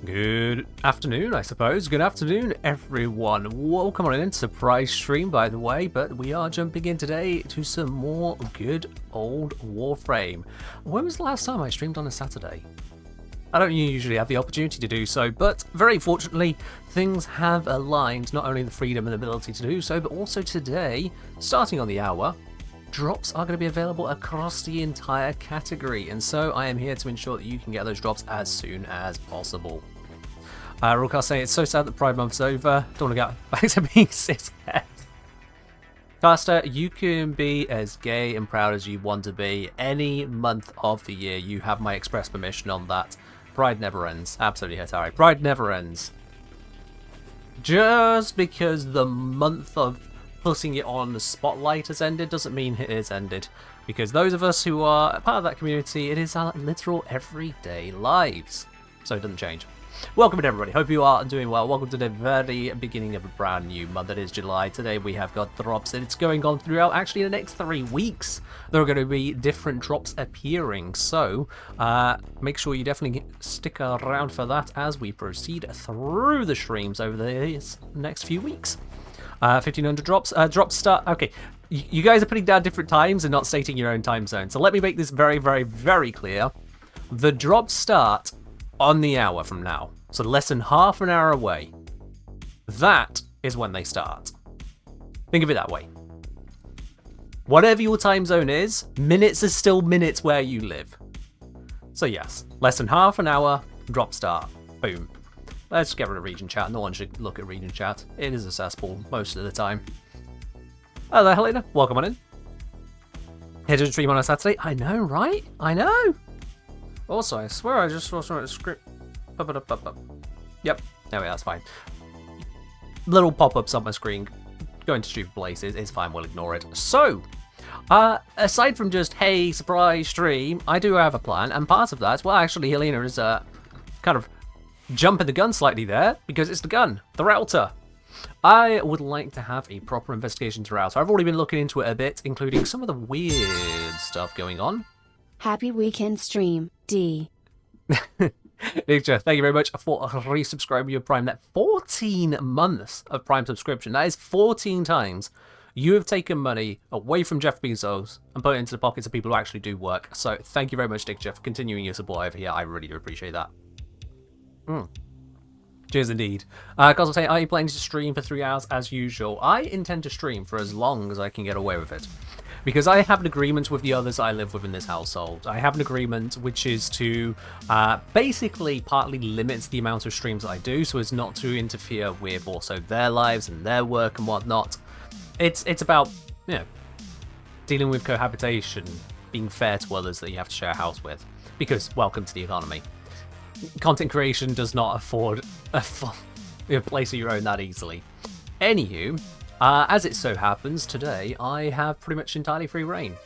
Good afternoon, I suppose. Good afternoon, everyone. Welcome on in. Surprise stream, by the way, but we are jumping in today to some more good old Warframe. When was the last time I streamed on a Saturday? I don't usually have the opportunity to do so, but very fortunately, things have aligned, not only the freedom and ability to do so, but also today, starting on the hour, drops are going to be available across the entire category, and so I am here to ensure that you can get those drops as soon as possible. Rauta saying it's so sad that Pride Month's over. Don't want to get back to being cishet. Caster, you can be as gay and proud as you want to be any month of the year. You have my express permission on that. Pride never ends. Absolutely, Hatari. Pride never ends. Just because the month of putting it on the spotlight has ended doesn't mean it is ended, because those of us who are a part of that community, it is our literal everyday lives, so it doesn't change. Welcome in, everybody. Hope you are doing well. Welcome to the very beginning of a brand new month. That is July. Today we have got drops, and it's going on throughout actually the next 3 weeks. There are going to be different drops appearing, so make sure you definitely stick around for that as we proceed through the streams over the next few weeks. 1500 drops. Drops start. Okay, you guys are putting down different times and not stating your own time zone. So let me make this very, very, very clear. The drops start on the hour from now. So less than half an hour away. That is when they start. Think of it that way. Whatever your time zone is, minutes is still minutes where you live. So yes, less than half an hour, drop start. Boom. Let's get rid of region chat. No one should look at region chat. It is a cesspool most of the time. Hello, Helena. Welcome on in. Here to stream on a Saturday. I know, right? I know. Also, I swear I just saw something on the script. Yep. There we are. That's fine. Little pop-ups on my screen. Going to stupid places. It's fine. We'll ignore it. So, aside from just, hey, surprise stream, I do have a plan. And part of that, well, actually, Helena is kind of jumping the gun slightly there, because it's the gun, the Rauta. I would like to have a proper investigation to Rauta. I've already been looking into it a bit, including some of the weird stuff going on. Happy weekend stream, D. Victor, thank you very much for resubscribing your Prime. That 14 months of Prime subscription. That is 14 times you have taken money away from Jeff Bezos and put it into the pockets of people who actually do work. So thank you very much, Dick Jeff, for continuing your support over here. I really do appreciate that. Cheers indeed. Cosmo saying, are you planning to stream for 3 hours as usual? I intend to stream for as long as I can get away with it. Because I have an agreement with the others I live with in this household. I have an agreement which is to basically partly limit the amount of streams that I do so as not to interfere with also their lives and their work and whatnot. It's about, you know, dealing with cohabitation, being fair to others that you have to share a house with. Because welcome to the economy. Content creation does not afford a place of your own that easily. Anywho, as it so happens, today I have pretty much entirely free reign.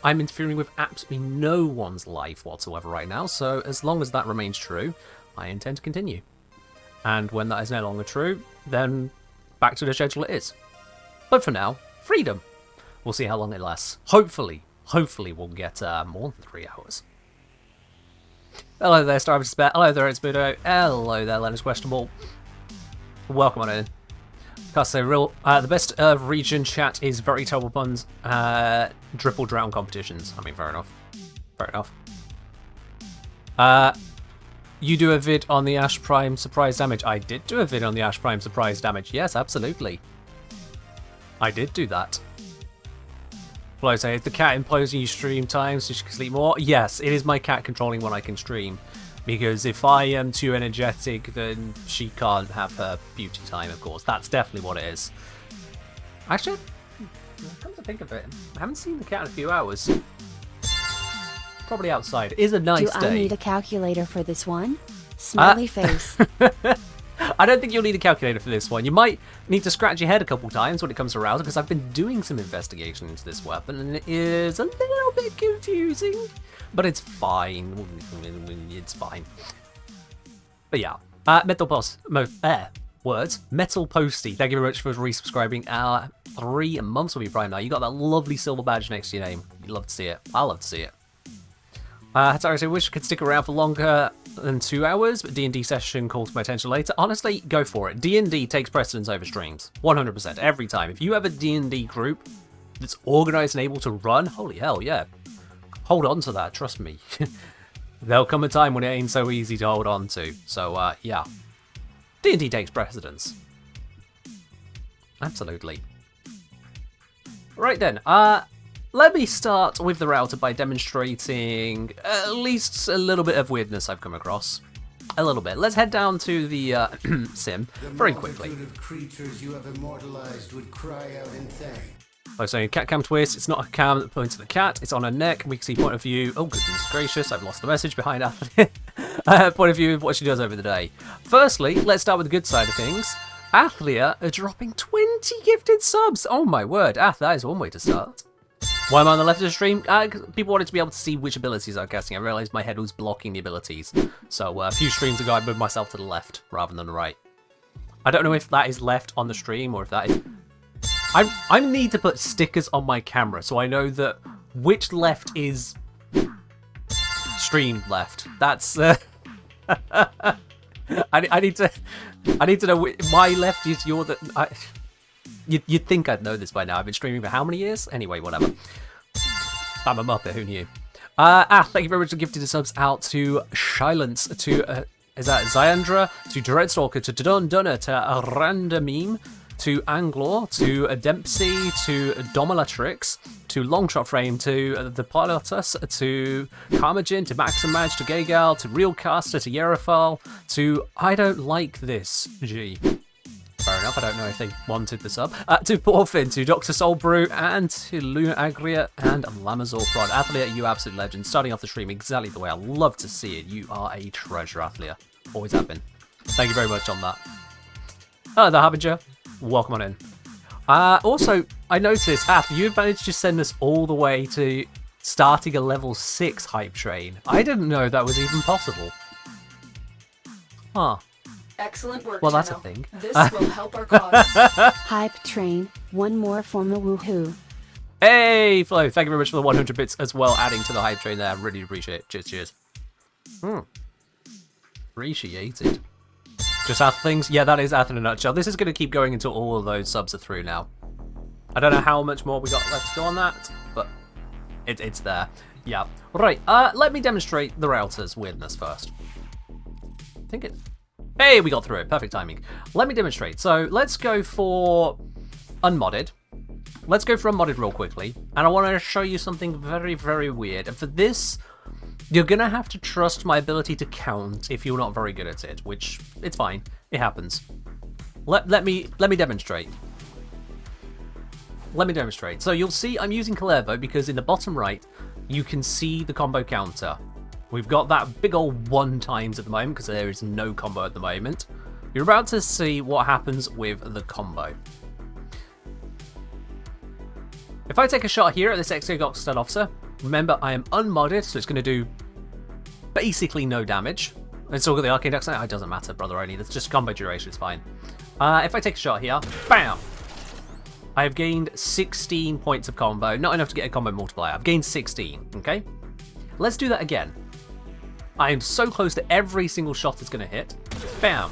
I'm interfering with absolutely no one's life whatsoever right now, so as long as that remains true, I intend to continue. And when that is no longer true, then back to the schedule it is. But for now, freedom. We'll see how long it lasts. Hopefully we'll get more than 3 hours. Hello there, Star of Despair. Hello there, it's Budo. Hello there, Leonard's Questionable. Welcome on in. Can't say real. The best region chat is very terrible puns. Dripple drown competitions. I mean, fair enough. Fair enough. You do a vid on the Ash Prime surprise damage. I did do a vid on the Ash Prime surprise damage. Yes, absolutely. I did do that. Flo say, is the cat imposing you stream times so she can sleep more? Yes, it is my cat controlling when I can stream. Because if I am too energetic, then she can't have her beauty time, of course. That's definitely what it is. Actually, come to think of it, I haven't seen the cat in a few hours. Probably outside. It is a nice day. Do I need a calculator for this one? Smiley face. I don't think you'll need a calculator for this one. You might need to scratch your head a couple times when it comes to Rauta, because I've been doing some investigation into this weapon, and it is a little bit confusing. But it's fine. It's fine. But yeah. Metal Posty. Thank you very much for resubscribing. 3 months will be Prime now. You got that lovely silver badge next to your name. You'd love to see it. I love to see it. Hatari, I wish I could stick around for longer. than 2 hours, but D&D session calls my attention later. Honestly, go for it. D&D takes precedence over streams. 100%, every time. If you have a D&D group that's organized and able to run, holy hell, yeah. Hold on to that, trust me. There'll come a time when it ain't so easy to hold on to. So, yeah. D&D takes precedence. Absolutely. Right then, let me start with the router by demonstrating at least a little bit of weirdness I've come across. A little bit. Let's head down to the sim very quickly. The multitude of creatures you have immortalized would cry out in thanks. Oh, so cat cam twist. It's not a cam that points to the cat. It's on her neck. We can see point of view. Oh, goodness gracious. I've lost the message behind that. Point of view of what she does over the day. Firstly, let's start with the good side of things. Athlia are dropping 20 gifted subs. Oh, my word. That is one way to start. Why am I on the left of the stream? People wanted to be able to see which abilities I'm casting. I realised my head was blocking the abilities. So a few streams ago, I moved myself to the left rather than the right. I don't know if that is left on the stream or if that is... I need to put stickers on my camera so I know that which left is stream left. That's I need to know my left is your that. You'd think I'd know this by now. I've been streaming for how many years? Anyway, whatever. I'm a Muppet. Who knew? Thank you very much for gifting the subs out to Shylance, to is that Zyandra, to Dreadstalker, to Dun Dunner, to Randameme, to Anglor, to Dempsey, to Domalatrix, to Longshot Frame, to the Pilotus, to Carmagin, to Maximage, to Gaygal, to Realcaster, to Yerafal, to I Don't Like This G. Fair enough, I don't know if they wanted the sub. To Porfin, to Dr. Soulbrew, and to Luna Agria and Lamazor Prod. Athlia, you absolute legend. Starting off the stream exactly the way I love to see it. You are a treasure, Athlia. Always have been. Thank you very much on that. Hello there, Harbinger. Welcome on in. Also, I noticed, you've managed to send us all the way to starting a level 6 hype train. I didn't know that was even possible. Huh. Excellent work, well, that's a Chino. thing. This will help our cause. Hype train, one more for the woohoo. Hey, Flo, thank you very much for the 100 bits as well, adding to the hype train there. Really appreciate it. Cheers, cheers. Appreciated. Just how things... Yeah, that is Ath in a nutshell. This is going to keep going until all of those subs are through now. I don't know how much more we got left to go on that, but it's there. Yeah. Right, let me demonstrate the router's weirdness first. I think it... Hey, we got through it. Perfect timing. Let me demonstrate. So let's go for unmodded. Let's go for unmodded real quickly. And I want to show you something very, very weird. And for this, you're going to have to trust my ability to count if you're not very good at it, which it's fine. It happens. Let me demonstrate. Let me demonstrate. So you'll see I'm using Clevo because in the bottom right, you can see the combo counter. We've got that big old 1 times at the moment because there is no combo at the moment. You're about to see what happens with the combo. If I take a shot here at this Exogox Stud Officer, remember I am unmodded, so it's going to do basically no damage. It's still got the Arcane Accent. It doesn't matter, brother, only. That's just combo duration, it's fine. If I take a shot here, bam! I have gained 16 points of combo. Not enough to get a combo multiplier. I've gained 16, okay? Let's do that again. I am so close to every single shot it's going to hit. Bam.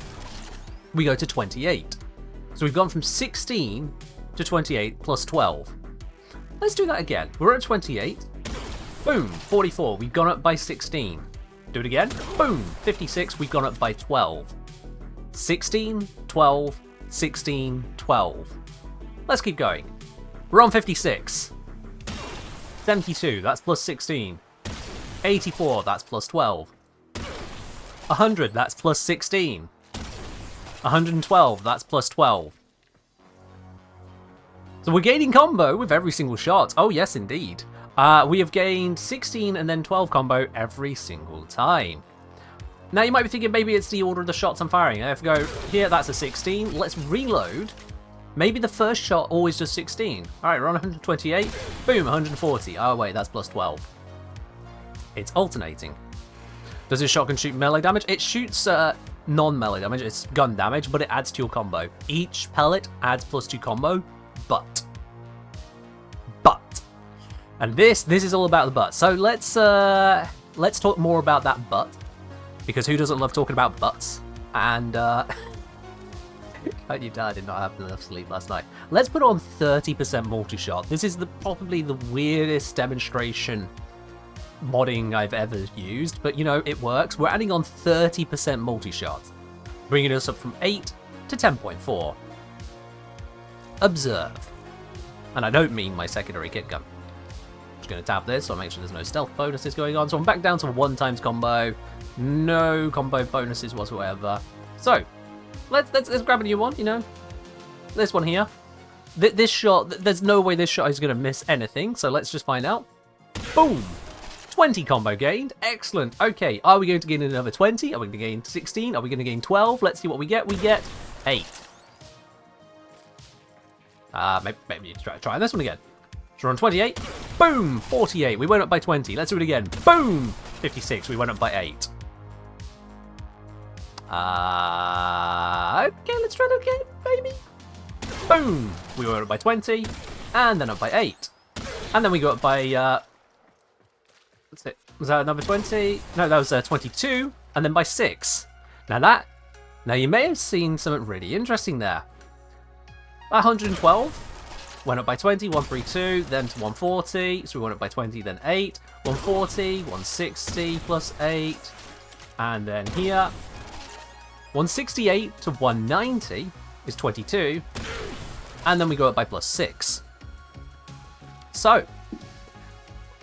We go to 28. So we've gone from 16 to 28 plus 12. Let's do that again. We're at 28. Boom. 44. We've gone up by 16. Do it again. Boom. 56. We've gone up by 12. 16, 12, 16, 12. Let's keep going. We're on 56. 72. That's plus 16. 84. That's plus 12. 100, that's plus 16. 112, that's plus 12. So we're gaining combo with every single shot. Oh, yes, indeed. We have gained 16 and then 12 combo every single time. Now, you might be thinking maybe it's the order of the shots I'm firing. If I go here, that's a 16. Let's reload. Maybe the first shot always does 16. All right, we're on 128. Boom, 140. Oh, wait, that's plus 12. It's alternating. Does this shotgun shoot melee damage? It shoots non-melee damage. It's gun damage, but it adds to your combo. Each pellet adds plus 2 combo, but. And this is all about the but. So let's talk more about that but. Because who doesn't love talking about butts? And, you dad did not have enough sleep last night. Let's put on 30% multi-shot. This is probably the weirdest demonstration modding I've ever used, but you know, it works. We're adding on 30% multi-shot, bringing us up from 8 to 10.4. Observe. And I don't mean my secondary kit gun. Just going to tap this so I make sure there's no stealth bonuses going on. So I'm back down to a 1x combo. No combo bonuses whatsoever. So, let's grab a new one, you know. This one here. This shot, there's no way this shot is going to miss anything, so let's just find out. Boom! 20 combo gained. Excellent. Okay, are we going to gain another 20? Are we going to gain 16? Are we going to gain 12? Let's see what we get. We get 8. Maybe try this one again. So we're on 28. Boom! 48. We went up by 20. Let's do it again. Boom! 56. We went up by 8. Okay, let's try that again, maybe. Boom! We went up by 20, and then up by 8. And then we go up by, what's it? Was that another 20? No, that was 22, and then by 6. Now you may have seen something really interesting there. 112 went up by 20, 132, then to 140, so we went up by 20, then 8, 140, 160 plus 8, and then here, 168 to 190 is 22, and then we go up by plus 6. So,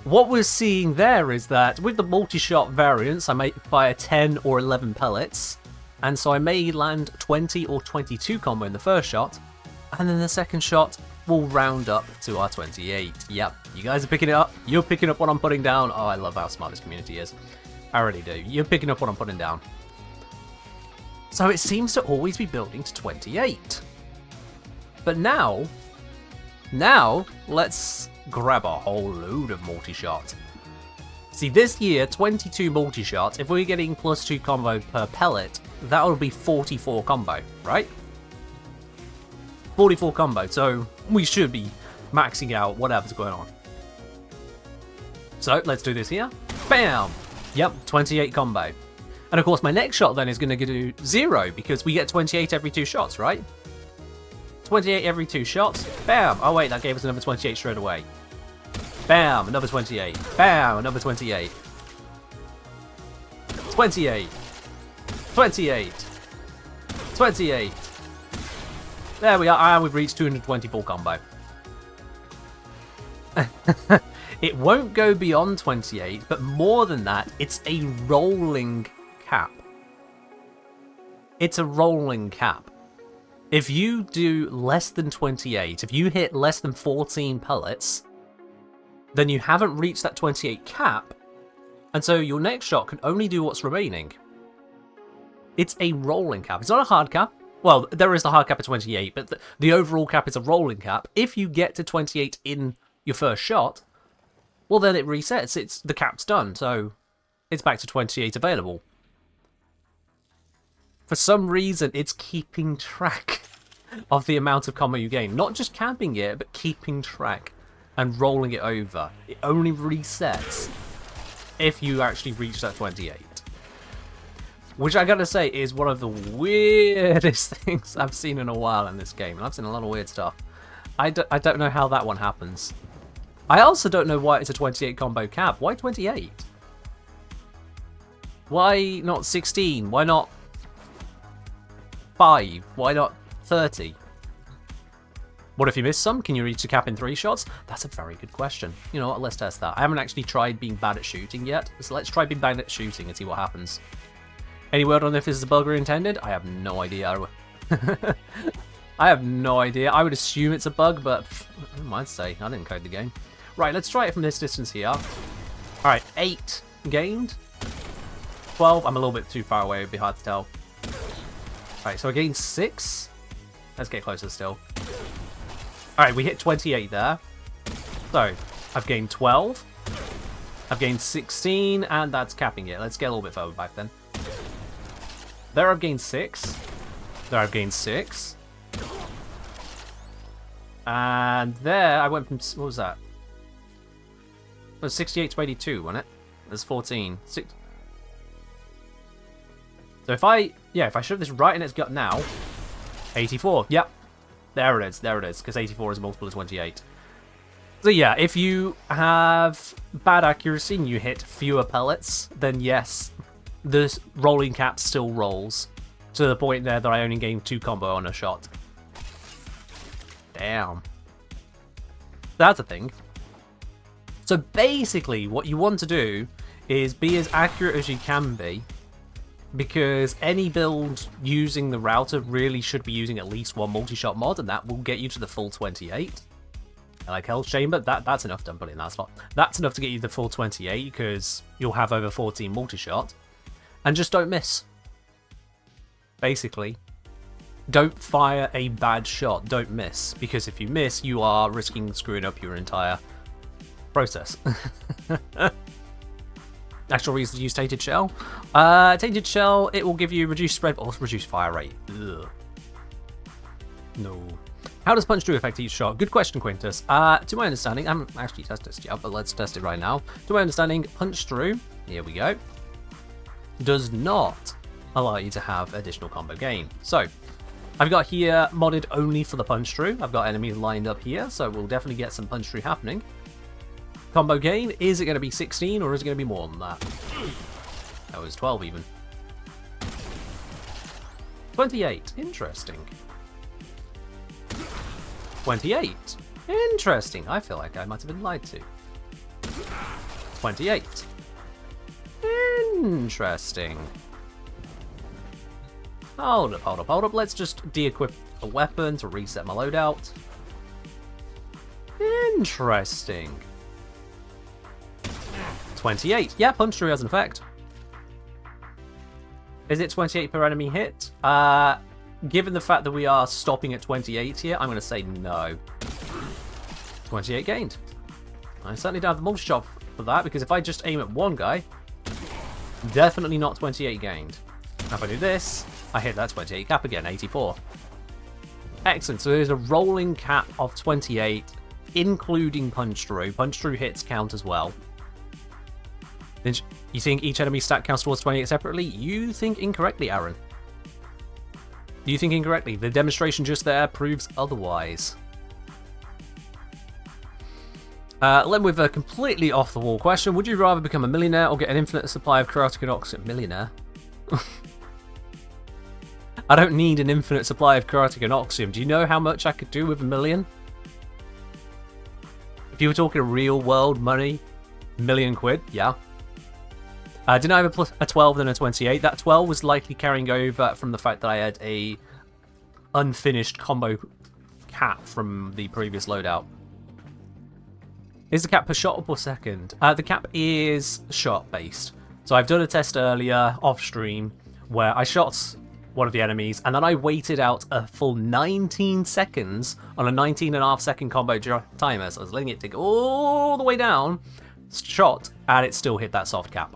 what we're seeing there is that with the multi-shot variants, I may fire 10 or 11 pellets, and so I may land 20 or 22 combo in the first shot, and then the second shot will round up to our 28. Yep, you guys are picking it up. You're picking up what I'm putting down. Oh, I love how smart this community is. I really do. You're picking up what I'm putting down. So it seems to always be building to 28. But now let's grab a whole load of multi-shot. See, this year, 22 multi-shot, if we're getting plus 2 combo per pellet, that would be 44 combo, right? 44 combo, so we should be maxing out whatever's going on. So let's do this here. Bam! Yep, 28 combo. And of course my next shot then is going to do 0 because we get 28 every 2 shots, right? 28 every 2 shots. Bam! Oh wait, that gave us another 28 straight away. Bam! Another 28. Bam! Another 28. 28. 28. 28. There we are, and we've reached 224 combo. It won't go beyond 28, but more than that, it's a rolling cap. It's a rolling cap. If you do less than 28, if you hit less than 14 pellets, then you haven't reached that 28 cap, and so your next shot can only do what's remaining. It's a rolling cap. It's not a hard cap. Well, there is the hard cap of 28, but the overall cap is a rolling cap. If you get to 28 in your first shot, well then it resets. The cap's done, so it's back to 28 available. For some reason, it's keeping track of the amount of combo you gain. Not just capping it, but keeping track and rolling it over. It only resets if you actually reach that 28. Which I gotta say is one of the weirdest things I've seen in a while in this game. And I've seen a lot of weird stuff. I don't know how that one happens. I also don't know why it's a 28 combo cap. Why 28? Why not 16? Why not 5? Why not 30? What if you miss some? Can you reach the cap in 3 shots? That's a very good question. You know what, let's test that. I haven't actually tried being bad at shooting yet, so let's try being bad at shooting and see what happens. Any word on if this is a bug or intended? I have no idea. I have no idea. I would assume it's a bug, but I might say I didn't code the game. Right, let's try it from this distance here. Alright, 8 gained. 12, I'm a little bit too far away, it'd be hard to tell. Alright, so I gained 6. Let's get closer still. Alright, we hit 28 there. So, I've gained 12. I've gained 16, and that's capping it. Let's get a little bit further back then. There I've gained 6. There I've gained 6. And there I went from, what was that? It was 68 to 82, wasn't it? There's 14. So if I shove this right in its gut now, 84. Yep. There it is, because 84 is a multiple of 28. So yeah, if you have bad accuracy and you hit fewer pellets, then yes, the rolling cap still rolls. To the point there that I only gained 2 combo on a shot. Damn. That's a thing. So basically, what you want to do is be as accurate as you can be, because any build using the router really should be using at least 1 multi-shot mod, and that will get you to the full 28. Like Hell's Chamber, that's enough. Don't put it in that slot. That's enough to get you the full 28, because you'll have over 14 multi-shot. And just don't miss. Basically. Don't fire a bad shot. Don't miss. Because if you miss, you are risking screwing up your entire process. Actual reason to use Tainted Shell? Tainted Shell, it will give you reduced spread, but also reduced fire rate. Ugh. No. How does Punch Through affect each shot? Good question, Quintus. To my understanding, I haven't actually tested this yet, but let's test it right now. To my understanding, Punch Through, here we go, does not allow you to have additional combo gain. So, I've got here modded only for the Punch Through. I've got enemies lined up here, so we'll definitely get some Punch Through happening. Combo gain, is it going to be 16 or is it going to be more than that? That was 12 even. 28, interesting. 28, interesting. I feel like I might have been lied to. 28, interesting. Hold up. Let's just de-equip a weapon to reset my loadout. Interesting. 28. Yeah, Punch Through has an effect. Is it 28 per enemy hit? Given the fact that we are stopping at 28 here, I'm going to say no. 28 gained. I certainly don't have the multi-shot for that, because if I just aim at one guy, definitely not 28 gained. Now if I do this, I hit that 28 cap again, 84. Excellent, so there's a rolling cap of 28, including Punch Through. Punch Through hits count as well. You think each enemy stat counts towards 28 separately? You think incorrectly, Aaron. You think incorrectly. The demonstration just there proves otherwise. Then with a completely off-the-wall question, would you rather become a millionaire or get an infinite supply of chaotic and oxygen? Millionaire? I don't need an infinite supply of chaotic and oxygen. Do you know how much I could do with 1 million? If you were talking real world money, £1 million, yeah. Didn't I have a 12 and a 28? That 12 was likely carrying over from the fact that I had a unfinished combo cap from the previous loadout. Is the cap per shot or per second? The cap is shot based. So I've done a test earlier off stream where I shot one of the enemies and then I waited out a full 19 seconds on a 19.5 second combo timer. So I was letting it tick all the way down, shot, and it still hit that soft cap.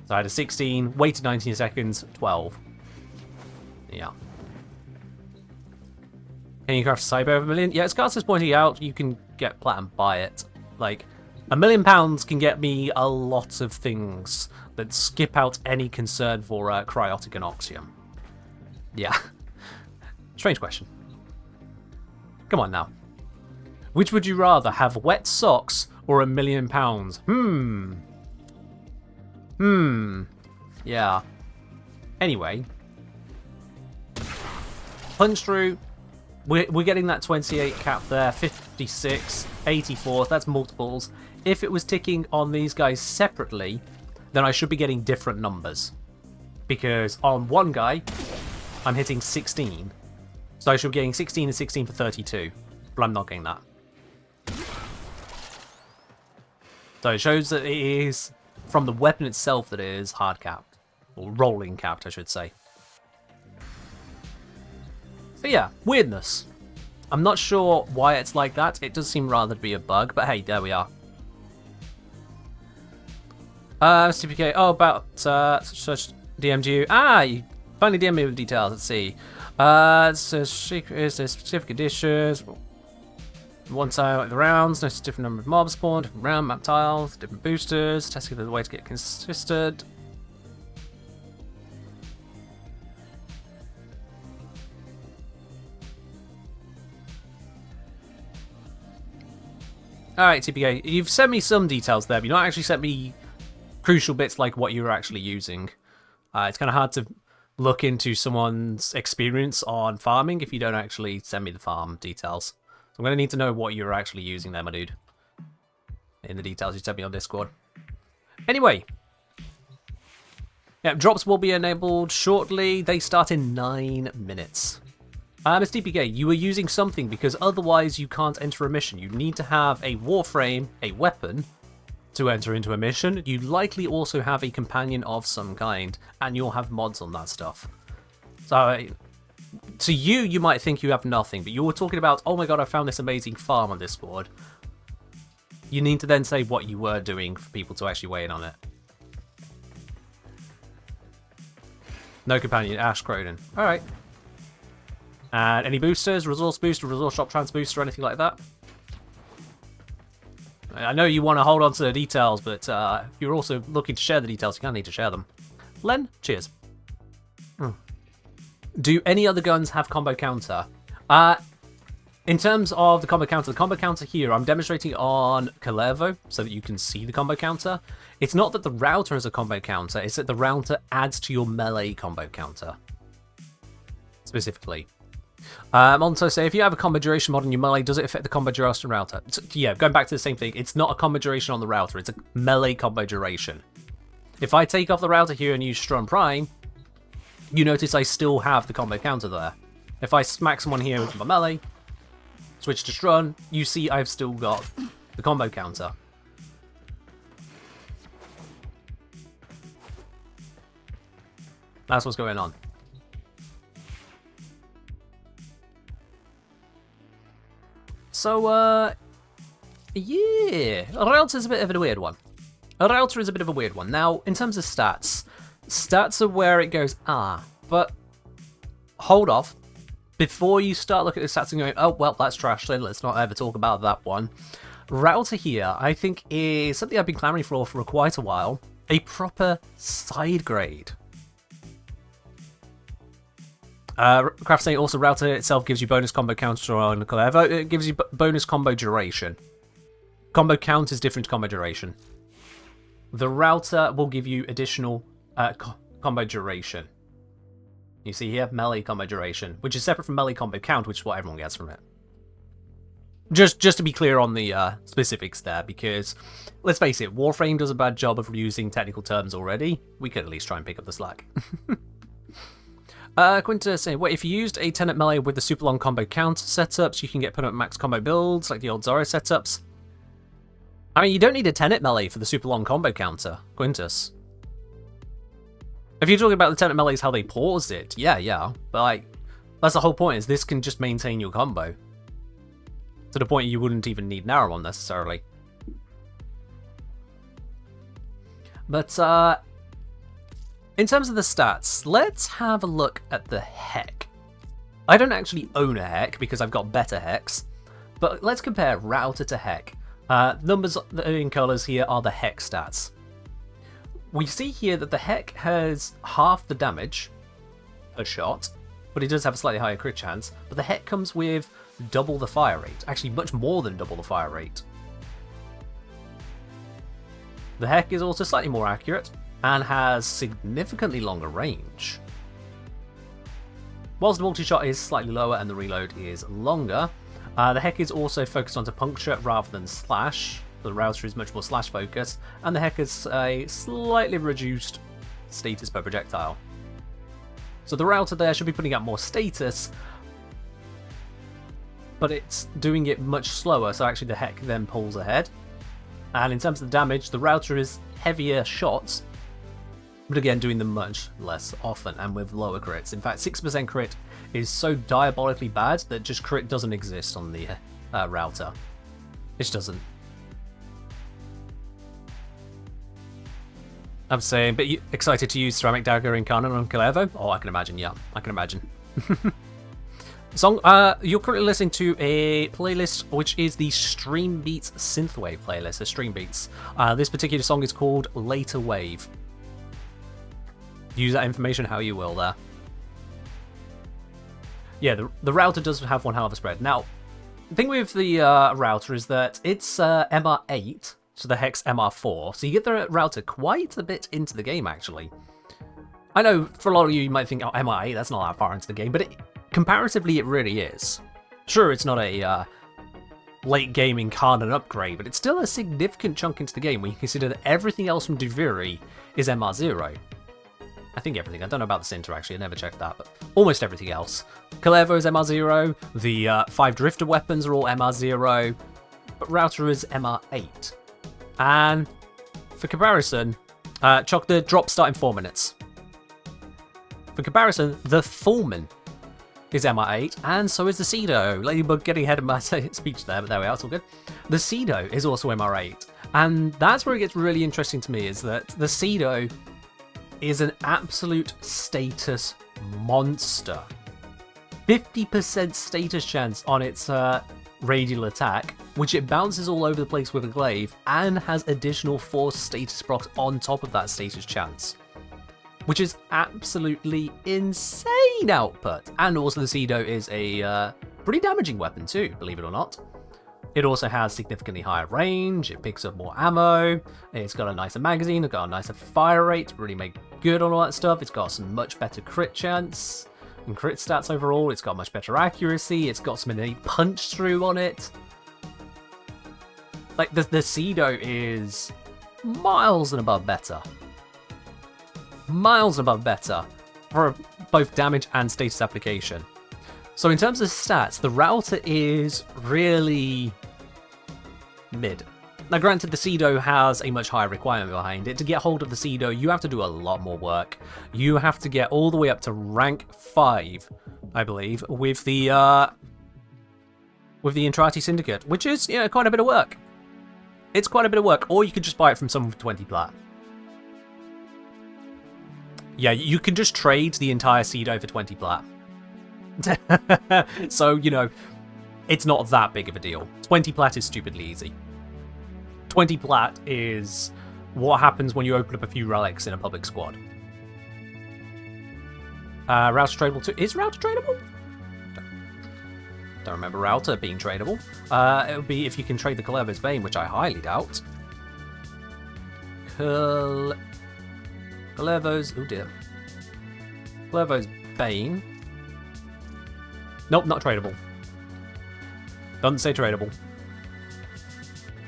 So I had a 16, waited 19 seconds, 12. Yeah. Can you craft a cyber over 1 million? Yeah, as Carter's pointing out, you can get platinum by it. Like, £1 million can get me a lot of things that skip out any concern for cryotic and oxygen. Yeah. Strange question. Come on now. Which would you rather, have wet socks or £1 million? Yeah. Anyway. Punch Through. We're getting that 28 cap there. 56, 84. That's multiples. If it was ticking on these guys separately, then I should be getting different numbers. Because on one guy, I'm hitting 16. So I should be getting 16 and 16 for 32. But I'm not getting that. So it shows that it is from the weapon itself that it is hard capped. Or rolling capped, I should say. So yeah, weirdness. I'm not sure why it's like that. It does seem rather to be a bug, but hey, there we are. CPK, about such DM'd you. You finally DM'd me with details, let's see. So is there specific conditions? One side like the rounds, notice different number of mobs spawned, different round map tiles, different boosters, testing for the way to get consistent. Alright, TPK, you've sent me some details there, but you've not actually sent me crucial bits like what you're actually using. It's kind of hard to look into someone's experience on farming if you don't actually send me the farm details. So I'm going to need to know what you're actually using there, my dude. In the details you sent me on Discord. Anyway. Yeah, drops will be enabled shortly. They start in 9 minutes. Ms. TPK, you were using something because otherwise you can't enter a mission. You need to have a Warframe, a weapon, to enter into a mission. You likely also have a companion of some kind, and you'll have mods on that stuff. So, to you, you might think you have nothing, but you were talking about, oh my god, I found this amazing farm on Discord. You need to then say what you were doing for people to actually weigh in on it. No companion, Ash Croden. Alright. And any boosters? Resource booster, resource shop trans booster, anything like that? I know you want to hold on to the details, but if you're also looking to share the details, you're going to need to share them. Len, cheers. Do any other guns have combo counter? In terms of the combo counter here, I'm demonstrating on Kalervo so that you can see the combo counter. It's not that the router has a combo counter, it's that the router adds to your melee combo counter. Specifically. Also say, if you have a combo duration mod on your melee, does it affect the combo duration router? So, yeah, going back to the same thing, it's not a combo duration on the router, it's a melee combo duration. If I take off the router here and use Strun Prime, you notice I still have the combo counter there. If I smack someone here with my melee, switch to Strun, you see I've still got the combo counter. That's what's going on. So, yeah, a router is a bit of a weird one. Now, in terms of stats, stats are where it goes, but hold off. Before you start looking at the stats and going, oh, well, that's trash, then let's not ever talk about that one. Router here, I think, is something I've been clamoring for quite a while. A proper side grade. Craft saying also router itself gives you bonus combo counter on Kalervo. It gives you bonus combo duration. Combo count is different to combo duration. The router will give you additional combo duration. You see here, melee combo duration, which is separate from melee combo count, which is what everyone gets from it. Just to be clear on the specifics there, because let's face it, Warframe does a bad job of using technical terms already. We could at least try and pick up the slack. Quinta saying, wait, if you used a Tenet melee with the super long combo count setups, you can get put up max combo builds like the old Zorro setups. I mean, you don't need a Tenet melee for the super long combo counter, Quintus. If you're talking about the Tenet melees, how they paused it, yeah, but like, that's the whole point, is this can just maintain your combo. To the point you wouldn't even need Naramon necessarily. But, in terms of the stats, let's have a look at the Heck. I don't actually own a Heck because I've got better Hecks, but let's compare Router to Heck. Numbers in colours here are the Heck stats. We see here that the Heck has half the damage per shot, but it does have a slightly higher crit chance, but the Heck comes with double the fire rate, actually much more than double the fire rate. The Heck is also slightly more accurate, and has significantly longer range. Whilst the multi-shot is slightly lower and the reload is longer, the Heck is also focused onto puncture rather than slash. The Router is much more slash focused, and the Heck is a slightly reduced status per projectile. So the Router there should be putting out more status, but it's doing it much slower, so actually the Heck then pulls ahead. And in terms of the damage, the Router is heavier shots, but again doing them much less often and with lower crits. In fact, 6% crit is so diabolically bad that just crit doesn't exist on the Router. It just doesn't. I'm saying, but you excited to use Ceramic Dagger Incarnate on Kalervo? Oh, I can imagine, yeah, I can imagine. Song, you're currently listening to a playlist which is the Stream Beats Synthwave playlist, the Stream Beats. This particular song is called Later Wave. Use that information how you will there. Yeah, the Router does have one hell of a spread. Now, thing with the router is that it's MR8 to the hex MR4, so you get the router quite a bit into the game, actually. I know for a lot of you might think, oh, MR8, that's not that far into the game, but comparatively it really is. Sure, it's not a late gaming Karnan upgrade, but it's still a significant chunk into the game when you consider that everything else from Duviri is MR0. I think everything. I don't know about the Sinter, actually. I never checked that, but almost everything else. Kalevo is MR0. The 5 Drifter weapons are all MR0. But Router is MR8. And for comparison, Choc, the drops start in 4 minutes. For comparison, the Foreman is MR8, and so is the Cedo. Ladybug getting ahead of my speech there, but there we are, it's all good. The Cedo is also MR8. And that's where it gets really interesting to me, is that the Cedo is an absolute status monster. 50% status chance on its radial attack, which it bounces all over the place with a glaive, and has additional 4 status procs on top of that status chance, which is absolutely insane output. And also the Cedo is a pretty damaging weapon too, believe it or not. It also has significantly higher range, it picks up more ammo, it's got a nicer magazine, it's got a nicer fire rate, really make good on all that stuff, it's got some much better crit chance and crit stats overall, it's got much better accuracy, it's got some innate punch through on it. Like, the Cedo is miles and above better. Miles above better for both damage and status application. So in terms of stats, the Router is really mid. Now granted, the Cedo has a much higher requirement behind it. To get hold of the Cedo, you have to do a lot more work. You have to get all the way up to rank 5, I believe, with the Entrati Syndicate, which is, you know, quite a bit of work. It's quite a bit of work, or you could just buy it from someone for 20 plat. Yeah, you can just trade the entire Cedo for 20 plat. So, you know, it's not that big of a deal. 20 plat is stupidly easy. 20 plat is what happens when you open up a few relics in a public squad. Router tradable too. Is Router tradable? Don't remember Router being tradable. It would be if you can trade the Kalevo's Bane, which I highly doubt. Kalevo's... oh dear. Kalevo's Bane. Nope, not tradable. Doesn't say tradable.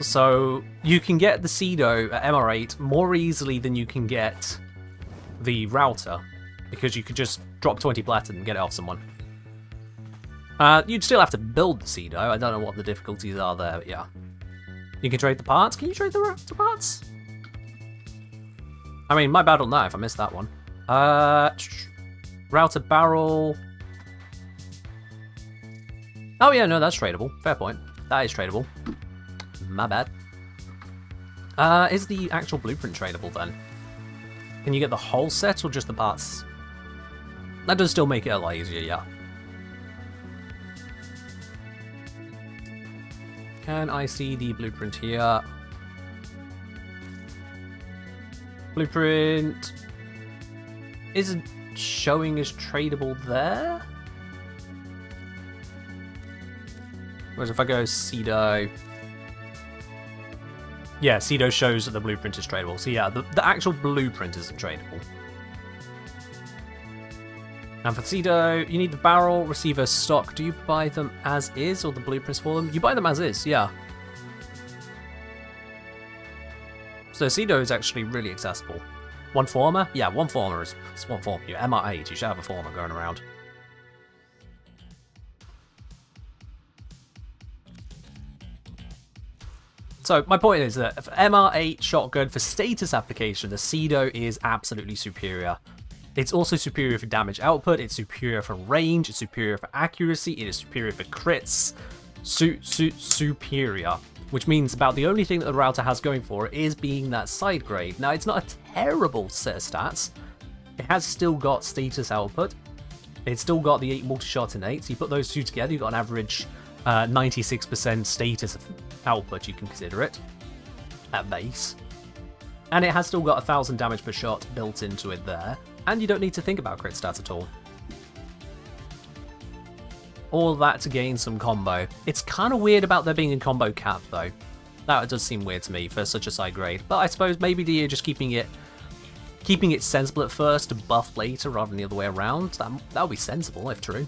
So, you can get the Cedo at MR8 more easily than you can get the Router, because you could just drop 20 platinum and get it off someone. You'd still have to build the Cedo. I don't know what the difficulties are there, but yeah. You can trade the parts. Can you trade the Router parts? I mean, my bad on that if I missed that one. Router barrel... oh yeah, no, that's tradable. Fair point. That is tradable. My bad. Is the actual blueprint tradable then? Can you get the whole set or just the parts? That does still make it a lot easier, yeah. Can I see the blueprint here? Blueprint isn't showing as tradable there. Whereas if I go Cedo... yeah, Cedo shows that the blueprint is tradable. So yeah, the actual blueprint isn't tradable. And for Cedo, you need the barrel, receiver, stock. Do you buy them as is, or the blueprints for them? You buy them as is, yeah. So Cedo is actually really accessible. One former? Yeah, one former is one former. You're MR8, you should have a former going around. So my point is that for MR8 shotgun, for status application, the Cedo is absolutely superior. It's also superior for damage output, it's superior for range, it's superior for accuracy, it is superior for crits. Superior. Which means about the only thing that the Router has going for it is being that side grade. Now, it's not a terrible set of stats. It has still got status output. It's still got the 8 multi-shot innate, so you put those two together, you've got an average 96% status output, you can consider it, at base. And it has still got 1000 damage per shot built into it there, and you don't need to think about crit stats at all. all that to gain some combo. It's kind of weird about there being a combo cap, though. That does seem weird to me for such a side grade. But I suppose maybe they're just keeping it sensible at first to buff later rather than the other way around. That would be sensible if true.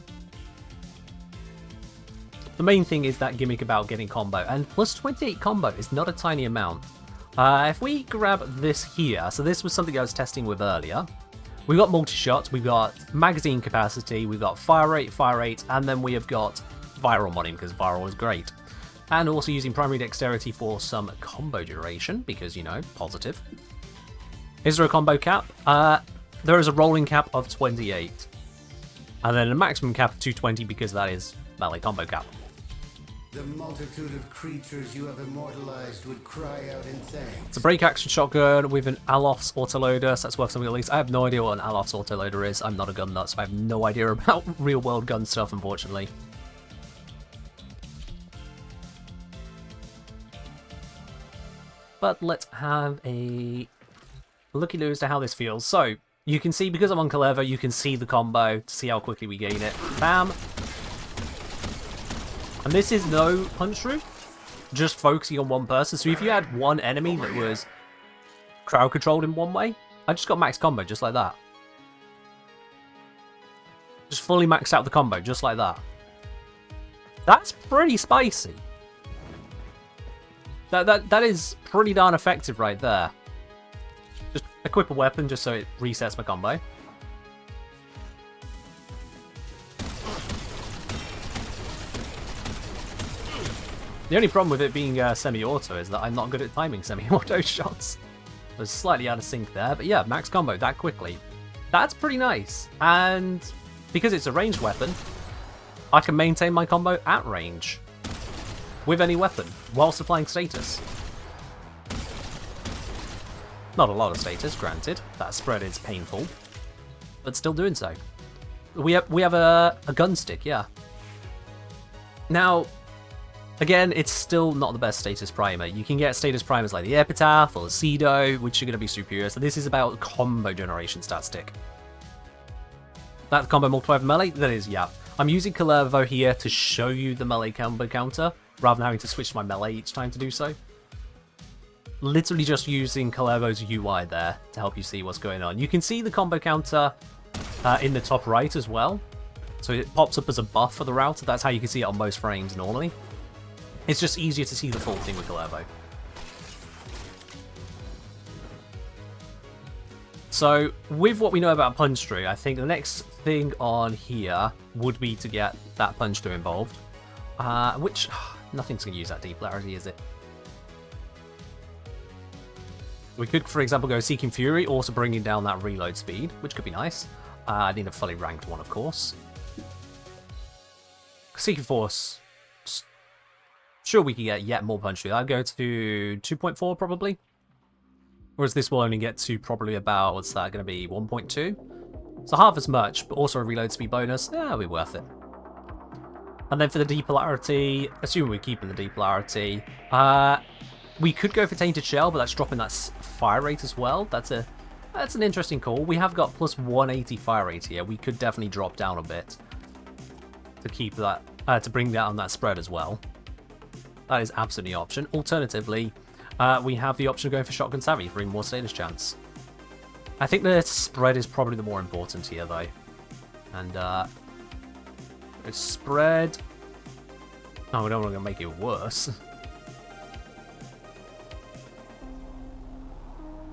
The main thing is that gimmick about getting combo, and plus 28 combo is not a tiny amount. If we grab this here, so this was something I was testing with earlier. We've got multi-shots, we've got magazine capacity, we've got fire rate, and then we have got viral modding, because viral is great. And also using primary dexterity for some combo duration, because, you know, positive. Is there a combo cap? There is a rolling cap of 28. And then a maximum cap of 220, because that is, well, a combo cap. The multitude of creatures you have immortalized would cry out in thanks. It's a break action shotgun with an Alof's autoloader, so that's worth something at least. I have no idea what an Alof's autoloader is. I'm not a gun nut, so I have no idea about real world gun stuff, unfortunately. But let's have a looky-loo as to how this feels. So, you can see, because I'm on Clever, you can see the combo to see how quickly we gain it. Bam! And this is no punch through, just focusing on one person. So if you had one enemy that was crowd controlled in one way, I just got max combo just like that. Just fully maxed out the combo just like that. That's pretty spicy. That is pretty darn effective right there. Just equip a weapon just so it resets my combo. The only problem with it being semi-auto is that I'm not good at timing semi-auto shots. I was slightly out of sync there, but yeah, max combo that quickly. That's pretty nice. And because it's a ranged weapon, I can maintain my combo at range with any weapon whilst applying status. Not a lot of status, granted. That spread is painful, but still doing so. We have a gun stick, yeah. Now, again, it's still not the best status primer. You can get status primers like the Epitaph or the Cedo, which are going to be superior. So this is about combo generation stat stick. That combo multiplier for melee? That is, yeah. I'm using Kalervo here to show you the melee combo counter, rather than having to switch to my melee each time to do so. Literally just using Kalervo's UI there to help you see what's going on. You can see the combo counter in the top right as well. So it pops up as a buff for the Rauta. That's how you can see it on most frames normally. It's just easier to see the full thing with Kalervo. So, with what we know about punch through, I think the next thing on here would be to get that punch through involved. Which, nothing's going to use that deep polarity, is it? We could, for example, go Seeking Fury, also bringing down that reload speed, which could be nice. I need a fully ranked one, of course. Seeking Force, sure we can get yet more punch through. I'd go to 2.4 probably. Whereas this will only get to probably about, what's that going to be, 1.2? So half as much, but also a reload speed bonus. Yeah, it'll be worth it. And then for the depolarity, assuming we're keeping the depolarity, we could go for Tainted Shell, but that's dropping that fire rate as well. That's an interesting call. We have got plus 180 fire rate here. We could definitely drop down a bit to keep that, to bring down that spread as well. That is absolutely an option. Alternatively, we have the option of going for Shotgun Savvy for even more status chance. I think the spread is probably the more important here, though. And, it's spread. Oh, we don't want to make it worse.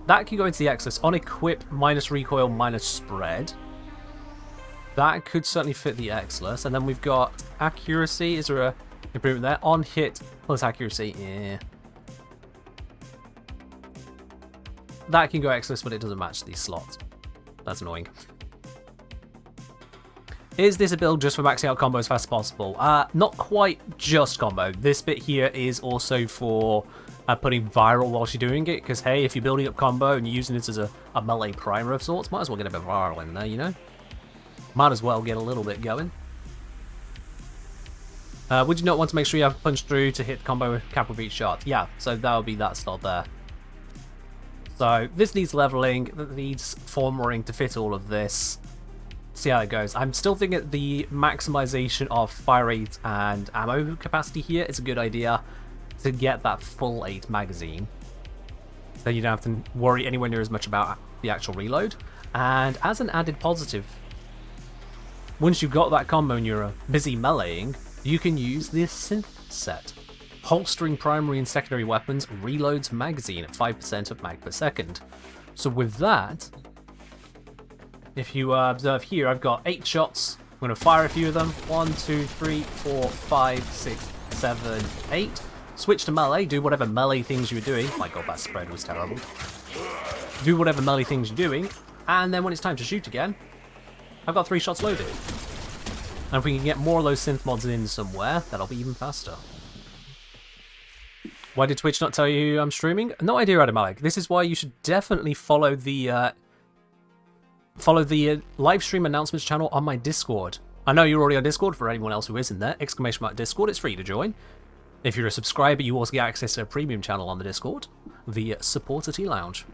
That can go into the X-list. On equip, minus recoil, minus spread. That could certainly fit the X-list. And then we've got accuracy. Is there a improvement there? On hit plus accuracy. Yeah. That can go X-list, but it doesn't match these slots. That's annoying. Is this a build just for maxing out combo as fast as possible? Not quite just combo. This bit here is also for putting viral whilst you're doing it, because hey, if you're building up combo and you're using this as a melee primer of sorts, might as well get a bit of viral in there, you know? Might as well get a little bit going. Would you not want to make sure you have punch through to hit combo with cap with each shot? Yeah, so that would be that slot there. So this needs leveling, that needs form mooring to fit all of this. see how it goes. I'm still thinking the maximization of fire rate and ammo capacity here is a good idea to get that full 8 magazine. So you don't have to worry anywhere near as much about the actual reload. And as an added positive, once you've got that combo and you're busy meleeing, you can use this synth set. Holstering primary and secondary weapons reloads magazine at 5% of mag per second. So with that, if you observe here, I've got 8 shots. I'm going to fire a few of them. 1, 2, 3, 4, 5, 6, 7, 8. Switch to melee, do whatever melee things you were doing. My god, that spread was terrible. Do whatever melee things you're doing, and then when it's time to shoot again, I've got 3 shots loaded. And if we can get more of those synth mods in somewhere, that'll be even faster. Why did Twitch not tell you I'm streaming? No idea, Adam Malik. This is why you should definitely follow the live stream announcements channel on my Discord. I know you're already on Discord. For anyone else who isn't there, !Discord. It's free to join. If you're a subscriber, you also get access to a premium channel on the Discord, the Supporter Tea Lounge.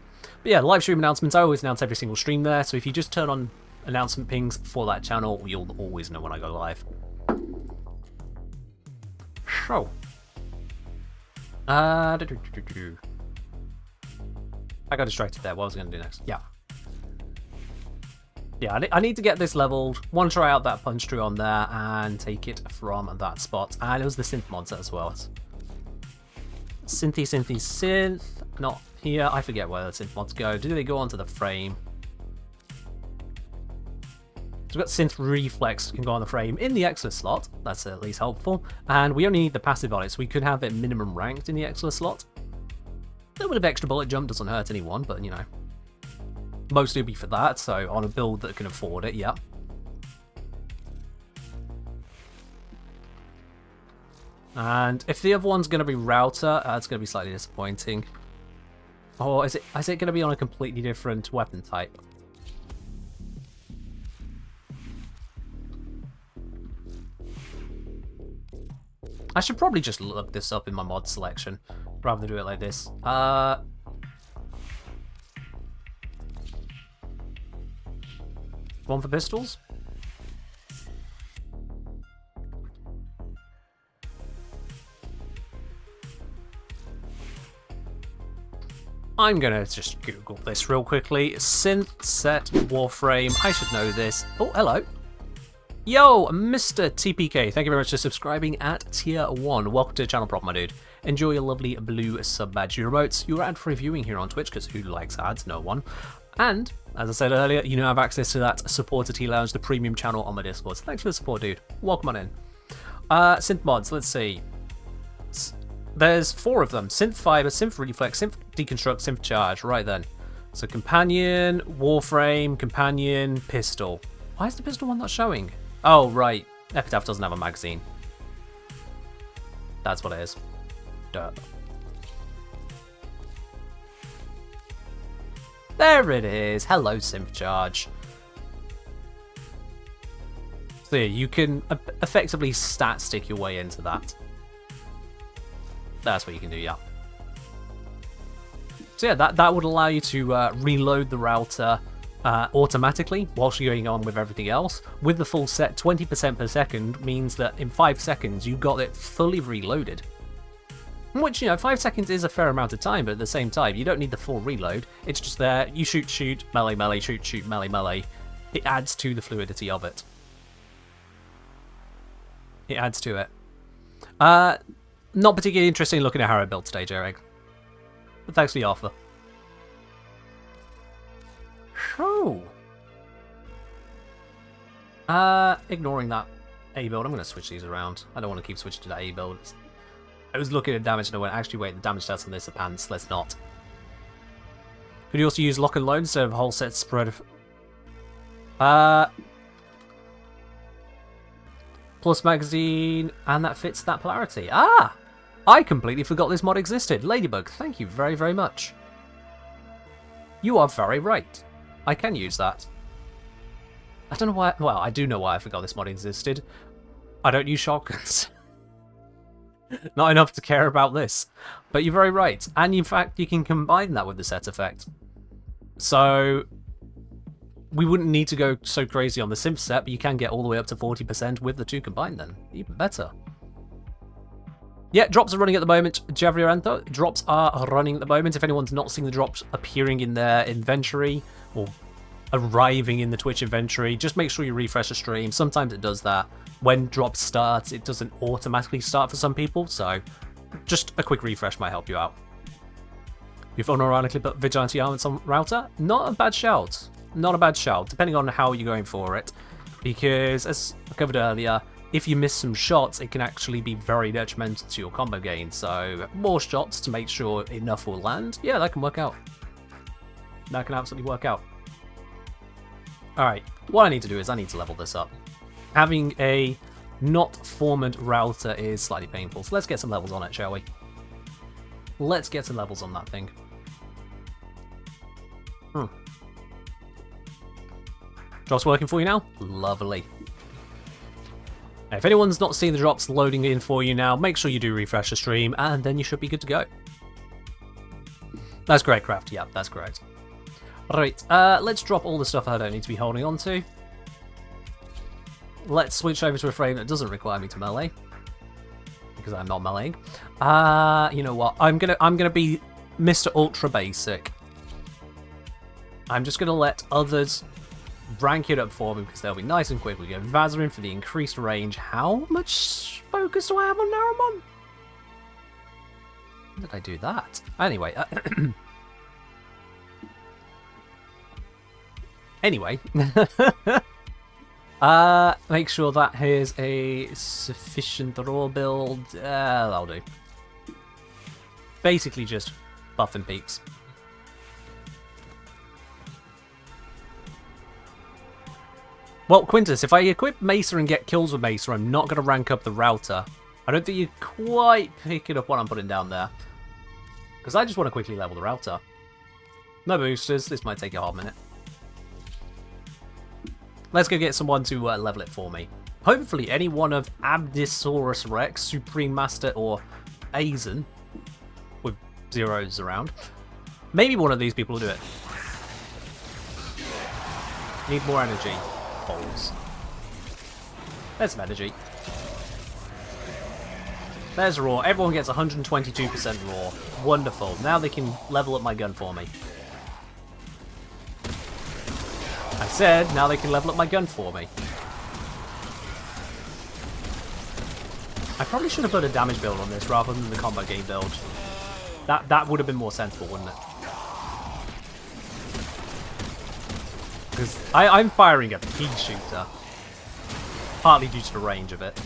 But yeah, live stream announcements, I always announce every single stream there, so if you just turn on announcement pings for that channel, you'll always know when I go live. So. I got distracted there. What was I going to do next? Yeah. Yeah, I need to get this leveled. Want to try out that punch tree on there and take it from that spot. And it was the synth mods as well. Synth. Not here. I forget where the synth mods go. Do they go onto the frame? So we've got synth reflex can go on the frame in the Excellent slot. That's at least helpful. And we only need the passive on it, so we could have it minimum ranked in the Excellent slot. A little bit of extra bullet jump doesn't hurt anyone, but you know. Mostly be for that, so on a build that can afford it, yeah. And if the other one's going to be Rauta, it's going to be slightly disappointing. Or is it going to be on a completely different weapon type? I should probably just look this up in my mod selection, rather than do it like this. One for pistols? I'm gonna just Google this real quickly. Synth set Warframe. I should know this. Oh, hello. Yo, Mr. TPK. Thank you very much for subscribing at Tier 1. Welcome to the channel, prop, my dude. Enjoy your lovely blue sub badge. Your remotes, you're ad-free viewing here on Twitch, because who likes ads? No one. And, as I said earlier, you now have access to that Supporter Tea Lounge, the premium channel on my Discord. So thanks for the support, dude. Welcome on in. Synth mods, let's see. There's 4 of them. Synth Fiber, Synth Reflex, Synth Deconstruct, Synth Charge. Right then. So Companion, Warframe, Companion, Pistol. Why is the pistol one not showing? Oh, right. Epitaph doesn't have a magazine. That's what it is. Duh. There it is. Hello, Synth Charge. So yeah, you can effectively stat stick your way into that. That's what you can do, yeah. So yeah, that would allow you to reload the router automatically whilst you're going on with everything else. With the full set, 20% per second means that in 5 seconds you got it fully reloaded. Which, you know, 5 seconds is a fair amount of time, but at the same time, you don't need the full reload. It's just there, you shoot, melee, melee, shoot, melee, melee. It adds to the fluidity of it. It adds to it. Not particularly interesting looking at how I built today, Jarek. But thanks for the offer. So, ignoring that A build, I'm going to switch these around. I don't want to keep switching to that A build. I was looking at damage and I went, actually wait, the damage stats on this are pants, let's not. Could you also use lock and load instead of whole set spread? Plus magazine, and that fits that polarity. Ah! I completely forgot this mod existed. Ladybug, thank you very, very much. You are very right. I can use that. I don't know why, well, I do know why I forgot this mod existed. I don't use shotguns. Not enough to care about this. But you're very right. And in fact, you can combine that with the set effect. So, we wouldn't need to go so crazy on the synth set, but you can get all the way up to 40% with the two combined then. Even better. Yeah, drops are running at the moment. Javriantho, drops are running at the moment. If anyone's not seeing the drops appearing in their inventory or arriving in the Twitch inventory, just make sure you refresh the stream. Sometimes it does that. When drops starts, it doesn't automatically start for some people, so just a quick refresh might help you out. You've unironically put Vigilante Armaments on Rauta? Not a bad shout. Not a bad shout, depending on how you're going for it. Because, as I covered earlier, if you miss some shots, it can actually be very detrimental to your combo gain. So, more shots to make sure enough will land. Yeah, that can work out. That can absolutely work out. Alright, what I need to do is I need to level this up. Having a not formed router is slightly painful, so let's get some levels on it, shall we? Let's get some levels on that thing. Drops working for you now? Lovely. Now, if anyone's not seeing the drops loading in for you now, make sure you do refresh the stream, and then you should be good to go. That's great, Craft. Yeah, that's great. Alright, let's drop all the stuff I don't need to be holding on to. Let's switch over to a frame that doesn't require me to melee, because I'm not meleeing. You know what? I'm gonna be Mr. Ultra Basic. I'm just gonna let others rank it up for me because they'll be nice and quick. We go Vazarin for the increased range. How much focus do I have on Naramon? When did I do that? Anyway, make sure that here's a sufficient raw build. That'll do. Basically just buff and peaks. Well, Quintus, if I equip Mesa and get kills with Mesa, I'm not going to rank up the router. I don't think you're quite picking up what I'm putting down there. Because I just want to quickly level the router. No boosters, this might take a hard minute. Let's go get someone to level it for me. Hopefully any one of Abdisaurus Rex, Supreme Master, or Azen, with zeros around. Maybe one of these people will do it. Need more energy. Balls. There's some energy. There's raw. Everyone gets 122% raw. Wonderful. Now they can level up my gun for me. I said, now they can level up my gun for me. I probably should have put a damage build on this rather than the combo game build. That would have been more sensible, wouldn't it? Because I'm firing a pea shooter. Partly due to the range of it.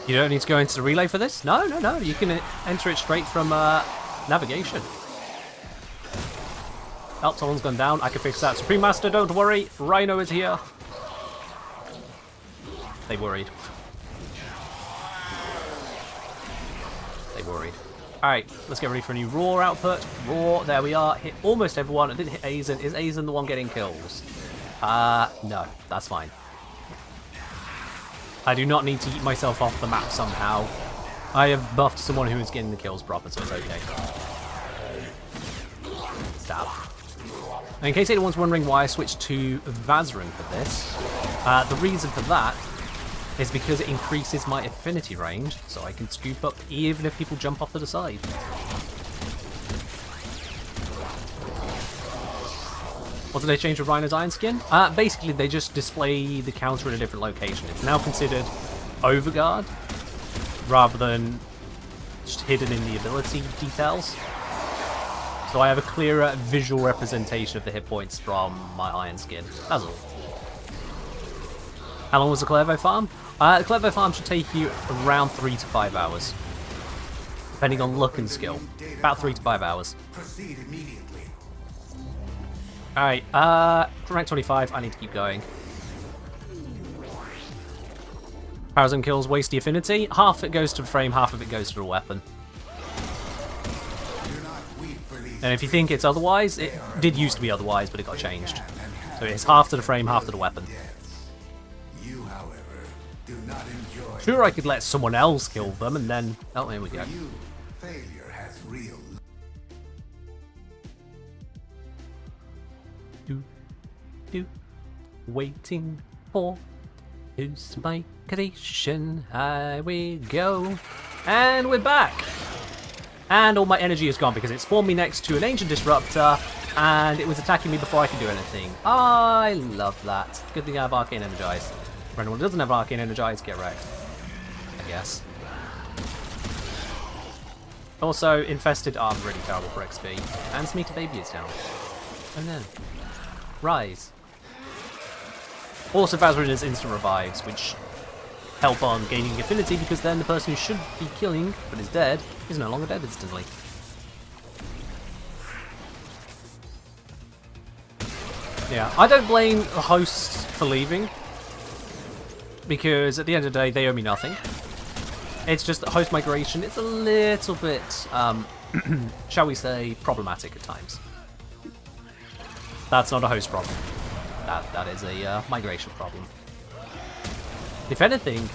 You don't need to go into the relay for this? No. You can enter it straight from navigation. Oh, someone's gone down. I can fix that. Supreme Master, don't worry. Rhino is here. They worried. Alright, let's get ready for a new Raw output. Raw, there we are. Hit almost everyone. I didn't hit Azen. Is Azen the one getting kills? No, that's fine. I do not need to eat myself off the map somehow. I have buffed someone who is getting the kills proper, so it's okay. Stab. In case anyone's wondering why I switched to Vazarin for this, the reason for that is because it increases my affinity range, so I can scoop up even if people jump off to the side. What did they change with Rhino's Iron Skin? Basically, they just display the counter in a different location. It's now considered overguard, rather than just hidden in the ability details. So I have a clearer visual representation of the hit points from my Iron Skin. That's all. How long was the Clairvaux farm? The Clairvaux farm should take you around 3 to 5 hours. Depending on luck and skill. About 3 to 5 hours. Proceed immediately. Alright, rank 25, I need to keep going. Powers and kills waste the affinity. Half it goes to the frame, half of it goes to the weapon. And if you think it's otherwise, it did used to be otherwise, but it got changed. So it's half to the frame, half to the weapon. You, however, do not enjoy. Sure, I could let someone else kill them, and then... Oh, here we go. You, failure has real. do, do. Waiting for his migration. Here we go. And we're back. And all my energy is gone because it spawned me next to an ancient disruptor and it was attacking me before I could do anything. I love that. Good thing I have arcane energize. For anyone who doesn't have arcane energize, get wrecked. I guess. Also, infested are really terrible for XP. And Smeeta Baby is down. And then Rise. Also, Vazrina's instant revives, which help on gaining affinity because then the person who should be killing but is dead is no longer dead instantly. Yeah, I don't blame the hosts for leaving because at the end of the day they owe me nothing. It's just that host migration, it's a little bit, shall we say, problematic at times. That's not a host problem. That is a migration problem. If anything,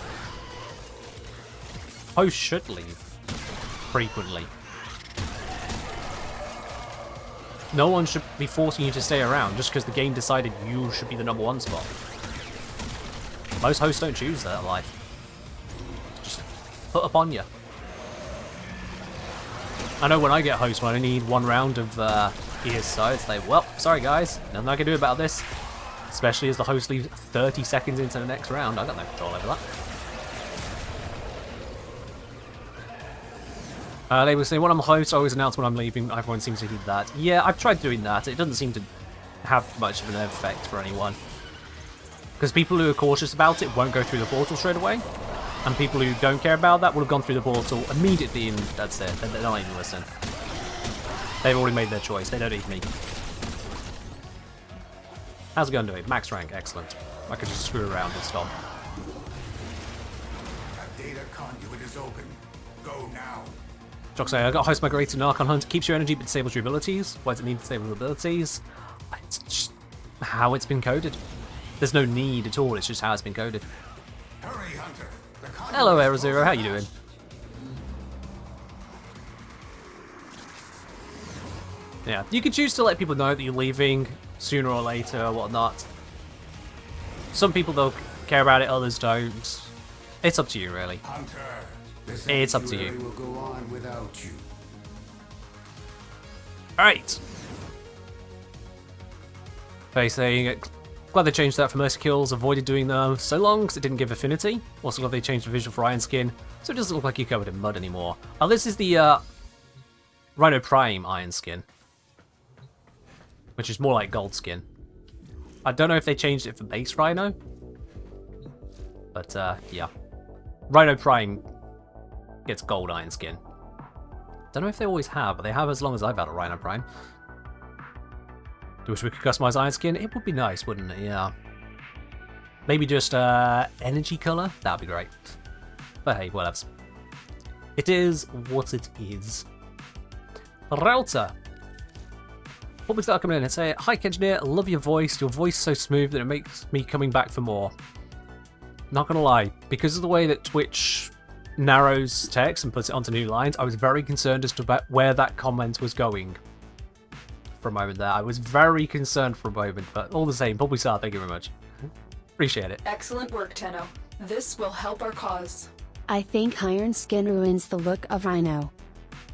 hosts should leave frequently. No one should be forcing you to stay around just because the game decided you should be the #1 spot. Most hosts don't choose that life. Just put upon you. I know when I get host, when I need one round of ESO, it's like, well, sorry guys, nothing I can do about this. Especially as the host leaves 30 seconds into the next round. I've got no control over that. They were saying, when I'm a host, I always announce when I'm leaving. Everyone seems to do that. Yeah, I've tried doing that. It doesn't seem to have much of an effect for anyone. Because people who are cautious about it won't go through the portal straight away. And people who don't care about that will have gone through the portal immediately and that's it. They're not even listening. They've already made their choice. They don't need me. How's it going to do? Max rank, excellent. I could just screw around and stop. A data conduit is open. Go now. Jock say, I got host migrated in Archon Hunt. Keeps your energy but disables your abilities. Why does it need to disable abilities? It's just how it's been coded. There's no need at all, it's just how it's been coded. Hurry, Hunter. The conduit Hello, is Aero Zero, how you doing? Yeah, you can choose to let people know that you're leaving sooner or later or whatnot. Some people don't care about it, others don't. It's up to you, really. Hunter, this It's up to you. sanctuary will go on without you. Alright. They saying, glad they changed that for Mercy Kills, avoided doing them so long because it didn't give affinity. Also glad they changed the visual for Iron Skin, so it doesn't look like you're covered in mud anymore. Oh, this is the Rhino Prime Iron Skin, which is more like Gold Skin. I don't know if they changed it for base Rhino, but yeah. Rhino Prime gets Gold Iron Skin. Don't know if they always have, but they have as long as I've had a Rhino Prime. Do you wish we could customize Iron Skin? It would be nice, wouldn't it? Yeah. Maybe just energy color? That'd be great. But hey, whatevs. It is what it is. Rauta. Before we start coming in and say, hi Engineer, I love your voice. Your voice is so smooth that it makes me coming back for more. Not gonna lie, because of the way that Twitch narrows text and puts it onto new lines, I was very concerned as to where that comment was going. For a moment there, I was very concerned for a moment, but all the same, probably start. Thank you very much. Appreciate it. Excellent work, Tenno. This will help our cause. I think iron skin ruins the look of Rhino.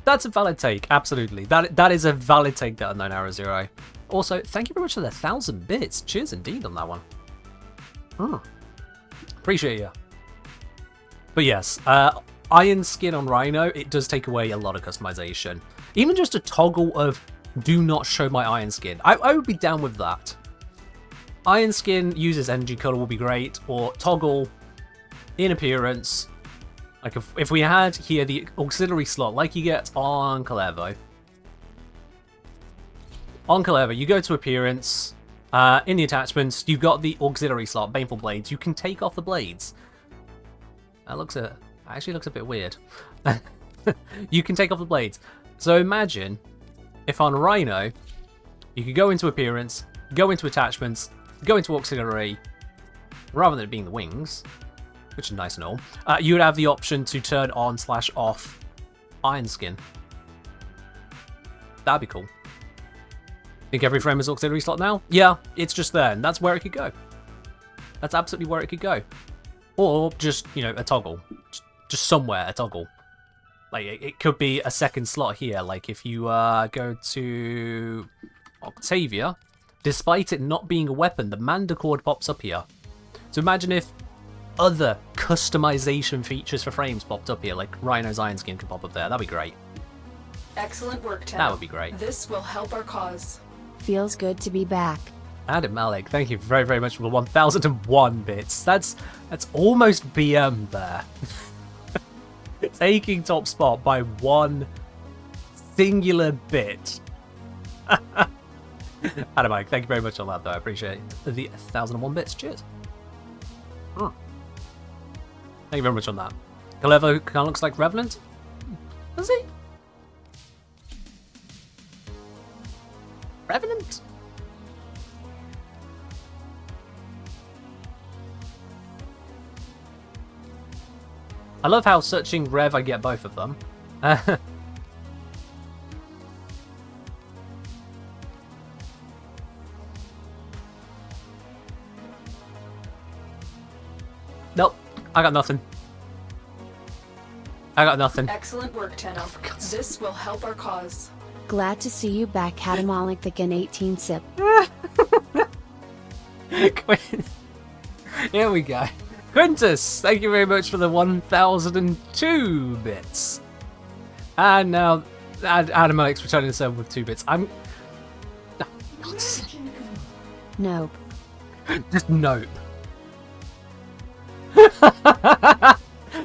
That's a valid take, absolutely. That is a valid take, that Unknown Arrow Zero. Also, thank you very much for the 1,000 bits. Cheers indeed on that one. Appreciate you. But yes, Iron Skin on Rhino, it does take away a lot of customization. Even just a toggle of do not show my Iron Skin. I would be down with that. Iron Skin uses energy color will be great, or toggle in appearance. Like if we had here the auxiliary slot, like you get on Calevo. On Calevo, you go to appearance, in the attachments, you've got the auxiliary slot, Baneful Blades. You can take off the blades. That actually looks a bit weird. You can take off the blades. So imagine if on Rhino, you could go into appearance, go into attachments, go into auxiliary, rather than it being the wings, which is nice and all, you would have the option to turn on/off Iron Skin. That'd be cool. Think every frame is auxiliary slot now? Yeah, it's just there, and that's where it could go. That's absolutely where it could go. Or just, you know, a toggle. Just somewhere, a toggle. Like, it could be a second slot here. Like, if you go to Octavia, despite it not being a weapon, the Mandicord pops up here. So imagine if other customization features for frames popped up here, like Rhino's Iron Skin could pop up there. That'd be great. Excellent work, Tenno. That would be great. This will help our cause. Feels good to be back. Adam Malik, thank you very, very much for the 1001 bits. That's almost BM there. Taking top spot by one singular bit. Adam Malik, thank you very much on that, though. I appreciate the 1001 bits. Cheers. Thank you very much on that. Clever kind of looks like Revenant. Does he? Revenant? I love how searching Rev I get both of them. Nope, I got nothing. I got nothing. Excellent work, Tenno. This will help our cause. Glad to see you back, Hadamalik the Gun 18 sip. Here we go. Quintus, thank you very much for the 1002 bits. And now Adam Alex returning to server with 2 bits. I'm... Nope. Just nope.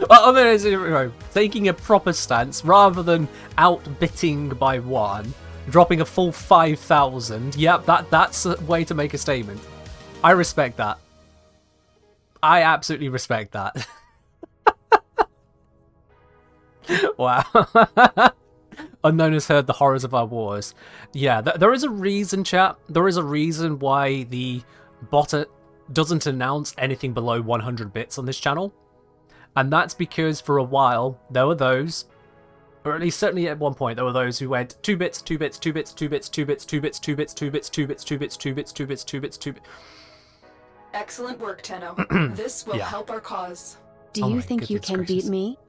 Well, there is, you know, taking a proper stance rather than outbitting by 1, dropping a full 5,000. Yep, that's a way to make a statement. I respect that. I absolutely respect that. Wow. Unknown has heard the horrors of our wars. Yeah, there is a reason, chat. There is a reason why the bot doesn't announce anything below 100 bits on this channel. And that's because for a while, there were those, or at least certainly at one point, there were those who went 2 bits, 2 bits, 2 bits, 2 bits, 2 bits, 2 bits, 2 bits, 2 bits, 2 bits, 2 bits, 2 bits, 2 bits, 2 bits, 2 bits. Excellent work, Tenno. This will help our cause. Do you think you can beat me?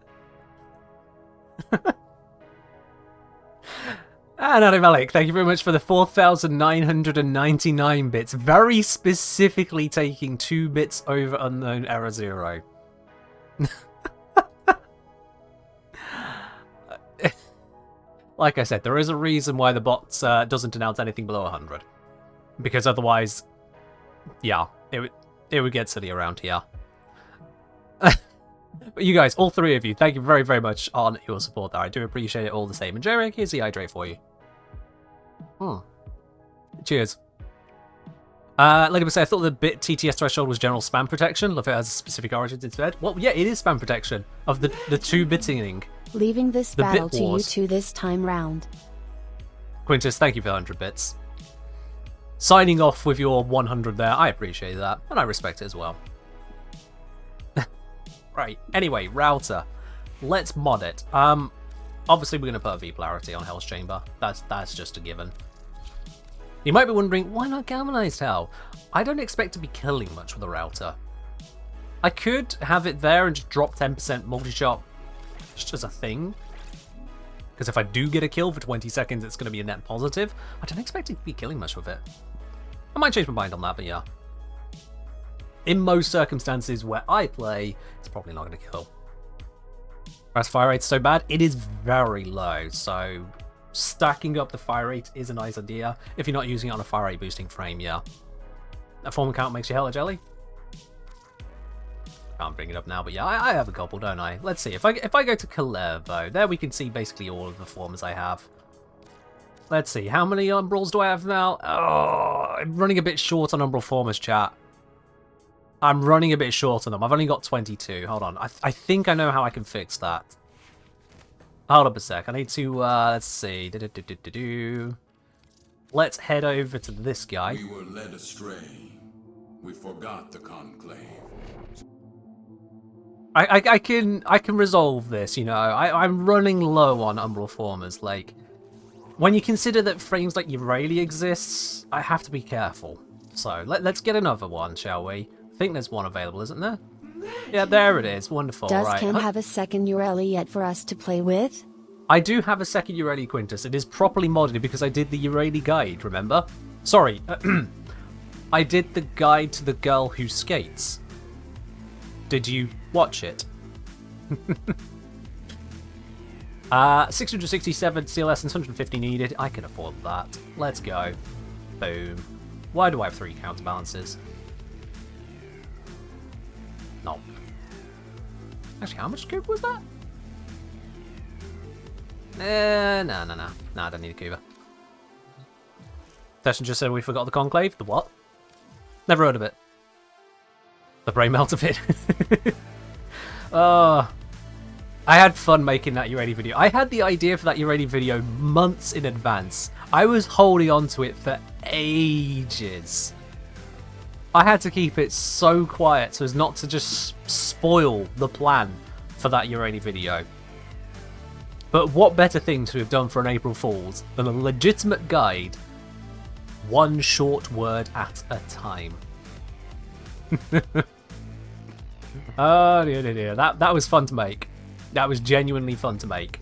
And Adam Malik, thank you very much for the 4,999 bits. Very specifically taking 2 bits over Unknown Error 0. Like I said, there is a reason why the bot doesn't announce anything below 100. Because otherwise, yeah, it would get silly around here. But you guys, all 3 of you, thank you very, very much on your support there. I do appreciate it all the same. And Jerry, here's the hydrate for you. Cheers. Like I said, I thought the bit TTS threshold was general spam protection. Love it has a specific origin instead. Well, yeah, it is spam protection of the 2-bitting. Leaving this The battle bit to you wars. 2 this time round. Quintus, thank you for 100 bits. Signing off with your 100 there, I appreciate that, and I respect it as well. Right, anyway, Rauta. Let's mod it. Obviously we're going to put a V-polarity on Hell's Chamber. That's just a given. You might be wondering, why not Galvanized Hell? I don't expect to be killing much with the Rauta. I could have it there and just drop 10% multi-shot just as a thing. Because if I do get a kill for 20 seconds, it's going to be a net positive. I don't expect to be killing much with it. I might change my mind on that, but yeah. In most circumstances where I play, it's probably not going to kill. Whereas fire rate's so bad, it is very low, so stacking up the fire rate is a nice idea. If you're not using it on a fire rate boosting frame, yeah. That form count makes you hella jelly. Can't bring it up now, but yeah, I have a couple, don't I? Let's see, if I go to Kalervo, there we can see basically all of the forms I have. Let's see, how many Umbrals do I have now? Oh, I'm running a bit short on Umbral Formers, chat. I'm running a bit short on them. I've only got 22. Hold on. I think I know how I can fix that. Hold up a sec. I need to, let's see. Let's head over to this guy. We were led astray. We forgot the conclave. I can resolve this, you know. I'm running low on Umbral Formers. Like, when you consider that frames like Urali exists, I have to be careful. So let's get another one, shall we? I think there's one available, isn't there? Yeah, there it is. Wonderful. Does right. Ken have a second Ureli yet for us to play with? I do have a second Urali Quintus. It is properly modded because I did the Urali guide, remember? Sorry, I did the guide to the girl who skates. Did you watch it? 667 CLS and 150 needed. I can afford that. Let's go. Boom. Why do I have 3 counterbalances? No. Actually, how much Cuba was that? No, I don't need a Cuba. Tesson just said we forgot the Conclave. The what? Never heard of it. The brain melt of it. I had fun making that Urali video. I had the idea for that Urali video months in advance. I was holding on to it for ages. I had to keep it so quiet so as not to just spoil the plan for that Urali video. But what better thing to have done for an April Fool's than a legitimate guide, one short word at a time. Oh dear. That was fun to make. That was genuinely fun to make.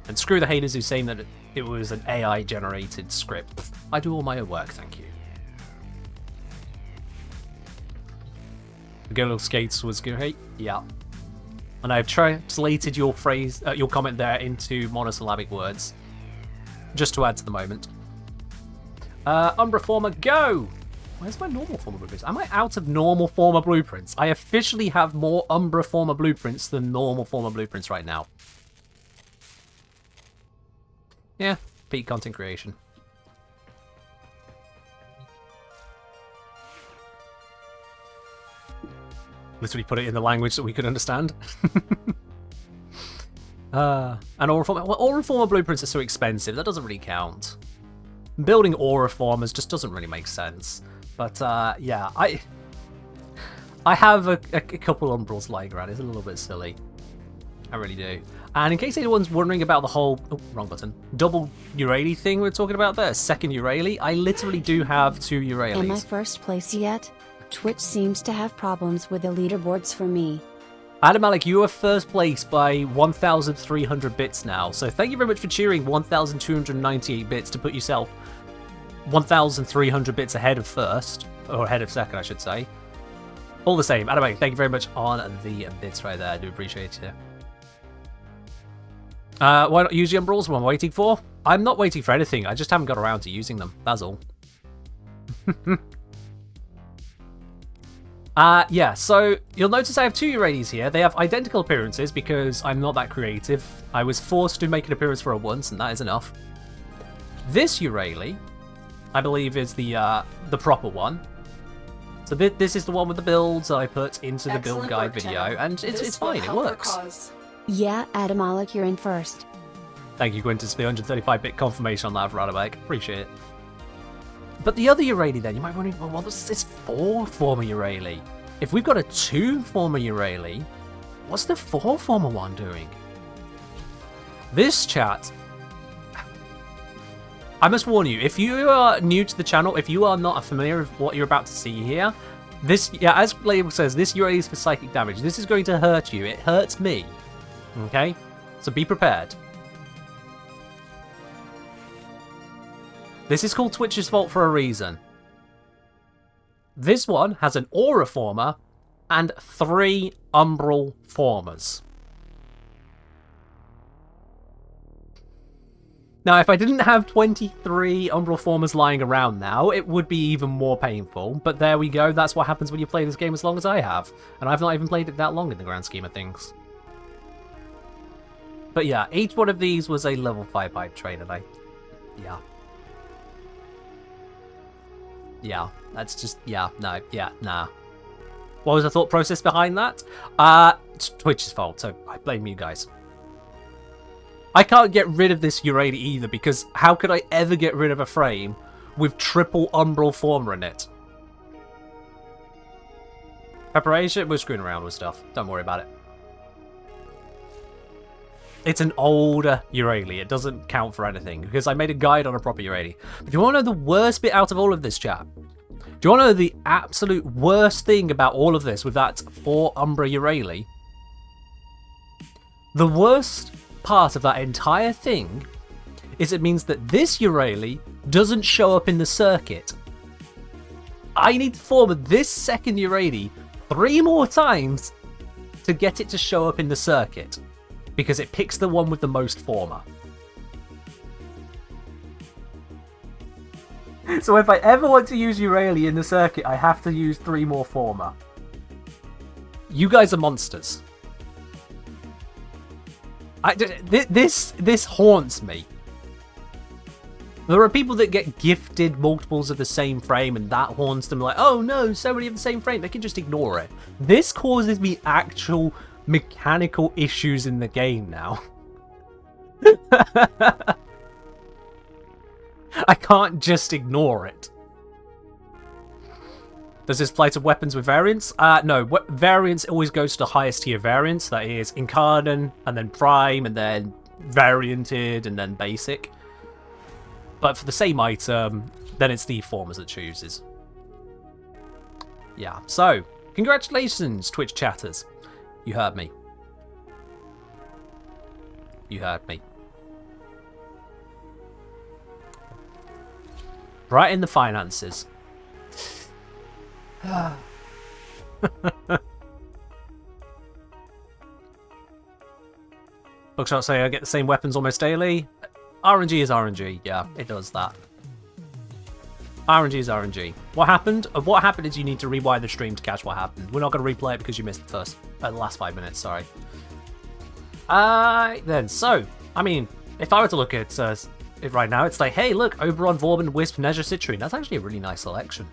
And screw the haters who saying that it was an AI generated script. I do all my own work, thank you. The girl who skates was great, yeah. And I've translated your phrase, your comment there into monosyllabic words, just to add to the moment. Umbra Former, go! Where's my normal Former blueprints? Am I out of normal Former blueprints? I officially have more Umbra Former blueprints than normal Former blueprints right now. Yeah, peak content creation. Literally put it in the language that we could understand. And Aura Former. Well, Aura Former blueprints are so expensive, that doesn't really count. Building Aura Formers just doesn't really make sense. But yeah, I have a couple Umbrals lying around. It's a little bit silly. I really do. And in case anyone's wondering about the whole... Oh, wrong button. Double Urali thing we're talking about there. Second Urali. I literally do have 2 Uralis. Am I first place yet? Twitch seems to have problems with the leaderboards for me. Adam Alec, you are first place by 1,300 bits now. So thank you very much for cheering 1,298 bits to put yourself 1,300 bits ahead of first. Or ahead of second, I should say. All the same. Adam Alec, thank you very much on the bits right there. I do appreciate you. Why not use the Umbrals? What I'm waiting for? I'm not waiting for anything. I just haven't got around to using them. That's all. Yeah, so you'll notice I have 2 Uralis here. They have identical appearances because I'm not that creative. I was forced to make an appearance for her once, and that is enough. This Urali, I believe, is the proper one. So this is the one with the builds that I put into the build guide video, and it's fine, it works. Yeah, Adam Alec, you're in first. Thank you, Quintus, for the 135-bit confirmation on that, Radabag. Appreciate it. But the other Urali then, you might be wondering, well, what's this 4 former Urali? If we've got a 2 former Urali, what's the 4 former one doing? This chat, I must warn you, if you are new to the channel, if you are not familiar with what you're about to see here, this, yeah, as Label says, this Urali is for psychic damage. This is going to hurt you. It hurts me. Okay? So be prepared. This is called Twitch's fault for a reason. This one has an Aura Former and 3 Umbral Formers. Now, if I didn't have 23 Umbral Formers lying around now, it would be even more painful. But there we go. That's what happens when you play this game as long as I have. And I've not even played it that long in the grand scheme of things. But yeah, each one of these was a level 5 hype train, and yeah. Yeah, that's just, yeah, no, yeah, nah. What was the thought process behind that? It's Twitch's fault, so I blame you guys. I can't get rid of this Urali either, because how could I ever get rid of a frame with triple Umbral Former in it? Preparation? We're screwing around with stuff. Don't worry about it. It's an older Urali. It doesn't count for anything because I made a guide on a proper Urali. But do you want to know the worst bit out of all of this, chat? Do you want to know the absolute worst thing about all of this with that 4 Umbra Urali? The worst part of that entire thing is it means that this Urali doesn't show up in the circuit. I need to form this second Urali 3 more times to get it to show up in the circuit, because it picks the one with the most former. So if I ever want to use Urali in the circuit, I have to use 3 more former. You guys are monsters. This haunts me. There are people that get gifted multiples of the same frame and that haunts them like, oh no, so many of the same frame, they can just ignore it. This causes me actual mechanical issues in the game now. I can't just ignore it. Does this apply to weapons with variants? No, variants always goes to the highest tier variants, that is Incarnate, and then Prime, and then Varianted, and then Basic. But for the same item, then it's the formers that chooses. Yeah, so, congratulations, Twitch chatters. You heard me. You heard me. Right in the finances. Bookshot say I get the same weapons almost daily. RNG is RNG, yeah, it does that. RNG is RNG. What happened? What happened is you need to rewind the stream to catch what happened. We're not going to replay it because you missed the last 5 minutes, sorry. Then, so, I mean, if I were to look at it right now, it's like, hey, look, Oberon, Vorban, Wisp, Nezha, Citrine. That's actually a really nice selection.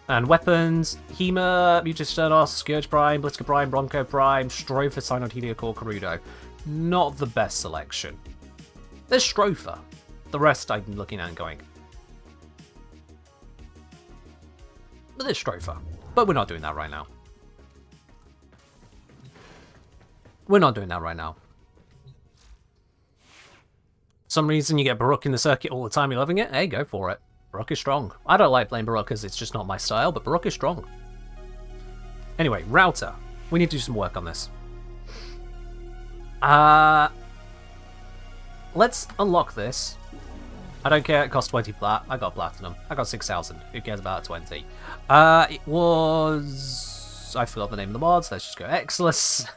And weapons, Hema, Mutus Sternos, Scourge Prime, Blitzker Prime, Bronco Prime, Stropher, Synod, Heliocore, Karudo. Not the best selection. There's Stropher. The rest I'm looking at and going. But there's Stropher. But we're not doing that right now. We're not doing that right now. For some reason you get Baroque in the circuit all the time, you're loving it? Hey, go for it. Baroque is strong. I don't like playing Baroque because it's just not my style, but Baroque is strong. Anyway, Rauta. We need to do some work on this. Let's unlock this. I don't care, it costs 20 plat. I got platinum. I got 6,000. Who cares about 20? It was... I forgot the name of the mods. Let's just go Exless.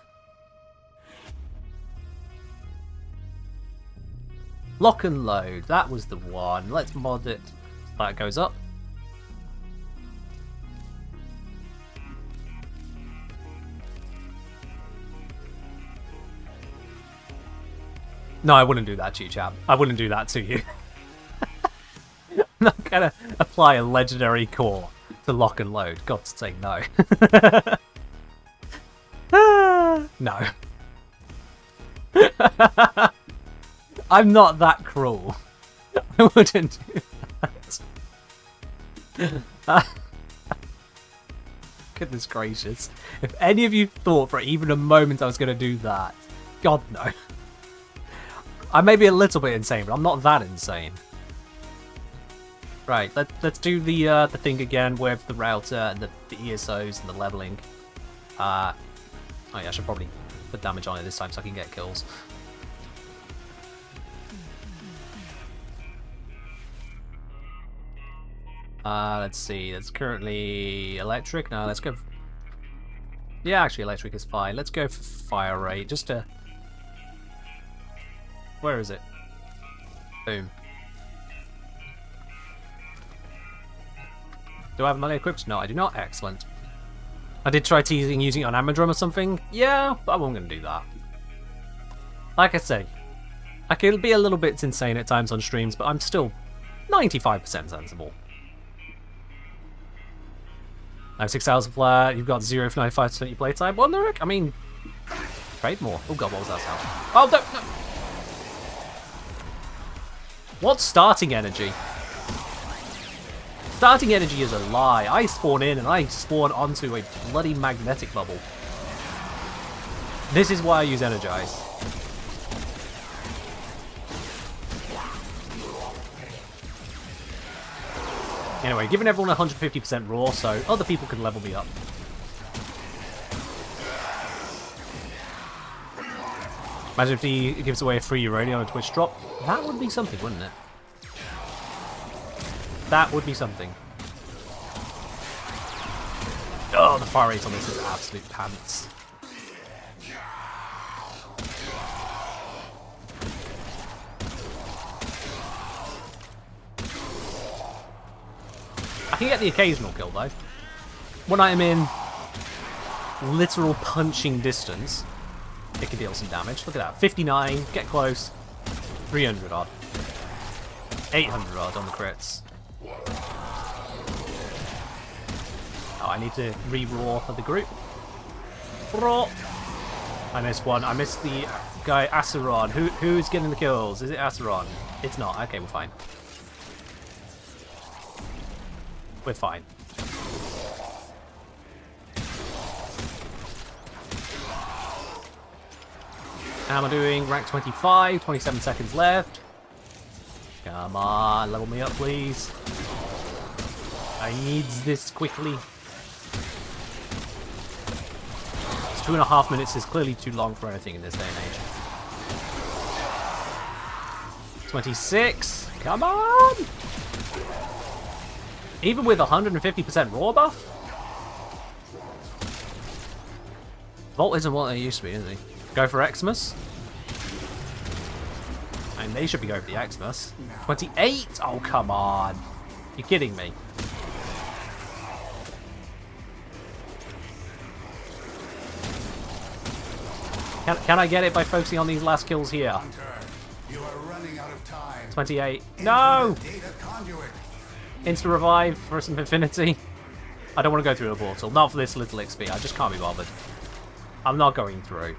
Lock and load. That was the one. Let's mod it so that goes up. No, I wouldn't do that to you, chap. I wouldn't do that to you. I'm not gonna apply a legendary core to lock and load. God's sake, no. No. I'm not that cruel. I wouldn't do that. Goodness gracious. If any of you thought for even a moment I was going to do that, God no. I may be a little bit insane, but I'm not that insane. Right, let's do the thing again with the router and the ESOs and the leveling. Oh yeah, I should probably put damage on it this time so I can get kills. Let's see, that's currently electric. No, let's go... Yeah, actually electric is fine. Let's go for fire rate, just to... Where is it? Boom. Do I have money equipped? No, I do not. Excellent. I did try teasing using it on Amadrum or something. Yeah, but I wasn't going to do that. Like I say, I can be a little bit insane at times on streams, but I'm still 95% sensible. I have 6,000 flat, you've got 0 for 95% of your playtime. Well, no, I mean, trade more. Oh god, what was that sound? Oh, no! What's starting energy? Starting energy is a lie. I spawn in and I spawn onto a bloody magnetic bubble. This is why I use Energize. Anyway, giving everyone 150% raw so other people can level me up. Imagine if he gives away a free uranium on a Twitch drop. That would be something, wouldn't it? That would be something. Oh, the fire rate on this is absolute pants. I can get the occasional kill though. When I am in literal punching distance, it can deal some damage. Look at that. 59, get close. 300 odd. 800 odd on the crits. Oh, I need to re-raw for the group. Raw! I missed one. I missed the guy Asaron. Who's getting the kills? Is it Asaron? It's not. Okay, we're fine. We're fine. How am I doing? Rank 25, 27 seconds left. Come on, level me up, please. I need this quickly. 2.5 minutes is clearly too long for anything in this day and age. 26. Come on! Even with 150% raw buff? Volt isn't what they used to be, is he? Go for Xmas? And they should be going for the Xmas. 28? Oh, come on. You're kidding me. Can I get it by focusing on these last kills here? Hunter, you are running out of time. 28. No! Data conduit. Insta revive for some infinity. I don't want to go through a portal. Not for this little XP. I just can't be bothered. I'm not going through.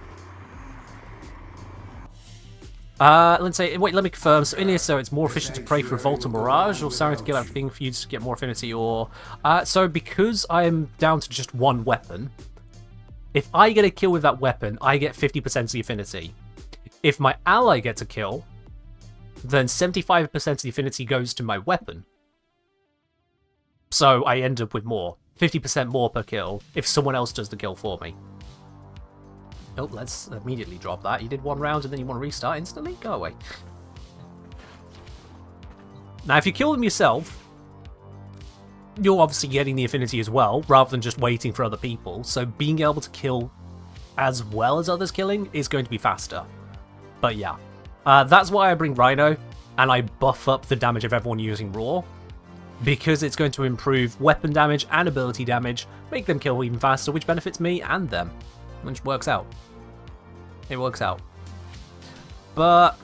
Let's say, wait, let me confirm. So in here, so it's more efficient to pray for Revolt or Mirage, or Siren to kill everything for you to get more affinity, or... so because I'm down to just one weapon, if I get a kill with that weapon, I get 50% of the affinity. If my ally gets a kill, then 75% of the affinity goes to my weapon. So I end up with more. 50% more per kill if someone else does the kill for me. Oh, let's immediately drop that. You did one round and then you want to restart instantly? Go away. Now, if you kill them yourself, you're obviously getting the affinity as well, rather than just waiting for other people. So being able to kill as well as others killing is going to be faster. But yeah, that's why I bring Rhino, and I buff up the damage of everyone using Raw, because it's going to improve weapon damage and ability damage, make them kill even faster, which benefits me and them, which works out. It works out. But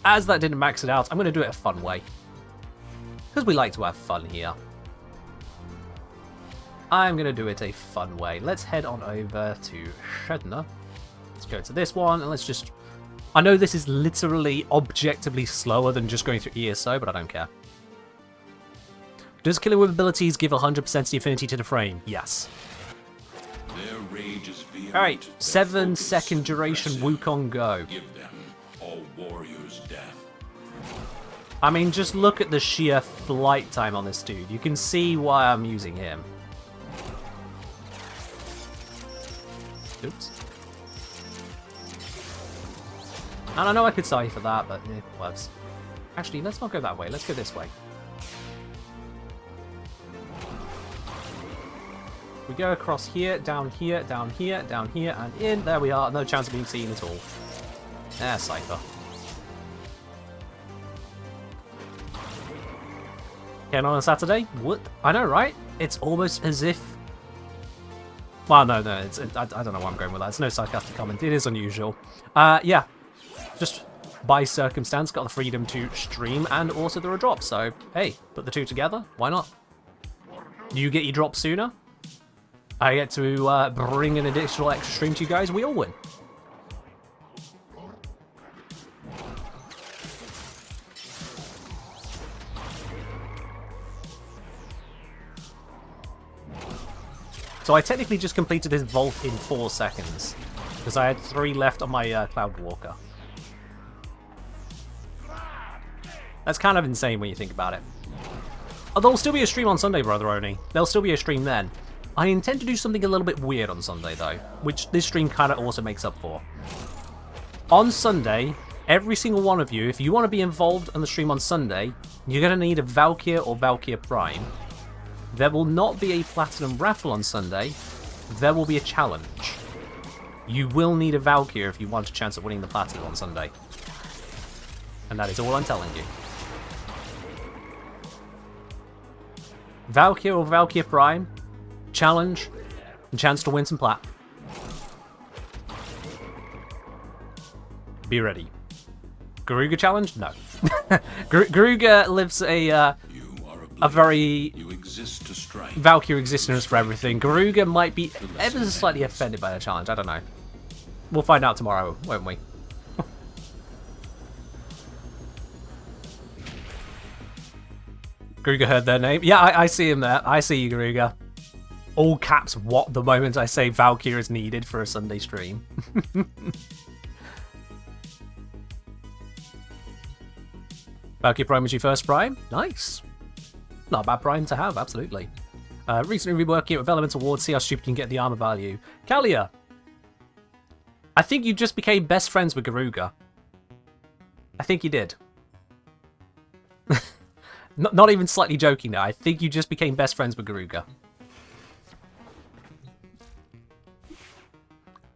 as that didn't max it out, I'm going to do it a fun way, because we like to have fun here. I'm going to do it a fun way. Let's head on over to Shedner. Let's go to this one, and let's just... I know this is literally objectively slower than just going through ESO, but I don't care. Does killing with abilities give 100% the affinity to the frame? Yes. Their rage is vehement. Alright, 7-second duration Wukong go. Give them all warriors' death. I mean, just look at the sheer flight time on this dude. You can see why I'm using him. Oops. And I know I could cipher that, but it was. Actually, let's not go that way. Let's go this way. We go across here, down here, down here, down here, and in. There we are. No chance of being seen at all. There, cipher. Again on a Saturday? What? I know, right? It's almost as if... Well, no, I don't know where I'm going with that. It's no sarcastic comment. It is unusual. Yeah. Just by circumstance, got the freedom to stream, and also there are drops. So, hey, put the two together. Why not? You get your drop sooner. I get to bring an additional extra stream to you guys. We all win. So I technically just completed this vault in 4 seconds, because I had 3 left on my Cloud Walker. That's kind of insane when you think about it. Oh, there'll still be a stream on Sunday, Brother Oni. There'll still be a stream then. I intend to do something a little bit weird on Sunday, though, which this stream kind of also makes up for. On Sunday, every single one of you, if you want to be involved on the stream on Sunday, you're going to need a Valkyr or Valkyr Prime. There will not be a Platinum Raffle on Sunday. There will be a challenge. You will need a Valkyr if you want a chance at winning the Platinum on Sunday. And that is all I'm telling you. Valkyr or Valkyr Prime, challenge, and chance to win some plat. Be ready. Garuga challenge? No. Garuga lives a very Valkyr existence for everything. Garuga might be ever so slightly offended by the challenge. I don't know. We'll find out tomorrow, won't we? Garuga heard their name. Yeah, I see him there. I see you, Garuga. All caps what the moment I say Valkyr is needed for a Sunday stream. Valkyr Prime was your first Prime? Nice. Not a bad Prime to have, absolutely. Recently reworking with Elemental Ward, see how stupid you can get the armor value. Kalia! I think you just became best friends with Garuga. I think you did. Not even slightly joking now. I think you just became best friends with Garuga.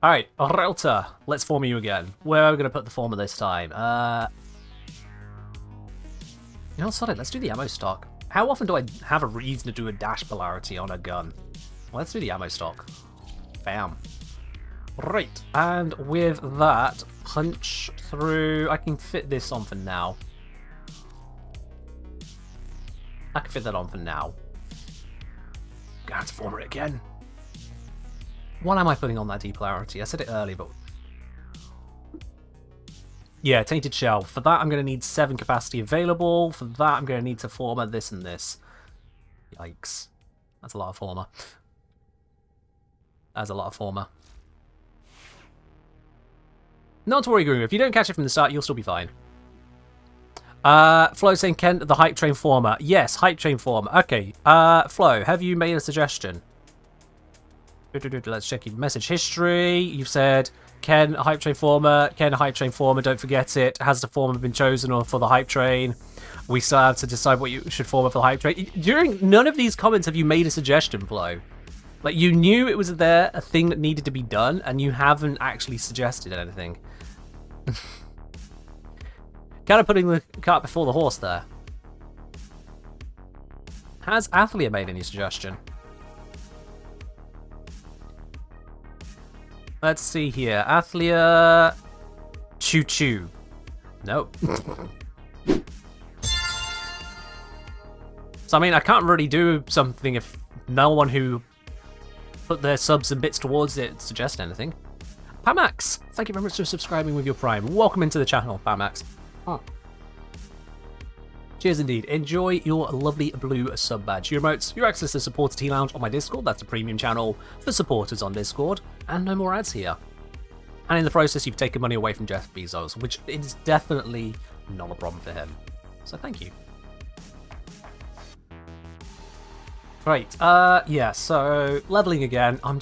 Alright, Rauta. Let's form you again. Where are we going to put the former this time? You know, sorry, let's do the ammo stock. How often do I have a reason to do a dash polarity on a gun? Well, let's do the ammo stock. Bam. Right, and with that, punch through... I can fit this on for now. I can fit that on for now. Gonna have to form it again. What am I putting on that depolarity? I said it earlier, but... Yeah, Tainted Shell. For that, I'm going to need 7 capacity available. For that, I'm going to need to former this and this. Yikes. That's a lot of former. That's a lot of former. Not to worry, Guru. If you don't catch it from the start, you'll still be fine. Flo saying Kent, the Hype Train former. Yes, Hype Train former. Okay. Flo, have you made a suggestion? Let's check your message history. You've said Ken, Hype Train former. Ken, Hype Train former. Don't forget it. Has the former been chosen or for the Hype Train? We still have to decide what you should former for the Hype Train. During none of these comments have you made a suggestion, Flo. Like, you knew it was there, a thing that needed to be done, and you haven't actually suggested anything. Kind of putting the cart before the horse there. Has Athlia made any suggestion? Let's see here. Athlia... Choo Choo. Nope. So, I mean, I can't really do something if no one who put their subs and bits towards it suggests anything. Pamax, thank you very much for subscribing with your Prime. Welcome into the channel, Pamax. Oh. Cheers indeed. Enjoy your lovely blue sub badge. Your emotes, your access to Supporter Tea Lounge on my Discord. That's a premium channel for supporters on Discord. And no more ads here. And in the process, you've taken money away from Jeff Bezos, which is definitely not a problem for him. So thank you. Right, yeah, so leveling again. I'm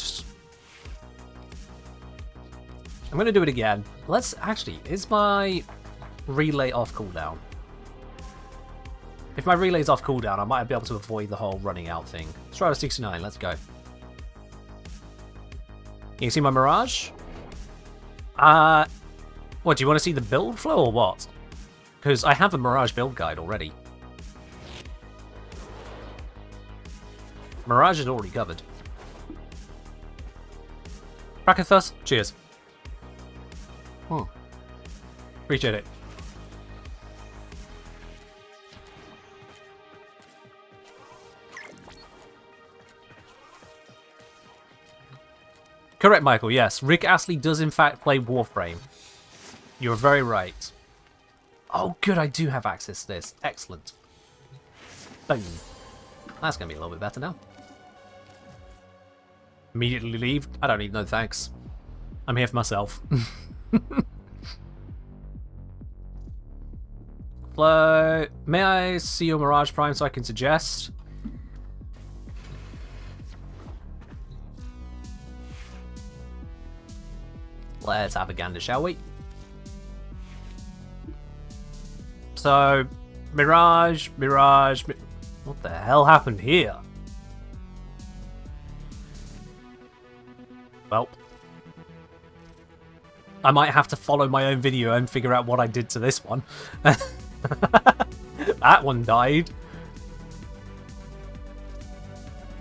going to do it again. Let's actually, is my relay off cooldown? If my relay's off cooldown, I might be able to avoid the whole running out thing. Strider 69, let's go. You see my Mirage? What, do you want to see the build flow or what? Because I have a Mirage build guide already. Mirage is already covered. Crackathus, cheers. Oh. Appreciate it. Correct, Michael, yes. Rick Astley does in fact play Warframe. You're very right. Oh, good, I do have access to this. Excellent. Boom. That's going to be a little bit better now. Immediately leave? I don't need no thanks. I'm here for myself. Flow, may I see your Mirage Prime so I can suggest? Let's have a gander, shall we? So, Mirage. What the hell happened here? Well, I might have to follow my own video and figure out what I did to this one. That one died.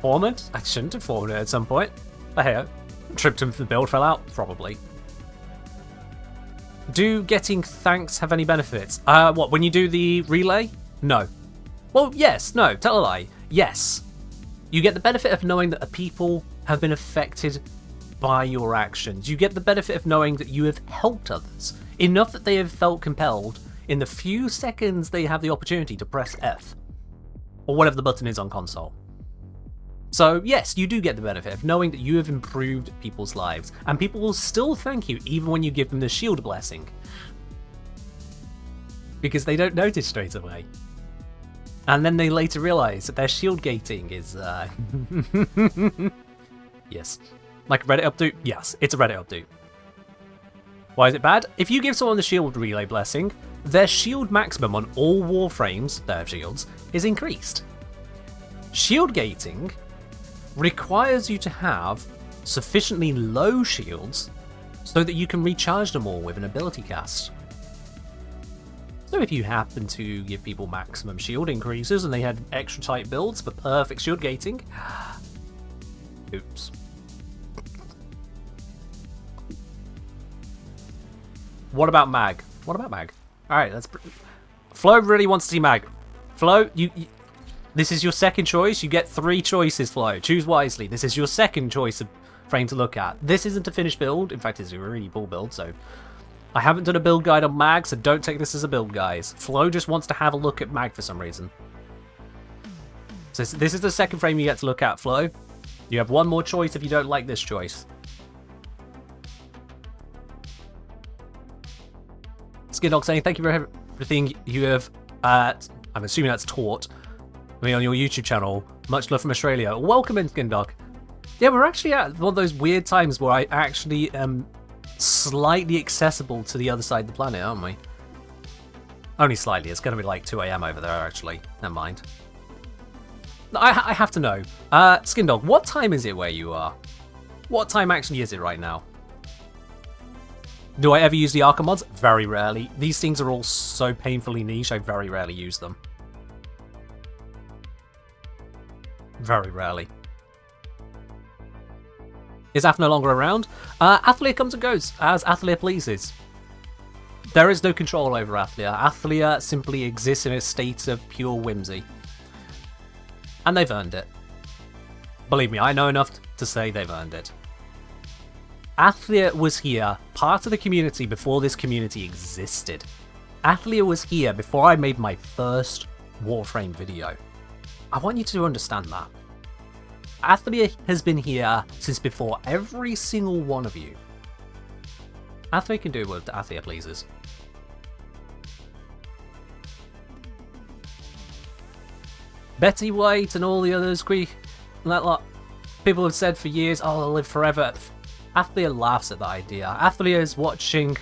Formed? I shouldn't have formed it at some point. Oh, hey, tripped him for the build, fell out? Probably. Do getting thanks have any benefits? What, when you do the relay? No. Well, yes, no, tell a lie. Yes. You get the benefit of knowing that people have been affected by your actions. You get the benefit of knowing that you have helped others, enough that they have felt compelled in the few seconds they have the opportunity to press F, or whatever the button is on console. So yes, you do get the benefit of knowing that you have improved people's lives, and people will still thank you even when you give them the shield blessing. Because they don't notice straight away. And then they later realise that their shield gating is, yes. Like a Reddit update? Yes, it's a Reddit update. Why is it bad? If you give someone the shield relay blessing, their shield maximum on all Warframes, their shields, is increased. Shield gating requires you to have sufficiently low shields so that you can recharge them all with an ability cast. So if you happen to give people maximum shield increases and they had extra tight builds for perfect shield gating, oops. What about Mag? What about Mag? Alright, let's... Flo really wants to see Mag. Flo, you this is your second choice. You get 3 choices, Flo. Choose wisely. This is your second choice of frame to look at. This isn't a finished build. In fact, it's a really cool build, so... I haven't done a build guide on Mag, so don't take this as a build, guys. Flo just wants to have a look at Mag for some reason. So this is the second frame you get to look at, Flo. You have one more choice if you don't like this choice. Skin Dog saying, thank you for everything you have, I'm assuming that's taught me on your YouTube channel. Much love from Australia. Welcome in, Skin Dog. Yeah, we're actually at one of those weird times where I actually am slightly accessible to the other side of the planet, aren't we? Only slightly. It's going to be like 2 AM over there, actually. Never mind. I have to know. Skin Dog, what time is it where you are? What time actually is it right now? Do I ever use the Arkham mods? Very rarely. These things are all so painfully niche, I very rarely use them. Very rarely. Is Ath no longer around? Athlia comes and goes, as Athlia pleases. There is no control over Athlia. Athlia simply exists in a state of pure whimsy. And they've earned it. Believe me, I know enough to say they've earned it. Athlia was here, part of the community, before this community existed. Athlia was here before I made my first Warframe video. I want you to understand that. Athlia has been here since before every single one of you. Athlia can do what Athlia pleases. Betty White and all the others, that lot, people have said for years, oh, they'll live forever. Athlia laughs at that idea. Athlia is watching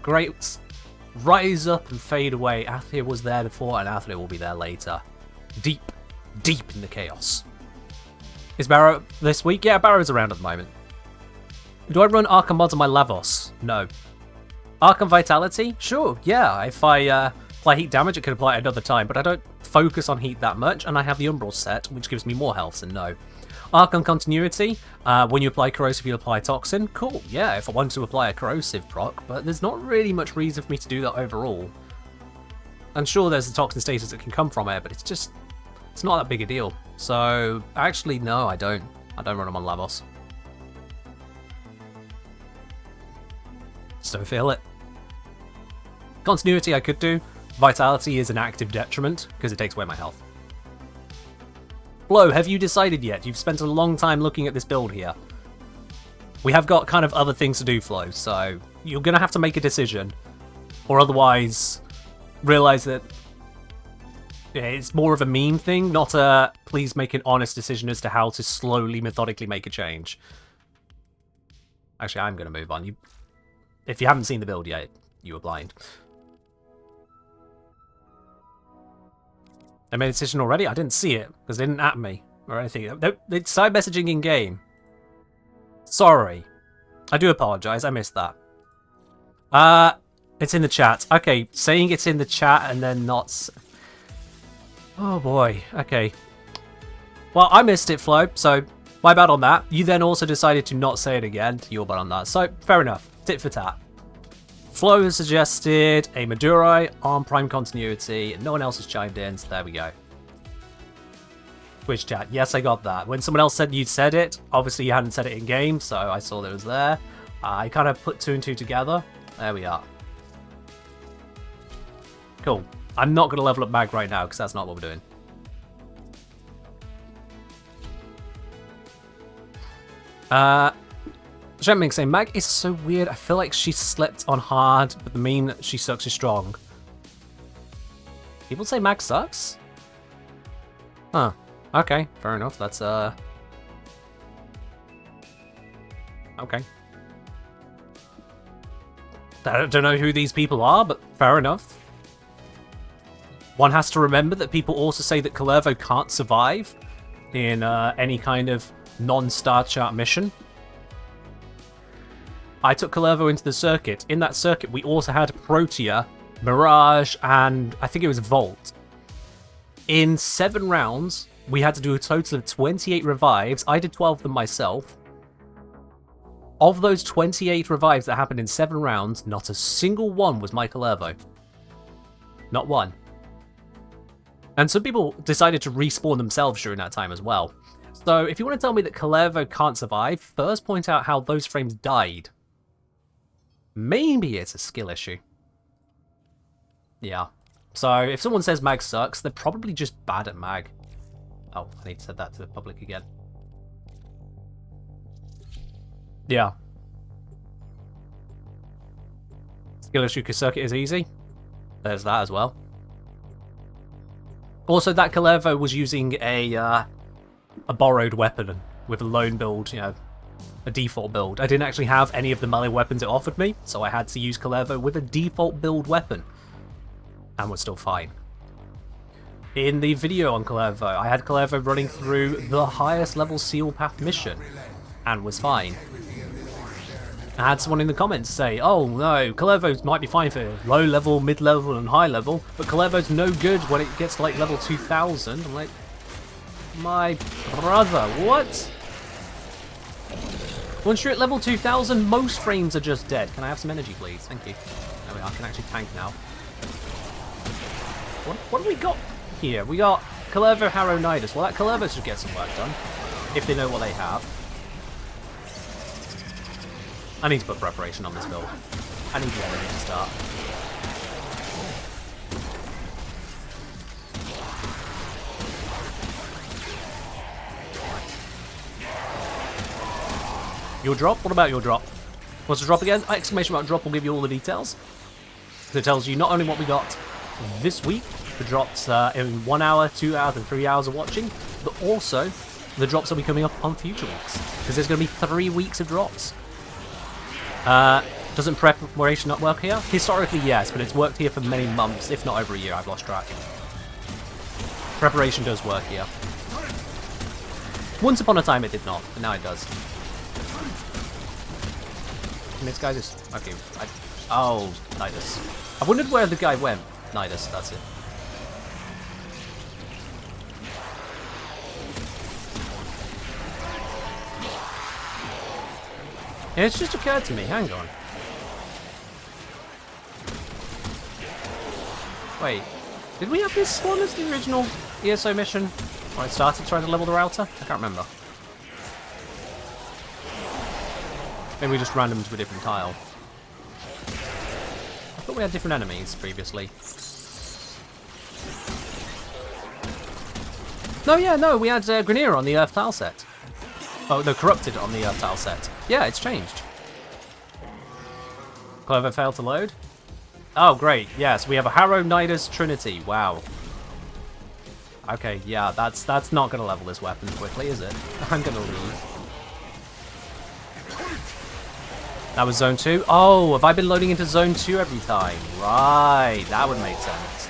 greats rise up and fade away. Athlia was there before and Athlia will be there later. Deep, deep in the chaos. Is Barrow this week? Yeah, Barrow's around at the moment. Do I run Arkham mods on my Lavos? No. Arkham Vitality? Sure, yeah. If I apply heat damage, it could apply at another time, but I don't focus on heat that much, and I have the Umbral set, which gives me more health, so no. Arkham Continuity, when you apply Corrosive, you apply Toxin. Cool, yeah, if I wanted to apply a Corrosive proc, but there's not really much reason for me to do that overall. I'm sure there's a Toxin status that can come from it, but it's not that big a deal. So, actually, no, I don't run them on Lavos. Just don't feel it. Continuity I could do. Vitality is an active detriment, because it takes away my health. Flo, have you decided yet? You've spent a long time looking at this build here. We have got kind of other things to do, Flo, so you're going to have to make a decision. Or otherwise, realize that it's more of a meme thing, not a please make an honest decision as to how to slowly, methodically make a change. Actually, I'm going to move on. If you haven't seen the build yet, you were blind. I made a decision already? I didn't see it, because they didn't at me or anything. They side messaging in game. Sorry. I do apologize, I missed that. It's in the chat. Okay, saying it's in the chat and then not... Oh boy, okay. Well, I missed it, Flo, so my bad on that. You then also decided to not say it again. Your bad on that. So, fair enough. Tit for tat. Flo has suggested a Madurai on Prime Continuity, and no one else has chimed in, so there we go. Twitch chat. Yes, I got that. When someone else said you'd said it, obviously you hadn't said it in-game, so I saw that it was there. I kind of put 2 and 2 together. There we are. Cool. I'm not going to level up Mag right now, because that's not what we're doing. Gentleman saying, Mag is so weird. I feel like she slept on hard, but the mean that she sucks is strong. People say Mag sucks? Huh. Okay, fair enough. That's, okay. I don't know who these people are, but fair enough. One has to remember that people also say that Kalervo can't survive in any kind of non-star chart mission. I took Kalervo into the circuit. In that circuit, we also had Protea, Mirage, and I think it was Volt. In 7 rounds, we had to do a total of 28 revives. I did 12 of them myself. Of those 28 revives that happened in 7 rounds, not a single one was my Kalervo. Not one. And some people decided to respawn themselves during that time as well. So if you want to tell me that Kalervo can't survive, first point out how those frames died. Maybe it's a skill issue. Yeah. So if someone says Mag sucks, they're probably just bad at Mag. Oh, I need to set that to the public again. Yeah. Skill issue because circuit is easy. There's that as well. Also, that Kalervo was using a borrowed weapon with a lone build, you know, a default build. I didn't actually have any of the melee weapons it offered me, so I had to use Kalervo with a default build weapon. And was still fine. In the video on Kalervo, I had Kalervo running through the highest level Seal Path mission, and was fine. I had someone in the comments say, oh no, Kalervo might be fine for low level, mid level, and high level, but Kalervo's no good when it gets to like level 2000. I'm like, my brother, what? Once you're at level 2000, most frames are just dead. Can I have some energy, please? Thank you. There we are, I can actually tank now. What do we got here? We got Kalervo, Harrow, Nidus. Well, that Kalervo should get some work done, if they know what they have. I need to put preparation on this build. I need to get ready to start. Your drop? What about your drop? What's the drop again? Exclamation mark drop will give you all the details. So it tells you not only what we got this week, the drops in 1 hour, 2 hours, and 3 hours of watching, but also the drops will be coming up on future weeks. Because there's going to be 3 weeks of drops. Doesn't preparation not work here? Historically, yes, but it's worked here for many months, if not over a year. I've lost track. Preparation does work here. Once upon a time it did not, but now it does. And this guy just... Okay. Oh, Nidus. I wondered where the guy went. Nidus, that's it. It's just occurred to me, hang on. Wait, did we have this one as the original ESO mission? When I started trying to level the Rauta? I can't remember. Maybe we just randomed to a different tile. I thought we had different enemies previously. No, yeah, no, we had Grenier on the Earth tile set. Oh, no, Corrupted on the Earth tile set. Yeah, it's changed. Clover failed to load. Oh, great. Yes, we have a Harrow Nidus Trinity. Wow. Okay, yeah, that's not going to level this weapon quickly, is it? I'm going to leave. That was Zone 2. Oh, have I been loading into Zone 2 every time? Right, that would make sense.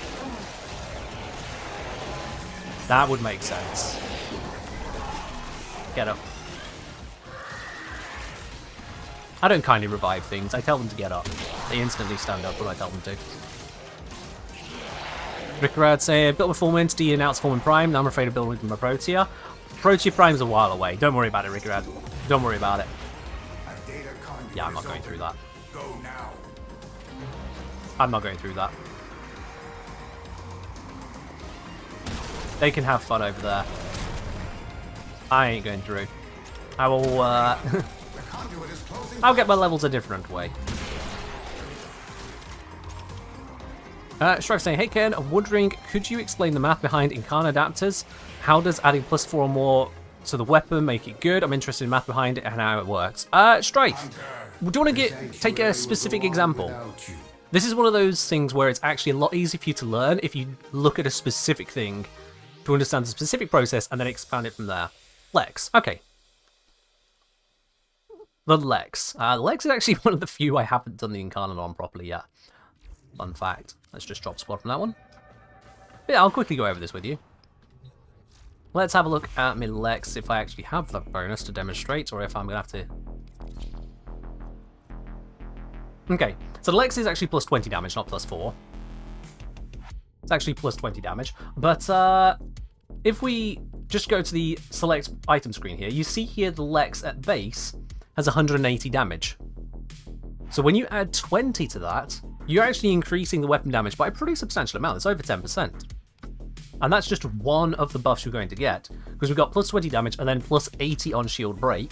That would make sense. Get up. I don't kindly revive things. I tell them to get up. They instantly stand up when I tell them to. Rickrad say, built my Fulminant, D announced Fulmin Prime. Now I'm afraid of building my Protea. Protea Prime's a while away. Don't worry about it, Rickrad. Don't worry about it. Yeah, I'm not going through that. Go now. I'm not going through that. They can have fun over there. I ain't going through. I will, I'll get my levels a different way. Shrek saying, hey Ken, I'm wondering, could you explain the math behind Incarn adapters? How does adding +4 or more to the weapon make it good? I'm interested in math behind it and how it works. Strife, do you want to take a specific example? This is one of those things where it's actually a lot easier for you to learn if you look at a specific thing to understand the specific process and then expand it from there. Lex, okay. The Lex. Lex is actually one of the few I haven't done the Incarnate on properly yet. Fun fact. Let's just drop squad from that one. Yeah, I'll quickly go over this with you. Let's have a look at my Lex, if I actually have that bonus to demonstrate, or if I'm going to have to... Okay, so the Lex is actually plus 20 damage, not plus 4. It's actually plus 20 damage. But if we just go to the select item screen here, you see here the Lex at base has 180 damage. So when you add 20 to that, you're actually increasing the weapon damage by a pretty substantial amount. It's over 10%. And that's just one of the buffs you're going to get. Because we've got plus 20 damage and then plus 80 on shield break.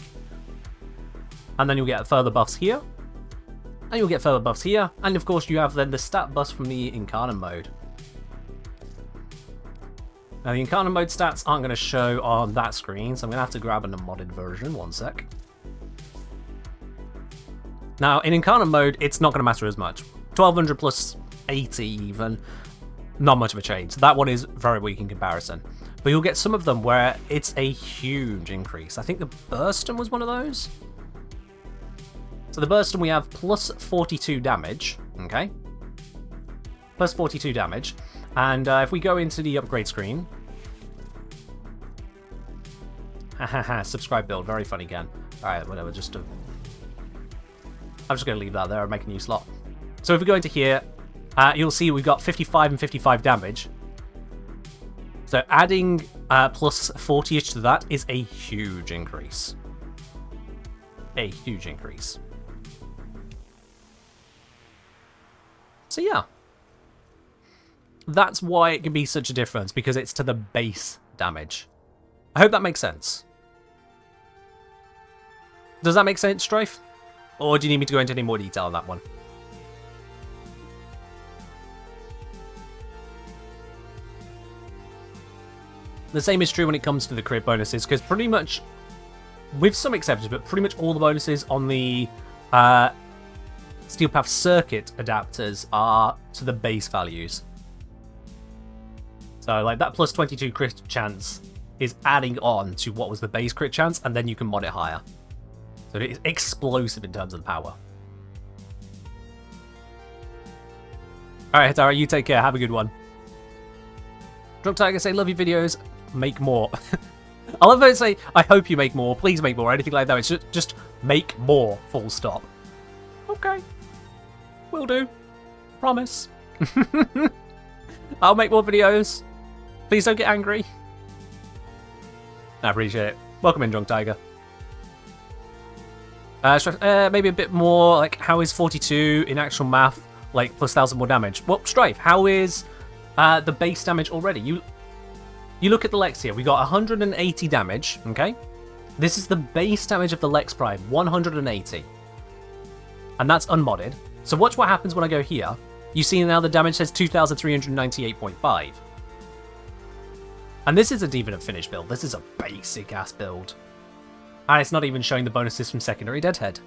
And then you'll get further buffs here. And you'll get further buffs here. And of course you have then the stat buffs from the Incarnate mode. Now the Incarnate mode stats aren't going to show on that screen. So I'm going to have to grab a modded version. One sec. Now in Incarnate mode, it's not going to matter as much. 1200 plus 80 even, not much of a change. That one is very weak in comparison. But you'll get some of them where it's a huge increase. I think the Burston was one of those. So the Burston we have plus 42 damage, okay? Plus 42 damage. And if we go into the upgrade screen... Hahaha, subscribe build, very funny again. Alright, whatever, I'm just going to leave that there and make a new slot. So if we go into here, you'll see we've got 55 and 55 damage. So adding plus 40-ish to that is a huge increase. A huge increase. So yeah. That's why it can be such a difference, because it's to the base damage. I hope that makes sense. Does that make sense, Strife? Or do you need me to go into any more detail on that one? The same is true when it comes to the crit bonuses, because pretty much, with some exceptions, but pretty much all the bonuses on the Steel Path Circuit adapters are to the base values. So like that plus 22 crit chance is adding on to what was the base crit chance, and then you can mod it higher. So it is explosive in terms of the power. Alright, Hitara, you take care. Have a good one. Drunk Tiger say, love your videos. Make more. I love how it say, I hope you make more. Please make more. Anything like that. It's just make more. Full stop. Okay. Will do. Promise. I'll make more videos. Please don't get angry. I appreciate it. Welcome in, Drunk Tiger. Maybe a bit more, like, how is 42 in actual math, like, plus 1,000 more damage? Well, Strife, how is the base damage already? You look at the Lex here. We got 180 damage, okay? This is the base damage of the Lex Prime, 180. And that's unmodded. So watch what happens when I go here. You see now the damage says 2,398.5. And this isn't even a finished build. This is a basic-ass build. And it's not even showing the bonuses from Secondary Deadhead.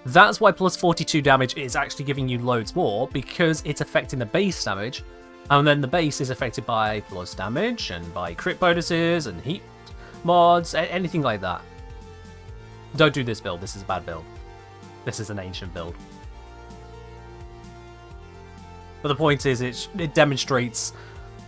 That's why plus 42 damage is actually giving you loads more, because it's affecting the base damage, and then the base is affected by plus damage and by crit bonuses and heat mods, anything like that. Don't do this build, this is a bad build. This is an ancient build. But the point is, it demonstrates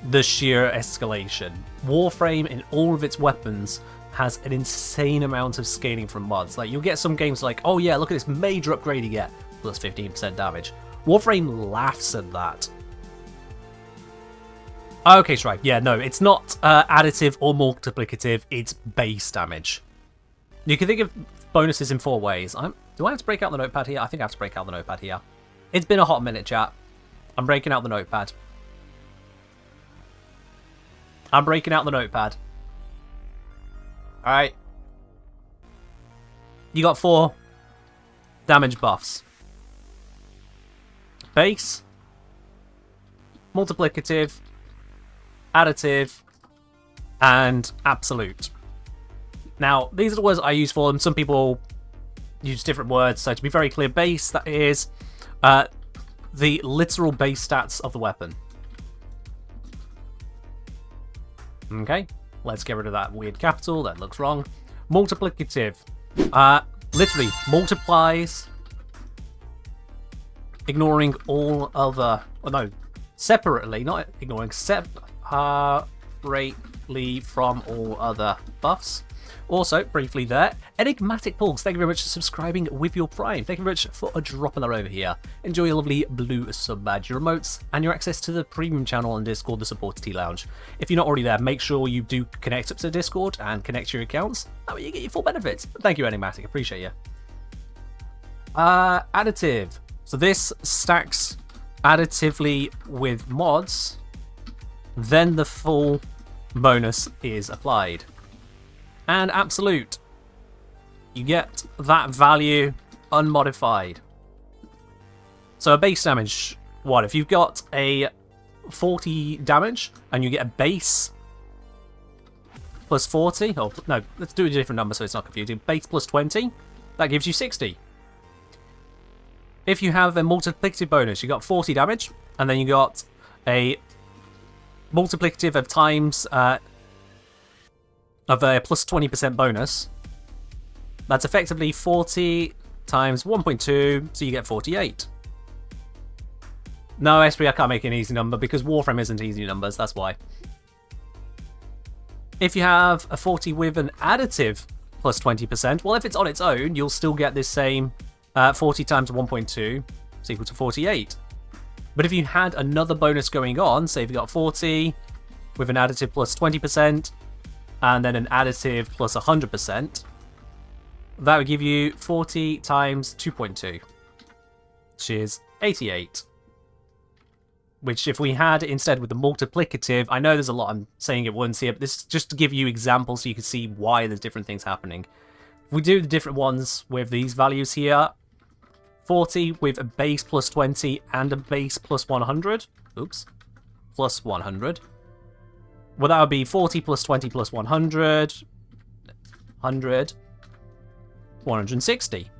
the sheer escalation. Warframe, in all of its weapons, has an insane amount of scaling from mods. Like, you'll get some games like, oh yeah, look at this major upgrade you get, plus 15% damage. Warframe laughs at that. Okay, Stripe, yeah, no, it's not additive or multiplicative, it's base damage. You can think of bonuses in 4 ways. Do I have to break out the notepad here? I think I have to break out the notepad here. It's been a hot minute, chat. I'm breaking out the notepad. I'm breaking out the notepad. Alright. You got 4 damage buffs. Base. Multiplicative. Additive. And absolute. Now, these are the words I use for them. Some people use different words. So to be very clear, base, that is the literal base stats of the weapon. Okay, let's get rid of that weird capital. That looks wrong. Multiplicative. Literally multiplies, ignoring all other... Oh, no. Separately, not ignoring. Separately from all other buffs. Also, briefly there, Enigmatic Pulse, thank you very much for subscribing with your Prime. Thank you very much for dropping that over here. Enjoy your lovely blue sub badge, your emotes, and your access to the premium channel on Discord, the Supporter Tea Lounge. If you're not already there, make sure you do connect up to Discord and connect your accounts. That way you get your full benefits. Thank you, Enigmatic, appreciate you. Additive. So this stacks additively with mods, then the full bonus is applied. And absolute. You get that value unmodified. So a base damage, what? If you've got a 40 damage and you get a base plus 40, oh no, let's do a different number so it's not confusing. Base plus 20, that gives you 60. If you have a multiplicative bonus, you got 40 damage, and then you got a multiplicative of times of a plus 20% bonus. That's effectively 40 times 1.2, so you get 48. No, Esprit, I can't make an easy number because Warframe isn't easy numbers, that's why. If you have a 40 with an additive plus 20%, well, if it's on its own, you'll still get this same 40 times 1.2 is equal to 48. But if you had another bonus going on, say if you got 40 with an additive plus 20%, and then an additive plus 100%, that would give you 40 times 2.2, which is 88. Which if we had instead with the multiplicative, I know there's a lot I'm saying at once here, but this is just to give you examples so you can see why there's different things happening. If we do the different ones with these values here, 40 with a base plus 20 and a base plus 100, oops, plus 100. Well, that would be 40 plus 20 plus 100, 100, 160.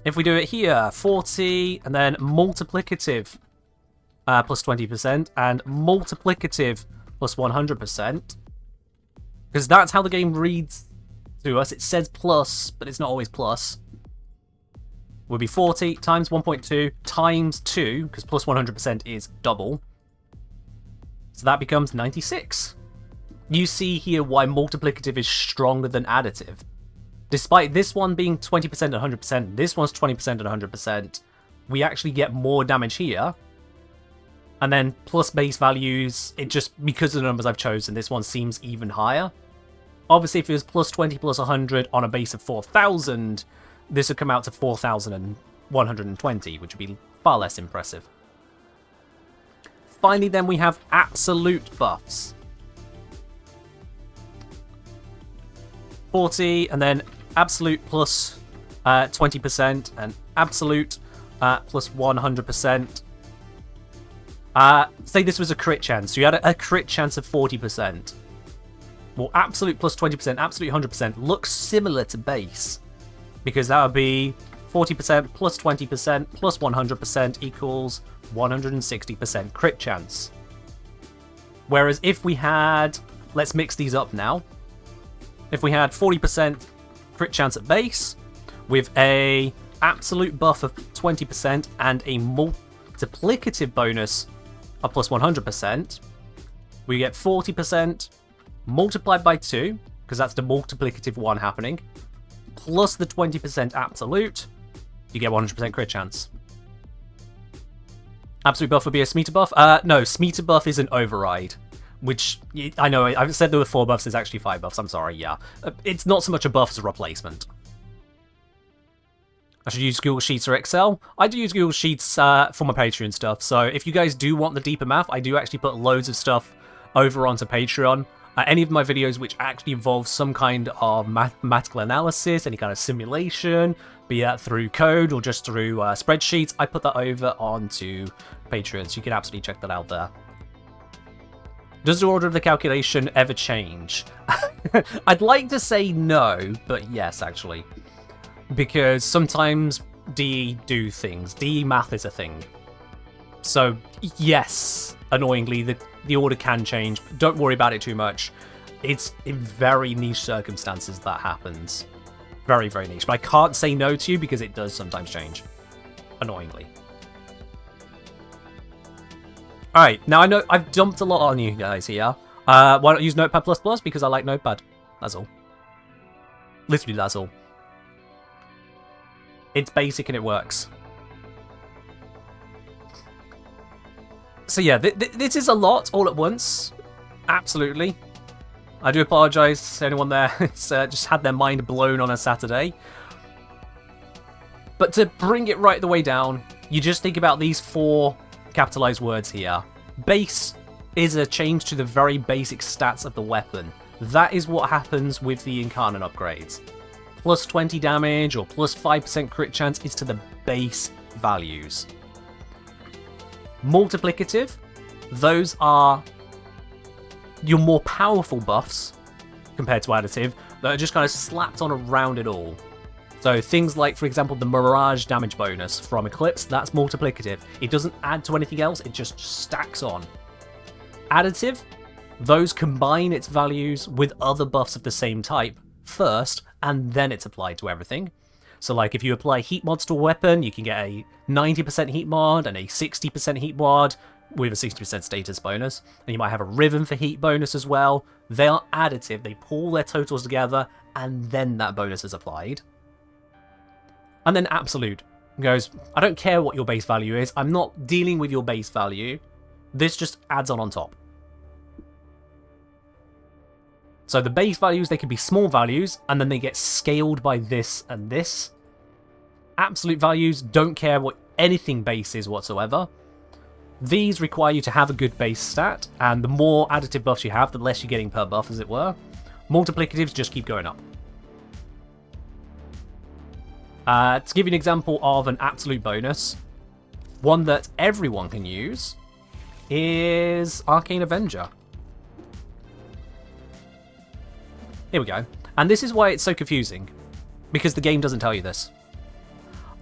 If we do it here, 40 and then multiplicative plus 20% and multiplicative plus 100%, because that's how the game reads to us. It says plus, but it's not always plus. Would be 40 times 1.2 times 2, because plus 100% is double. So that becomes 96. You see here why multiplicative is stronger than additive. Despite this one being 20% and 100%, this one's 20% and 100%, we actually get more damage here. And then plus base values, it just, because of the numbers I've chosen, this one seems even higher. Obviously, if it was plus 20 plus 100 on a base of 4,000, this would come out to 4,120, which would be far less impressive. Finally, then we have absolute buffs. 40, and then absolute plus 20%, and absolute plus 100%. Say this was a crit chance. So you had a crit chance of 40%. well, absolute plus 20%, absolute 100% looks similar to base. Because that would be 40% plus 20% plus 100% equals 160% crit chance. Whereas if we had, let's mix these up now. If we had 40% crit chance at base, with a absolute buff of 20% and a multiplicative bonus of plus 100%, we get 40% multiplied by 2, because that's the multiplicative one happening, plus the 20% absolute, you get 100% crit chance. Absolute buff would be a Smeater buff. No, Smeater buff is an override, which, I know, I've said there were 4 buffs, there's actually 5 buffs, I'm sorry, yeah. It's not so much a buff as a replacement. I should use Google Sheets or Excel. I do use Google Sheets for my Patreon stuff, so if you guys do want the deeper math, I do actually put loads of stuff over onto Patreon. Any of my videos which actually involve some kind of mathematical analysis, any kind of simulation, be that through code or just through spreadsheets, I put that over onto Patreon, so you can absolutely check that out there. Does the order of the calculation ever change? I'd like to say no, but yes, actually. Because sometimes DE do things. DE math is a thing. So, yes, annoyingly, the order can change. Don't worry about it too much. It's in very niche circumstances that happens. Very, very niche. But I can't say no to you because it does sometimes change. Annoyingly. Alright, now I know I've dumped a lot on you guys here. Why not use Notepad++ because I like Notepad. That's all. Literally, that's all. It's basic and it works. So yeah, this is a lot all at once. Absolutely. I do apologise to anyone there who's just had their mind blown on a Saturday. But to bring it right the way down, you just think about these 4 capitalised words here. Base is a change to the very basic stats of the weapon. That is what happens with the Incarnate upgrades. Plus 20 damage or plus 5% crit chance is to the base values. Multiplicative, those are your more powerful buffs compared to additive that are just kind of slapped on around it all. So things like, for example, the Mirage damage bonus from Eclipse, that's multiplicative. It doesn't add to anything else, it just stacks on. Additive, those combine its values with other buffs of the same type first, and then it's applied to everything. So like if you apply heat mods to a weapon, you can get a 90% heat mod and a 60% heat mod with a 60% status bonus. And you might have a Riven for heat bonus as well. They are additive, they pull their totals together, and then that bonus is applied. And then absolute goes, I don't care what your base value is, I'm not dealing with your base value. This just adds on top. So the base values, they can be small values, and then they get scaled by this and this. Absolute values don't care what anything base is whatsoever. These require you to have a good base stat, and the more additive buffs you have, the less you're getting per buff, as it were. Multiplicatives just keep going up. To give you an example of an absolute bonus, one that everyone can use is Arcane Avenger. Here we go. And this is why it's so confusing, because the game doesn't tell you this.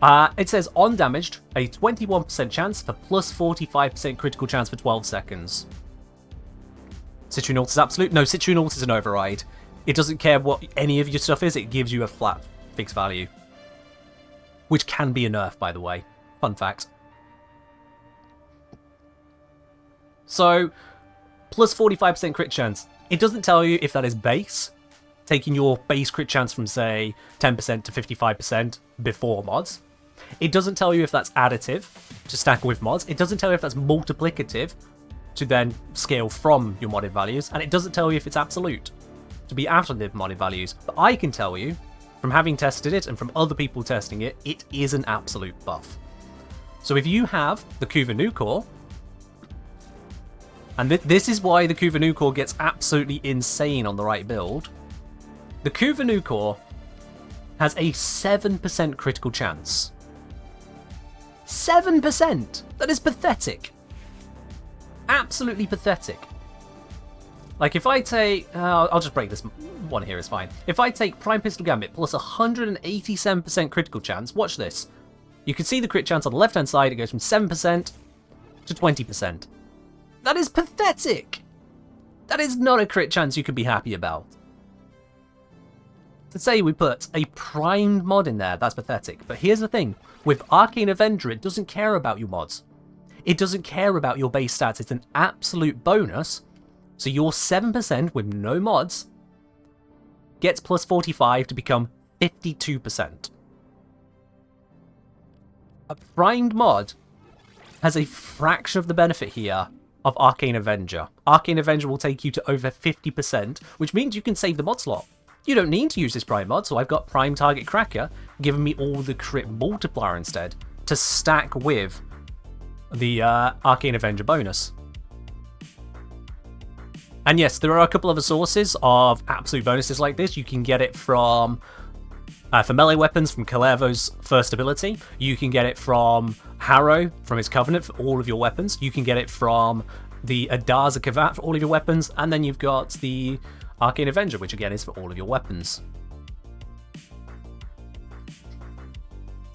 It says, on damaged, a 21% chance for plus 45% critical chance for 12 seconds. Citrine Ult is absolute? No, Citrine Ult is an override. It doesn't care what any of your stuff is, it gives you a flat fixed value. Which can be a nerf, by the way. Fun fact. So, plus 45% crit chance. It doesn't tell you if that is base, taking your base crit chance from, say, 10% to 55% before mods. It doesn't tell you if that's additive, to stack with mods. It doesn't tell you if that's multiplicative, to then scale from your modded values. And it doesn't tell you if it's absolute, to be after the modded values. But I can tell you, from having tested it and from other people testing it, it is an absolute buff. So if you have the Kuva Nu Core, and this is why the Kuva Nu Core gets absolutely insane on the right build, the Kuva Nu Core has a 7% critical chance. 7%! That is pathetic. Absolutely pathetic. Like, if I take... I'll just break this one here, it's fine. If I take Prime Pistol Gambit plus 187% critical chance, watch this. You can see the crit chance on the left-hand side. It goes from 7% to 20%. That is pathetic! That is not a crit chance you can be happy about. To say we put a primed mod in there, that's pathetic. But here's the thing. With Arcane Avenger, it doesn't care about your mods. It doesn't care about your base stats. It's an absolute bonus. So your 7% with no mods gets plus 45 to become 52%. A primed mod has a fraction of the benefit here of Arcane Avenger. Arcane Avenger will take you to over 50%, which means you can save the mod slot. You don't need to use this prime mod, so I've got Prime Target Cracker giving me all the crit multiplier instead to stack with the Arcane Avenger bonus. And yes, there are a couple other sources of absolute bonuses like this. You can get it from, for melee weapons, from Kalervo's first ability. You can get it from Harrow, from his Covenant, for all of your weapons. You can get it from the Adaza Kavat for all of your weapons. And then you've got the Arcane Avenger, which again is for all of your weapons.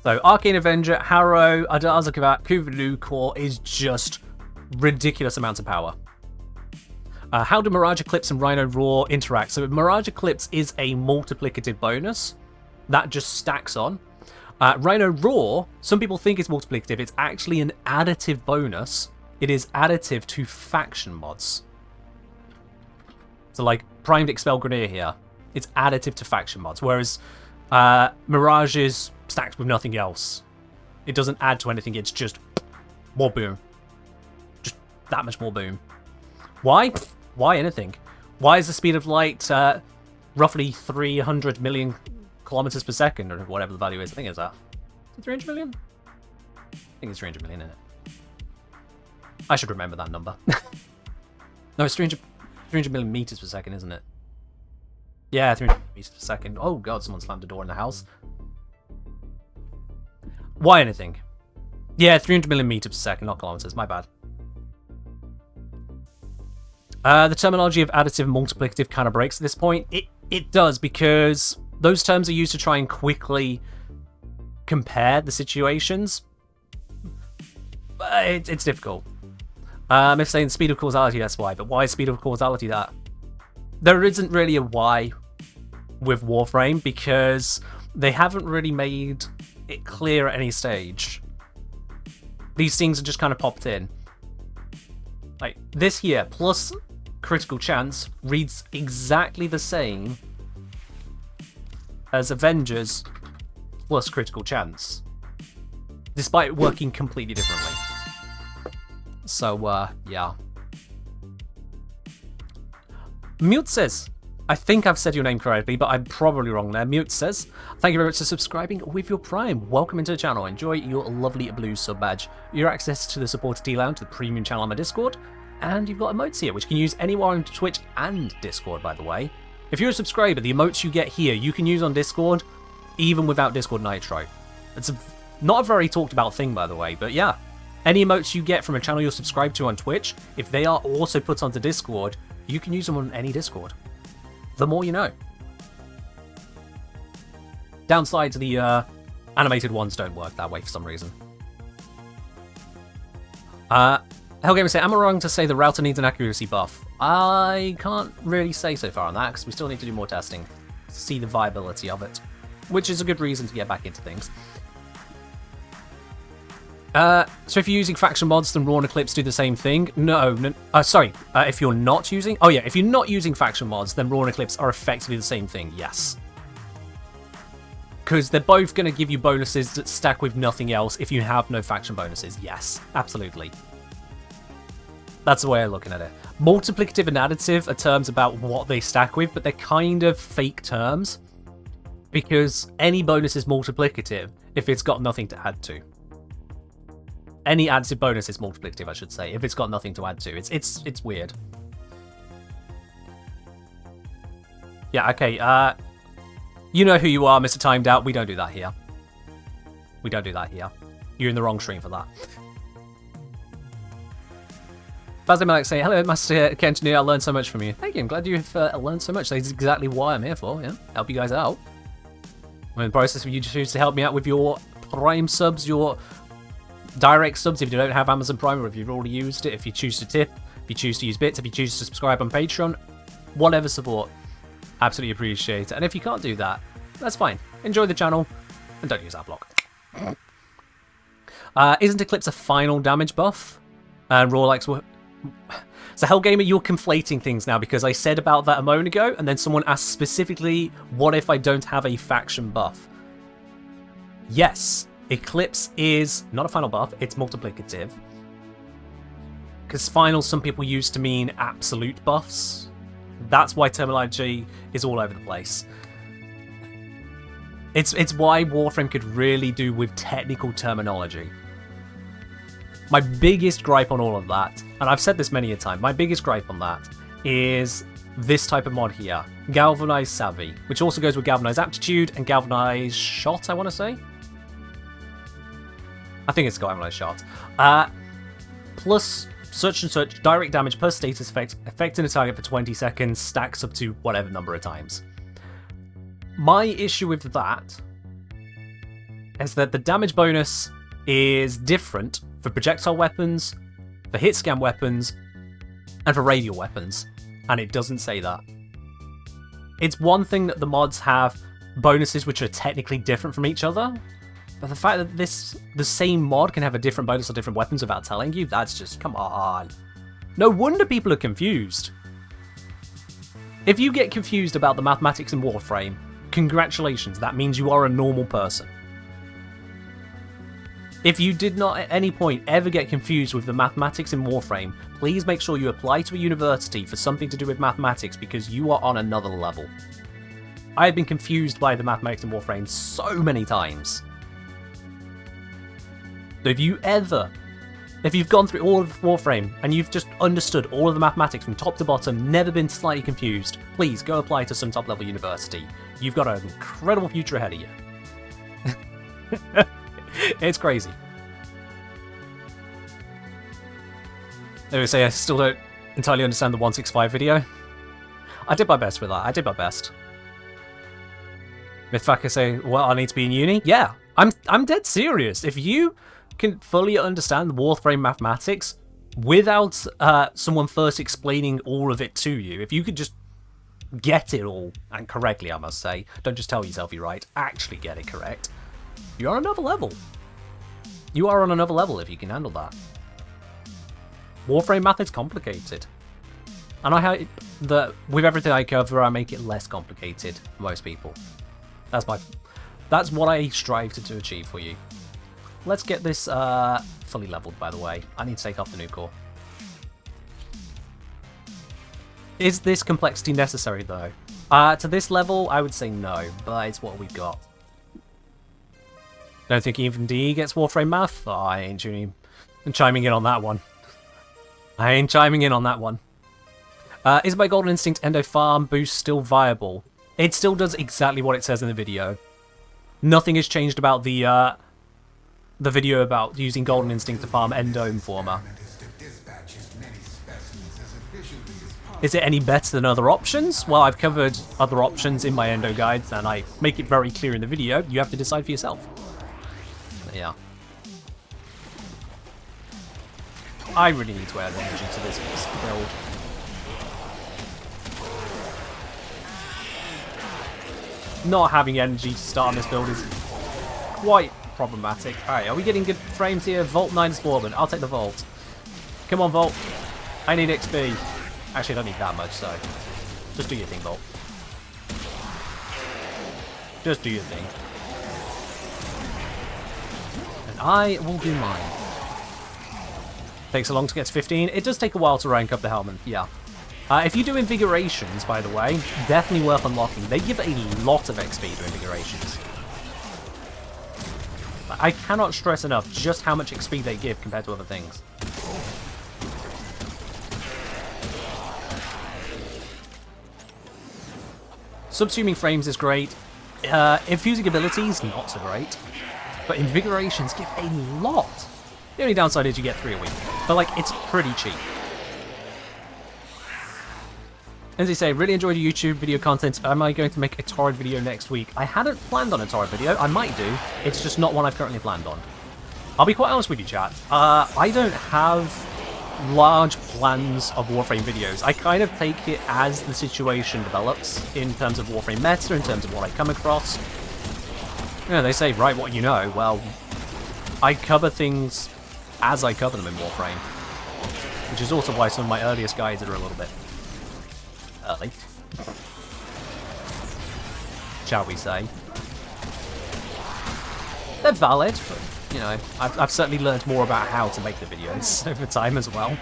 So Arcane Avenger, Harrow, Adaza Kavat, Kuvulu Core is just ridiculous amounts of power. How do Mirage Eclipse and Rhino Roar interact? So Mirage Eclipse is a multiplicative bonus that just stacks on. Rhino Roar, some people think it's multiplicative. It's actually an additive bonus. It is additive to faction mods. So like Primed Expel Grenadier here, it's additive to faction mods, whereas Mirage is stacked with nothing else. It doesn't add to anything, it's just more boom. Just that much more boom. Why? Why anything? Why is the speed of light roughly 300 million kilometers per second, or whatever the value is? I think it's that. Is it 300 million? I think it's 300 million, isn't it? I should remember that number. No, it's 300 million meters per second, isn't it? Yeah, 300 meters per second. Oh god, someone slammed the door in the house. Why anything? Yeah, 300 million meters per second, not kilometers. My bad. The terminology of additive and multiplicative kind of breaks at this point. It does, because those terms are used to try and quickly compare the situations. But it's difficult. If saying speed of causality, that's why. But why is speed of causality that? There isn't really a why with Warframe, because they haven't really made it clear at any stage. These things are just kind of popped in. Like, this here, plus critical chance, reads exactly the same as Avengers plus critical chance, despite working completely differently. So, yeah. Mute says, I think I've said your name correctly, but I'm probably wrong there. Mute says, thank you very much for subscribing with your Prime. Welcome into the channel. Enjoy your lovely blue sub badge. Your access to the supporter D-Lounge, the premium channel on my Discord, and you've got emotes here, which you can use anywhere on Twitch and Discord, by the way. If you're a subscriber, the emotes you get here, you can use on Discord, even without Discord Nitro. It's not a very talked about thing, by the way, but yeah. Any emotes you get from a channel you're subscribed to on Twitch, if they are also put onto Discord, you can use them on any Discord. The more you know. Downside to the animated ones don't work that way for some reason. Hellgamer say, am I wrong to say the Rauta needs an accuracy buff? I can't really say so far on that, because we still need to do more testing to see the viability of it, which is a good reason to get back into things. So if you're using faction mods, then Raw and Eclipse do the same thing? No, if you're not using... Oh yeah, if you're not using faction mods, then Raw and Eclipse are effectively the same thing, yes. Because they're both going to give you bonuses that stack with nothing else if you have no faction bonuses, yes, absolutely. That's the way I'm looking at it. Multiplicative and additive are terms about what they stack with, but they're kind of fake terms. Because any bonus is multiplicative if it's got nothing to add to. Any additive bonus is multiplicative, I should say, if it's got nothing to add to. It's weird. Yeah, okay, you know who you are, Mr. Timed Out. We don't do that here. We don't do that here. You're in the wrong stream for that. Bazimilek saying, hello, Master Engineer, I learned so much from you. Thank you, I'm glad you've learned so much. That's exactly why I'm here for, yeah. Help you guys out. I'm in the process of you choose to help me out with your Prime subs, your direct subs if you don't have Amazon Prime, or if you've already used it, if you choose to tip, if you choose to use bits, if you choose to subscribe on Patreon, whatever support. Absolutely appreciate it. And if you can't do that, that's fine. Enjoy the channel and don't use our block. Isn't Eclipse a final damage buff? And Raw likes what? So Hellgamer, you're conflating things now because I said about that a moment ago, and then someone asked specifically, what if I don't have a faction buff? Yes, Eclipse is not a final buff, it's multiplicative. Because final some people use to mean absolute buffs. That's why terminology is all over the place. It's why Warframe could really do with technical terminology. My biggest gripe on all of that, and I've said this many a time, my biggest gripe on that is this type of mod here, Galvanized Savvy, which also goes with Galvanized Aptitude and Galvanized Shot, I want to say. I think it's Galvanized Shot. Plus such and such direct damage per status effect, affecting a target for 20 seconds, stacks up to whatever number of times. My issue with that is that the damage bonus is different for projectile weapons, for hit scan weapons, and for radial weapons, and it doesn't say that. It's one thing that the mods have bonuses which are technically different from each other, but the fact that the same mod can have a different bonus on different weapons without telling you, that's just, come on. No wonder people are confused. If you get confused about the mathematics in Warframe, congratulations, that means you are a normal person. If you did not at any point ever get confused with the mathematics in Warframe, please make sure you apply to a university for something to do with mathematics because you are on another level. I have been confused by the mathematics in Warframe so many times. So if you've gone through all of Warframe and you've just understood all of the mathematics from top to bottom, never been slightly confused, please go apply to some top level university. You've got an incredible future ahead of you. It's crazy. They would say I still don't entirely understand the 165 video. I did my best with that. I did my best. Mythfucker say, well, I need to be in uni? Yeah, I'm dead serious. If you can fully understand Warframe mathematics without someone first explaining all of it to you, if you could just get it all, and correctly I must say, don't just tell yourself you're right, actually get it correct, you're on another level. You are on another level if you can handle that. Warframe math is complicated. And I hope that with everything I cover, I make it less complicated for most people. That's what I strive to achieve for you. Let's get this fully leveled, by the way. I need to take off the new core. Is this complexity necessary, though? To this level, I would say no, but it's what we've got. Don't think even DE gets Warframe math? Oh, I ain't chiming in on that one. I ain't chiming in on that one. Is my Golden Instinct Endo Farm boost still viable? It still does exactly what it says in the video. Nothing has changed about the video about using Golden Instinct to farm Endo Informer. Is it any better than other options? Well, I've covered other options in my Endo guides, and I make it very clear in the video. You have to decide for yourself. But yeah. I really need to add energy to this build. Not having energy to start on this build is quite problematic. Alright, are we getting good frames here? Volt 9 is Foreman. I'll take the Volt. Come on, Volt. I need XP. Actually, I don't need that much, so just do your thing, Volt. Just do your thing. And I will do mine. Takes so long to get to 15. It does take a while to rank up the helmet, yeah. If you do Invigorations, by the way, definitely worth unlocking. They give a lot of XP to Invigorations. I cannot stress enough just how much XP they give compared to other things. Subsuming frames is great. Infusing abilities, not so great. But Invigorations give a lot. The only downside is you get 3 a week. But, like, it's pretty cheap. As I say, really enjoyed your YouTube video content. Am I going to make a torrid video next week? I hadn't planned on a torrid video. I might do. It's just not one I've currently planned on. I'll be quite honest with you, chat. I don't have large plans of Warframe videos. I kind of take it as the situation develops in terms of Warframe meta, in terms of what I come across. You know, they say, write what you know. Well, I cover things as I cover them in Warframe. Which is also why some of my earliest guides are a little bit early, shall we say. They're valid, but, you know, I've certainly learned more about how to make the videos over time as well.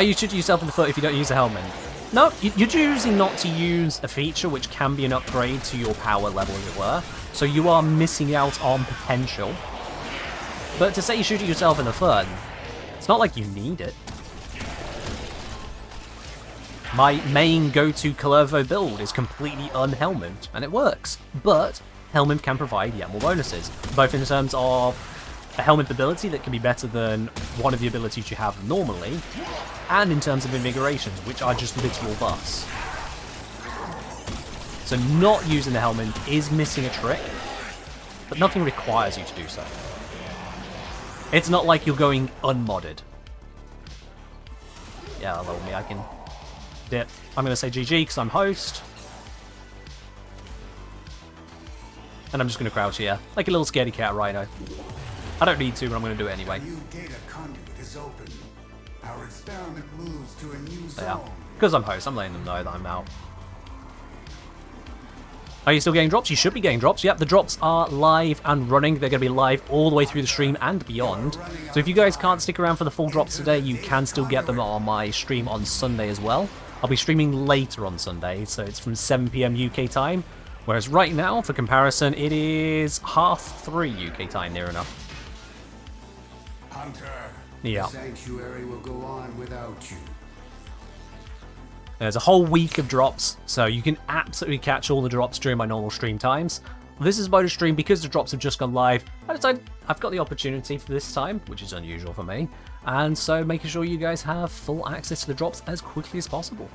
You shoot yourself in the foot if you don't use a helmet. No, you're choosing not to use a feature which can be an upgrade to your power level, as it were. So you are missing out on potential. But to say you shoot yourself in the foot, it's not like you need it. My main go-to Kalervo build is completely unhelmet, and it works. But helmet can provide yet more bonuses, both in terms of a helmet ability that can be better than one of the abilities you have normally, and in terms of invigorations, which are just literal buffs. So not using the helmet is missing a trick, but nothing requires you to do so. It's not like you're going unmodded. Yeah, hello me, I can dip. I'm going to say GG because I'm host. And I'm just going to crouch here, like a little scaredy cat rhino. I don't need to, but I'm going to do it anyway. New data conduit is open. Our experiment moves to a new So, yeah. zone. Because I'm host, I'm letting them know that I'm out. Are you still getting drops? You should be getting drops. Yep, the drops are live and running. They're going to be live all the way through the stream and beyond. So if you guys can't stick around for the full drops today, you can still get them on my stream on Sunday as well. I'll be streaming later on Sunday, so it's from 7 PM UK time. Whereas right now, for comparison, it is 3:30 UK time, near enough. Hunter, Yeah. the sanctuary will go on without you. There's a whole week of drops, so you can absolutely catch all the drops during my normal stream times. This is bonus stream because the drops have just gone live. I decided I've got the opportunity for this time, which is unusual for me, and so making sure you guys have full access to the drops as quickly as possible.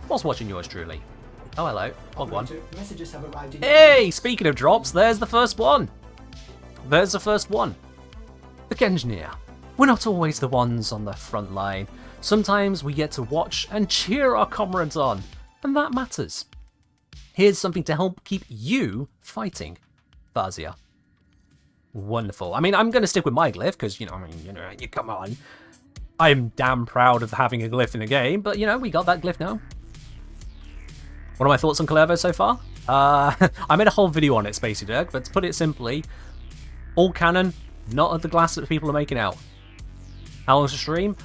Whilst watching yours truly. Oh, hello. Odd one. Messages have arrived in Hey, speaking of drops, there's the first one. There's the first one. The Engineer. We're not always the ones on the front line. Sometimes we get to watch and cheer our comrades on, and that matters. Here's something to help keep you fighting. Vazia. Wonderful. I mean, I'm going to stick with my glyph, because, you come on. I'm damn proud of having a glyph in the game, but, we got that glyph now. What are my thoughts on Kalervo so far? I made a whole video on it, Spacey Dirk, but to put it simply, all canon, not at the glass that people are making out. How long's the stream?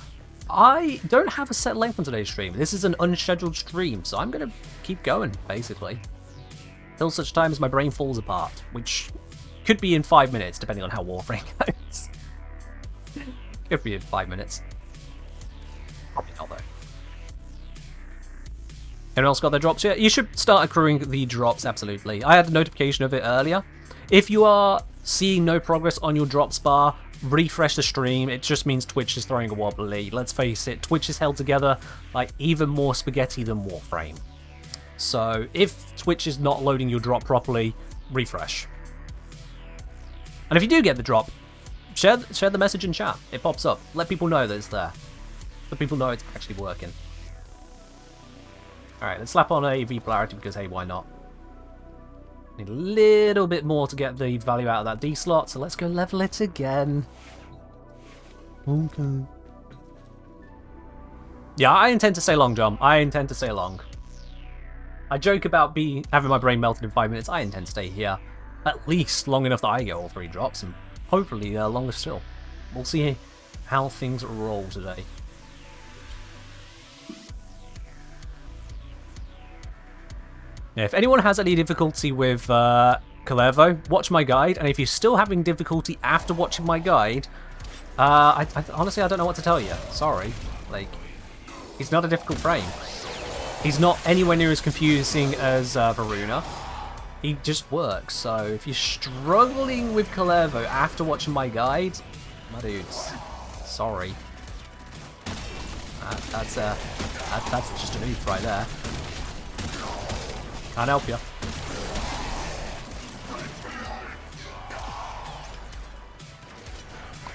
I don't have a set length on today's stream. This is an unscheduled stream, so I'm going to keep going, basically. Till such time as my brain falls apart, which could be in 5 minutes, depending on how Warframe goes. Could be in 5 minutes. Probably not, though. Anyone else got their drops yet? You should start accruing the drops, absolutely. I had a notification of it earlier. If you are seeing no progress on your drops bar, refresh the stream. It just means Twitch is throwing a wobbly. Let's face it, Twitch is held together like even more spaghetti than Warframe. So if Twitch is not loading your drop properly, refresh. And if you do get the drop, share the message in chat. It pops up. Let people know that it's there. Let people know it's actually working. Alright, let's slap on a V polarity because, hey, why not? Need a little bit more to get the value out of that D slot, so let's go level it again. Okay. Yeah, I intend to stay long, John. I intend to stay long. I joke about having my brain melted in 5 minutes. I intend to stay here at least long enough that I get all 3 drops, and hopefully longer still. We'll see how things roll today. Yeah, if anyone has any difficulty with Kalervo, watch my guide, and if you're still having difficulty after watching my guide, honestly, I don't know what to tell you. Sorry. Like, it's not a difficult frame. He's not anywhere near as confusing as Varuna. He just works, so if you're struggling with Kalervo after watching my guide, my dudes, sorry. That's just an oof right there. Can't help you.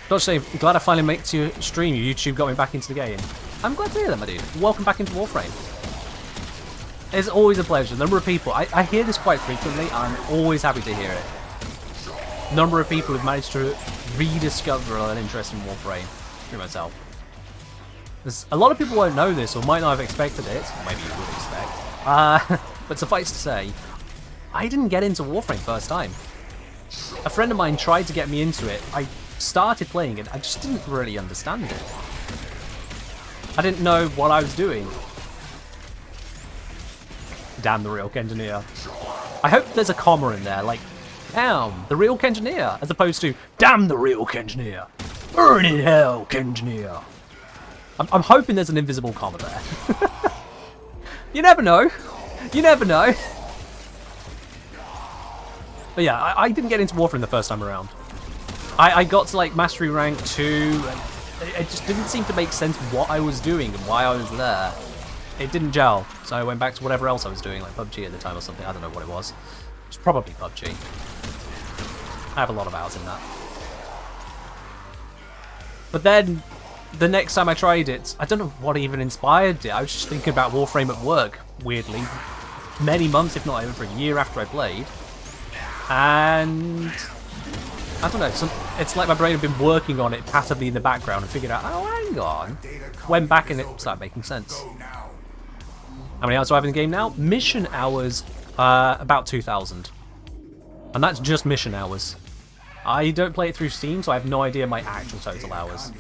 Got to say, glad I finally made it to your stream. YouTube got me back into the game. I'm glad to hear that, my dude. Welcome back into Warframe. It's always a pleasure. The number of people, I hear this quite frequently. I'm always happy to hear it. Number of people who've managed to rediscover an interest in Warframe through myself. There's, a lot of people won't know this or might not have expected it. Maybe you would expect. But suffice to say, I didn't get into Warframe first time. A friend of mine tried to get me into it. I started playing it. I just didn't really understand it. I didn't know what I was doing. Damn the real Kengineer. I hope there's a comma in there, like, damn the real Kengineer, as opposed to damn the real Kengineer. Burn in hell, Kengineer. I'm hoping there's an invisible comma there. You never know. You never know. But yeah, I didn't get into Warframe the first time around. I got to like Mastery Rank 2, and it just didn't seem to make sense what I was doing and why I was there. It didn't gel, so I went back to whatever else I was doing, like PUBG at the time or something. I don't know what it was. It was probably PUBG. I have a lot of hours in that. But then, the next time I tried it, I don't know what even inspired it. I was just thinking about Warframe at work, weirdly. Many months, if not over a year after I played. And I don't know, it's like my brain had been working on it passively in the background and figured out, oh, hang on. Went back and it started making sense. How many hours do I have in the game now? Mission hours, about 2,000. And that's just mission hours. I don't play it through Steam, so I have no idea my actual total hours.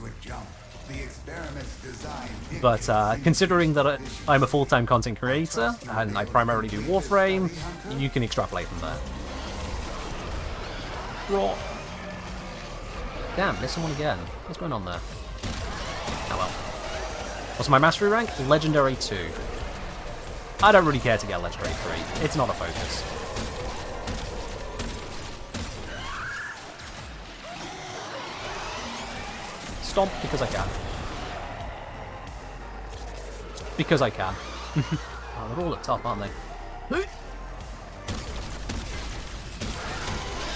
But considering that I'm a full-time content creator, and I primarily do Warframe, you can extrapolate from there. Raw. Damn, missed someone again. What's going on there? Oh well. What's my mastery rank? Legendary 2. I don't really care to get Legendary 3. It's not a focus. Stomp because I can. Because I can. Oh, they're all at top, aren't they?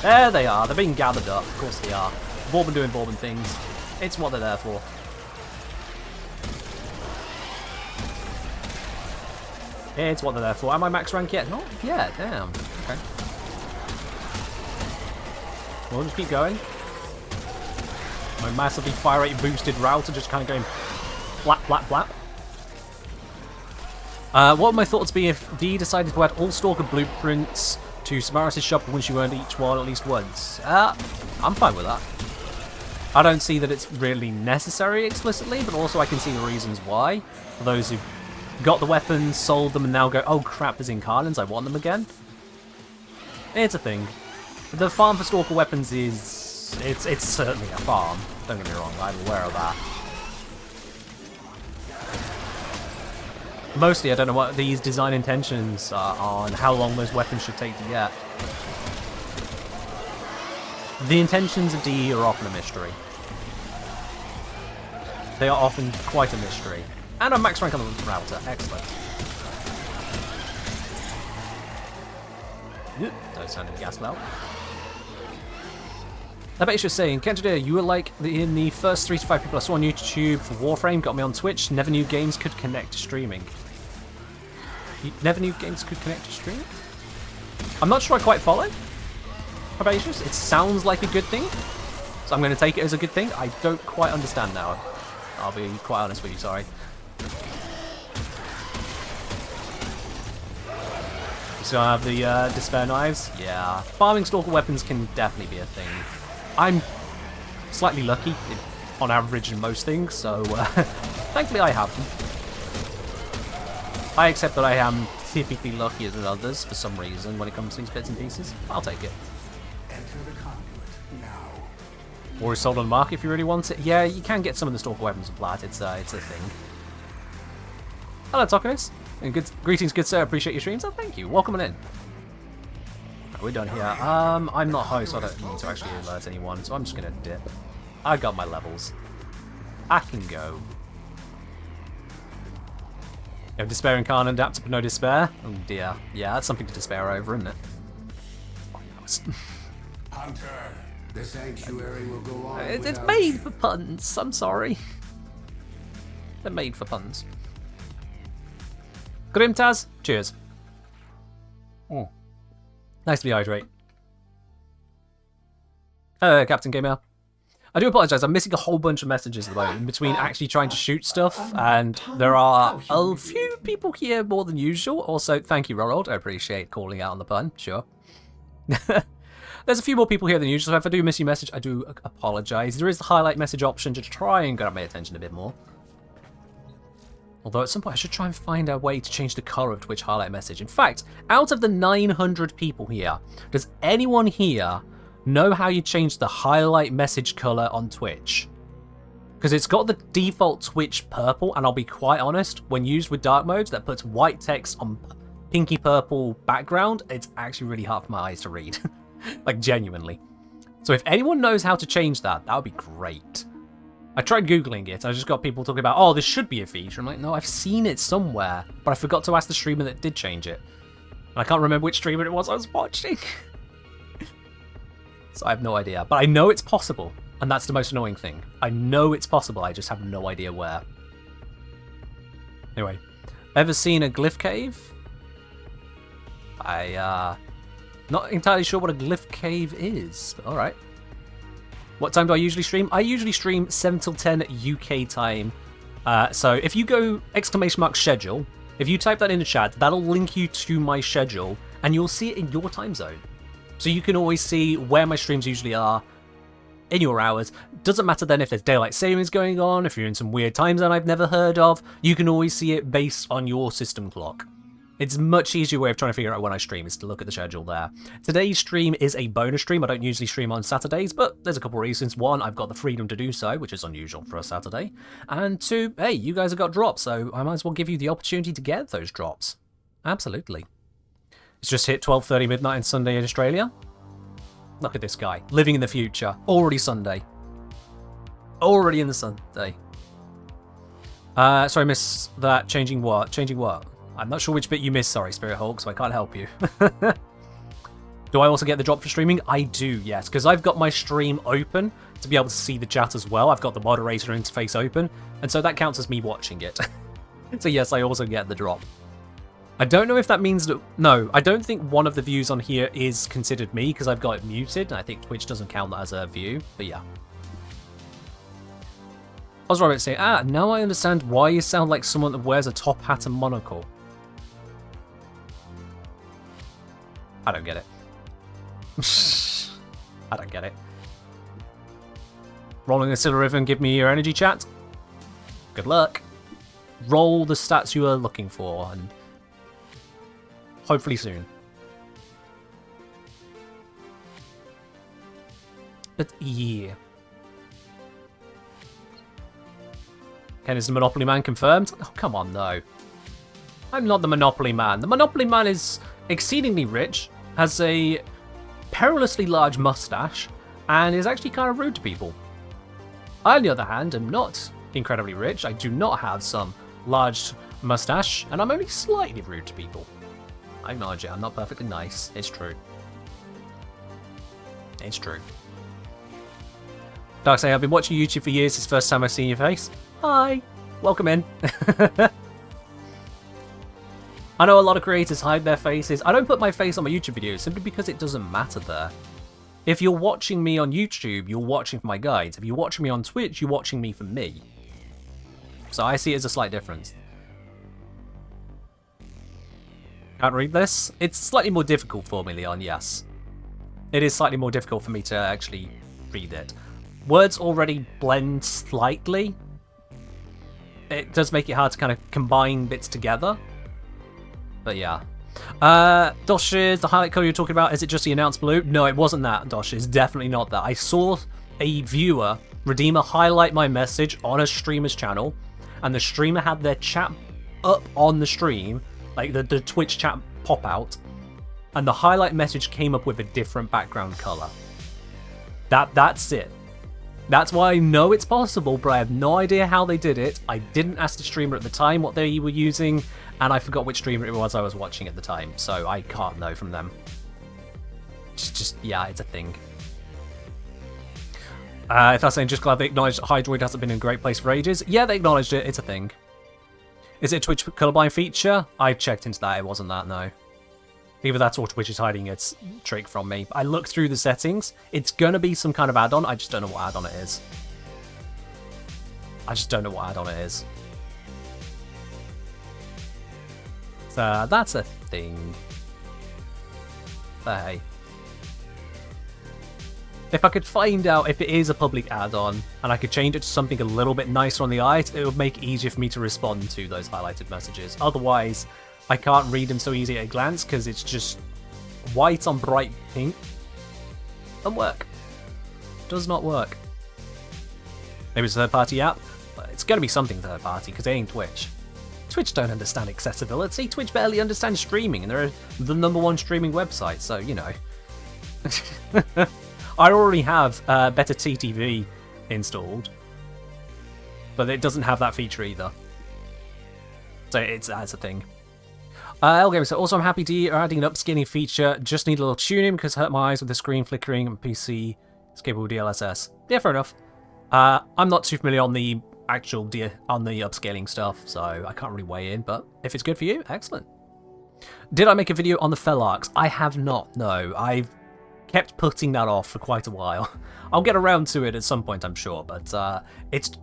There they are. They're being gathered up. Of course they are. They've all been doing Bourbon things. It's what they're there for. It's what they're there for. Am I max rank yet? Not yet. Damn. Okay. We'll just keep going. My massively fire rate boosted Rauta just kind of going flap, flap, flap. What would my thoughts be if Dee decided to add all Stalker blueprints to Samaris' shop once you earned each one at least once? I'm fine with that. I don't see that it's really necessary explicitly, but also I can see the reasons why. For those who've got the weapons, sold them, and now go, oh crap, there's Incarnans, I want them again. It's a thing. The farm for Stalker weapons is... It's certainly a farm. Don't get me wrong, I'm aware of that. Mostly, I don't know what these design intentions are on how long those weapons should take to get. The intentions of DE are often a mystery. They are often quite a mystery. And I'm max rank on the Router. Excellent. Don't sound any gas loud. I bet you're saying, Kenjideer, you were like in the first 3 to 5 people I saw on YouTube for Warframe, got me on Twitch, never knew games could connect to streaming. You never knew games could connect to streaming? I'm not sure I quite follow. Herbaceous. It sounds like a good thing, so I'm going to take it as a good thing. I don't quite understand now. I'll be quite honest with you, sorry. So I have the Despair Knives. Yeah, farming Stalker weapons can definitely be a thing. I'm slightly lucky on average in most things, so thankfully I have them. I accept that I am typically luckier than others for some reason when it comes to these bits and pieces. I'll take it. Or is sold on the market if you really want it. Yeah, you can get some of the Stalker weapons with plat. It's a thing. Hello, Tokonis. And greetings, good sir. Appreciate your streams. Oh, thank you. Welcome on in. Right, we're done here. I'm not host, so I don't need to actually alert anyone. So I'm just gonna dip. I got my levels. I can go. You know, despair incarnate, adapted but no despair. Oh dear. Yeah, that's something to despair over, isn't it? Oh, no, Hunter, the sanctuary will go on. it's without made you. for puns. I'm sorry. They're made for puns. Grimtaz, cheers. Oh. Nicely hydrate. Captain Gamer. I do apologise, I'm missing a whole bunch of messages at the moment in between actually trying to shoot stuff, and there are a few people here more than usual. Also, thank you, Ronald. I appreciate calling out on the pun, sure. There's a few more people here than usual, so if I do miss your message, I do apologise. There is the highlight message option to try and grab my attention a bit more. Although at some point I should try and find a way to change the colour of Twitch highlight message. In fact, out of the 900 people here, does anyone here know how you change the highlight message colour on Twitch? Because it's got the default Twitch purple, and I'll be quite honest, when used with dark modes that puts white text on pinky purple background, it's actually really hard for my eyes to read. Like, genuinely. So if anyone knows how to change that, that would be great. I tried Googling it, I just got people talking about, oh, this should be a feature. I'm like, no, I've seen it somewhere, but I forgot to ask the streamer that did change it. And I can't remember which streamer it was I was watching. So I have no idea, but I know it's possible, and that's the most annoying thing. I know it's possible, I just have no idea where. Anyway, ever seen a glyph cave? Not entirely sure what a glyph cave is, but alright. What time do I usually stream? I usually stream 7 till 10 UK time. So if you go !schedule, if you type that in the chat, that'll link you to my schedule, and you'll see it in your time zone. So you can always see where my streams usually are in your hours. Doesn't matter then if there's daylight savings going on, if you're in some weird time zone I've never heard of, you can always see it based on your system clock. It's a much easier way of trying to figure out when I stream is to look at the schedule there. Today's stream is a bonus stream. I don't usually stream on Saturdays, but there's a couple of reasons. One, I've got the freedom to do so, which is unusual for a Saturday. And two, hey, you guys have got drops, so I might as well give you the opportunity to get those drops. Absolutely. It's just hit 12:30 midnight on Sunday in Australia. Look at this guy, living in the future. Already Sunday. Already in the Sunday. Sorry, I missed that. Changing what? Changing what? I'm not sure which bit you missed, sorry, Spirit Hulk, so I can't help you. Do I also get the drop for streaming? I do, yes, because I've got my stream open to be able to see the chat as well. I've got the moderator interface open, and so that counts as me watching it. So yes, I also get the drop. I don't know if that means that... No, I don't think one of the views on here is considered me, because I've got it muted, and I think Twitch doesn't count that as a view, but yeah. I was right about saying, now I understand why you sound like someone that wears a top hat and monocle. I don't get it. I don't get it. Rolling a silver ribbon, give me your energy, chat. Good luck. Roll the stats you are looking for, and hopefully soon. But yeah. Ken is the Monopoly Man confirmed? Oh, come on, no. I'm not the Monopoly Man. The Monopoly Man is exceedingly rich, has a perilously large mustache, and is actually kind of rude to people. I, on the other hand, am not incredibly rich. I do not have some large mustache, and I'm only slightly rude to people. I acknowledge it. I'm not perfectly nice. It's true. It's true. Darkseid, I've been watching YouTube for years. It's the first time I've seen your face. Hi. Welcome in. I know a lot of creators hide their faces. I don't put my face on my YouTube videos simply because it doesn't matter there. If you're watching me on YouTube, you're watching for my guides. If you're watching me on Twitch, you're watching me for me. So I see it as a slight difference. Can't read this? It's slightly more difficult for me, Leon, yes. It is slightly more difficult for me to actually read it. Words already blend slightly. It does make it hard to kind of combine bits together. But yeah. Doshes, the highlight colour you're talking about, is it just the announced blue? No, it wasn't that, Dosh. It's definitely not that. I saw a viewer, Redeemer, highlight my message on a streamer's channel, and the streamer had their chat up on the stream, like the Twitch chat pop out, and the highlight message came up with a different background colour. That's it. That's why I know it's possible, but I have no idea how they did it. I didn't ask the streamer at the time what they were using, and I forgot which streamer it was I was watching at the time, so I can't know from them. Yeah, it's a thing. If that's saying, just glad they acknowledged that Hydroid hasn't been in a great place for ages. Yeah, they acknowledged it. It's a thing. Is it a Twitch colorblind feature? I checked into that. It wasn't that, no. Either that's or Twitch is hiding its trick from me. I looked through the settings. It's going to be some kind of add-on. I just don't know what add-on it is. So that's a thing. But hey. If I could find out if it is a public add-on, and I could change it to something a little bit nicer on the eyes, it would make it easier for me to respond to those highlighted messages. Otherwise, I can't read them so easy at a glance, because it's just white on bright pink. Doesn't work. Does not work. Maybe it's a third-party app? But it's going to be something third-party, because they ain't Twitch. Twitch don't understand accessibility. Twitch barely understands streaming, and they're the #1 streaming website, so, you know. I already have Better TTV installed, but it doesn't have that feature either. So that's a thing. Elgamer said, also I'm happy to adding an upscaling feature, just need a little tuning because I hurt my eyes with the screen flickering and PC is capable of DLSS. Yeah, fair enough. I'm not too familiar on the actual upscaling stuff, so I can't really weigh in, but if it's good for you, excellent. Did I make a video on the fell arcs? I have not, no. I've kept putting that off for quite a while. I'll get around to it at some point, I'm sure, but it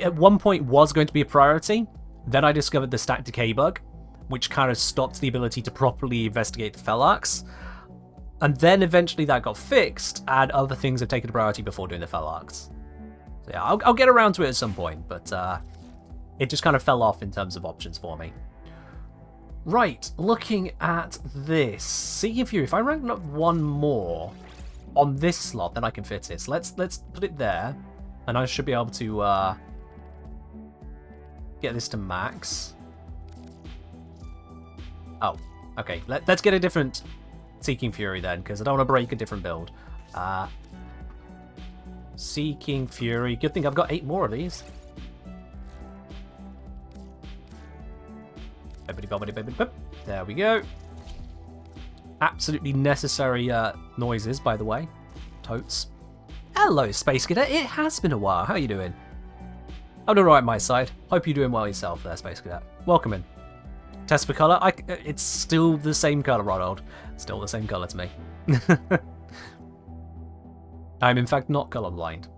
at one point was going to be a priority. Then I discovered the stack decay bug, which kind of stopped the ability to properly investigate the fell arcs. And then eventually that got fixed, and other things have taken a priority before doing the fell arcs. So yeah, I'll get around to it at some point, but it just kind of fell off in terms of options for me. Right, looking at this. See if I rank up one more on this slot, then I can fit it. So let's put it there, and I should be able to get this to max. Oh, okay. Let's get a different Seeking Fury then, because I don't want to break a different build. Seeking Fury. Good thing I've got 8 more of these. There we go. Absolutely necessary noises, by the way. Totes. Hello, Space Cadet. It has been a while. How are you doing? I'm doing alright my side. Hope you're doing well yourself there, Space Cadet. Welcome in. Test for colour. It's still the same colour, Ronald. Still the same colour to me. I'm in fact not colourblind.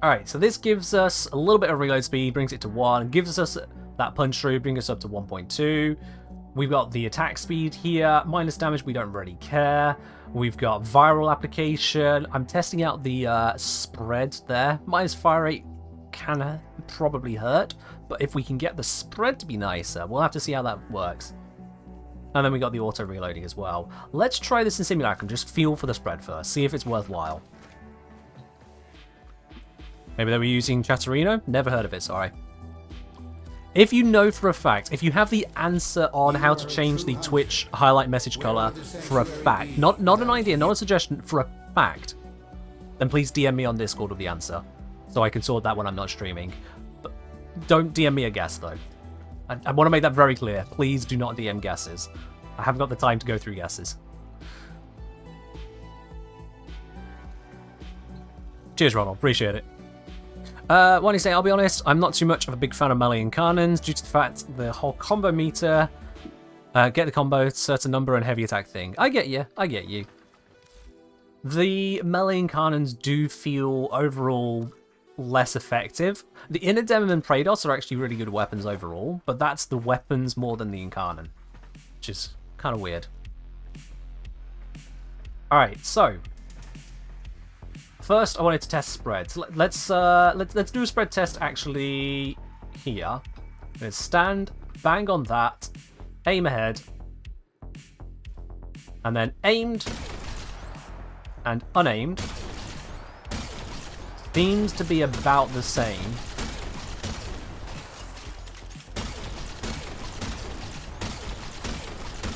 Alright, so this gives us a little bit of reload speed, brings it to 1, gives us that punch through, brings us up to 1.2. We've got the attack speed here, minus damage, we don't really care. We've got viral application. I'm testing out the spread there. Minus fire rate can probably hurt, but if we can get the spread to be nicer, we'll have to see how that works. And then we got the auto reloading as well. Let's try this in Simulacrum, just feel for the spread first, see if it's worthwhile. Maybe they were using Chatterino? Never heard of it, sorry. If you know for a fact, if you have the answer on how to change the Twitch highlight message color for a fact, not an idea, not a suggestion, for a fact, then please DM me on Discord with the answer, so I can sort that when I'm not streaming. But don't DM me a guess, though. I want to make that very clear. Please do not DM guesses. I haven't got the time to go through guesses. Cheers, Ronald. Appreciate it. What do you say? I'll be honest, I'm not too much of a big fan of melee incarnons due to the fact the whole combo meter, get the combo, certain number, and heavy attack thing. I get you. I get you. The melee incarnons do feel overall less effective. The Inner Demon and Praedos are actually really good weapons overall, but that's the weapons more than the incarnon, which is kind of weird. Alright, so first I wanted to test spreads. Let's do a spread test actually here. Let's stand, bang on that, aim ahead, and then aimed and unaimed. Seems to be about the same.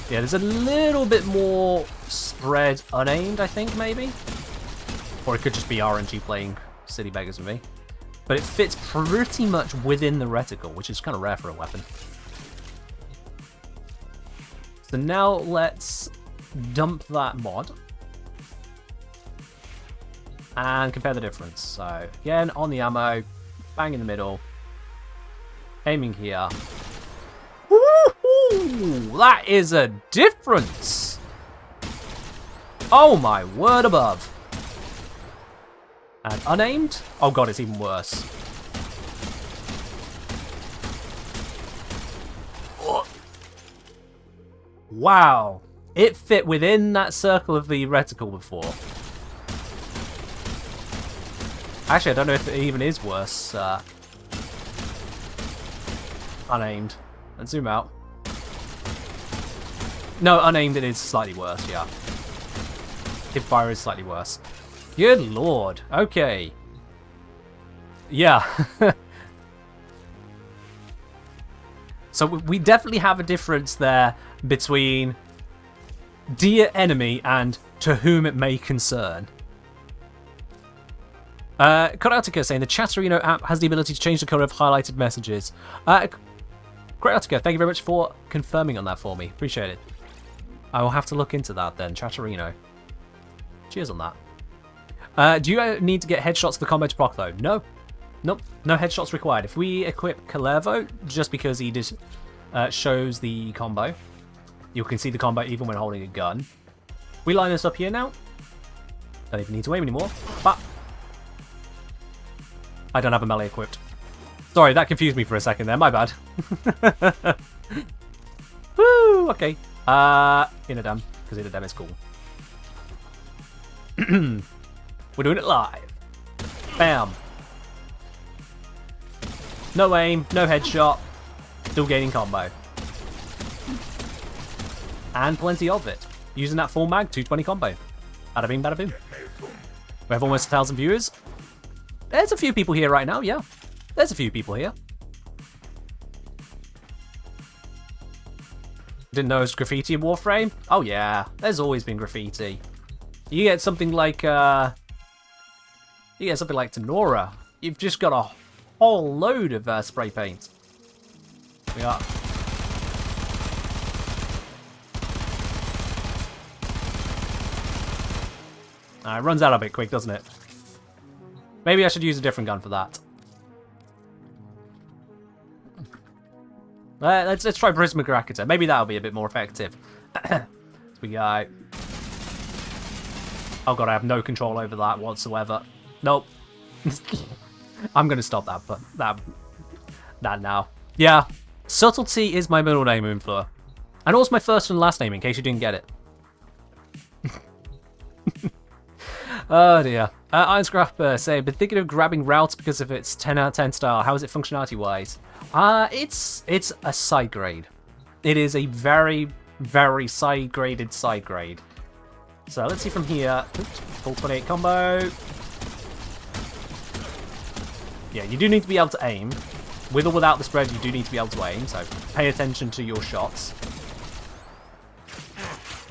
Yeah, there's a little bit more spread unaimed, I think, maybe. Or it could just be RNG playing City Beggars with me. But it fits pretty much within the reticle, which is kind of rare for a weapon. So now let's dump that mod. And compare the difference. So again, on the ammo, bang in the middle. Aiming here. Woohoo! That is a difference! Oh my word above. And unaimed? Oh god, it's even worse. Wow. It fit within that circle of the reticle before. Actually, I don't know if it even is worse. Unaimed. Let's zoom out. No, unaimed it is slightly worse, yeah. Hipfire is slightly worse. Good lord. Okay. Yeah. So we definitely have a difference there between dear enemy and to whom it may concern. Karautica saying the Chatterino app has the ability to change the colour of highlighted messages. Karautica, thank you very much for confirming on that for me. Appreciate it. I will have to look into that then, Chatterino. Cheers on that. Do you need to get headshots for the combo to proc though? No. Nope, no headshots required. If we equip Kalervo, just because he just shows the combo, you can see the combo even when holding a gun. We line this up here now. Don't even need to aim anymore. But I don't have a melee equipped. Sorry, that confused me for a second there. My bad. Woo! Okay. Inner dam, because inner dam is cool. We're doing it live. Bam. No aim, no headshot. Still gaining combo. And plenty of it. Using that full mag, 220 combo. Bada bing, bada boom. We have almost 1,000 viewers. There's a few people here right now, yeah. There's a few people here. Didn't know it was graffiti in Warframe? Oh yeah, there's always been graffiti. You get something like Tenora. You've just got a whole load of spray paint. We are. It runs out a bit quick, doesn't it? Maybe I should use a different gun for that. Let's try Prismagracita. Maybe that'll be a bit more effective. So we go. Oh god, I have no control over that whatsoever. Nope. I'm gonna stop that, but that now. Yeah, Subtlety is my middle name, Moonflower. And also my first and last name, in case you didn't get it. Oh dear. Ironscrap saying, been thinking of grabbing Rauta because of its 10 out of 10 style. How is it functionality wise? It's a side grade. It is a very, very side graded side grade. So let's see from here. Oops, full 28 combo. Yeah, you do need to be able to aim. With or without the spread, you do need to be able to aim, so pay attention to your shots.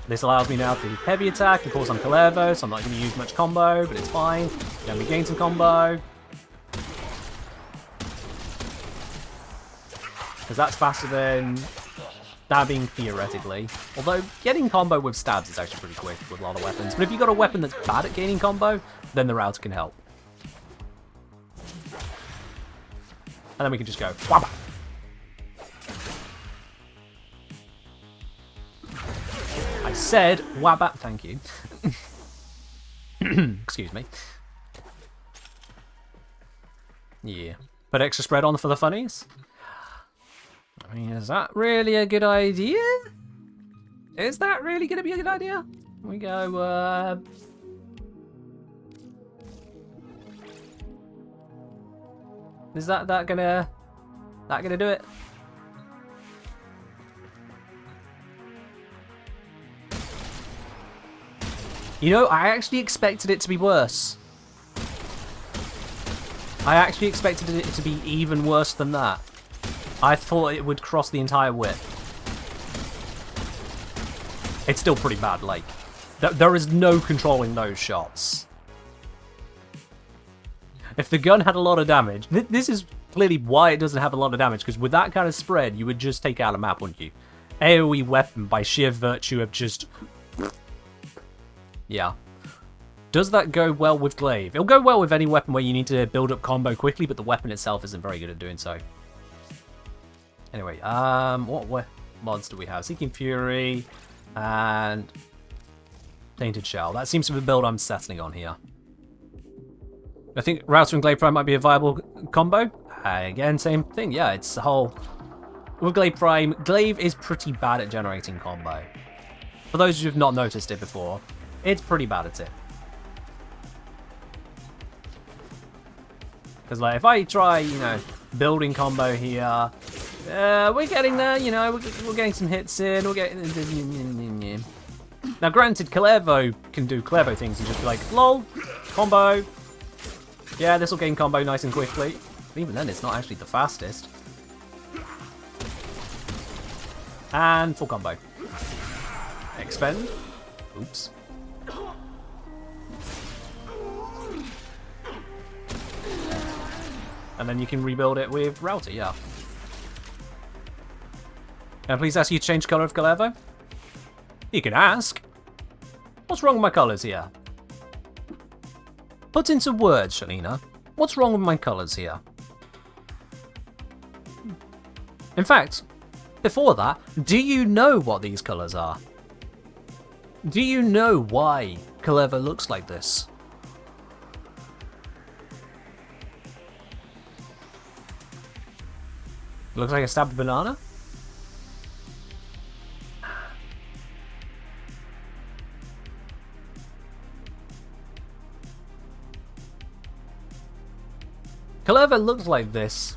This allows me now to do heavy attack, of course I'm Kalervo, so I'm not going to use much combo, but it's fine. Then we gain some combo. Because that's faster than stabbing, theoretically. Although, getting combo with stabs is actually pretty quick with a lot of weapons. But if you've got a weapon that's bad at gaining combo, then the Rauta can help. And then we can just go, whap. I said wabba, thank you. Excuse me. Yeah. Put extra spread on for the funnies. I mean, is that really a good idea? Is that really going to be a good idea? We go, is that gonna do it? You know, I actually expected it to be worse. I actually expected it to be even worse than that. I thought it would cross the entire width. It's still pretty bad, like, there is no controlling those shots. If the gun had a lot of damage, this is clearly why it doesn't have a lot of damage, because with that kind of spread, you would just take out a map, wouldn't you? AoE weapon by sheer virtue of just... Yeah. Does that go well with Glaive? It'll go well with any weapon where you need to build up combo quickly, but the weapon itself isn't very good at doing so. Anyway, what mods do we have? Seeking Fury and Tainted Shell. That seems to be the build I'm settling on here. I think Rauta and Glaive Prime might be a viable combo. Again, same thing. Yeah, it's the whole... With Glaive Prime, Glaive is pretty bad at generating combo. For those who have not noticed it before, it's pretty bad at it. Because, like, if I try, you know, building combo here, we're getting there, you know, we're getting some hits in, we're getting... Now, granted, Clevo can do Clevo things and just be like, lol, combo. Yeah, this will gain combo nice and quickly. But even then, it's not actually the fastest. And full combo. Expend. Oops. And then you can rebuild it with Rauta, yeah. Can I please ask you to change colour of Clevo? You can ask. What's wrong with my colours here? Put into words, Shalina. What's wrong with my colours here? In fact, before that, do you know what these colours are? Do you know why Clevo looks like this? Looks like a stabbed banana? Clevo looks like this.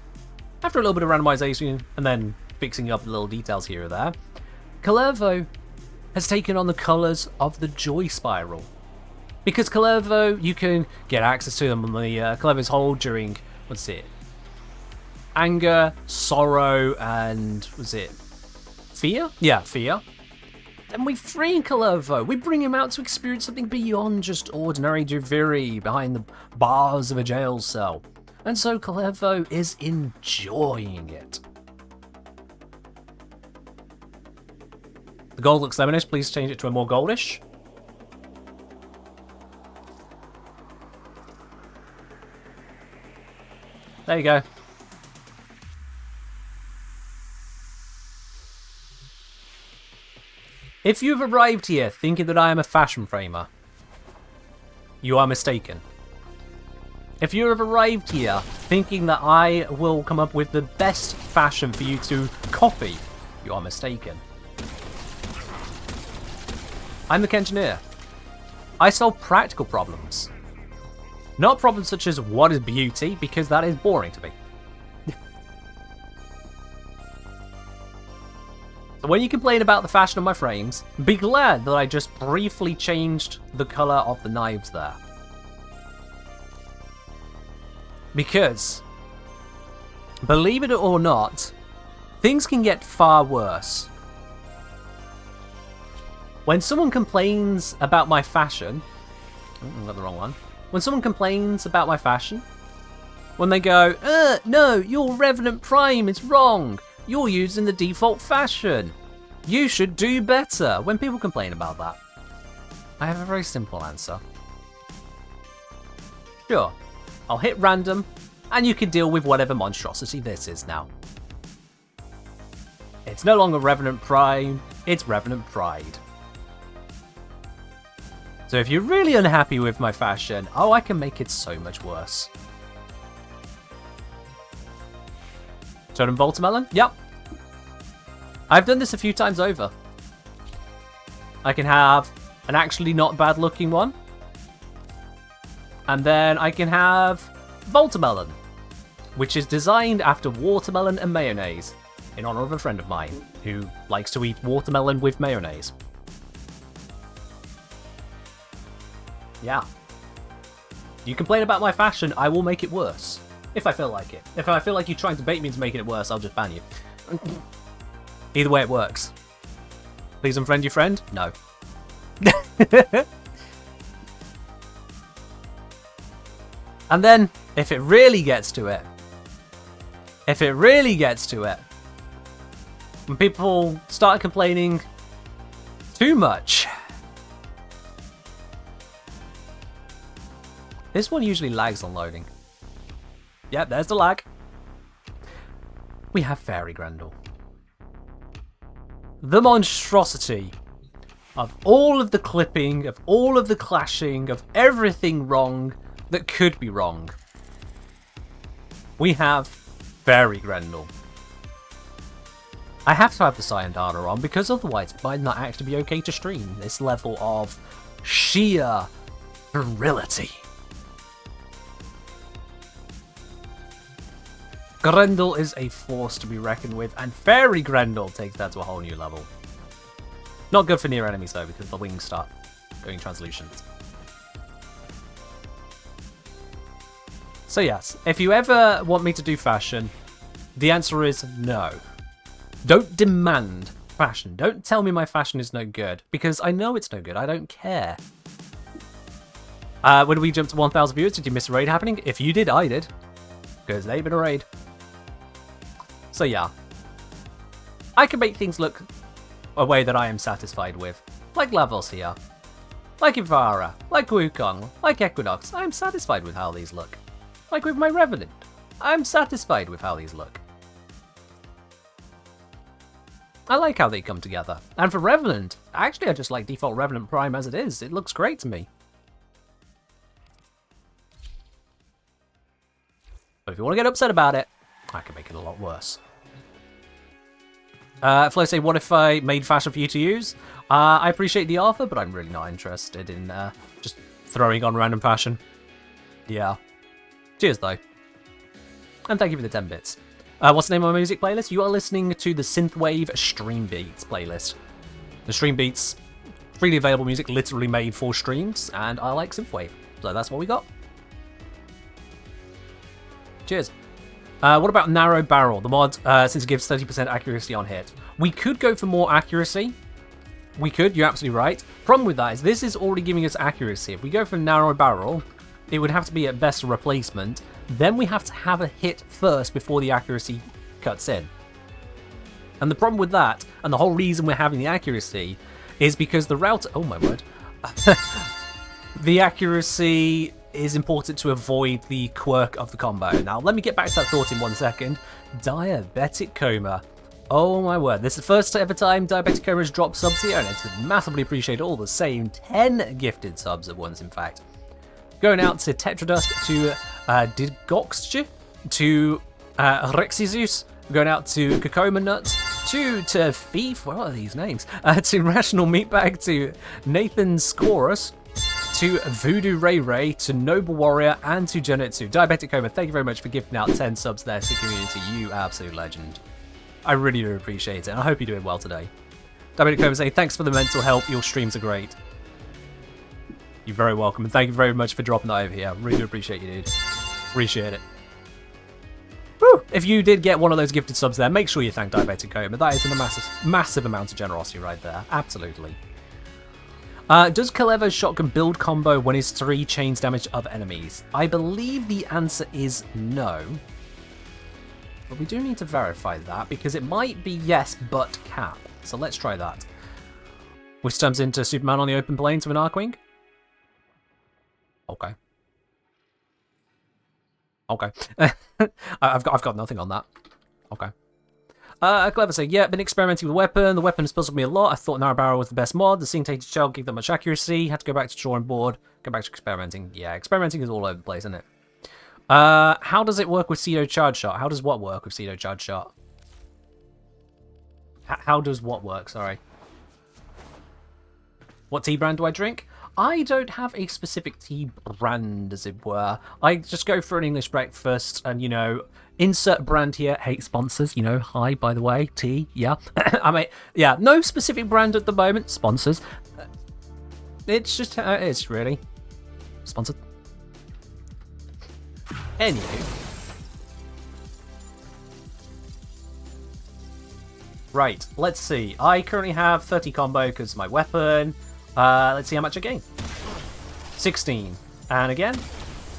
After a little bit of randomization and then fixing up the little details here or there, Clevo has taken on the colours of the Joy Spiral. Because Clevo, you can get access to them on the Clevo's hold during, what's it? Anger, sorrow, and, was it fear? Yeah, fear. Then we free Clevo. We bring him out to experience something beyond just ordinary Duviri behind the bars of a jail cell. And so Clevo is enjoying it. The gold looks lemonish. Please change it to a more goldish. There you go. If you've arrived here thinking that I am a fashion framer, you are mistaken. If you have arrived here thinking that I will come up with the best fashion for you to copy, you are mistaken. I'm the Kengineer. I solve practical problems. Not problems such as what is beauty, because that is boring to me. So when you complain about the fashion of my frames, be glad that I just briefly changed the colour of the knives there. Because, believe it or not, things can get far worse. When someone complains about my fashion... Oh, I got the wrong one. When someone complains about my fashion, when they go, no, your Revenant Prime is wrong. You're using the default fashion. You should do better. When people complain about that, I have a very simple answer. Sure, I'll hit random, and you can deal with whatever monstrosity this is now. It's no longer Revenant Prime, it's Revenant Pride. So if you're really unhappy with my fashion, oh, I can make it so much worse. Totem Voltamelon? Yep. I've done this a few times over. I can have an actually not bad looking one. And then I can have Voltamelon, which is designed after watermelon and mayonnaise, in honor of a friend of mine who likes to eat watermelon with mayonnaise. Yeah. You complain about my fashion, I will make it worse. If I feel like it. If I feel like you're trying to bait me into making it worse, I'll just ban you. Either way it works. Please unfriend your friend? No. And then, If it really gets to it. If it really gets to it. When people start complaining too much. This one usually lags on loading. Yep, there's the lag. We have Fairy Grendel. The monstrosity of all of the clipping, of all of the clashing, of everything wrong that could be wrong. We have Fairy Grendel. I have to have the Cyan Data on because otherwise it might not actually be okay to stream this level of sheer virility. Grendel is a force to be reckoned with, and Fairy Grendel takes that to a whole new level. Not good for near enemies though, because the wings start going translucent. So yes, if you ever want me to do fashion, the answer is no. Don't demand fashion. Don't tell me my fashion is no good, because I know it's no good. I don't care. When we jumped to 1,000 viewers, did you miss a raid happening? If you did, I did. Because they've been a raid. So yeah. I can make things look a way that I am satisfied with. Like levels here. Like Ivara. Like Wukong. Like Equinox. I am satisfied with how these look. Like with my Revenant. I am satisfied with how these look. I like how they come together. And for Revenant, actually I just like default Revenant Prime as it is. It looks great to me. But if you want to get upset about it, I can make it a lot worse. Flo say, what if I made fashion for you to use? I appreciate the offer, but I'm really not interested in just throwing on random fashion. Yeah. Cheers, though. And thank you for the 10 bits. What's the name of my music playlist? You are listening to the Synthwave Stream Beats playlist. The Stream Beats, freely available music, literally made for streams, and I like Synthwave. So that's what we got. Cheers. What about Narrow Barrel? The mod, since it gives 30% accuracy on hit. We could go for more accuracy. We could, you're absolutely right. Problem with that is this is already giving us accuracy. If we go for Narrow Barrel, it would have to be at best a replacement. Then we have to have a hit first before the accuracy cuts in. And the problem with that, and the whole reason we're having the accuracy, is because the Rauta... Oh my word. The accuracy is important to avoid the quirk of the combo. Now, let me get back to that thought in 1 second. Diabetic Coma. Oh my word. This is the first ever time Diabetic Coma has dropped subs here, and it's massively appreciated all the same. 10 gifted subs at once, in fact. Going out to Tetradusk, to Didgoxge, to Rexizus, going out to Kakoma Nut, to Thief, what are these names? To Rational Meatbag, to Nathan Scorus, to Voodoo Ray Ray, to Noble Warrior, and to Genetsu. Diabetic Coma, thank you very much for gifting out 10 subs there to the community. You absolute legend. I really do appreciate it, and I hope you're doing well today. Diabetic Coma saying, thanks for the mental help, your streams are great. You're very welcome, and thank you very much for dropping that over here. Really appreciate you, dude. Appreciate it. Woo! If you did get one of those gifted subs there, make sure you thank Diabetic Coma. That is a massive amount of generosity right there. Absolutely. Does Kaleva's shotgun build combo when his 3 chains damage other enemies? I believe the answer is no. But we do need to verify that, because it might be yes, but cap. So let's try that. Which turns into Superman on the open plains with an Arcwing? Okay. Okay. I've got nothing on that. Okay. Clever say, yeah, been experimenting with the weapon. The weapon has puzzled me a lot. I thought Narrow Barrel was the best mod. The Syntated Shell gave that much accuracy. Had to go back to drawing board. Go back to experimenting. Yeah, experimenting is all over the place, isn't it? How does it work with Pseudo Charge Shot? How does what work with Pseudo Charge Shot? How does what work? Sorry. What tea brand do I drink? I don't have a specific tea brand, as it were. I just go for an English breakfast and, you know, insert brand here. Hate sponsors, you know. Hi, by the way. Tea, yeah. I mean, yeah, no specific brand at the moment. Sponsors. It's just how it is, really. Sponsored. Anywho. Right, let's see. I currently have 30 combo because my weapon. Let's see how much I gain. 16. And again,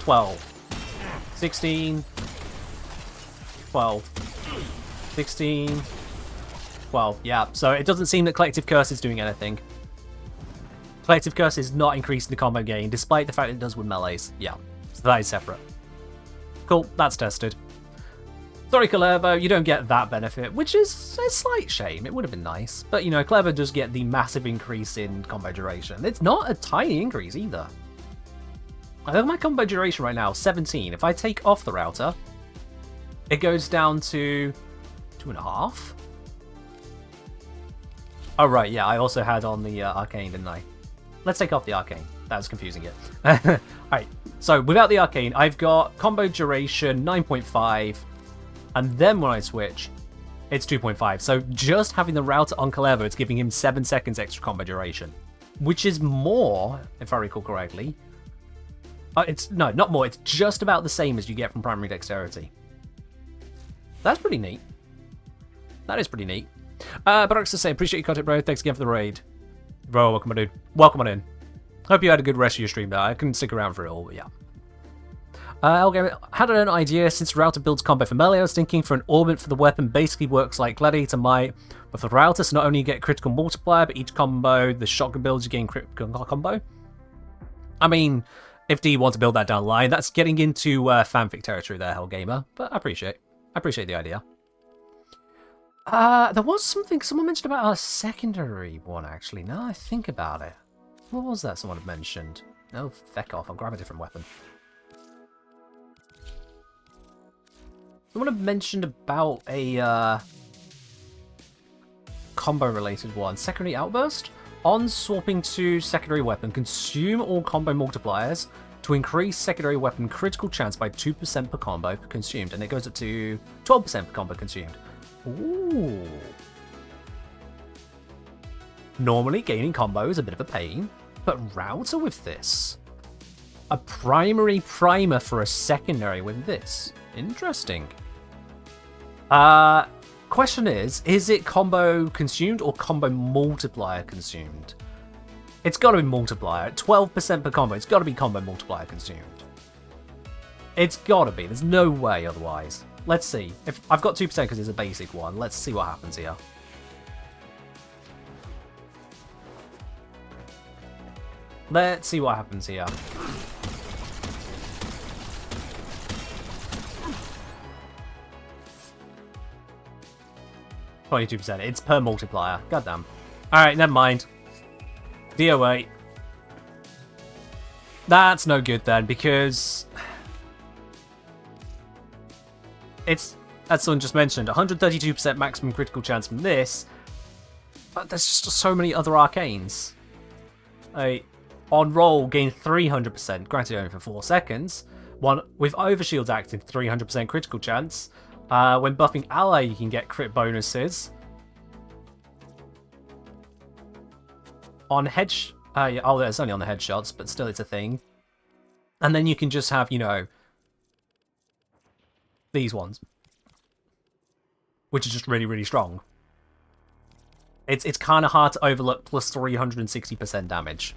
12. 16, 12, 16, 12. Yeah, so it doesn't seem that Collective Curse is doing anything. Collective Curse is not increasing the combo gain, despite the fact it does with melees. Yeah, so that is separate. Cool, that's tested. Sorry, Clevo, you don't get that benefit, which is a slight shame. It would have been nice. But, you know, Clevo does get the massive increase in combo duration. It's not a tiny increase either. I have my combo duration right now, 17. If I take off the Rauta, it goes down to 2.5. Oh, right, yeah, I also had on the Arcane, didn't I? Let's take off the Arcane. That was confusing it. Alright, so without the Arcane, I've got combo duration 9.5. And then when I switch, it's 2.5. So just having the Rauta on Clevo, it's giving him 7 seconds extra combo duration. Which is more, if I recall correctly. No, not more. It's just about the same as you get from primary dexterity. That's pretty neat. That is pretty neat. But I was to say, appreciate your content, bro. Thanks again for the raid. Bro, welcome on, dude. Welcome on in. Hope you had a good rest of your stream there. I couldn't stick around for it all, but yeah. Elgamer had an idea. Since Rauta builds combo for melee, I was thinking for an orbit for the weapon basically works like Gladiator Might, but for Rauta, so not only you get critical multiplier, but each combo, the shotgun builds, you gain critical combo. I mean, if D want to build that down the line, that's getting into fanfic territory there, Hellgamer, but I appreciate the idea. There was something someone mentioned about a secondary one, actually. Now I think about it. What was that someone had mentioned? Oh, feck off. I'll grab a different weapon. Someone had mentioned about a combo-related one. Secondary Outburst? On swapping to secondary weapon, consume all combo multipliers to increase secondary weapon critical chance by 2% per combo consumed. And it goes up to 12% per combo consumed. Ooh. Normally, gaining combo is a bit of a pain, but Rauta with this. A primary primer for a secondary with this. Interesting. Question is it combo consumed or combo multiplier consumed? It's got to be multiplier. 12% per combo. It's got to be combo multiplier consumed. It's got to be. There's no way otherwise. Let's see. If I've got 2% because it's a basic one. Let's see what happens here. Let's see what happens here. %. It's per multiplier. Goddamn. Alright, never mind. DOA. That's no good then, because it's, as someone just mentioned, 132% maximum critical chance from this, but there's just so many other arcanes. On roll, gain 300%, granted only for 4 seconds. One with overshield active, 300% critical chance. When buffing ally, you can get crit bonuses. On head, yeah, oh, it's only on the headshots, but still, it's a thing. And then you can just have, you know, these ones, which is just really, really strong. It's kind of hard to overlook plus 360% damage.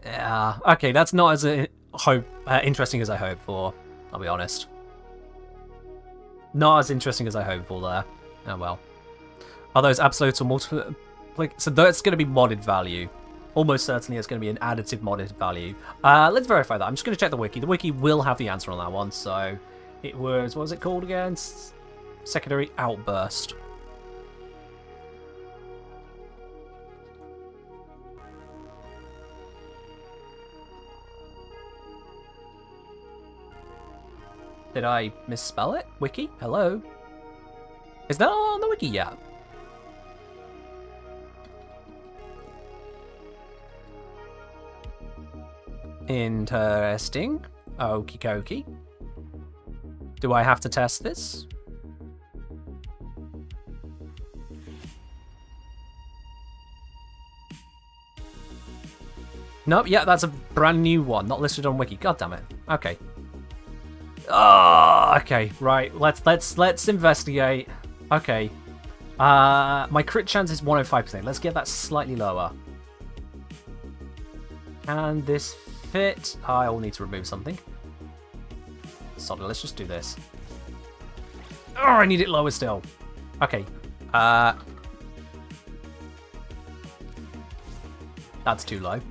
Yeah, okay, that's not as interesting as I hoped for. I'll be honest. Not as interesting as I hoped for there. Oh well. Are those absolutes or multiple? So that's going to be modded value. Almost certainly it's going to be an additive modded value. Let's verify that. I'm just going to check the wiki. The wiki will have the answer on that one. So it was, what was it called again? Secondary Outburst. Did I misspell it? Wiki? Hello? Is that on the wiki yet? Interesting. Okie dokie. Do I have to test this? Nope, yeah, that's a brand new one, not listed on wiki. God damn it. Okay. Oh, okay, right. Let's investigate. Okay. My crit chance is 105%. Let's get that slightly lower. Can this fit? I will need to remove something. Sorry, let's just do this. Oh, I need it lower still. Okay. That's too low.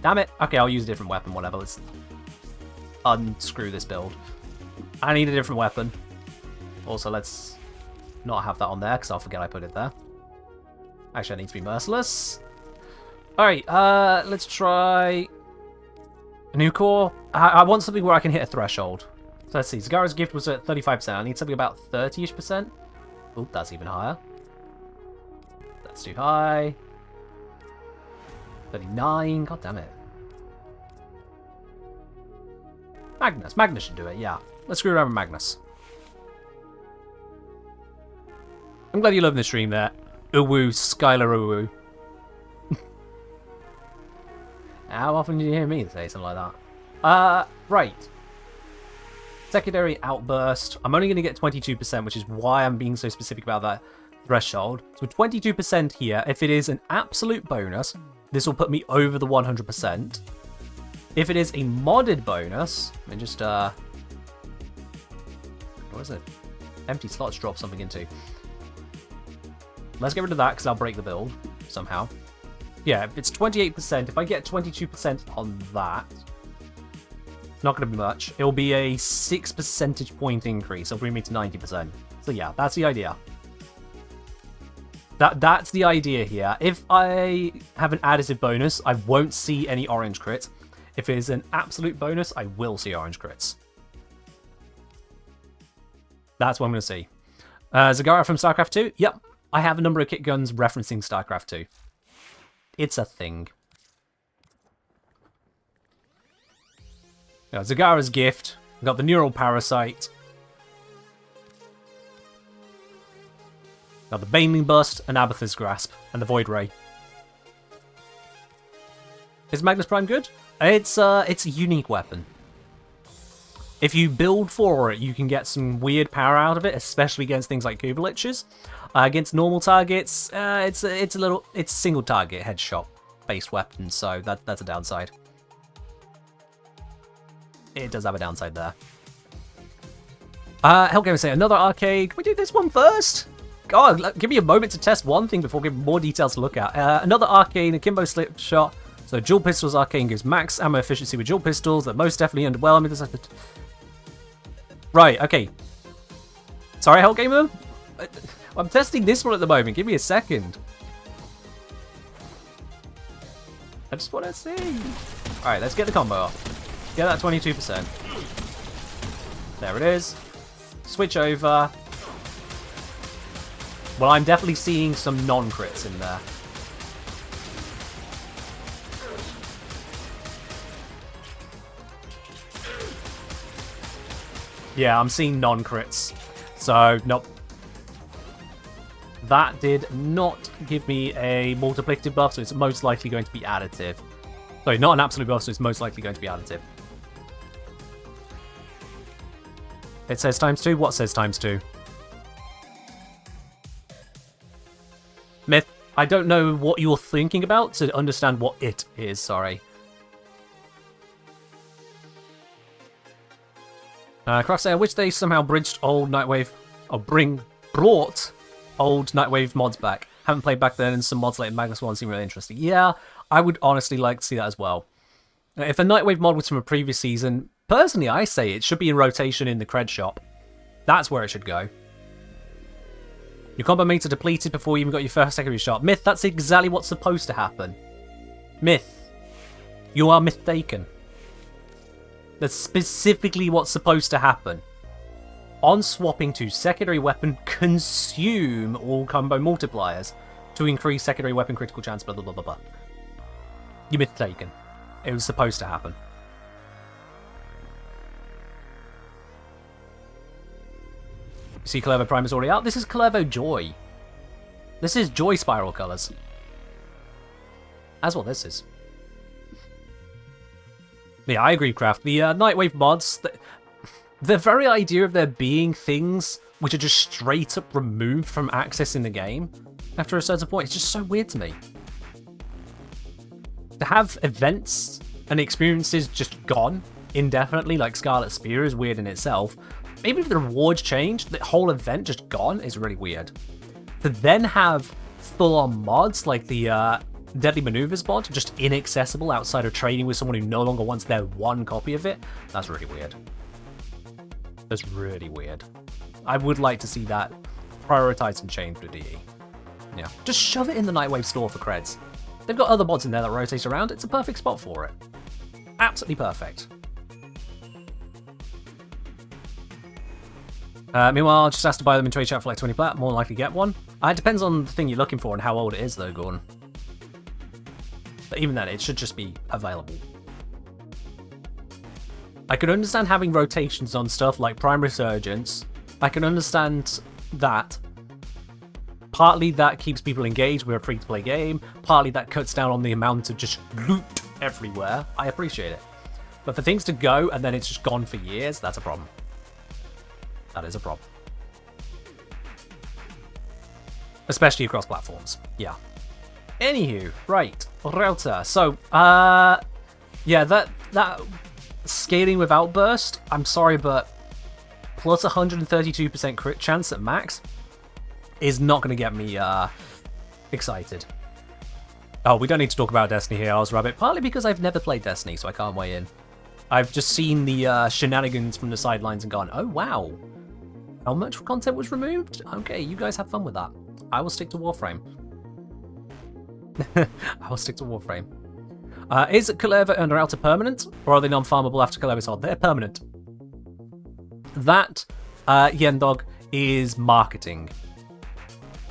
Damn it. Okay, I'll use a different weapon, whatever. Let's unscrew this build. I need a different weapon. Also, let's not have that on there, because I'll forget I put it there. Actually, I need to be merciless. Alright, let's try a new core. I want something where I can hit a threshold. So let's see, Zagara's gift was at 35%. I need something about 30-ish%. Oop, that's even higher. That's too high. 39, god damn it. Magnus should do it, yeah. Let's screw around with Magnus. I'm glad you love the stream there. Uwu, Skylar Uwu. How often do you hear me say something like that? Right. Secondary outburst. I'm only going to get 22%, which is why I'm being so specific about that threshold. So 22% here. If it is an absolute bonus, this will put me over the 100%. If it is a modded bonus, let me just, what is it? Empty slots drop something into. Let's get rid of that, because I'll break the build, somehow. Yeah, if it's 28%, if I get 22% on that, it's not going to be much. It'll be a 6 percentage point increase. It'll bring me to 90%. So yeah, that's the idea. That's the idea here. If I have an additive bonus, I won't see any orange crits. If it is an absolute bonus, I will see orange crits. That's what I'm going to see. Zagara from StarCraft 2? Yep. I have a number of kit guns referencing StarCraft 2. It's a thing. Zagara's gift. We've got the Neural Parasite. Got the Baneling Bust, and Abathur's Grasp, and the Void Ray. Is Magnus Prime good? It's a unique weapon. If you build for it, you can get some weird power out of it, especially against things like Kubeliches. Against normal targets, it's single target headshot based weapon, so that's a downside. It does have a downside there. Hellgamer say another arcade. Can we do this one first? God, give me a moment to test one thing before giving more details to look at. Another arcane, akimbo slip shot. So dual pistols arcane gives max ammo efficiency with dual pistols. That most definitely underwhelming. Right, okay. Sorry, Hellgamer. I'm testing this one at the moment. Give me a second. I just want to see. Alright, let's get the combo off. Get that 22%. There it is. Switch over. Well, I'm definitely seeing some non-crits in there. Yeah, I'm seeing non-crits. So, nope. That did not give me a multiplicative buff, so it's most likely going to be additive. Sorry, not an absolute buff, so it's most likely going to be additive. It says ×2. What says ×2? Myth, I don't know what you're thinking about to understand what it is, sorry. Crosshair, I wish they somehow bridged old Nightwave, or brought old Nightwave mods back. Haven't played back then, and some mods like Magnus 1 seem really interesting. Yeah, I would honestly like to see that as well. If a Nightwave mod was from a previous season, personally I say it should be in rotation in the cred shop. That's where it should go. Your combo meter depleted before you even got your first secondary shot. Myth, that's exactly what's supposed to happen. Myth, you are mistaken. That's specifically what's supposed to happen. On swapping to secondary weapon, consume all combo multipliers to increase secondary weapon critical chance, blah blah blah blah blah. You're mistaken. It was supposed to happen. You see Clevo Prime is already out. This is Clevo Joy. This is Joy Spiral Colors. That's what this is. Yeah, I agree, Craft. The Nightwave mods, the very idea of there being things which are just straight up removed from access in the game after a certain point, it's just so weird to me. To have events and the experience is just gone indefinitely, like Scarlet Spear is weird in itself. Maybe if the rewards change, the whole event just gone is really weird. To then have full-on mods like the Deadly Maneuvers mod just inaccessible outside of trading with someone who no longer wants their one copy of it, that's really weird. That's really weird. I would like to see that prioritized and changed with DE. Yeah, just shove it in the Nightwave store for creds. They've got other mods in there that rotate around. It's a perfect spot for it. Absolutely perfect. Meanwhile, I'll just ask to buy them in trade chat for like 20 plat. More than likely get one. It depends on the thing you're looking for and how old it is, though, Gordon. But even then, it should just be available. I can understand having rotations on stuff like Prime Resurgence. I can understand that. Partly that keeps people engaged with a free-to-play game. Partly that cuts down on the amount of just loot everywhere. I appreciate it. But for things to go and then it's just gone for years, that's a problem. That is a problem. Especially across platforms. Yeah. Anywho, right. Rauta. So, yeah, that scaling with Outburst, I'm sorry, but plus 132% crit chance at max is not going to get me excited. Oh, we don't need to talk about Destiny here, Ozrabbit, partly because I've never played Destiny, so I can't weigh in. I've just seen the shenanigans from the sidelines and gone, oh wow, how much content was removed? Okay, you guys have fun with that. I will stick to Warframe. I will stick to Warframe. Is Kaleva and Rauta permanent, or are they non-farmable after Kaleva's on? They're permanent. That, Yendog, is marketing.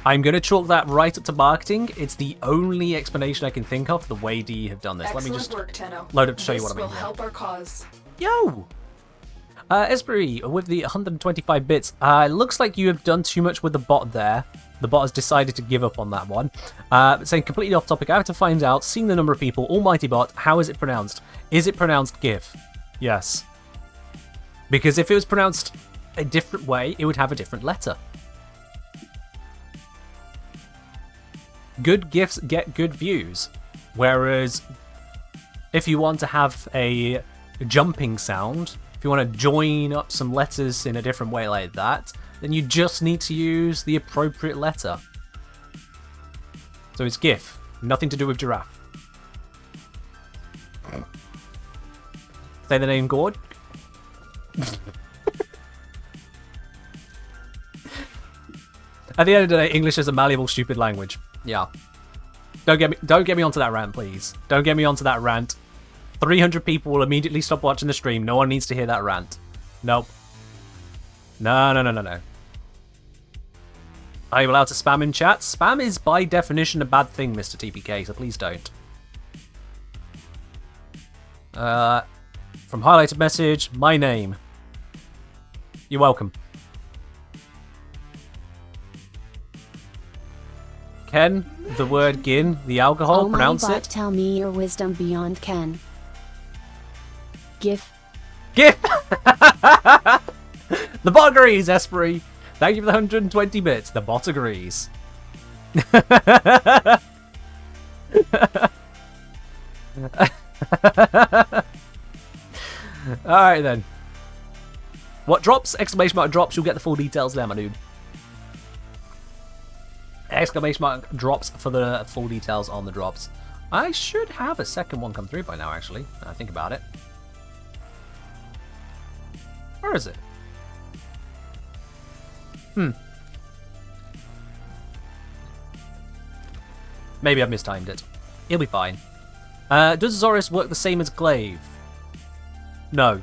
I'm going to chalk that right up to marketing. It's the only explanation I can think of for the way DE have done this. Excellent Let me just work, Tenno. load up to show you what I mean. This will help our cause. Yo! Esprit, with the 125 bits. It looks like you have done too much with the bot there. The bot has decided to give up on that one. Saying completely off topic, I have to find out, seeing the number of people, almighty bot, how is it pronounced? Is it pronounced GIF? Yes. Because if it was pronounced a different way, it would have a different letter. Good GIFs get good views. Whereas, if you want to have a jumping sound, if you want to join up some letters in a different way like that, then you just need to use the appropriate letter. So it's GIF, nothing to do with giraffe. Say the name, Gord. At the end of the day, English is a malleable, stupid language. Yeah. Don't get me onto that rant, please. Don't get me onto that rant. 300 people will immediately stop watching the stream. No one needs to hear that rant. Nope. No. Are you allowed to spam in chat? Spam is by definition a bad thing, Mr. TPK, so please don't. From highlighted message, my name. You're welcome. Ken, the word gin, the alcohol, Almighty pronounce bot, it. tell me your wisdom beyond Ken. GIF. GIF! The bot agrees, Esprit. Thank you for the 120 bits. The bot agrees. Alright then. What drops? Exclamation mark drops. You'll get the full details there, my dude. Exclamation mark drops for the full details on the drops. I should have a second one come through by now, actually. When I think about it. Where is it? Maybe I've mistimed it. He'll be fine. Does Azorius work the same as Glaive? No.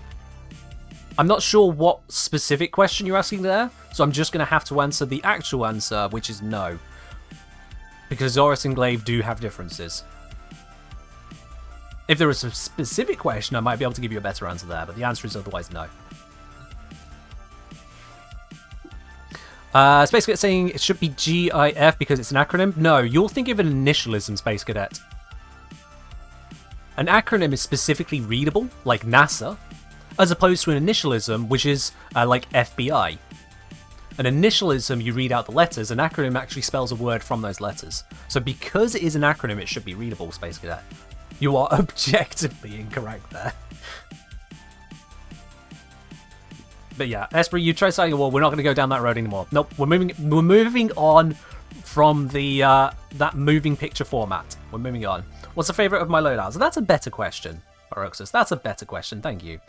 I'm not sure what specific question you're asking there, so I'm just going to have to answer the actual answer, which is no. Because Azorius and Glaive do have differences. If there was a specific question, I might be able to give you a better answer there, but the answer is otherwise no. Space Cadet saying it should be GIF because it's an acronym. No, you'll think of an initialism, Space Cadet. An acronym is specifically readable, like NASA, as opposed to an initialism, which is like FBI. An initialism, you read out the letters. An acronym actually spells a word from those letters. So because it is an acronym, it should be readable, Space Cadet. You are objectively incorrect there. But yeah, Esprit, you tried starting a war. We're not going to go down that road anymore. Nope, we're moving on from the that moving picture format. We're moving on. What's the favorite of my loadouts? That's a better question, Oroxus. That's a better question. Thank you.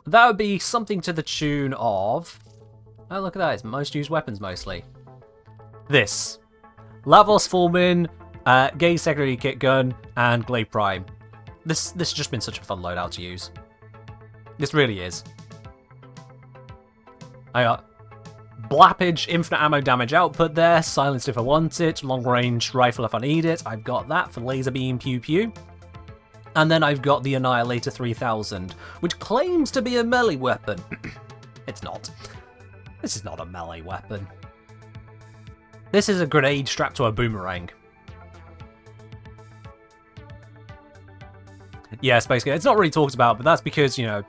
That would be something to the tune of... Oh, look at that. It's most used weapons, mostly. This. Lavos Fulmin, Gaze Secondary Kit Gun, and Glaive Prime. This has just been such a fun loadout to use. This really is. I got Blappage, infinite ammo damage output there, silenced if I want it, long range rifle if I need it. I've got that for laser beam pew pew. And then I've got the Annihilator 3000, which claims to be a melee weapon. It's not. This is not a melee weapon. This is a grenade strapped to a boomerang. Yes, basically, it's not really talked about, but that's because, you know,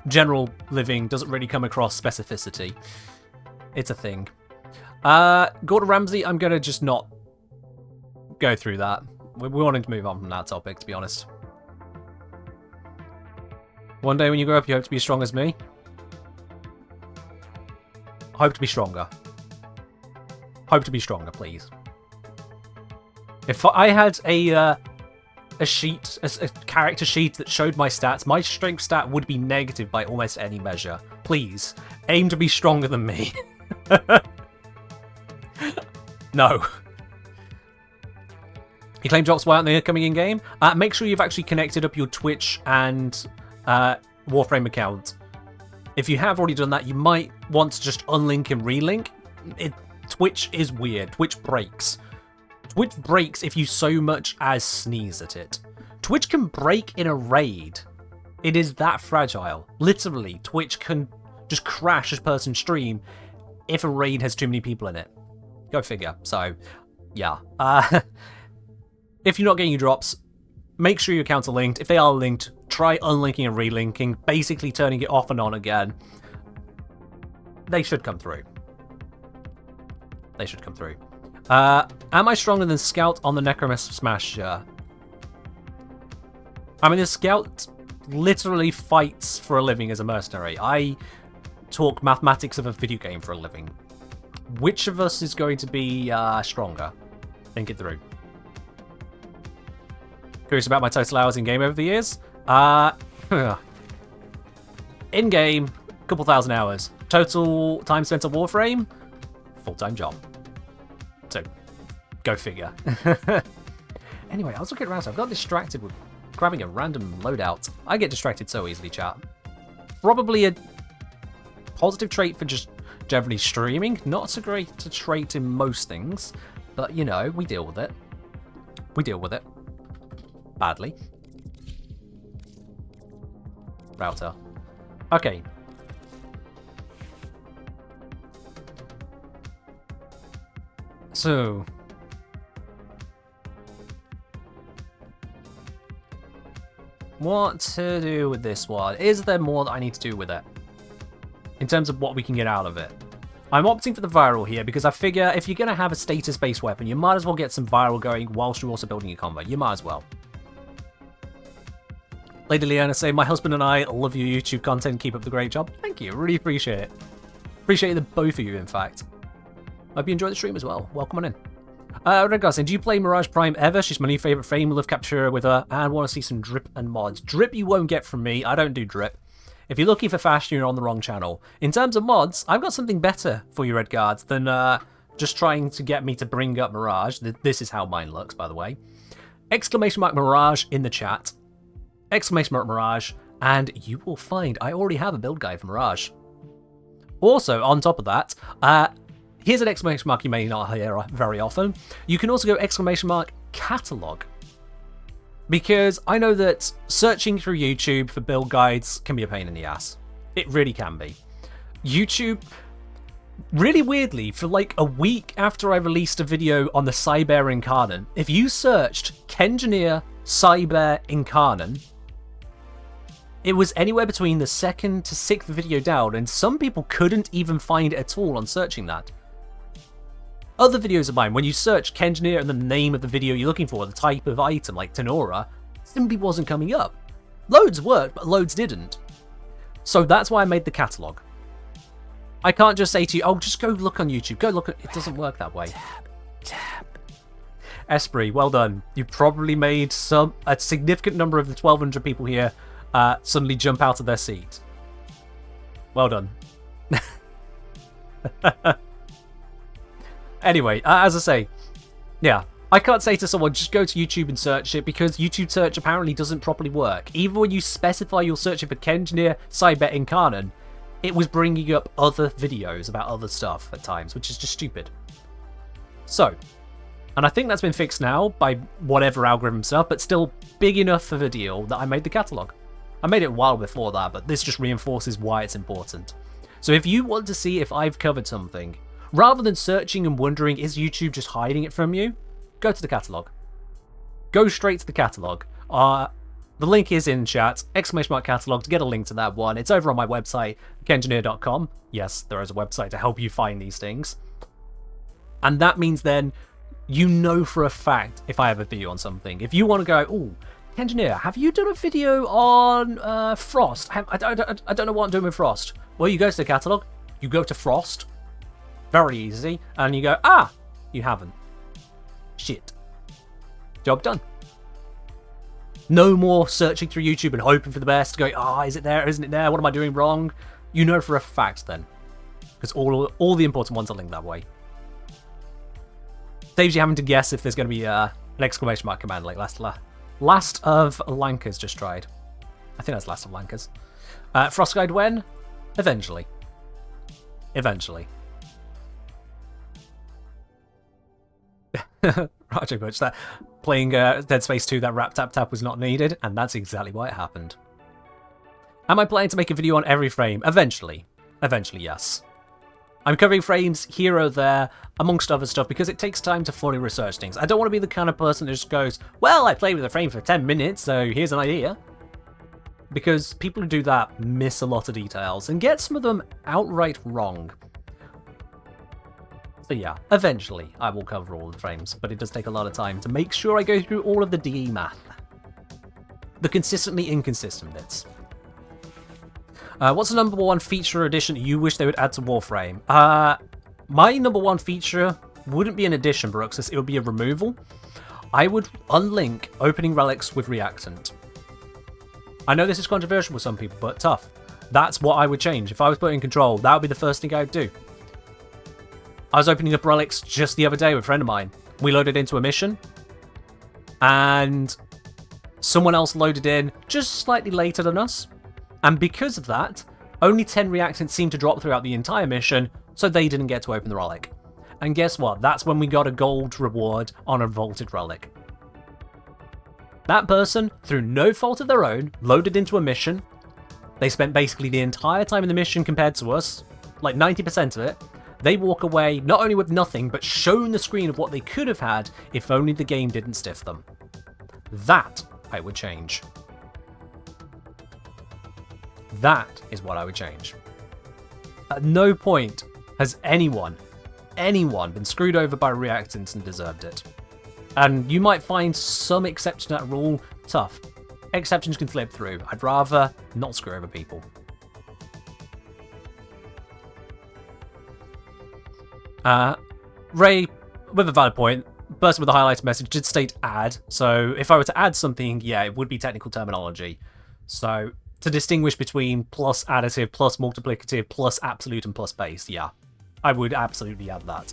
general living doesn't really come across specificity. It's a thing. Gordon Ramsay, I'm going to just not go through that. We're wanting to move on from that topic, to be honest. One day when you grow up, you hope to be as strong as me. Hope to be stronger. Hope to be stronger, please. If I had a sheet, a character sheet that showed my stats, my strength stat would be negative by almost any measure. Please, aim to be stronger than me. No. You claim drops while they're coming in game. Make sure you've actually connected up your Twitch and Warframe account. If you have already done that, you might want to just unlink and relink. Twitch is weird. Twitch breaks. Twitch breaks if you so much as sneeze at it. Twitch can break in a raid. It is that fragile. Literally, Twitch can just crash a person's stream if a raid has too many people in it. Go figure. So, yeah. If you're not getting your drops, make sure your accounts are linked. If they are linked, try unlinking and relinking, basically turning it off and on again. They should come through. They should come through. Am I stronger than Scout on the Necromancer Smasher? I mean, the Scout literally fights for a living as a mercenary. I talk mathematics of a video game for a living. Which of us is going to be stronger? Think it through. Curious about my total hours in game over the years? In game, a couple thousand hours. Total time spent on Warframe? Full-time job. So, go figure. Anyway, I was looking around, so I got distracted with grabbing a random loadout. I get distracted so easily, chat. Probably a positive trait for just generally streaming. Not so great a trait in most things, but you know, we deal with it. We deal with it. Badly. Router. Okay. So... what to do with this one? Is there more that I need to do with it? In terms of what we can get out of it. I'm opting for the viral here because I figure if you're going to have a status-based weapon, you might as well get some viral going whilst you're also building your combo. You might as well. Lady Leona say, my husband and I love your YouTube content. Keep up the great job. Thank you. Really appreciate it. Appreciate the both of you, in fact. Hope you enjoy the stream as well. Welcome on in. Red Guy saying, do you play Mirage Prime ever? She's my new favourite frame. Love capture with her and want to see some drip and mods. Drip you won't get from me. I don't do drip. If you're looking for fast, you're on the wrong channel. In terms of mods, I've got something better for you, Red Guards, than just trying to get me to bring up Mirage. This is how mine looks, by the way. Exclamation mark Mirage in the chat. Exclamation mark Mirage, and you will find I already have a build guide for Mirage. Also, on top of that, here's an exclamation mark you may not hear very often. You can also go exclamation mark catalog. Because I know that searching through YouTube for build guides can be a pain in the ass. It really can be. YouTube, really weirdly, for like a week after I released a video on the Cyber Incarnate, if you searched Kengineer Cyber Incarnate, it was anywhere between the 2nd to 6th video down, and some people couldn't even find it at all on searching that. Other videos of mine, when you search Kengineer and the name of the video you're looking for, the type of item like Tenora, simply wasn't coming up. Loads worked, but loads didn't. So that's why I made the catalogue. I can't just say to you, oh, just go look on YouTube. Go look at it. Doesn't work that way. Tab. Esprit, well done. You probably made a significant number of the 1,200 people here suddenly jump out of their seat. Well done. Anyway, as I say, yeah, I can't say to someone, just go to YouTube and search it, because YouTube search apparently doesn't properly work. Even when you specify you're searching for Kengineer, Cybet, Incarnon, it was bringing up other videos about other stuff at times, which is just stupid. So, and I think that's been fixed now by whatever algorithm stuff, but still big enough of a deal that I made the catalogue. I made it a while before that, but this just reinforces why it's important. So if you want to see if I've covered something, rather than searching and wondering, is YouTube just hiding it from you? Go to the catalogue. Go straight to the catalogue. The link is in chat, !catalogue to get a link to that one. It's over on my website, kengineer.com. Yes, there is a website to help you find these things. And that means then you know for a fact if I have a video on something. If you want to go, oh, Kengineer, have you done a video on Frost? I don't know what I'm doing with Frost. Well, you go to the catalogue, you go to Frost, very easy, and you go, ah, you haven't. Shit. Job done. No more searching through YouTube and hoping for the best, going, ah, is it there, isn't it there, what am I doing wrong? You know for a fact then, because all the important ones are linked that way. Saves you having to guess if there's going to be an exclamation mark command like Last of Lankers just tried. I think that's Last of Lankers. Frost Guide when? Eventually. Eventually. Roger Butch, that playing Dead Space 2, that rap tap tap was not needed, and that's exactly why it happened. Am I planning to make a video on every frame? Eventually. Eventually, yes. I'm covering frames here or there, amongst other stuff, because it takes time to fully research things. I don't want to be the kind of person that just goes, well, I played with a frame for 10 minutes, so here's an idea. Because people who do that miss a lot of details, and get some of them outright wrong. So yeah, eventually I will cover all the frames, but it does take a lot of time to make sure I go through all of the DE math. The consistently inconsistent bits. What's the number one feature or addition you wish they would add to Warframe? My number one feature wouldn't be an addition, Bruxus, it would be a removal. I would unlink opening relics with reactant. I know this is controversial with some people, but tough. That's what I would change. If I was put in control, that would be the first thing I'd do. I was opening up relics just the other day with a friend of mine. We loaded into a mission, and someone else loaded in just slightly later than us. And because of that, only 10 reactants seemed to drop throughout the entire mission, so they didn't get to open the relic. And guess what? That's when we got a gold reward on a vaulted relic. That person, through no fault of their own, loaded into a mission. They spent basically the entire time in the mission compared to us, like 90% of it. They walk away not only with nothing, but shown the screen of what they could have had if only the game didn't stiff them. That I would change. That is what I would change. At no point has anyone been screwed over by reactants and deserved it. And you might find some exception to that rule. Tough. Exceptions can slip through. I'd rather not screw over people. Ray, with a valid point, person with the highlighted message did state add. So if I were to add something, yeah, it would be technical terminology. So to distinguish between plus additive, plus multiplicative, plus absolute, and plus base, yeah, I would absolutely add that.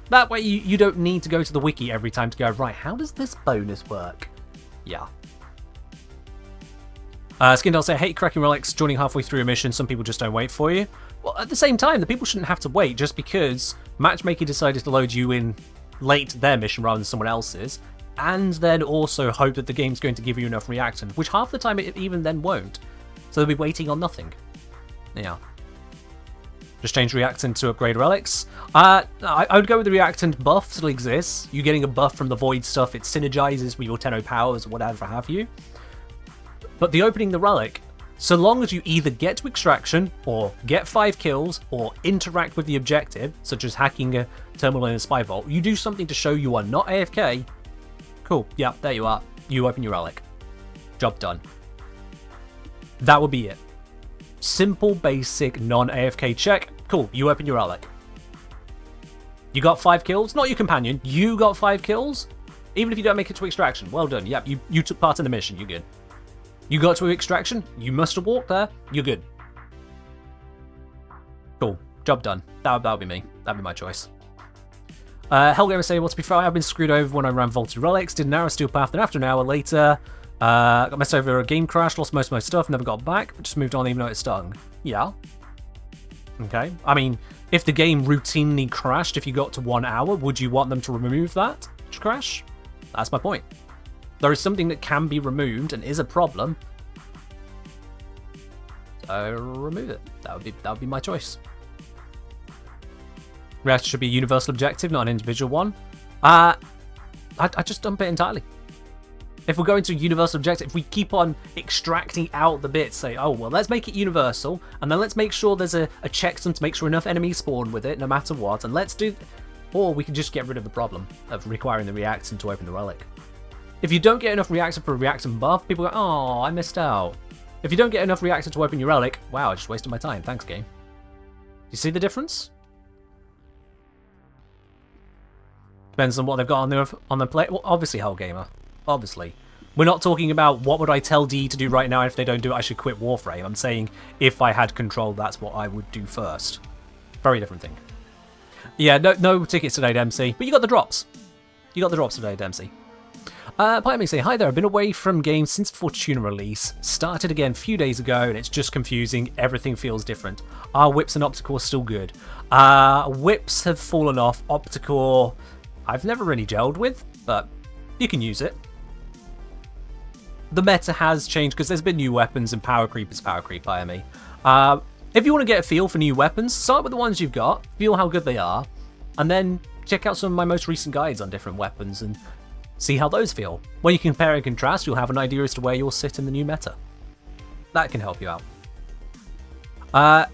That way you don't need to go to the wiki every time to go, right, how does this bonus work? Yeah. Skindale say, hate cracking relics joining halfway through a mission, some people just don't wait for you. Well, at the same time, the people shouldn't have to wait just because Matchmaker decided to load you in late to their mission rather than someone else's, and then also hope that the game's going to give you enough reactant, which half the time it even then won't. So they'll be waiting on nothing. Yeah. Just change reactant to upgrade relics. I would go with the reactant buff still exists. You're getting a buff from the void stuff, it synergizes with your Tenno powers or whatever have you. But the opening the relic, So long as you either get to extraction, or get 5 kills, or interact with the objective, such as hacking a terminal in a spy vault, you do something to show you are not AFK. Cool, yeah, there you are. You open your relic. Job done. That would be it. Simple, basic, non-AFK check. Cool, you open your relic. You got 5 kills? Not your companion. You got 5 kills? Even if you don't make it to extraction. Well done. Yep, you took part in the mission. You're good. You got to extraction? You must have walked there. You're good. Cool. Job done. That would be me. That'd be my choice. Hellgamer say, well, to be fair, I've been screwed over when I ran Vaulted Relics, did an arrow steel path, then after an hour later, got messed over, a game crashed, lost most of my stuff, never got back, but just moved on even though it stung. Yeah. Okay. I mean, if the game routinely crashed if you got to 1 hour, would you want them to remove that crash? That's my point. There is something that can be removed and is a problem. So remove it. That would be my choice. Reactor should be a universal objective, not an individual one. I just dump it entirely. If we're going to a universal objective, if we keep on extracting out the bits, say, oh, well, let's make it universal, and then let's make sure there's a checksum to make sure enough enemies spawn with it, no matter what, and let's do... Or we can just get rid of the problem of requiring the reactant to open the relic. If you don't get enough reactor for a reactant buff, people go, oh, I missed out. If you don't get enough reactor to open your relic, wow, I just wasted my time. Thanks, game. You see the difference? Depends on what they've got on the plate. Well, obviously, Hellgamer. Obviously. We're not talking about what would I tell DE to do right now, and if they don't do it, I should quit Warframe. I'm saying if I had control, that's what I would do first. Very different thing. Yeah, no tickets today, Dempsey. But you got the drops. You got the drops today, Dempsey. Pipe me say, hi there, I've been away from games since Fortuna release. Started again a few days ago, and it's just confusing. Everything feels different. Are whips and optical still good? Whips have fallen off. Optical, I've never really gelled with, but you can use it. The meta has changed because there's been new weapons, and power creep is power creep, by me. If you want to get a feel for new weapons, start with the ones you've got, feel how good they are, and then check out some of my most recent guides on different weapons and see how those feel. When you compare and contrast, you'll have an idea as to where you'll sit in the new meta. That can help you out.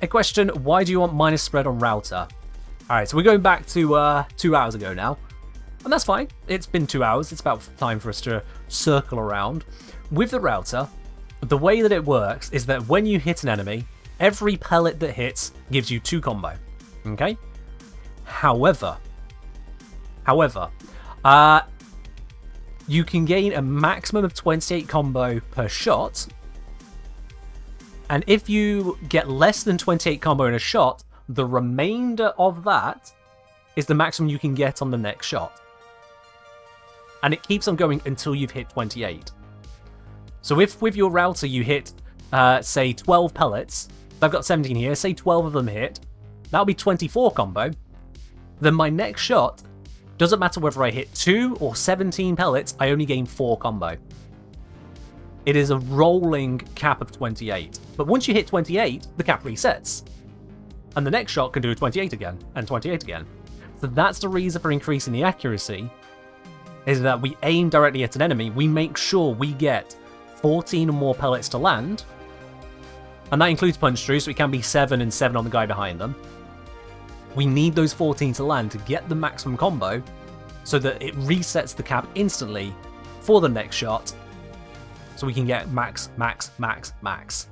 A question, why do you want minus spread on Rauta? Alright, so we're going back to 2 hours ago now. And that's fine. It's been 2 hours. It's about time for us to circle around. With the Rauta, the way that it works is that when you hit an enemy, every pellet that hits gives you 2 combo. Okay? However, you can gain a maximum of 28 combo per shot, and if you get less than 28 combo in a shot, the remainder of that is the maximum you can get on the next shot. And it keeps on going until you've hit 28. So if with your Rauta you hit, say 12 pellets, I've got 17 here, say 12 of them hit, that'll be 24 combo, then my next shot, doesn't matter whether I hit 2 or 17 pellets, I only gain 4 combo. It is a rolling cap of 28. But once you hit 28, the cap resets. And the next shot can do 28 again, and 28 again. So that's the reason for increasing the accuracy, is that we aim directly at an enemy, we make sure we get 14 or more pellets to land, and that includes punch through, so it can be 7 and 7 on the guy behind them. We need those 14 to land to get the maximum combo, so that it resets the cap instantly for the next shot, so we can get max, max, max, max.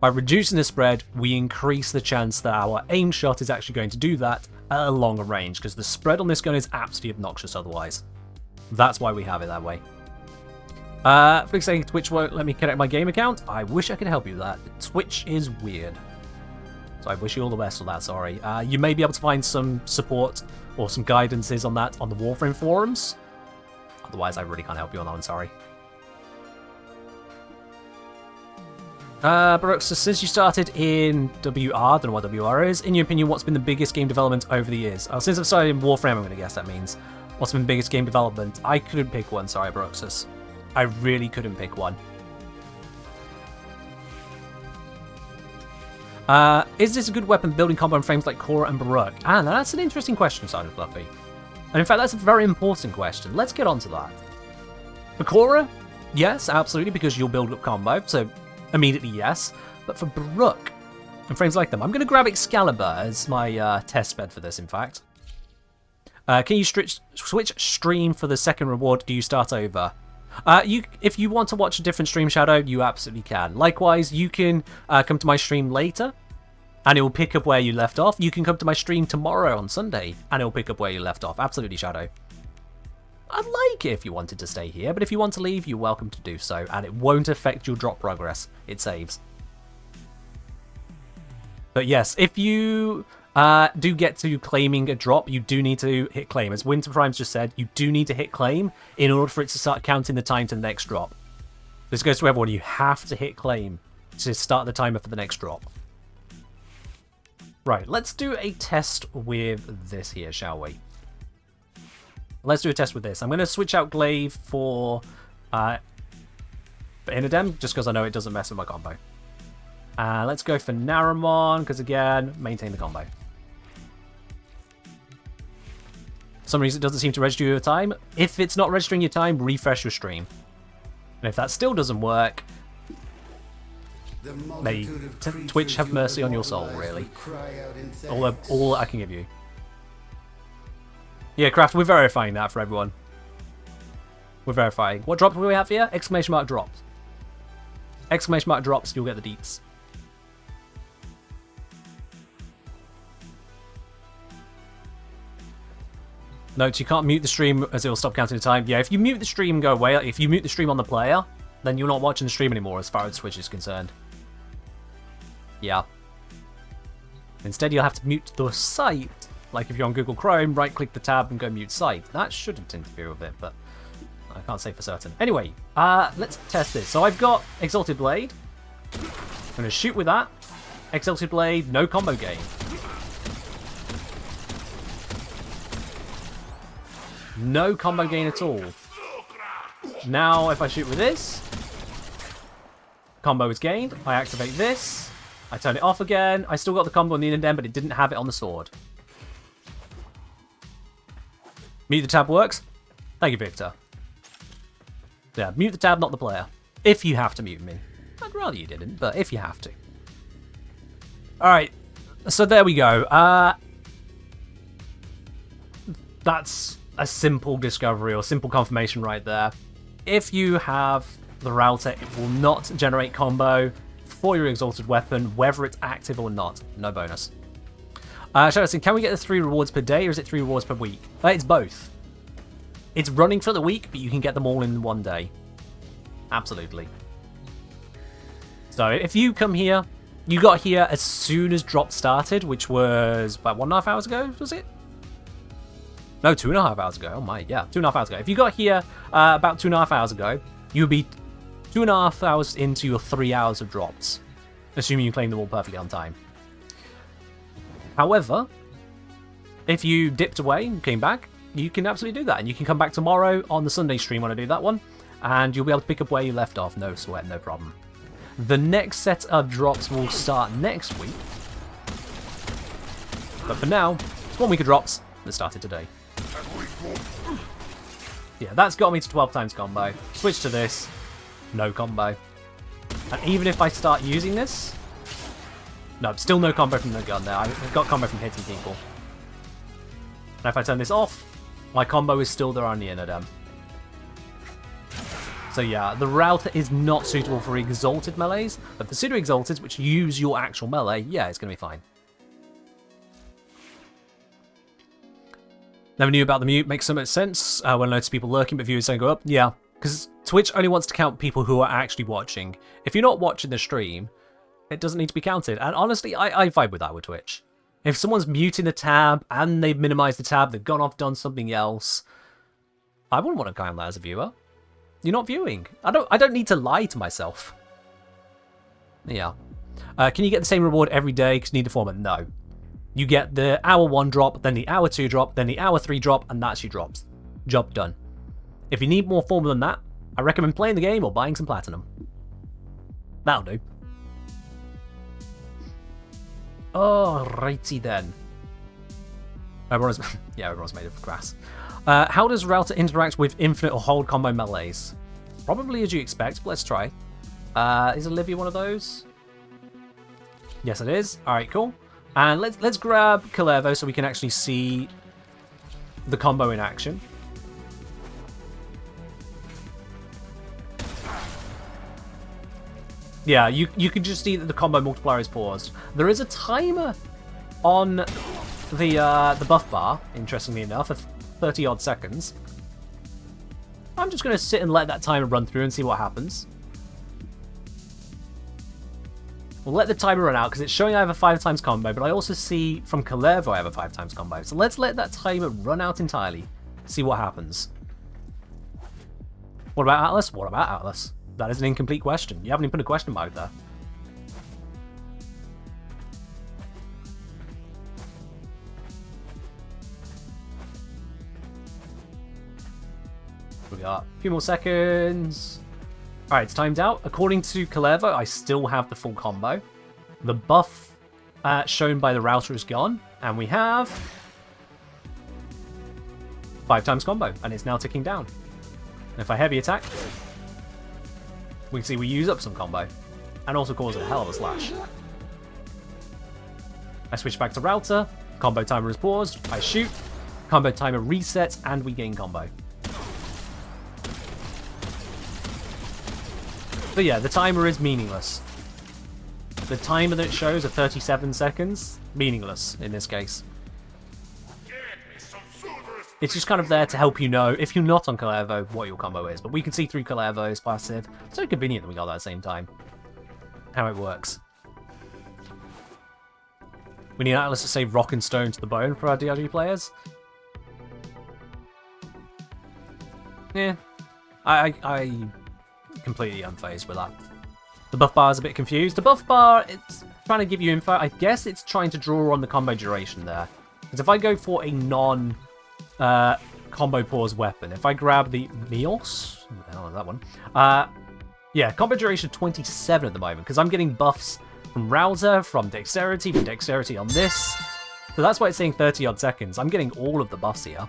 By reducing the spread, we increase the chance that our aim shot is actually going to do that at a longer range, because the spread on this gun is absolutely obnoxious otherwise. That's why we have it that way. For saying Twitch won't let me connect my game account, I wish I could help you with that. Twitch is weird. So I wish you all the best on that, sorry. You may be able to find some support or some guidances on that on the Warframe forums. Otherwise, I really can't help you on that one, sorry. Brooks, so since you started in WR, don't know what WR is, in your opinion, what's been the biggest game development over the years? Since I've started in Warframe, I'm going to guess that means. What's been the biggest game development? I couldn't pick one, sorry, Brooks. I really couldn't pick one. Is this a good weapon building combo in frames like Korra and Baruch? Ah, now that's an interesting question, Sergeant Fluffy. And in fact, that's a very important question. Let's get on to that. For Korra, Yes, absolutely, because you'll build up combo, so immediately yes. But for Brook and frames like them, I'm going to grab Excalibur as my test bed for this, in fact. Can you switch stream for the second reward? Do you start over? If you want to watch a different stream, Shadow, you absolutely can. Likewise, you can come to my stream later, and it will pick up where you left off. You can come to my stream tomorrow on Sunday, and it will pick up where you left off. Absolutely, Shadow. I'd like it if you wanted to stay here, but if you want to leave, you're welcome to do so, and it won't affect your drop progress. It saves. But yes, if you do get to claiming a drop, you do need to hit claim. As Winter Primes just said, you do need to hit claim in order for it to start counting the time to the next drop. This goes to everyone. You have to hit claim to start the timer for the next drop. Right, let's do a test with this here, shall we? Let's do a test with this. I'm going to switch out Glaive for Inodem, just because I know it doesn't mess with my combo. Let's go for Naramon, because again, maintain the combo. For some reason it doesn't seem to register your time. If it's not registering your time, refresh your stream. And if that still doesn't work, may Twitch have mercy on your soul, really. All I can give you. Yeah, Craft, we're verifying that for everyone. We're verifying. What drop do we have here? Exclamation mark drops. Exclamation mark drops, you'll get the deets. Note, you can't mute the stream as it will stop counting the time. Yeah, if you mute the stream, go away. If you mute the stream on the player, then you're not watching the stream anymore as far as Twitch is concerned. Yeah. Instead, you'll have to mute the site. Like if you're on Google Chrome, right-click the tab and go mute site. That shouldn't interfere with it, but I can't say for certain. Anyway, let's test this. So I've got Exalted Blade. I'm going to shoot with that. Exalted Blade, no combo gain. No combo gain at all. Now, if I shoot with this, combo is gained. I activate this. I turn it off again. I still got the combo on the Inodem, but it didn't have it on the sword. Mute the tab works. Thank you, Victor. Yeah, mute the tab, not the player. If you have to mute me. I'd rather you didn't, but if you have to. Alright, so there we go. That's a simple discovery or simple confirmation right there. If you have the Rauta, it will not generate combo for your Exalted Weapon, whether it's active or not. No bonus. Shadowson, can we get the 3 rewards per day, or is it 3 rewards per week? It's both. It's running for the week, but you can get them all in one day. Absolutely. So if you come here, you got here as soon as drop started, which was about 1.5 hours ago, was it? No, 2.5 hours ago. Oh my, yeah, 2.5 hours ago. If you got here about 2.5 hours ago, you'll be 2.5 hours into your 3 hours of drops, assuming you claim them all perfectly on time. However, if you dipped away and came back, you can absolutely do that. And you can come back tomorrow on the Sunday stream when I do that one, and you'll be able to pick up where you left off. No sweat, no problem. The next set of drops will start next week. But for now, it's 1 week of drops that started today. Yeah, that's got me to 12 times combo. Switch to this, no combo. And even if I start using this, no, still no combo from the gun there. I've got combo from hitting people. And if I turn this off, my combo is still there on the Inodem. So yeah, the Rauta is not suitable for Exalted melees, but for Pseudo Exalted, which use your actual melee, yeah, it's going to be fine. Never knew about the mute. Makes so much sense when I notice people lurking but views don't go up. Yeah, because Twitch only wants to count people who are actually watching. If you're not watching the stream, it doesn't need to be counted. And honestly, I vibe with that with Twitch. If someone's muting the tab and they've minimized the tab, they've gone off, done something else, I wouldn't want to count that as a viewer. You're not viewing. I don't need to lie to myself. Yeah. Can you get the same reward every day because you need the format? No. You get the hour 1 drop, then the hour 2 drop, then the hour 3 drop, and that's your drops. Job done. If you need more formula than that, I recommend playing the game or buying some platinum. That'll do. Alrighty then. Everyone's made of grass. How does Rauta interact with infinite or hold combo melees? Probably as you expect, but let's try. Is Olivia one of those? Yes, it is. All right, cool. And let's grab Kalervo so we can actually see the combo in action. Yeah, you can just see that the combo multiplier is paused. There is a timer on the buff bar, interestingly enough, of 30 odd seconds. I'm just going to sit and let that timer run through and see what happens. We'll let the timer run out because it's showing I have a 5 times combo, but I also see from Kalervo I have a 5 times combo. So let's let that timer run out entirely, see what happens. What about Atlas? What about Atlas? That is an incomplete question. You haven't even put a question mark there. We got a few more seconds. Alright, it's timed out. According to Kalervo, I still have the full combo. The buff shown by the router is gone, and we have 5 times combo, and it's now ticking down. And if I heavy attack, we can see we use up some combo, and also cause a hell of a slash. I switch back to Rauta, combo timer is paused, I shoot, combo timer resets, and we gain combo. But yeah, the timer is meaningless. The timer that it shows of 37 seconds, meaningless in this case. It's just kind of there to help you know, if you're not on Kalervo, what your combo is. But we can see through Kalervo's passive. So convenient that we got that at the same time. How it works. We need Atlas to say rock and stone to the bone for our DRG players. Yeah. I completely unfazed with that. The buff bar is a bit confused. The buff bar, it's trying to give you info. I guess it's trying to draw on the combo duration there. Because if I go for a combo pause weapon, if I grab the Mios, what the hell is that one? Yeah, combo duration 27 at the moment, because I'm getting buffs from Rauta, from dexterity on this. So that's why it's saying 30 odd seconds. I'm getting all of the buffs here.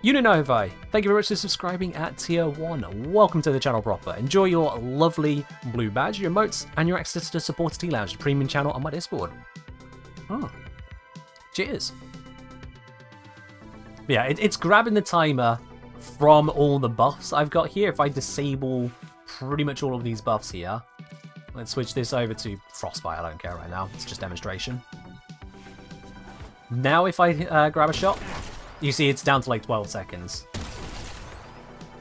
Uninovai, thank you very much for subscribing at tier 1. Welcome to the channel proper. Enjoy your lovely blue badge, your emotes, and your access to Supporter Tea Lounge, the premium channel on my Discord. Oh. Cheers. Yeah, it's grabbing the timer from all the buffs I've got here. If I disable pretty much all of these buffs here, let's switch this over to Frostbite. I don't care right now. It's just demonstration. Now if I grab a shot, you see it's down to like 12 seconds.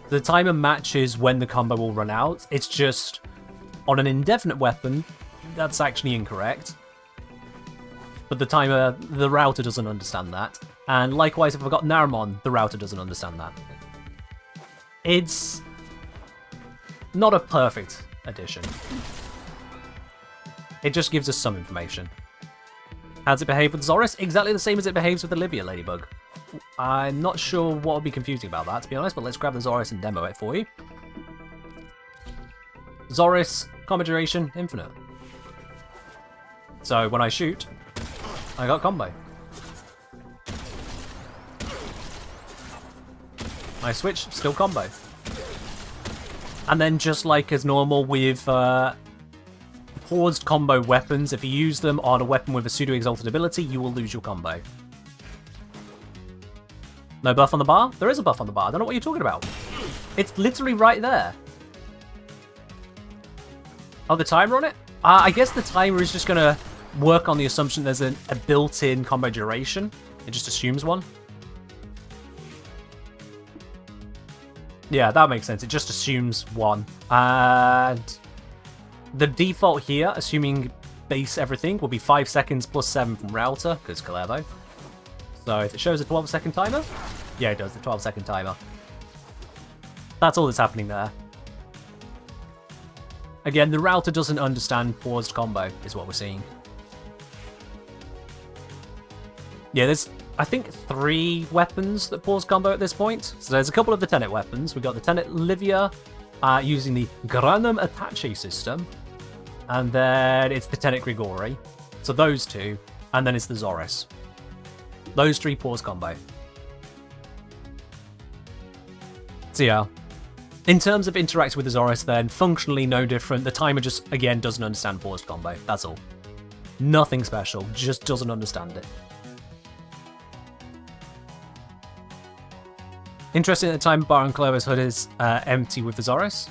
The timer matches when the combo will run out. It's just on an indefinite weapon, that's actually incorrect. But the router doesn't understand that. And likewise, if I've got Naramon, the router doesn't understand that. It's not a perfect addition. It just gives us some information. How does it behave with Zoris? Exactly the same as it behaves with Olivia, Ladybug. I'm not sure what would be confusing about that, to be honest, but let's grab the Zoris and demo it for you. Zoris, combo duration, infinite. So when I shoot, I got combo. I switch, still combo. And then just like as normal with paused combo weapons, if you use them on a weapon with a pseudo-exalted ability, you will lose your combo. No buff on the bar? There is a buff on the bar. I don't know what you're talking about. It's literally right there. Oh, the timer on it? I guess the timer is just going to work on the assumption there's a built-in combo duration. It just assumes one. Yeah, that makes sense. It just assumes one. And the default here, assuming base everything, will be 5 seconds plus 7 from Rauta, because Kalervo. So if it shows a 12-second timer, yeah, it does, the 12-second timer. That's all that's happening there. Again, the router doesn't understand paused combo, is what we're seeing. Yeah, there's, I think, 3 weapons that pause combo at this point. So there's a couple of the Tenet weapons. We've got the Tenet Livia using the Granum Attache system. And then it's the Tenet Grigori. So those 2. And then it's the Zoris. Those 3 pause combo. So yeah, In terms of interacting with the Zoris, then, functionally no different. The timer just, again, doesn't understand paused combo. That's all. Nothing special, just doesn't understand it. Interesting that the time bar on Clevo's hood is empty with the Zoris.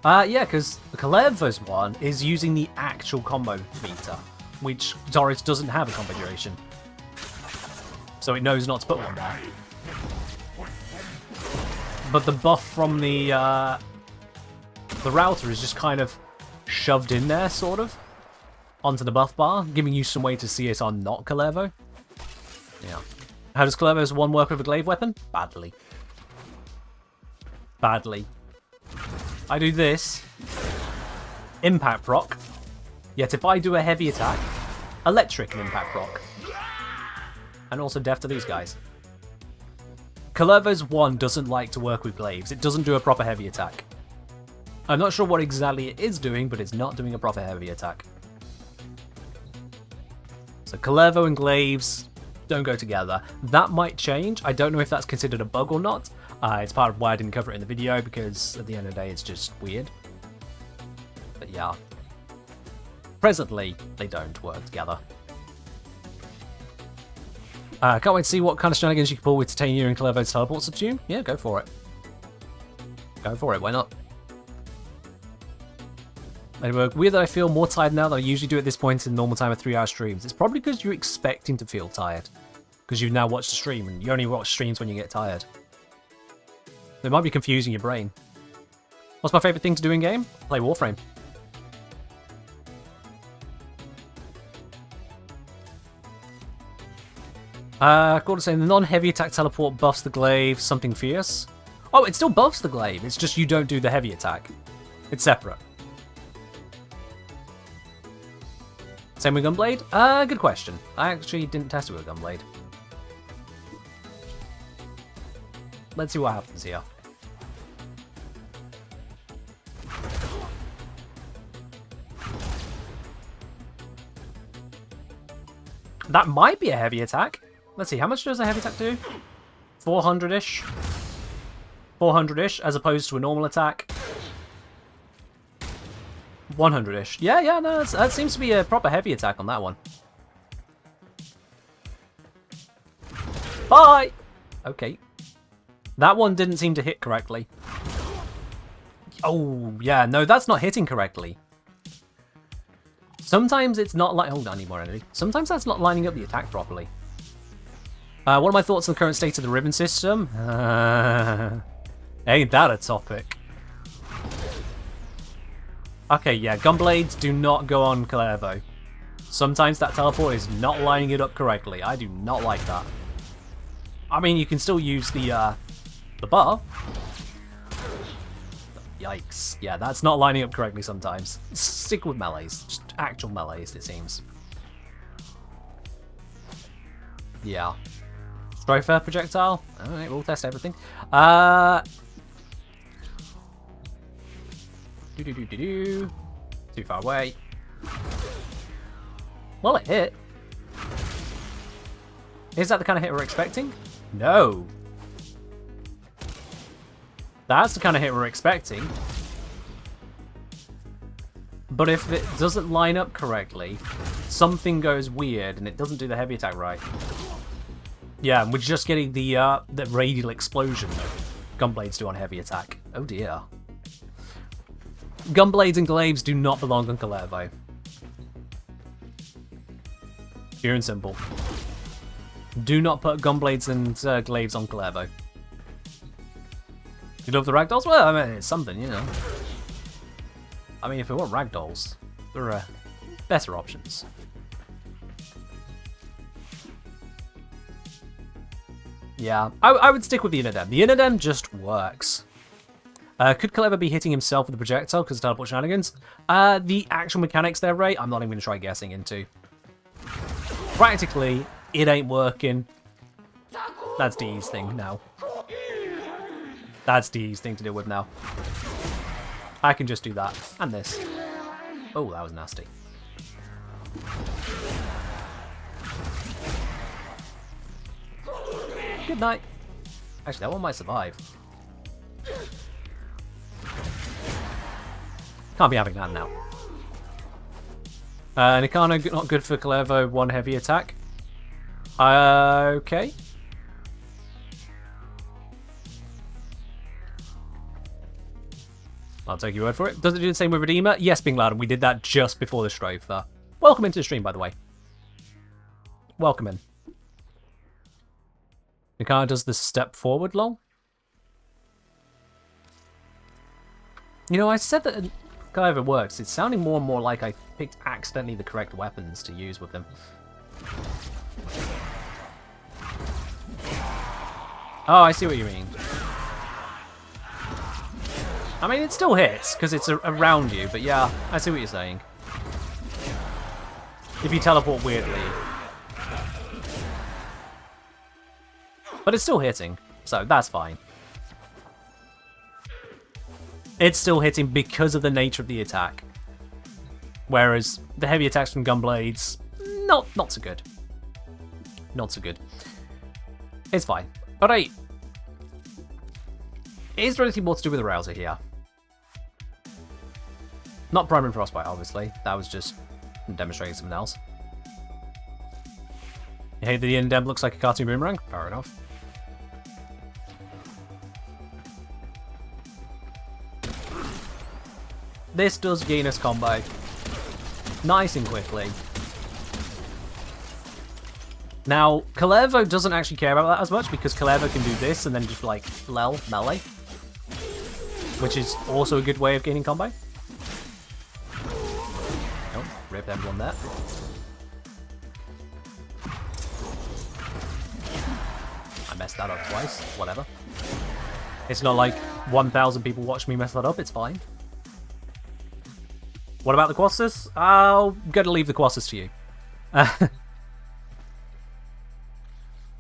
Yeah, because the Clevo's one is using the actual combo meter, which Zoris doesn't have a combo duration. So it knows not to put one there. But the buff from the Rauta is just kind of shoved in there, sort of, onto the buff bar, giving you some way to see it on not Clevo. Yeah. How does Clevo's one work with a glaive weapon? Badly. Badly. I do this. Impact proc. Yet if I do a heavy attack, electric and impact proc. And also death to these guys. Clevo's one doesn't like to work with glaives. It doesn't do a proper heavy attack. I'm not sure what exactly it is doing, but it's not doing a proper heavy attack. So Clevo and glaives don't go together. That might change. I don't know if that's considered a bug or not. It's part of why I didn't cover it in the video, because at the end of the day, it's just weird. But yeah. Presently, they don't work together. Can't wait to see what kind of shenanigans you can pull with Titania and Clevo's teleport subsume. Yeah, go for it. Go for it, why not? Anyway, weird that I feel more tired now than I usually do at this point in normal time of 3-hour streams. It's probably because you're expecting to feel tired. Because you've now watched the stream, and you only watch streams when you get tired. It might be confusing your brain. What's my favourite thing to do in game? Play Warframe. Gordon saying the non-heavy attack teleport buffs the glaive, something fierce. Oh, it still buffs the glaive, it's just you don't do the heavy attack. It's separate. Same with Gunblade? Good question. I actually didn't test it with Gunblade. Let's see what happens here. That might be a heavy attack. Let's see, how much does a heavy attack do? 400-ish? 400-ish, as opposed to a normal attack. 100-ish. Yeah, no, that seems to be a proper heavy attack on that one. Bye! Okay. That one didn't seem to hit correctly. Oh, yeah, no, that's not hitting correctly. Sometimes it's not like... Hold on, I need more energy. Sometimes that's not lining up the attack properly. What are my thoughts on the current state of the ribbon system? Ain't that a topic? Okay, yeah, Gunblades do not go on Clevo. Sometimes that teleport is not lining it up correctly. I do not like that. I mean, you can still use the bar. Yikes. Yeah, that's not lining up correctly sometimes. Stick with melees. Just actual melees, it seems. Yeah. Stryfer projectile? Alright, we'll test everything. Too far away. Well, it hit. Is that the kind of hit we're expecting? No. That's the kind of hit we're expecting. But if it doesn't line up correctly, something goes weird and it doesn't do the heavy attack right. Yeah, and we're just getting the radial explosion that Gunblades do on heavy attack. Oh dear. Gunblades and glaives do not belong on Clevo. Pure and simple. Do not put Gunblades and glaives on Clevo. You love the ragdolls? Well, I mean, it's something, you know. I mean, if we want ragdolls, there are better options. Yeah, I would stick with the Inodem. The Inodem just works. Could Clevo be hitting himself with the projectile because of teleport shenanigans? The actual mechanics there, Ray, I'm not even going to try guessing into. Practically, it ain't working. That's Dee's thing now. That's Dee's thing to deal with now. I can just do that. And this. Oh, that was nasty. Good night. Actually, that one might survive. Can't be having that now. Nikana, not good for Clevo, 1 heavy attack. Okay. I'll take your word for it. Does it do the same with Redeemer? Yes, Bing Loud, and we did that just before the Strove there. Welcome into the stream, by the way. Welcome in. Nikana does the step forward long. You know, I said that it kind of works. It's sounding more and more like I picked accidentally the correct weapons to use with them. Oh, I see what you mean. I mean, it still hits, because it's around you, but yeah, I see what you're saying. If you teleport weirdly. But it's still hitting, so that's fine. It's still hitting because of the nature of the attack. Whereas the heavy attacks from Gunblades, not so good. Not so good. It's fine. Alright. Is there anything more to do with the Rauta here? Not Primary Frostbite, obviously. That was just demonstrating something else. Hey, the Indem looks like a cartoon boomerang. Fair enough. This does gain us combo. Nice and quickly. Now, Clevo doesn't actually care about that as much because Clevo can do this and then just like melee. Which is also a good way of gaining combo. Oh, rip everyone there. I messed that up twice. Whatever. It's not like 1,000 people watch me mess that up. It's fine. What about the Colossus? I'm going to leave the Colossus to you.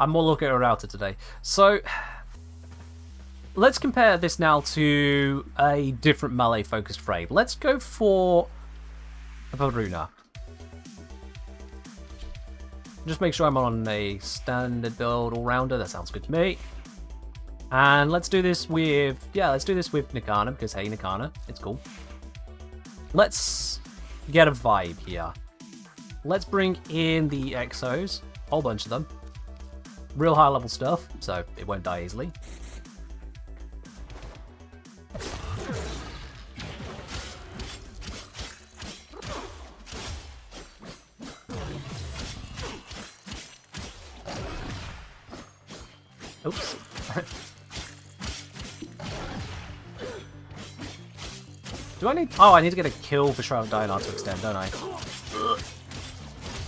I'm more looking at Rauta today. So, let's compare this now to a different melee-focused frame. Let's go for Varuna. Just make sure I'm on a standard build all-rounder. That sounds good to me. And let's do this with... yeah, let's do this with Nikana, because hey, Nikana, it's cool. Let's get a vibe here. Let's bring in the Exos. A whole bunch of them. Real high level stuff, so it won't die easily. Oops. Do I need... oh, I need to get a kill for Shroud of Dinar to extend, don't I?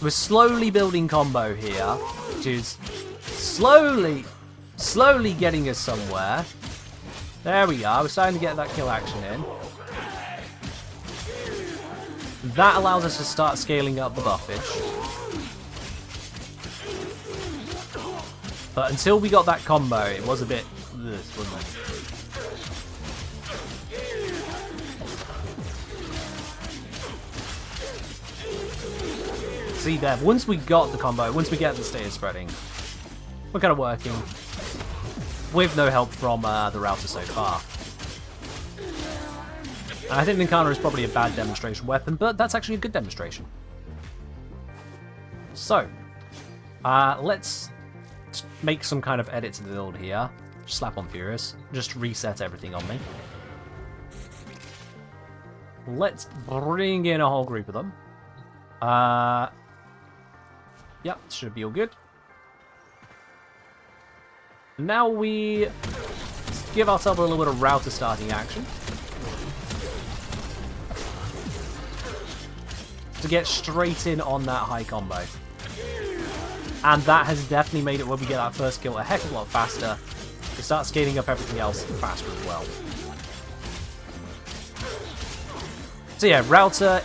We're slowly building combo here, which is slowly getting us somewhere. There we are. We're starting to get that kill action in. That allows us to start scaling up the buffage. But until we got that combo, it was a bit... wasn't it? See there, once we got the combo, once we get the status spreading, we're kind of working with no help from the Rauta so far. And I think Nikana is probably a bad demonstration weapon, but that's actually a good demonstration. So, let's make some kind of edit to the build here. Just slap on Furious. Just reset everything on me. Let's bring in a whole group of them. Yep, should be all good. Now we give ourselves a little bit of Rauta starting action. To get straight in on that high combo. And that has definitely made it when we get that first kill a heck of a lot faster. To start scaling up everything else faster as well. So yeah, Rauta,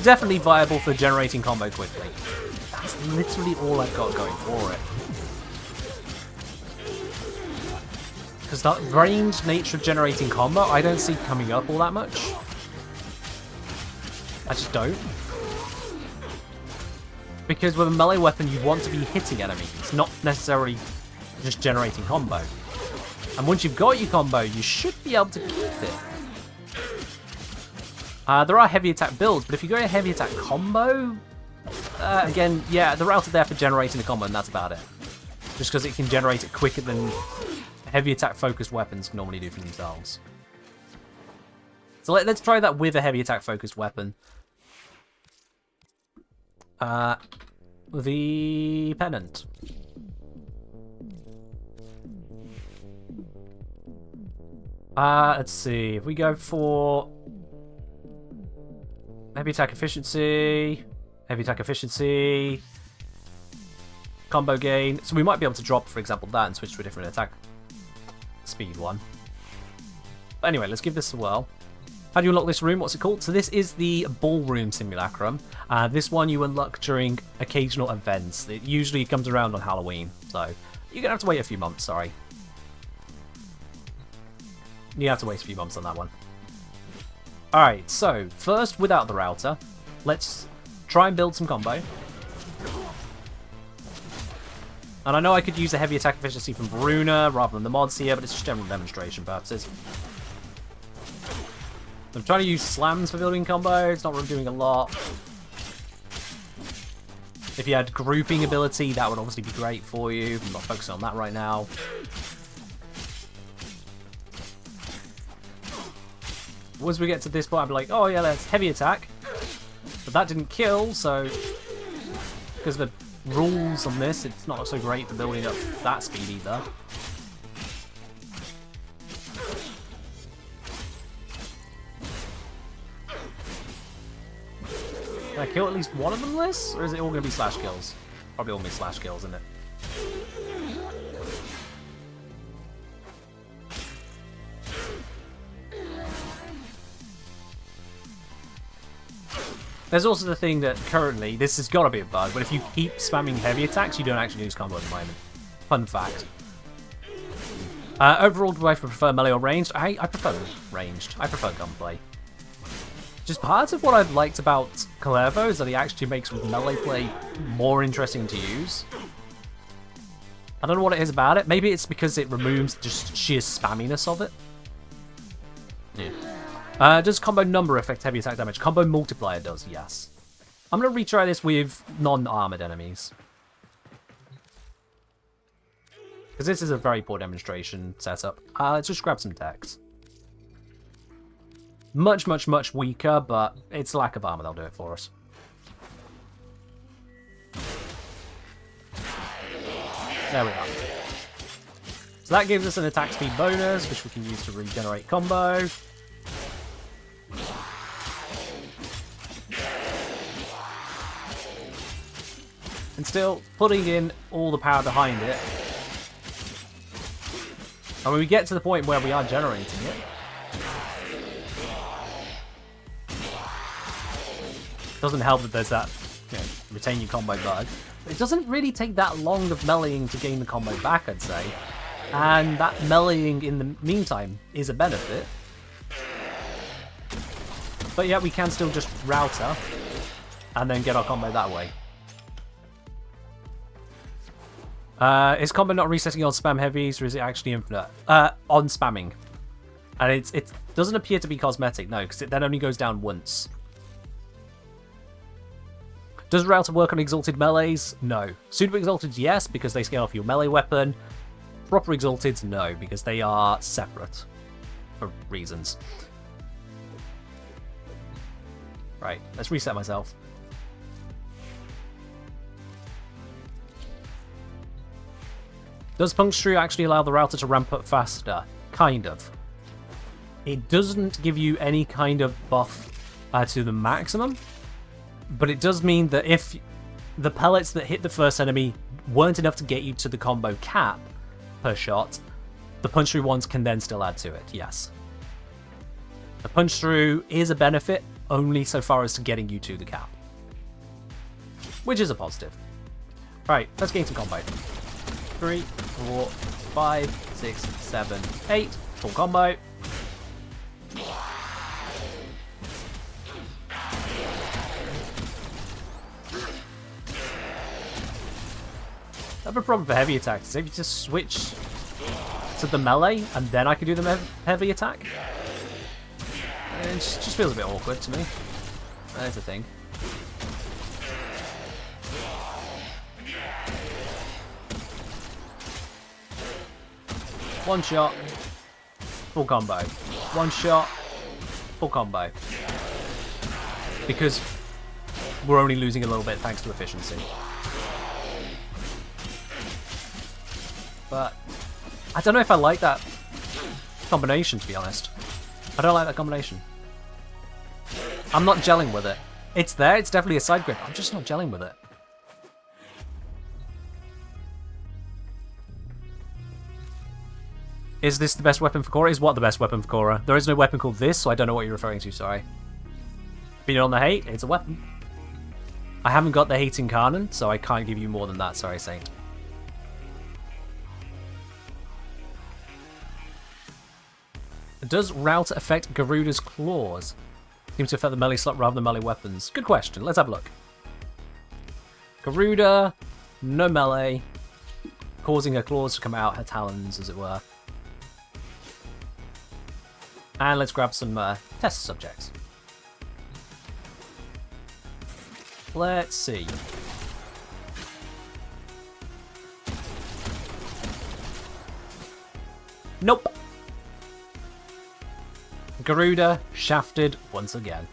definitely viable for generating combo quickly. That's literally all I've got going for it. Because that ranged nature of generating combo, I don't see coming up all that much. I just don't. Because with a melee weapon, you want to be hitting enemies, not necessarily just generating combo. And once you've got your combo, you should be able to keep it. There are heavy attack builds, but if you go a heavy attack combo, again, yeah, the Rauta there for generating the combo, and that's about it. Just because it can generate it quicker than heavy attack focused weapons can normally do for themselves. So let's try that with a heavy attack focused weapon. The pennant. Let's see. If we go for heavy attack efficiency, combo gain. So we might be able to drop, for example, that and switch to a different attack speed one. But anyway, let's give this a whirl. How do you unlock this room? What's it called? So this is the Ballroom Simulacrum. This one you unlock during occasional events. It usually comes around on Halloween, so you're gonna have to wait a few months, sorry. You have to wait a few months on that one. Alright, so first, without the Rauta, let's try and build some combo. And I know I could use the heavy attack efficiency from Bruna rather than the mods here, but it's just general demonstration purposes. I'm trying to use slams for building combo. It's not really doing a lot. If you had grouping ability, that would obviously be great for you. I'm not focusing on that right now. Once we get to this point, I'll be like, oh yeah, that's heavy attack. But that didn't kill, so because of the rules on this, it's not so great for building up that speed either. Can I kill at least one of them this? Or is it all going to be slash kills? Probably all going to be slash kills, isn't it? There's also the thing that currently, this has got to be a bug, but if you keep spamming heavy attacks, you don't actually lose combo at the moment. Fun fact. Overall, do I prefer melee or ranged? I prefer ranged. I prefer gunplay. Just part of what I've liked about Kalervo is that he actually makes melee play more interesting to use. I don't know what it is about it. Maybe it's because it removes just sheer spamminess of it. Yeah. Does combo number affect heavy attack damage? Combo multiplier does, yes. I'm going to retry this with non-armored enemies. Because this is a very poor demonstration setup. Let's just grab some decks. Much, much, much weaker, but it's lack of armor that'll do it for us. There we are. So that gives us an attack speed bonus, which we can use to regenerate combo. And still putting in all the power behind it. And when we get to the point where we are generating it, doesn't help that there's that, you know, retain your combo bug. It doesn't really take that long of meleeing to gain the combo back, I'd say. And that meleeing in the meantime is a benefit. But yeah, we can still just Rauta and then get our combo that way. Is combo not resetting on spam heavies, or is it actually infinite? On spamming. And it doesn't appear to be cosmetic, no, because it then only goes down once. Does Rauta work on exalted melees? No. Super exalted, yes, because they scale off your melee weapon. Proper exalted, no, because they are separate for reasons. Right, let's reset myself. Does Puncture actually allow the Rauta to ramp up faster? Kind of. It doesn't give you any kind of buff to the maximum, but it does mean that if the pellets that hit the first enemy weren't enough to get you to the combo cap per shot, the punch through ones can then still add to it, yes. The punch through is a benefit only so far as to getting you to the cap, which is a positive. Right, let's gain some combo. 3, 4, 5, 6, 7, 8. Full combo. I have a problem for heavy attacks. If you just switch to the melee and then I can do the heavy attack. just feels a bit awkward to me. There's the thing. One shot, full combo. One shot, full combo. Because we're only losing a little bit thanks to efficiency. But I don't know if I like that combination, to be honest. I don't like that combination. I'm not gelling with it. It's there, it's definitely a side grip. I'm just not gelling with it. Is this the best weapon for Korra? Is what the best weapon for Korra? There is no weapon called this, so I don't know what you're referring to, sorry. Being on the hate, it's a weapon. I haven't got the hate incarnate, so I can't give you more than that, sorry, Saint. Does Rauta affect Garuda's claws? Seems to affect the melee slot rather than melee weapons. Good question, let's have a look. Garuda, no melee, causing her claws to come out, her talons, as it were. And let's grab some test subjects. Let's see. Nope. Garuda shafted once again.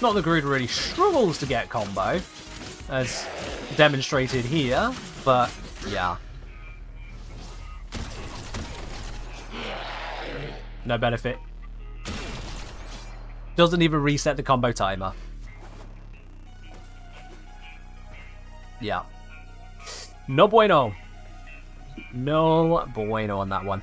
Not that Garuda really struggles to get combo, as demonstrated here, but yeah. No benefit. Doesn't even reset the combo timer. Yeah. No bueno. No bueno on that one.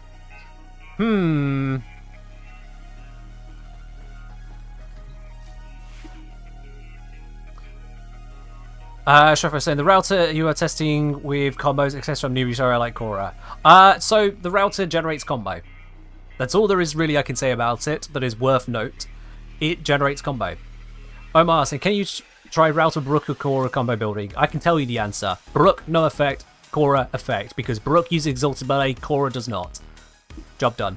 Sheffer saying the router you are testing with combos, etc. from newbies are like Korra. So the router generates combo. That's all there is really I can say about it that is worth note. It generates combo. Omar saying, can you try router Brook or Korra combo building? I can tell you the answer. Brook, no effect. Korra, effect. Because Brook uses Exalted Melee, Korra does not. Job done.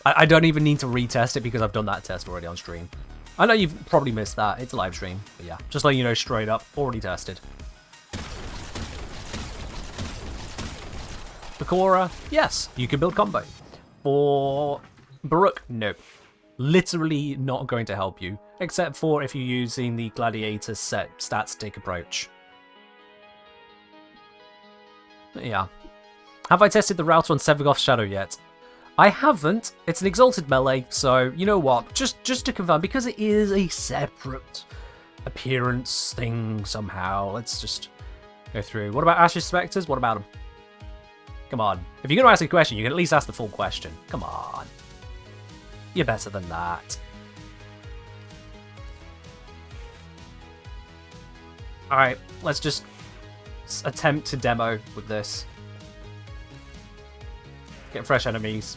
I don't even need to retest it because I've done that test already on stream. I know you've probably missed that. It's a live stream. But yeah, just letting you know straight up. Already tested. For Korra, yes, you can build combo. For Brook, nope. Literally not going to help you. Except for if you're using the Gladiator set stat stick approach. Yeah. Have I tested the router on Sevagoth's Shadow yet? I haven't. It's an Exalted Melee, so you know what? Just to confirm, because it is a separate appearance thing somehow, let's just go through. What about Ash's Spectres? What about them? Come on. If you're going to ask a question, you can at least ask the full question. Come on. You're better than that. Alright, let's just attempt to demo with this. Get fresh enemies.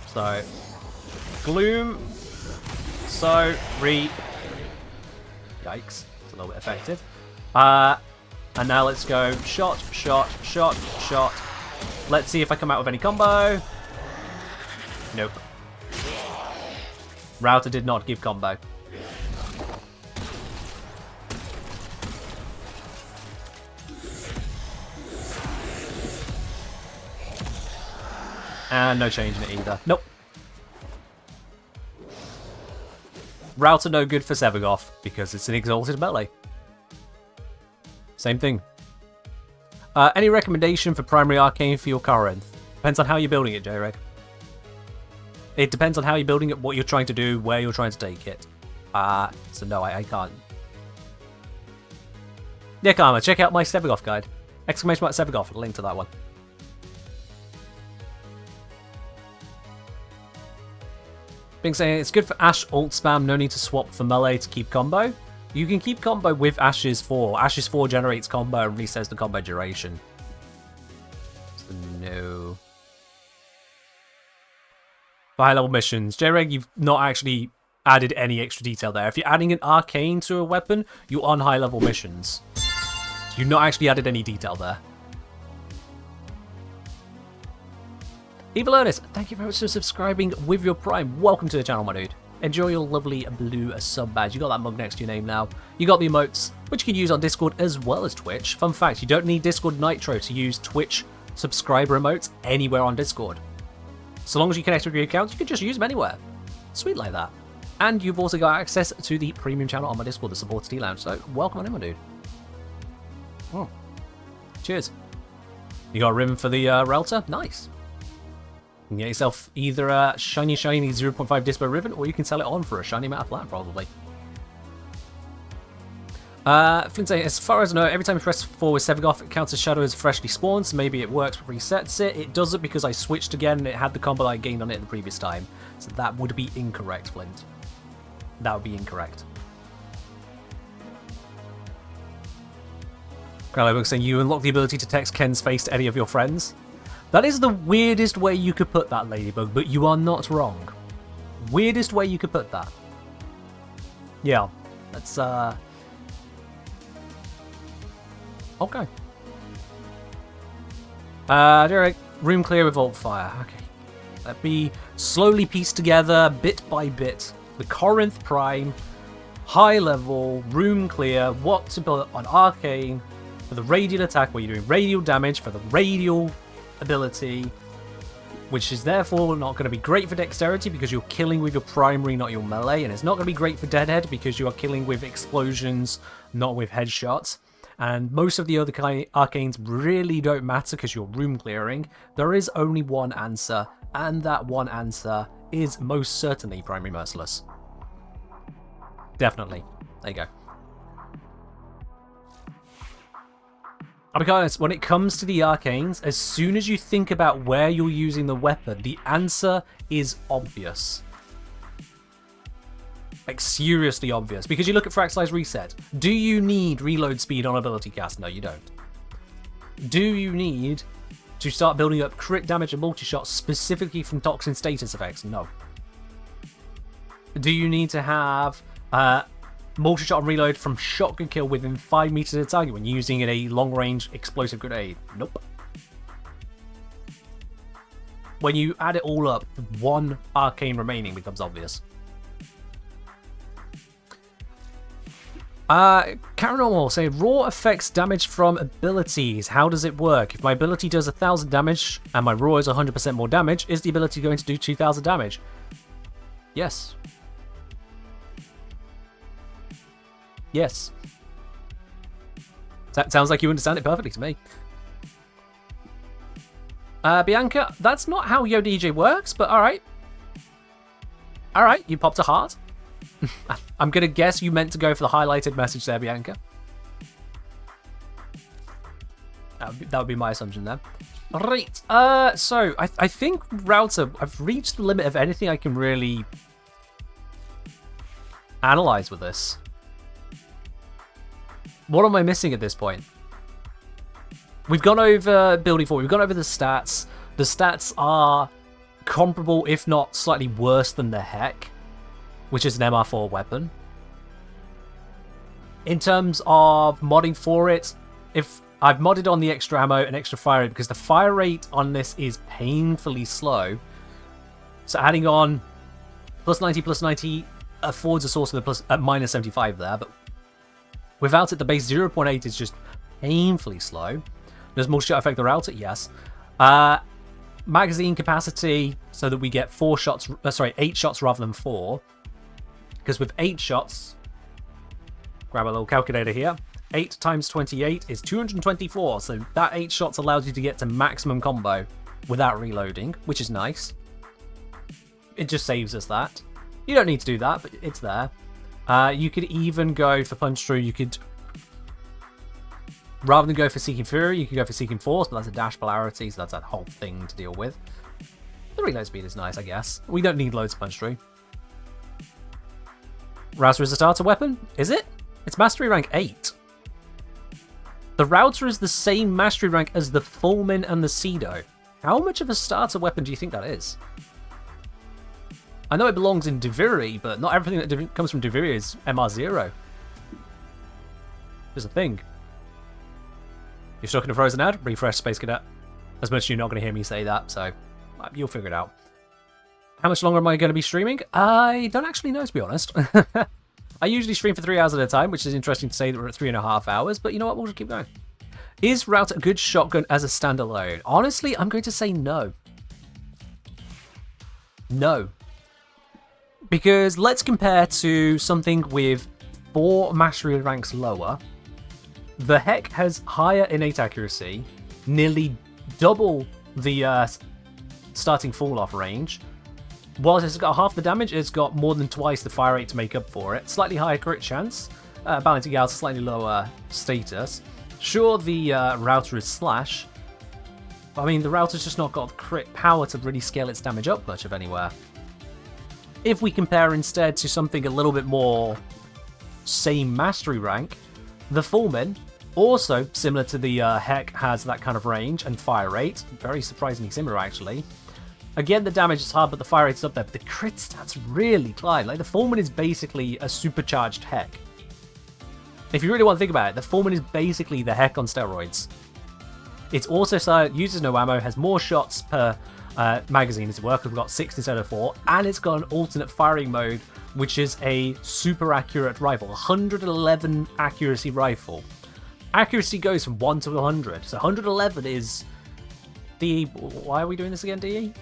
So, Gloom. So, Yikes. It's a little bit effective. And now let's go shot, shot, shot, shot. Let's see if I come out with any combo. Nope. Router did not give combo. And no change in it either. Nope. Router no good for Sevagoth because it's an Exalted Melee. Same thing. Any recommendation for primary arcane for your current? Depends on how you're building it, J-Reg. It depends on how you're building it, what you're trying to do, where you're trying to take it. So no, I can't. Yeah, Karma, check out my Sevagoth guide. Exclamation mark Sevagoth, link to that one. Being saying it's good for Ashe ult spam, no need to swap for melee to keep combo. You can keep combo with Ashe's 4. Ashe's 4 generates combo and resets the combo duration. So no. For high level missions, J-Reg, you've not actually added any extra detail there. If you're adding an arcane to a weapon, you're on high level missions. You've not actually added any detail there. Evil Ernest, thank you very much for subscribing with your Prime. Welcome to the channel, my dude. Enjoy your lovely blue sub badge. You got that mug next to your name now. You got the emotes, which you can use on Discord as well as Twitch. Fun fact, you don't need Discord Nitro to use Twitch subscriber emotes anywhere on Discord. So long as you connect with your account, you can just use them anywhere. Sweet like that. And you've also got access to the premium channel on my Discord, the Supporter Tea Lounge. So welcome on in, my dude. Oh. Cheers. You got a ribbon for the Rauta? Nice. You can get yourself either a shiny 0.5 Dispo ribbon, or you can sell it on for a shiny matte flat, probably. Flint saying, as far as I know, every time you press forward 7 off, it counts as shadow as freshly spawned, so maybe it works but resets it. It doesn't because I switched again and it had the combo I gained on it the previous time. So that would be incorrect, Flint. That would be incorrect. Ladybug saying, you unlock the ability to text Ken's face to any of your friends. That is the weirdest way you could put that, Ladybug, but you are not wrong. Weirdest way you could put that. Yeah, that's, okay. Derek, room clear with Vault Fire. Okay. Let me slowly piece together, bit by bit, the Corinth Prime, high level, room clear, what to put on Arcane, for the radial attack where you're doing radial damage, for the radial ability, which is therefore not going to be great for dexterity because you're killing with your primary, not your melee, and it's not going to be great for deadhead because you are killing with explosions, not with headshots. And most of the other arcanes really don't matter because you're room clearing. There is only one answer, and that one answer is most certainly Primary Merciless. Definitely. There you go. I'll be honest, when it comes to the arcanes, as soon as you think about where you're using the weapon, the answer is obvious. Like, seriously obvious. Because you look at Fract Size Reset. Do you need reload speed on ability cast? No, you don't. Do you need to start building up crit damage and multi-shot specifically from Toxin status effects? No. Do you need to have multi-shot and reload from shotgun kill within 5 meters of the target when using a long-range explosive grenade? Nope. When you add it all up, one arcane remaining becomes obvious. Caranormal saying, raw affects damage from abilities. How does it work? If my ability does 1,000 damage and my raw is 100% more damage, is the ability going to do 2,000 damage? Yes. Yes. That sounds like you understand it perfectly to me. Bianca, that's not how YoDJ works, but alright. Alright, you popped a heart. I'm going to guess you meant to go for the highlighted message there, Bianca. That would be my assumption there. Right, so I think Rauta, I've reached the limit of anything I can really analyze with this. What am I missing at this point? We've gone over building 4, we've gone over the stats. The stats are comparable, if not slightly worse than the Heck, which is an MR4 weapon. In terms of modding for it, if I've modded on the extra ammo and extra fire rate because the fire rate on this is painfully slow. So adding on plus 90 affords a source of the plus at minus 75 there, but without it, the base 0.8 is just painfully slow. Does multi-shot affect the Rauta? Yes. Magazine capacity, so that we get 8 shots rather than 4. Because with 8 shots, grab a little calculator here, 8 times 28 is 224, so that 8 shots allows you to get to maximum combo without reloading, which is nice. It just saves us that. You don't need to do that, but it's there. You could even go for Punch Through, you could, rather than go for Seeking Fury, you could go for Seeking Force, but that's a dash polarity, so that's that whole thing to deal with. The reload speed is nice, I guess. We don't need loads of Punch Through. Rauta is a starter weapon? Is it? It's Mastery Rank 8. The Rauta is the same Mastery Rank as the Fulmin and the Cedo. How much of a starter weapon do you think that is? I know it belongs in Deviri, but not everything that comes from Deviri is MR0. There's a thing. You're stuck in a frozen ad? Refresh Space Cadet. As much as you're not going to hear me say that, so You'll figure it out. How much longer am I going to be streaming? I don't actually know, to be honest. I usually stream for 3 hours at a time, which is interesting to say that we're at 3.5 hours, but you know what? We'll just keep going. Is Rauta a good shotgun as a standalone? Honestly, I'm going to say no. No. Because let's compare to something with 4 mastery ranks lower. The Heck has higher innate accuracy, nearly double the starting fall-off range. Whilst it's got half the damage, it's got more than twice the fire rate to make up for it. Slightly higher crit chance, balancing out slightly lower status. Sure, the Rauta is slash. But, I mean, the Rauta's just not got crit power to really scale its damage up much of anywhere. If we compare instead to something a little bit more same mastery rank, the Fullman, also similar to the Heck, has that kind of range and fire rate. Very surprisingly similar, actually. Again, the damage is hard, but the fire rate is up there. But the crit stats really climb. Like, the Fullman is basically a supercharged Heck. If you really want to think about it, the Fullman is basically the Heck on steroids. It's also silent, uses no ammo, has more shots per magazine as it were, because we've got 6 instead of 4, and it's got an alternate firing mode, which is a super accurate rifle, 111 accuracy rifle. Accuracy goes from 1 to 100, so 111 is the... Why are we doing this again, DE?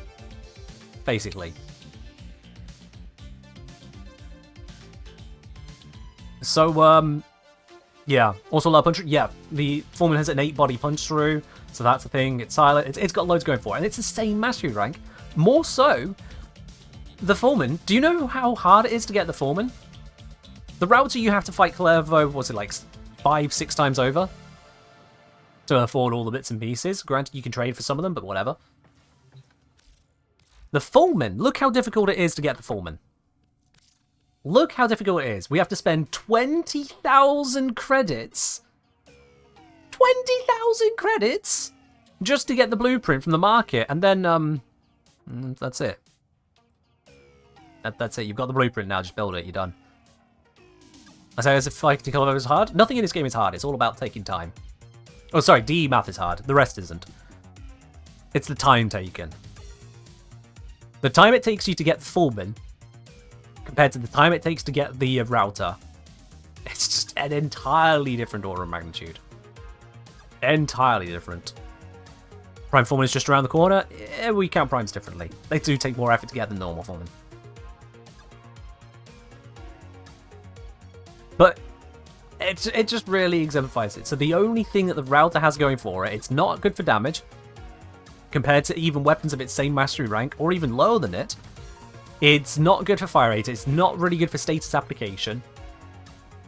Basically. So, yeah. Also, low punch. Yeah, the Fullman has an 8 body punch through, so that's the thing. It's silent. It's got loads going for it, and it's the same mastery rank. More so, the Fullman. Do you know how hard it is to get the Fullman? The Rauta you have to fight Clevo, what's it like, 5-6 times over to afford all the bits and pieces. Granted, you can trade for some of them, but whatever. The Fullman. Look how difficult it is to get the Fullman. Look how difficult it is. We have to spend 20,000 credits. 20,000 credits just to get the blueprint from the market, and then that's it. That's it. You've got the blueprint now. Just build it. You're done. I say as if fighting Clevo is hard. Nothing in this game is hard. It's all about taking time. Oh, sorry. DE math is hard. The rest isn't. It's the time taken. The time it takes you to get the Fullman compared to the time it takes to get the Rauta, it's just an entirely different order of magnitude. Entirely different. Prime Fullman is just around the corner. Yeah, we count primes differently. They do take more effort to get than normal Fullman. But it just really exemplifies it. So the only thing that the Rauta has going for it, it's not good for damage compared to even weapons of its same mastery rank, or even lower than it. It's not good for fire rate, it's not really good for status application.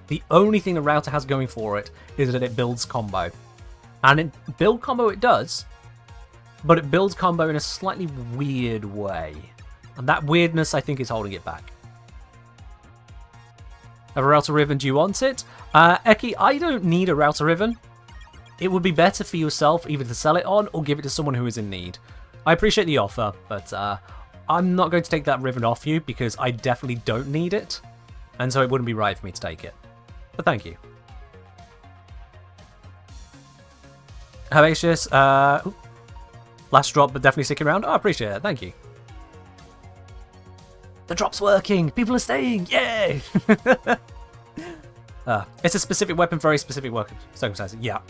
The only thing the Rauta has going for it is that it builds combo. And in build combo it does, but it builds combo in a slightly weird way. And that weirdness, I think, is holding it back. A Rauta Riven, do you want it? Eki, I don't need a Rauta Riven. It would be better for yourself either to sell it on or give it to someone who is in need. I appreciate the offer, but I'm not going to take that Riven off you because I definitely don't need it, and so it wouldn't be right for me to take it. But thank you. Herbaceous, last drop, but definitely sticking around. Oh, I appreciate it. Thank you. The drop's working. People are staying. Yay! It's a specific weapon, very specific weapon circumstances. Yeah.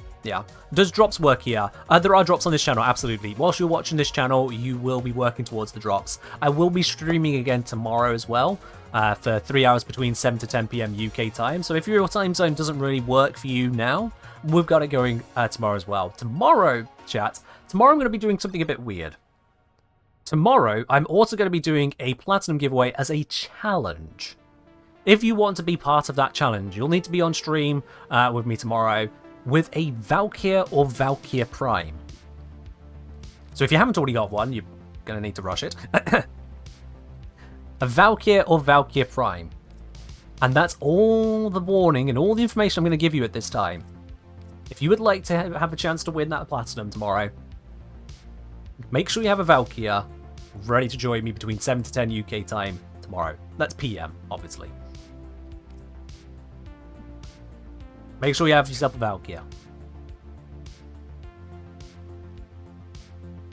Does drops work here? There are drops on this channel, absolutely. Whilst you're watching this channel, you will be working towards the drops. I will be streaming again tomorrow as well, for 3 hours between 7 to 10 PM UK time. So if your time zone doesn't really work for you now, we've got it going tomorrow as well. Tomorrow, chat, tomorrow I'm going to be doing something a bit weird. Tomorrow, I'm also going to be doing a Platinum giveaway as a challenge. If you want to be part of that challenge, you'll need to be on stream with me tomorrow with a Valkyr or Valkyr Prime. So if you haven't already got one, you're going to need to rush it. A Valkyr or Valkyr Prime. And that's all the warning and all the information I'm going to give you at this time. If you would like to have a chance to win that Platinum tomorrow, make sure you have a Valkyr ready to join me between 7 to 10 UK time tomorrow. That's PM, obviously. Make sure you have yourself a Valkyr.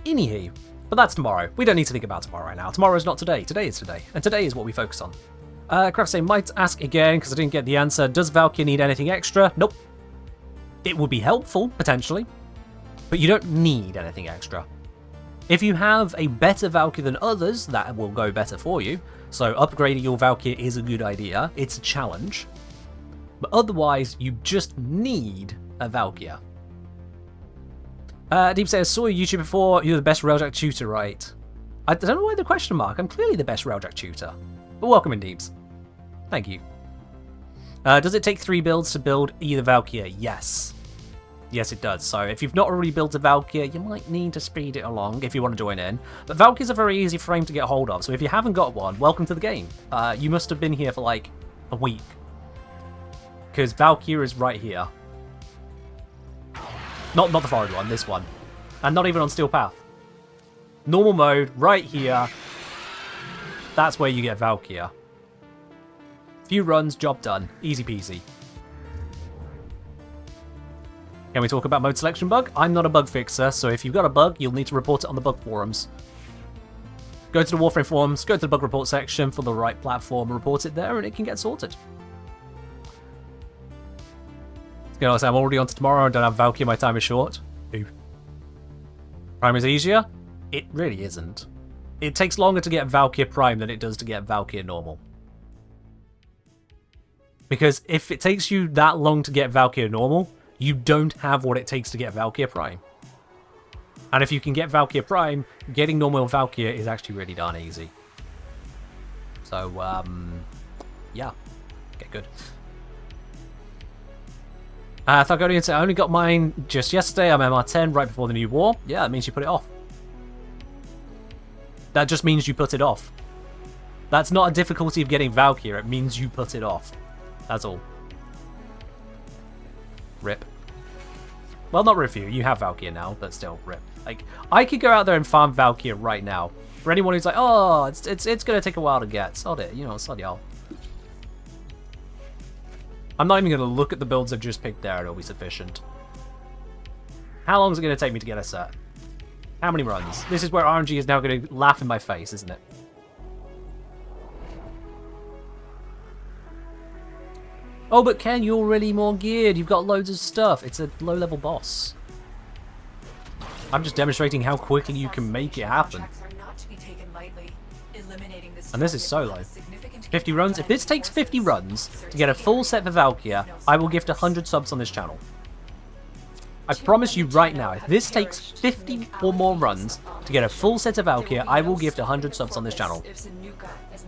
Anywho, But that's tomorrow. We don't need to think about tomorrow right now. Tomorrow is not today. Today is today. And today is what we focus on. Craft say, might ask again, because I didn't get the answer. Does Valkyrie need anything extra? Nope. It would be helpful, potentially. But you don't need anything extra. If you have a better Valkyrie than others, that will go better for you. So upgrading your Valkyrie is a good idea. It's a challenge. But otherwise, you just need a Valkyrie. Deep says, saw your YouTube before. You're the best Railjack tutor, right? I don't know why the question mark. I'm clearly the best Railjack tutor. But welcome in, Deeps. Thank you. Does it take 3 builds to build either Valkyrie? Yes. Yes, it does. So if you've not already built a Valkyrie, you might need to speed it along if you want to join in. But Valkyrie's a very easy frame to get hold of. So if you haven't got one, welcome to the game. You must have been here for like a week. Because Valkyrie is right here. Not the forward one, this one. And not even on Steel Path. Normal mode, right here. That's where you get Valkyrie. Few runs, job done. Easy peasy. Can we talk about mode selection bug? I'm not a bug fixer, so if you've got a bug, you'll need to report it on the bug forums. Go to the Warframe forums, go to the bug report section for the right platform, report it there, and it can get sorted. You know, I'm already on to tomorrow, I don't have Valkyrie, my time is short. Ooh. Prime is easier? It really isn't. It takes longer to get Valkyrie Prime than it does to get Valkyrie Normal. Because if it takes you that long to get Valkyrie Normal, you don't have what it takes to get Valkyrie Prime. And if you can get Valkyrie Prime, getting normal Valkyrie is actually really darn easy. So, yeah. Okay, good. Thargonian said, I only got mine just yesterday. I'm MR10 right before the new war. Yeah, that means you put it off. That just means you put it off. That's not a difficulty of getting Valkyrie. It means you put it off. That's all. Rip. Well, not rip you. You have Valkyrie now, but still, rip. Like, I could go out there and farm Valkyrie right now. For anyone who's like, oh, it's gonna take a while to get. Sod it, you know, sod y'all. I'm not even gonna look at the builds I've just picked there. It'll be sufficient. How long is it gonna take me to get a set? How many runs? This is where RNG is now gonna laugh in my face, isn't it? Oh, but Ken, you're really more geared. You've got loads of stuff. It's a low-level boss. I'm just demonstrating how quickly you can make it happen. And this is solo. 50 runs. If this takes 50 runs to get a full set for Valkyrie, I will gift 100 subs on this channel. I promise you right now, if this takes 50 or more runs to get a full set of Valkyrie, I will gift 100 subs on this channel.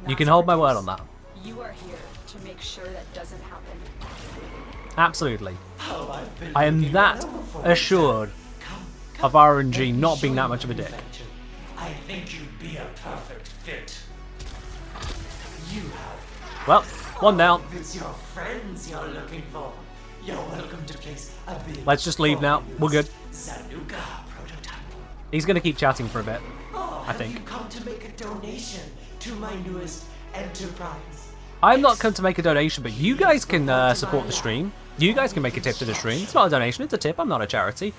You can hold my word on that. You are here to make sure that doesn't happen. Absolutely. I am that assured of RNG not being that much of a dick. I think you'd be a perfect fit. You have. Well, one down. It's your friends you're looking for. You're welcome to place a bid. Let's just leave now. We're good. Zanuka prototype. He's gonna keep chatting for a bit. I think. Have you come to make a donation to my newest enterprise? I'm not come to make a donation, but you guys can support the stream. You guys can make a tip to the stream. It's not a donation, it's a tip. I'm not a charity.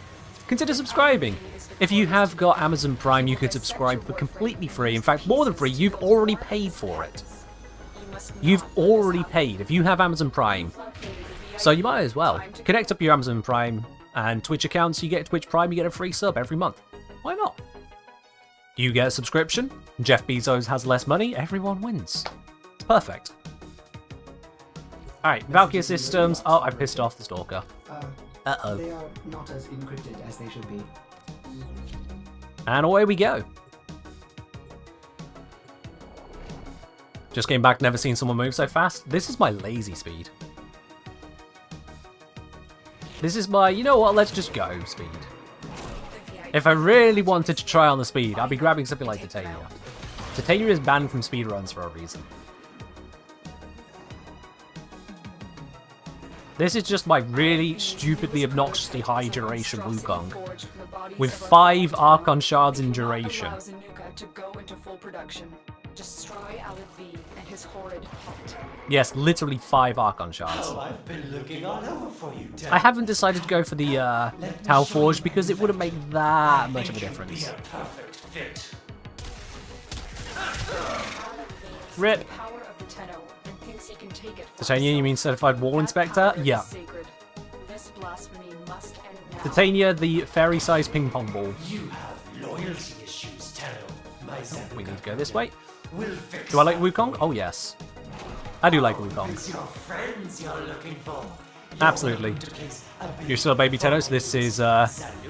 Consider subscribing. If you have got Amazon Prime, you can subscribe for completely free. In fact, more than free. You've already paid for it. You've already paid if you have Amazon Prime. So you might as well. Connect up your Amazon Prime and Twitch accounts. You get Twitch Prime, you get a free sub every month. Why not? You get a subscription. Jeff Bezos has less money. Everyone wins. It's perfect. Alright, Valkyrie systems. Oh, I pissed off the Stalker. Uh-oh. They are not as encrypted as they should be. And away we go. Just came back, never seen someone move so fast. This is my lazy speed. This is my, you know what, let's just go speed. If I really wanted to try on the speed, I'd be grabbing something like Titania. Titania is banned from speedruns for a reason. This is just my really stupidly, obnoxiously high duration Wukong. With 5 Archon shards in duration. Destroy Alid V and his horrid pet. Yes, literally 5 Archon shards. Oh, I've been looking all over for you, I haven't decided to go for the Tau Forge because it wouldn't make that much of a Be difference. a perfect fit. Rip. Power of the Tenno and thinks he can take it. Titania, you mean Certified War Inspector? Yeah. Sacred. This blasphemy must end now. Titania, the fairy-sized ping pong ball. You have loyalty issues, Tenno. My Zen We need to go this way. will fix Do I like Wukong? Oh, yes. I do like Wukong. It's your friends you're looking for. Absolutely. To place a big You're still a baby Tenno, so this is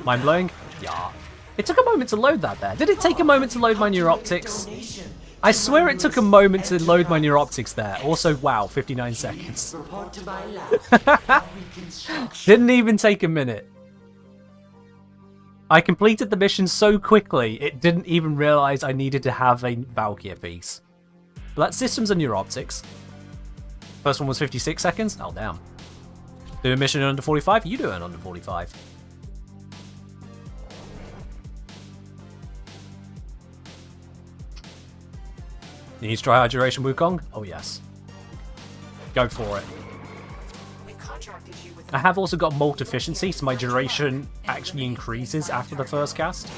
mind-blowing. Yeah. It took a moment to load that there. Did it take a moment to load my neuroptics? nation. I swear it took a moment to load my neuroptics there. Also, wow, 59 seconds. Report to my lab. Reconstruction. Didn't even take a minute. I completed the mission so quickly, it didn't even realize I needed to have a Valkyrie piece. But that's systems and neuroptics. First one was 56 seconds. Oh, damn. Do a mission in under 45? You do it in under 45. You need to try high duration Wukong? Oh, yes. Go for it. We contracted you with I have also got molt efficiency, so my duration actually increases after the first cast.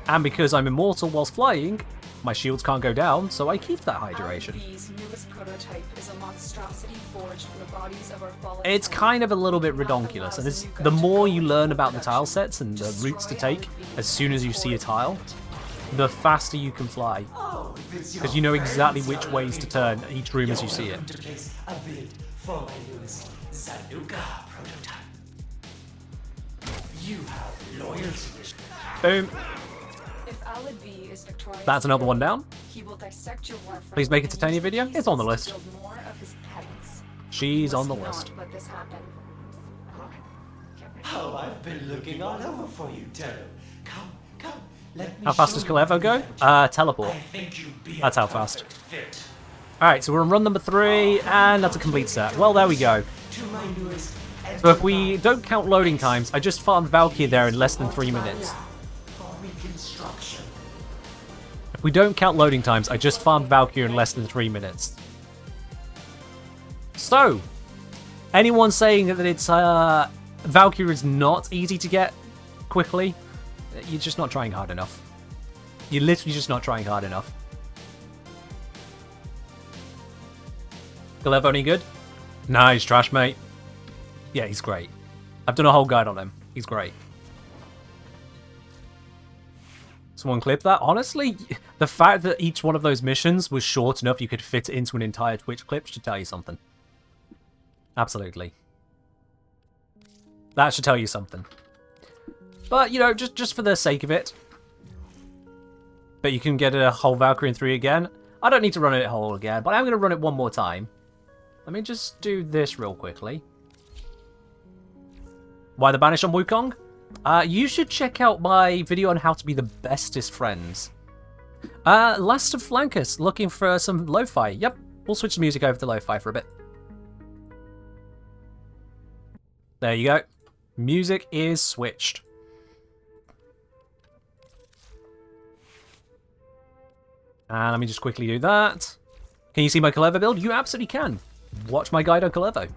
And because I'm immortal whilst flying, my shields can't go down, so I keep that high duration. V's newest prototype is a monstrosity forged from the bodies of our fallen. It's kind of a little bit redonkulous, and the more you learn about the tile sets and the routes to take as soon as you see a tile, the faster you can fly. Because you know exactly which ways to turn each room as you see it. To place a bid for my newest Zanuka prototype. You have loyalty issues. Boom. If Alid V is victorious, That's another one down. he will dissect your Warframe. Please make a and use Titania the video. pieces It's on the to list. build more of his pets. She's We on the must list. not let this happen. Oh, I've been looking all over for you, Tenno. Come, come. Let me How fast show does you Kalevo go? Teleport. I think you'd be That's a how fast. perfect fit. Alright, so we're on run number 3, and that's a complete set. Well, there we go. To my newest So if we don't count loading times, I just farmed Valkyrie there in less than 3 minutes. for reconstruction. If we don't count loading times, I just farmed Valkyrie in less than 3 minutes. So, anyone saying that it's Valkyrie is not easy to get quickly, you're just not trying hard enough. You're literally just not trying hard enough. Galevo any good? Nah, he's trash, mate. Yeah, he's great. I've done a whole guide on him. He's great. Someone clip that? Honestly, the fact that each one of those missions was short enough you could fit it into an entire Twitch clip should tell you something. Absolutely. That should tell you something. But, you know, just for the sake of it. But you can get a whole Valkyrie in 3 again. I don't need to run it whole again, but I'm going to run it one more time. Let me just do this real quickly. Why the banish on Wukong? You should check out my video on how to be the bestest friends. Last of Flankers, looking for some lo-fi. Yep, we'll switch the music over to lo-fi for a bit. There you go. Music is switched. And let me just quickly do that. Can you see my Kalevo build? You absolutely can. Watch my guide on Kalevo.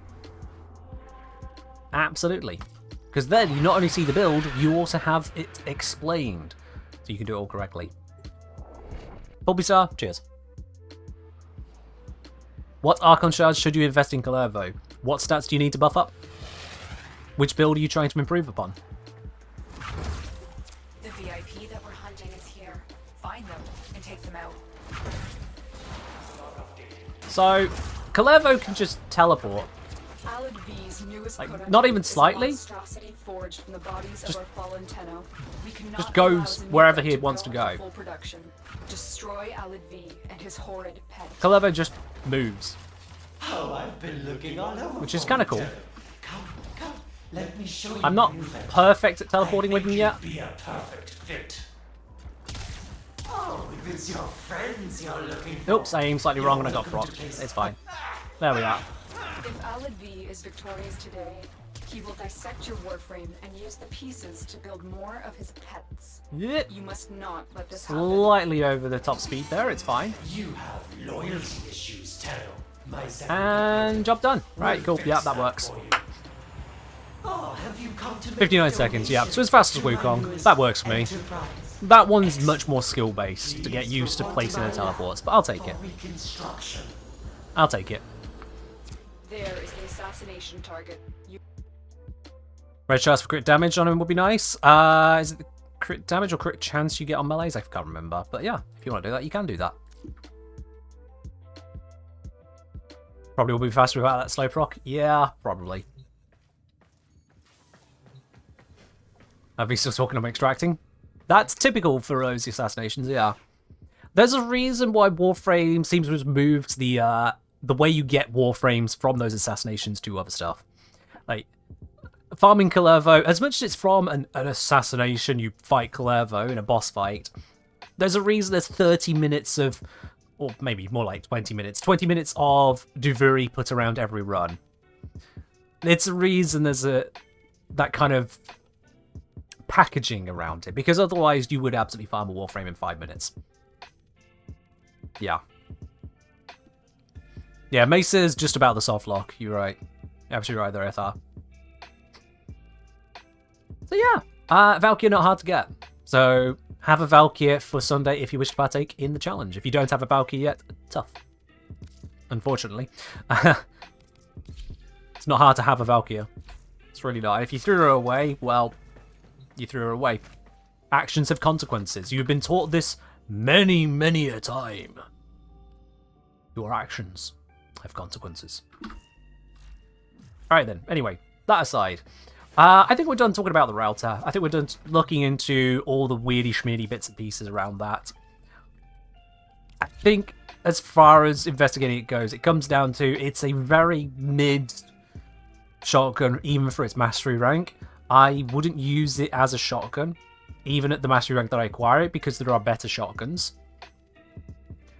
Absolutely. Because then you not only see the build, you also have it explained. So you can do it all correctly. Bulbystar, cheers. What Archon shards should you invest in Kalevo? What stats do you need to buff up? Which build are you trying to improve upon? The VIP that we're hunting is here. Find them and take them out. So, Kalevo can just teleport. Alid V's newest Like, prototype not even is a slightly? monstrosity forged from the bodies of our fallen Tenno. We cannot just allow goes Zanuka wherever he to wants to into go. Full production. Destroy Alid V and his horrid pet. Kalevo just moves, Oh, I've been looking all over. which is for kind of you, cool. Tenno. Come, come. Let me show you. I'm not new ventures. perfect at teleporting with him Think yet. you'd be a perfect fit. Oh, if it's your friends you're looking for. Oops, I aimed slightly wrong and I got procced. It's fine. There we are. If Alid V is victorious today, He will dissect your Warframe and use the pieces to build more of his pets. Yeah. You must not let this happen. Slightly over the top speed there, it's fine. You have loyalty issues, Tenno. My And job done. Right, cool. Yeah, that works. Oh, have you come to 59 seconds, yeah. So as fast as Wukong. That works for me. That one's much more skill-based to get used to placing the teleports, but I'll take it. I'll take it. There is the assassination target. Red chance for crit damage on him would be nice. Is it the crit damage or crit chance you get on melees? I can't remember. But yeah, if you want to do that, you can do that. Probably will be faster without that slow proc. Yeah, probably. Are we still talking about extracting? That's typical for those assassinations, yeah. There's a reason why Warframe seems to have moved the way you get Warframes from those assassinations to other stuff. Like, farming Kalervo, as much as it's from an assassination, you fight Kalervo in a boss fight, there's a reason there's 30 minutes of, or maybe more like 20 minutes of Duvuri put around every run. It's a reason there's that kind of packaging around it, because otherwise you would absolutely farm a Warframe in 5 minutes. Yeah. Yeah, Mesa is just about the soft lock. You're right. Absolutely right there, FR. So yeah, Valkyrie not hard to get. So have a Valkyrie for Sunday if you wish to partake in the challenge. If you don't have a Valkyrie yet, tough. Unfortunately. It's not hard to have a Valkyrie. It's really not. If you threw her away, well, you threw her away. Actions have consequences. You've been taught this many, many a time. Your actions have consequences. Alright then, anyway, that aside. I think we're done talking about the Rauta. I think we're done looking into all the weirdy schmeardy bits and pieces around that. I think as far as investigating it goes, it comes down to it's a very mid shotgun, even for its mastery rank. I wouldn't use it as a shotgun, even at the mastery rank that I acquire it, because there are better shotguns.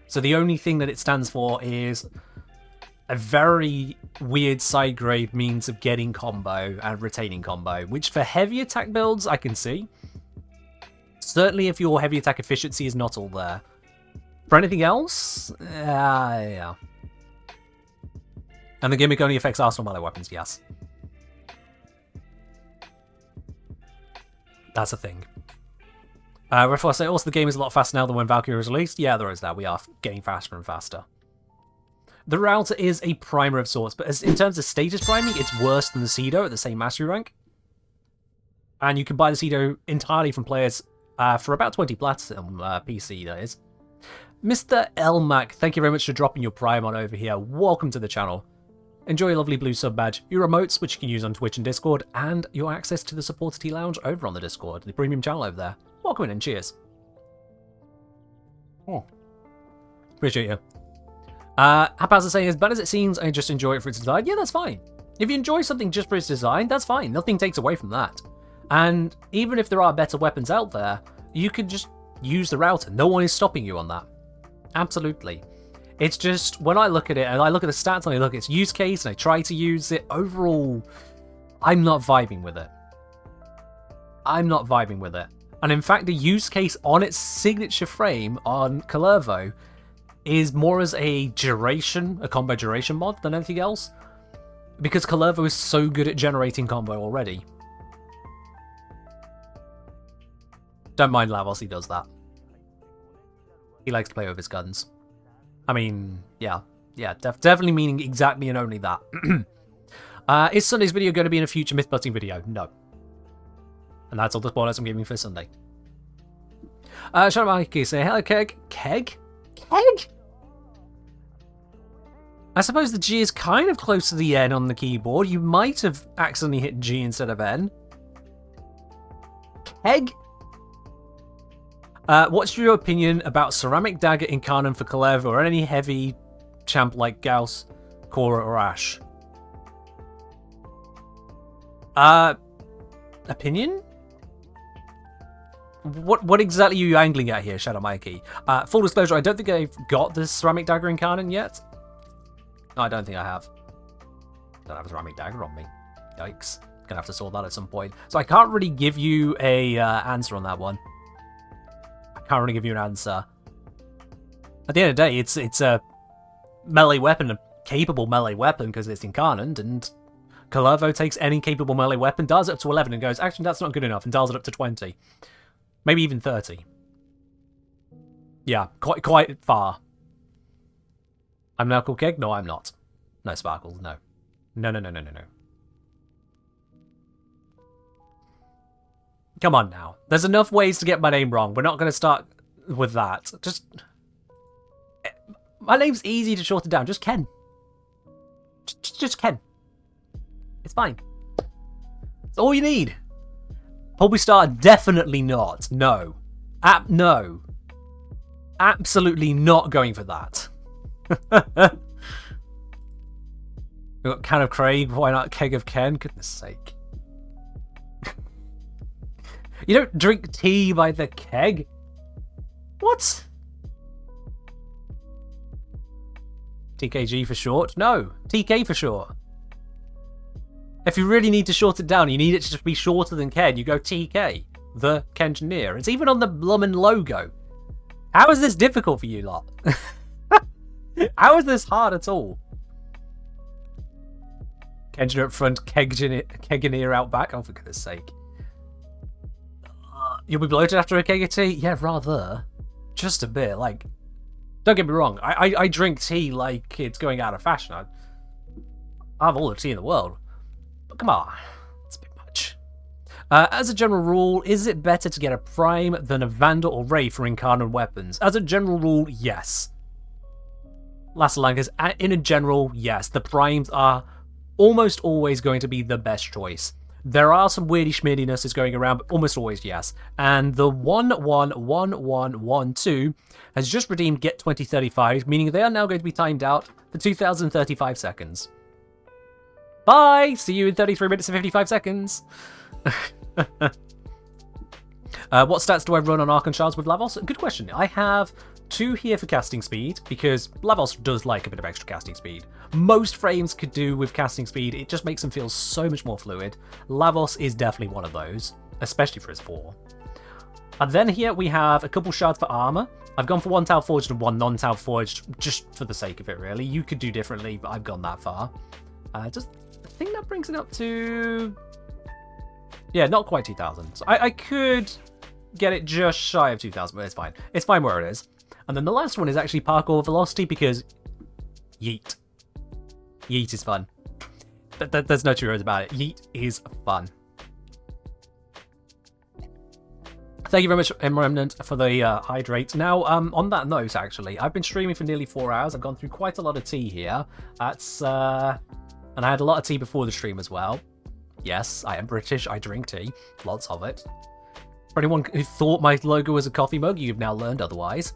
So the only thing that it stands for is a very weird side grade means of getting combo and retaining combo, which for heavy attack builds I can see. Certainly if your heavy attack efficiency is not all there. For anything else, yeah. And the gimmick only affects arsenal melee weapons, yes. That's a thing. Therefore I say also the game is a lot faster now than when Valkyrie was released. Yeah, there is that. We are getting faster and faster. The Rauta is a primer of sorts, but in terms of status priming, it's worse than the Cedo at the same mastery rank. And you can buy the Cedo entirely from players for about 20 platinum PC, that is. Mr. Elmac, thank you very much for dropping your prime on over here. Welcome to the channel. Enjoy your lovely blue sub badge, your emotes, which you can use on Twitch and Discord, and your access to the Supporter Tea Lounge over on the Discord, the premium channel over there. Welcome in and cheers. Oh. Appreciate you. Hapaz is saying, as bad as it seems, I just enjoy it for its design. Yeah, that's fine. If you enjoy something just for its design, that's fine. Nothing takes away from that. And even if there are better weapons out there, you can just use the Rauta. No one is stopping you on that. Absolutely. It's just, when I look at it, and I look at the stats, and I look at its use case, and I try to use it, overall, I'm not vibing with it. I'm not vibing with it. And in fact, the use case on its signature frame on Kalervo is more as a duration, a combo duration mod than anything else. Because Kalervo is so good at generating combo already. Don't mind Lavos, he does that. He likes to play with his guns. I mean, yeah, definitely meaning exactly and only that. Is Sunday's video going to be in a future myth-busting video? No. And that's all the spoilers I'm giving for Sunday. Shout out Mikey, say hello, Keg. Keg? Keg? I suppose the G is kind of close to the N on the keyboard. You might have accidentally hit G instead of N. Keg? What's your opinion about Ceramic Dagger in Canon for Kalervo or any heavy champ like Gauss, Korra, or Ash? Opinion? What exactly are you angling at here, Shadow Mikey? Full disclosure, I don't think I've got the Ceramic Dagger in Canon yet. No, I don't think I have. I don't have a Ceramic Dagger on me. Yikes. Gonna have to sort that at some point. So I can't really give you a answer on that one. I can't really give you an answer. At the end of the day, it's a melee weapon, a capable melee weapon, because it's incarnate, and Calervo takes any capable melee weapon, dials it up to 11, and goes, actually, that's not good enough, and dials it up to 20. Maybe even 30. Yeah, quite far. I'm Knuckle Keg? No, I'm not. No, Sparkles, no. No. Come on now. There's enough ways to get my name wrong. We're not going to start with that. Just... My name's easy to shorten down. Just Ken. Just Ken. It's fine. It's all you need. Probably start? Definitely not. No. No. Absolutely not going for that. We've got Can of Craig. Why not Keg of Ken? Goodness sake. You don't drink tea by the keg? What? TKG for short? No. TK for short. If you really need to short it down, you need it to just be shorter than Ken, you go TK. The Kengineer. It's even on the blummin' logo. How is this difficult for you lot? How is this hard at all? Kengineer up front, Kegineer out back. Oh, for goodness sake. You'll be bloated after a keg of tea? Yeah, rather. Just a bit. Like, don't get me wrong. I drink tea like it's going out of fashion. I have all the tea in the world. But come on. It's a bit much. As a general rule, is it better to get a Prime than a Vandal or Wraith for incarnate weapons? As a general rule, yes. Lasalangas, in a general, yes. The Primes are almost always going to be the best choice. There are some weirdy schmiddinesses going around, but almost always yes. And the 111112 has just redeemed Get 2035, meaning they are now going to be timed out for 2035 seconds. Bye! See you in 33 minutes and 55 seconds. What stats do I run on Archon Shards with Lavos? Good question. I have 2 here for casting speed, because Lavos does like a bit of extra casting speed. Most frames could do with casting speed, it just makes them feel so much more fluid. Lavos is definitely one of those, especially for his 4. And then here we have a couple shards for armor. I've gone for 1 Tau Forged and 1 non-Tau Forged, just for the sake of it really. You could do differently, but I've gone that far. I think that brings it up to... Yeah, not quite 2,000. So I could get it just shy of 2,000, but it's fine. It's fine where it is. And then the last one is actually Parkour Velocity, because yeet. Yeet is fun. There's no two words about it. Yeet is fun. Thank you very much, Remnant, for the hydrate. Now, on that note, actually, I've been streaming for nearly 4 hours. I've gone through quite a lot of tea here. That's, and I had a lot of tea before the stream as well. Yes, I am British. I drink tea. Lots of it. For anyone who thought my logo was a coffee mug, you've now learned otherwise.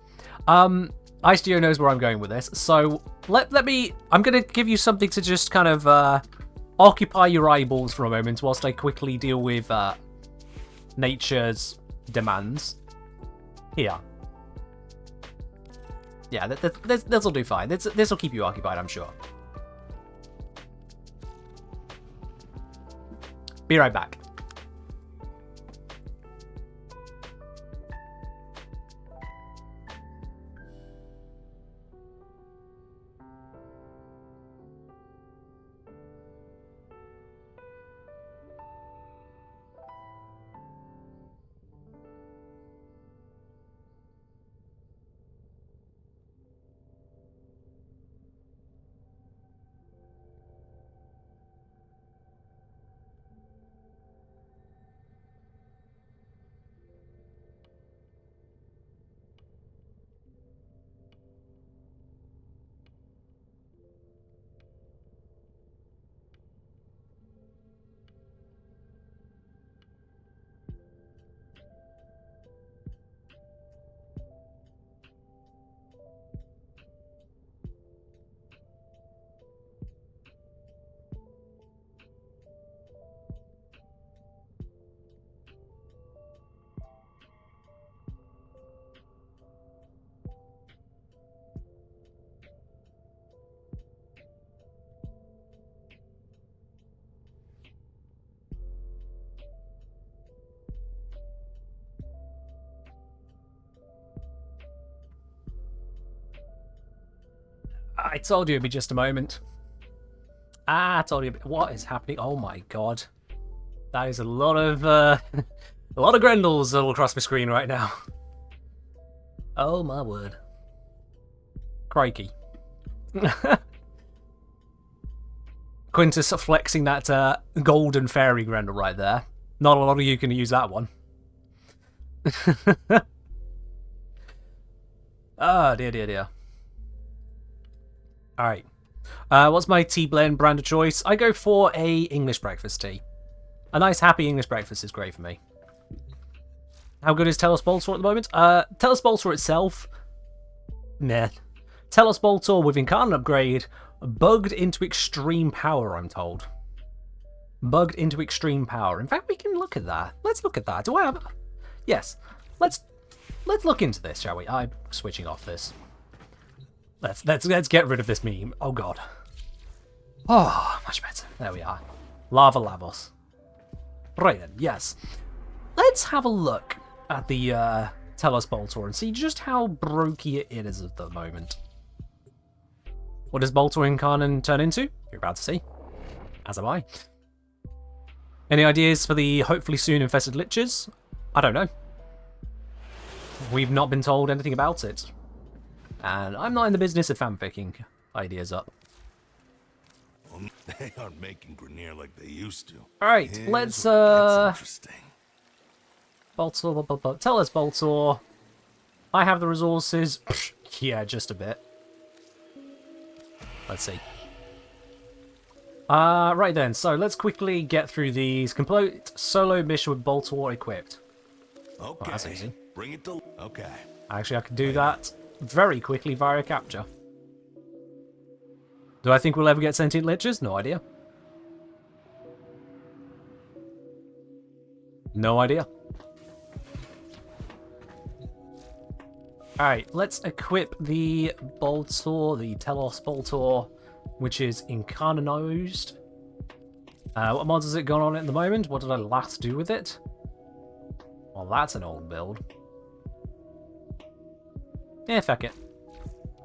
IceGeo knows where I'm going with this, so let me... I'm going to give you something to just kind of occupy your eyeballs for a moment whilst I quickly deal with nature's demands. Here. Yeah, this will do fine. This will keep you occupied, I'm sure. Be right back. I told you it'd be just a moment. I told you. What is happening? Oh my god. That is a lot of a lot of Grendels all across my screen right now. Oh my word. Crikey. Quintus flexing that golden fairy Grendel right there. Not a lot of you can use that one. Oh dear, dear, dear. Alright. What's my tea blend brand of choice? I go for a English breakfast tea. A nice happy English breakfast is great for me. How good is Telos Boltor at the moment? Telos Boltor itself, meh. Telos Boltor with Incarnate upgrade, bugged into extreme power, I'm told. Bugged into extreme power. In fact, we can look at that. Let's look at that. Do I have... Yes. Let's look into this, shall we? I'm switching off this. Let's get rid of this meme. Oh god. Oh, much better. There we are. Lava Lavos. Right then, yes. Let's have a look at the Telos Boltor and see just how brokey it is at the moment. What does Boltor Incarnate turn into? You're about to see. As am I. Any ideas for the hopefully soon infested liches? I don't know. We've not been told anything about it. And I'm not in the business of fanficking ideas up. Well, they aren't making Grenier like they used to. Alright, let's That's interesting. Boltor, tell us, Boltor. I have the resources. Yeah, just a bit. Let's see. Right then, so let's quickly get through these. Complete solo mission with Boltor equipped. Okay. Oh, that's easy. Bring it to... Okay. Actually, I can do that very quickly via capture. Do I think we'll ever get sentient liches? No idea. No idea. Alright, let's equip the Boltor, the Telos Boltor, which is incarnized. What mods has it gone on at the moment? What did I last do with it? Well, that's an old build. Yeah, fuck it.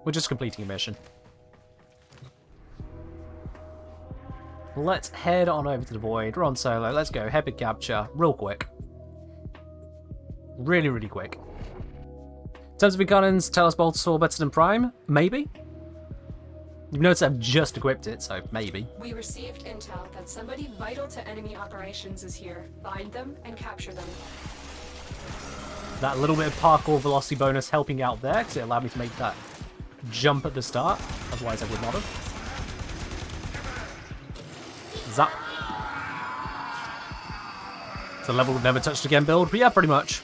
We're just completing a mission. Let's head on over to the Void. We're on solo. Let's go. Epic capture. Real quick. Really, really quick. In terms of Incarnates, Telos Boltor better than Prime? Maybe. You've noticed I've just equipped it, so maybe. We received intel that somebody vital to enemy operations is here. Find them and capture them. That little bit of parkour velocity bonus helping out there, because it allowed me to make that jump at the start. Otherwise I would not have. Zap. It's a level we've never touched again build, but yeah, pretty much.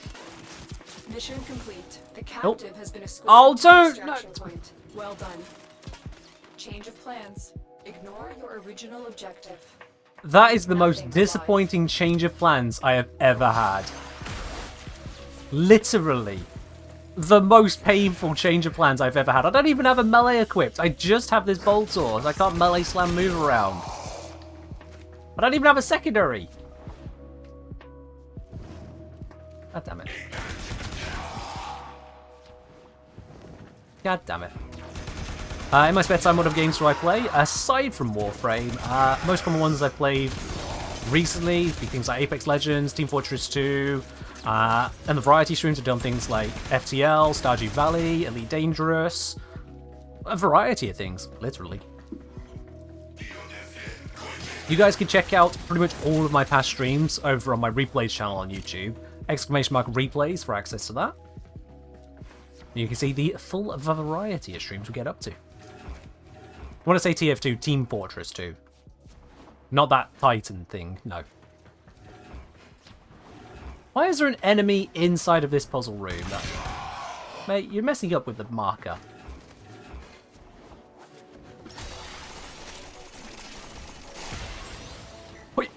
Mission complete. The captive has been escorted Oh, to the don't! extraction point. Well done. Change of plans. Ignore your original objective. That is the most Nothing disappointing change of plans I have ever had. Literally. The most painful change of plans I've ever had. I don't even have a melee equipped. I just have this Boltor, so I can't melee slam move around. I don't even have a secondary. God damn it. God damn it. In my spare time, what other games do I play? Aside from Warframe, most common ones I've played recently be things like Apex Legends, Team Fortress 2, and the variety streams have done things like FTL, Stardew Valley, Elite Dangerous, a variety of things, literally. You guys can check out pretty much all of my past streams over on my replays channel on YouTube. !replays for access to that. You can see the full variety of streams we get up to. When I say TF2, Team Fortress 2. Not that Titan thing, no. Why is there an enemy inside of this puzzle room? Mate, you're messing up with the marker. Wait.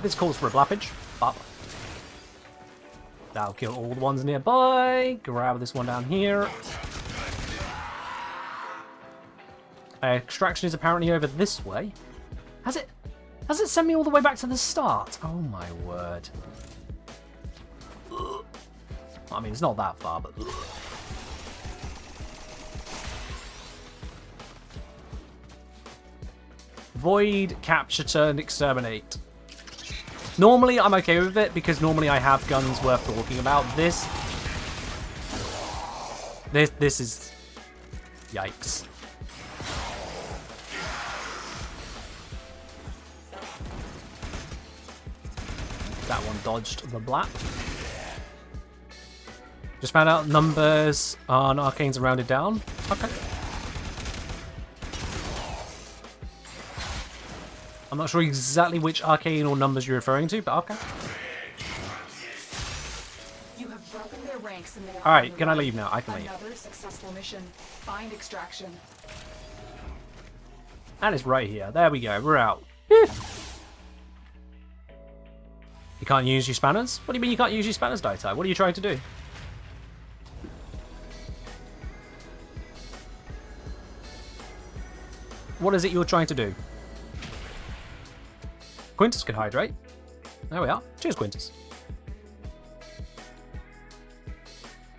This calls for a blappage. Bop. That'll kill all the ones nearby. Grab this one down here. Extraction is apparently over this way. Has it sent me all the way back to the start? Oh my word. I mean, it's not that far, but... Avoid, capture, turn, exterminate. Normally, I'm okay with it, because normally I have guns worth talking about. This is... Yikes. That one dodged the blap. Just found out numbers on arcanes are rounded down. Okay. I'm not sure exactly which arcane or numbers you're referring to, but okay. You have broken their ranks and they are Alright, can I leave now? I can leave. Another successful mission. Find extraction. And it's right here. There we go. We're out. You can't use your spanners? What do you mean you can't use your spanners, Daitai? What are you trying to do? What is it you're trying to do? Quintus can hydrate. There we are. Cheers, Quintus.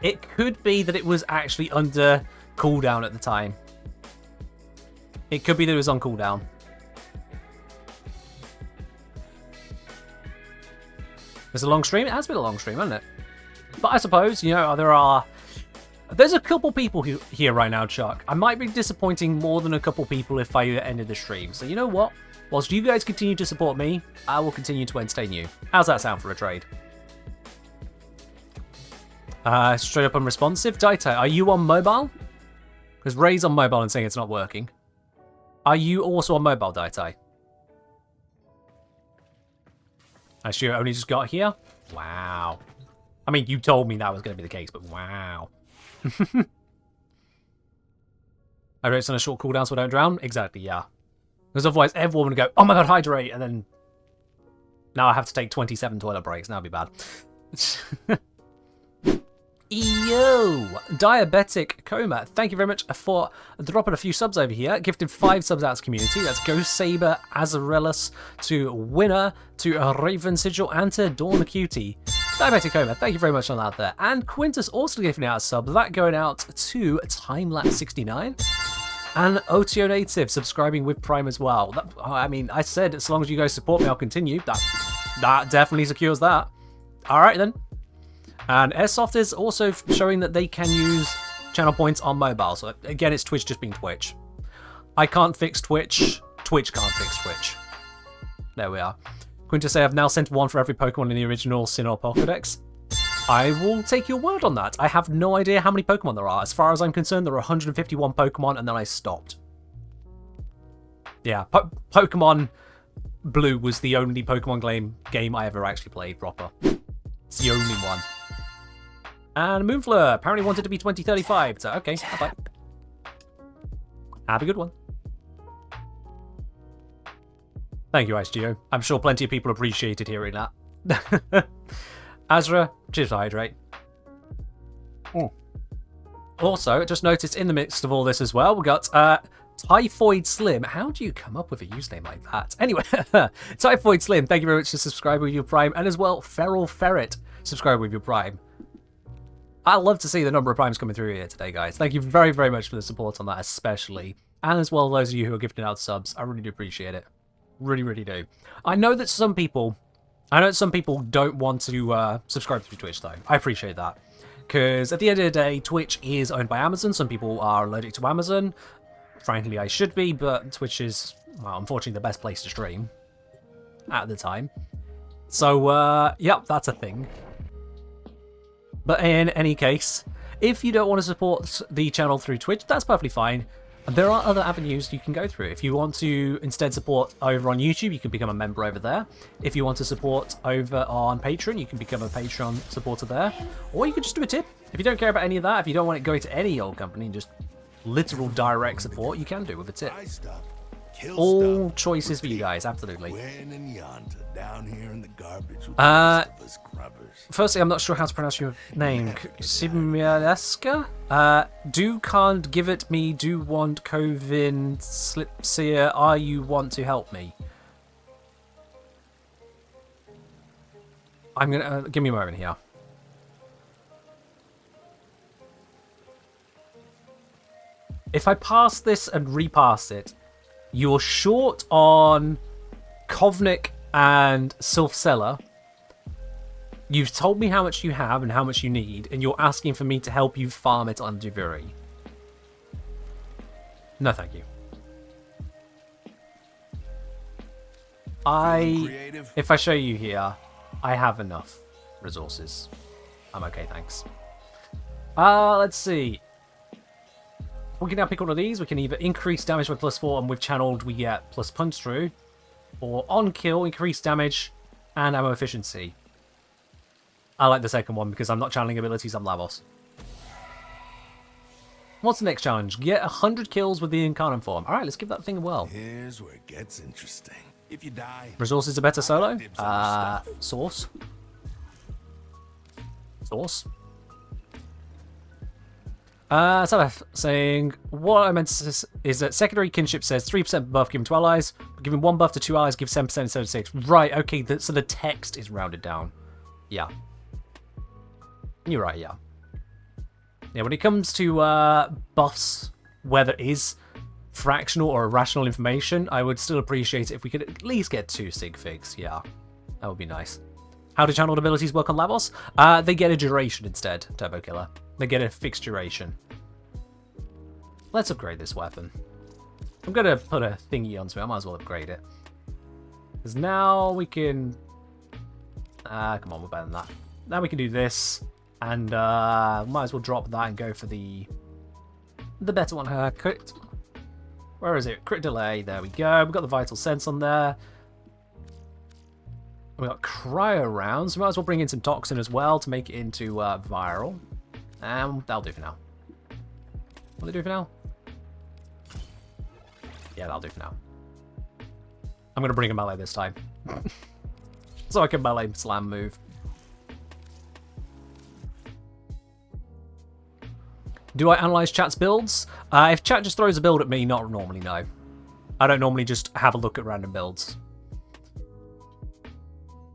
It could be that it was actually under cooldown at the time. It could be that it was on cooldown. It's a long stream? It has been a long stream, hasn't it? But I suppose, you know, there's a couple people here right now, Chuck. I might be disappointing more than a couple people if I ended the stream. So you know what? Whilst you guys continue to support me, I will continue to entertain you. How's that sound for a trade? Straight up unresponsive. Daita, are you on mobile? Because Ray's on mobile and saying it's not working. Are you also on mobile, Daitai? I sure only just got here? Wow. I mean, you told me that was going to be the case, but wow. I wrote on a short cooldown so I don't drown? Exactly, yeah. Because otherwise everyone would go, oh my god, hydrate, and then now I have to take 27 toilet breaks. Now it'd be bad. Yo! Diabetic Coma, thank you very much for dropping a few subs over here. Gifted 5 subs out to community. That's Ghost Saber, Azarellus, to Winner, to Raven Sigil, and to Dawn the Cutie. Diabetic Coma, thank you very much on that there. And Quintus also giving out a sub. That going out to Timelapse69. And OTO Native subscribing with Prime as well. I mean, I said as long as you guys support me, I'll continue. That definitely secures that. Alright then. And Airsoft is also showing that they can use channel points on mobile. So again, it's Twitch just being Twitch. I can't fix Twitch. Twitch can't fix Twitch. There we are. Quintus say I've now sent one for every Pokemon in the original Sinnoh Pokedex. I will take your word on that. I have no idea how many Pokemon there are. As far as I'm concerned, there are 151 Pokemon, and then I stopped. Yeah, Pokemon Blue was the only Pokemon game I ever actually played proper. It's the only one. And Moonfleur apparently wanted to be 2035, so okay, bye-bye. Have a good one. Thank you, IceGeo. I'm sure plenty of people appreciated hearing that. Azra, cheers for hydrate. Also, just noticed in the midst of all this as well, we got Typhoid Slim. How do you come up with a username like that? Anyway, Typhoid Slim, thank you very much for subscribing with your Prime, and as well, Feral Ferret, subscribe with your Prime. I love to see the number of Primes coming through here today, guys. Thank you very, very much for the support on that, especially. And as well, those of you who are gifting out subs, I really do appreciate it. Really, really do. I know that some people don't want to subscribe through Twitch, though. I appreciate that. Because at the end of the day, Twitch is owned by Amazon. Some people are allergic to Amazon. Frankly, I should be, but Twitch is, well, unfortunately, the best place to stream at the time. So, yeah, that's a thing. But in any case, if you don't want to support the channel through Twitch, that's perfectly fine. There are other avenues you can go through. If you want to instead support over on YouTube, you can become a member over there. If you want to support over on Patreon, you can become a Patreon supporter there. Or you can just do a tip. If you don't care about any of that, if you don't want it going to any old company and just literal direct support, you can do with a tip. All choices for you guys, absolutely. Firstly, I'm not sure how to pronounce your name. Simialeska? Do can't give it me, do want Covin Slipseer, are you want to help me? I'm gonna, give me a moment here. If I pass this and repass it, You're short on Kovnik and Sylph-Seller. You've told me how much you have and how much you need, and you're asking for me to help you farm it on Duviri. No, thank you. If I show you here, I have enough resources. I'm okay, thanks. Let's see. We can now pick one of these. We can either increase damage by +4, and with channeled we get plus punch through, or on kill, increase damage and ammo efficiency. I like the second one because I'm not channeling abilities, I'm Lavos. What's the next challenge? Get 100 kills with the Incarnate form. Alright, let's give that thing a whirl. Here's where it gets interesting. If you die... Resources are better solo? Source? Source? Sabbath saying, what I meant is that secondary kinship says 3% buff given to allies, but giving 1 buff to 2 allies gives 10% instead of 6. Right, okay, so the text is rounded down. Yeah. You're right, yeah. Yeah, when it comes to buffs, whether it is fractional or irrational information, I would still appreciate it if we could at least get 2 sig figs. Yeah, that would be nice. How do channeled abilities work on Lavos? They get a duration instead, Turbo Killer. They get a fixed duration. Let's upgrade this weapon. I'm going to put a thingy onto it. I might as well upgrade it. Because now we can... come on, we're better than that. Now we can do this. And might as well drop that and go for the better one. Crit. Where is it? Crit delay. There we go. We've got the vital sense on there. We've got cryo rounds. We might as well bring in some toxin as well to make it into viral. That'll do for now. Will it do for now? Yeah, that'll do for now. I'm going to bring a melee this time. So I can melee slam move. Do I analyze chat's builds? If chat just throws a build at me, not normally, no. I don't normally just have a look at random builds.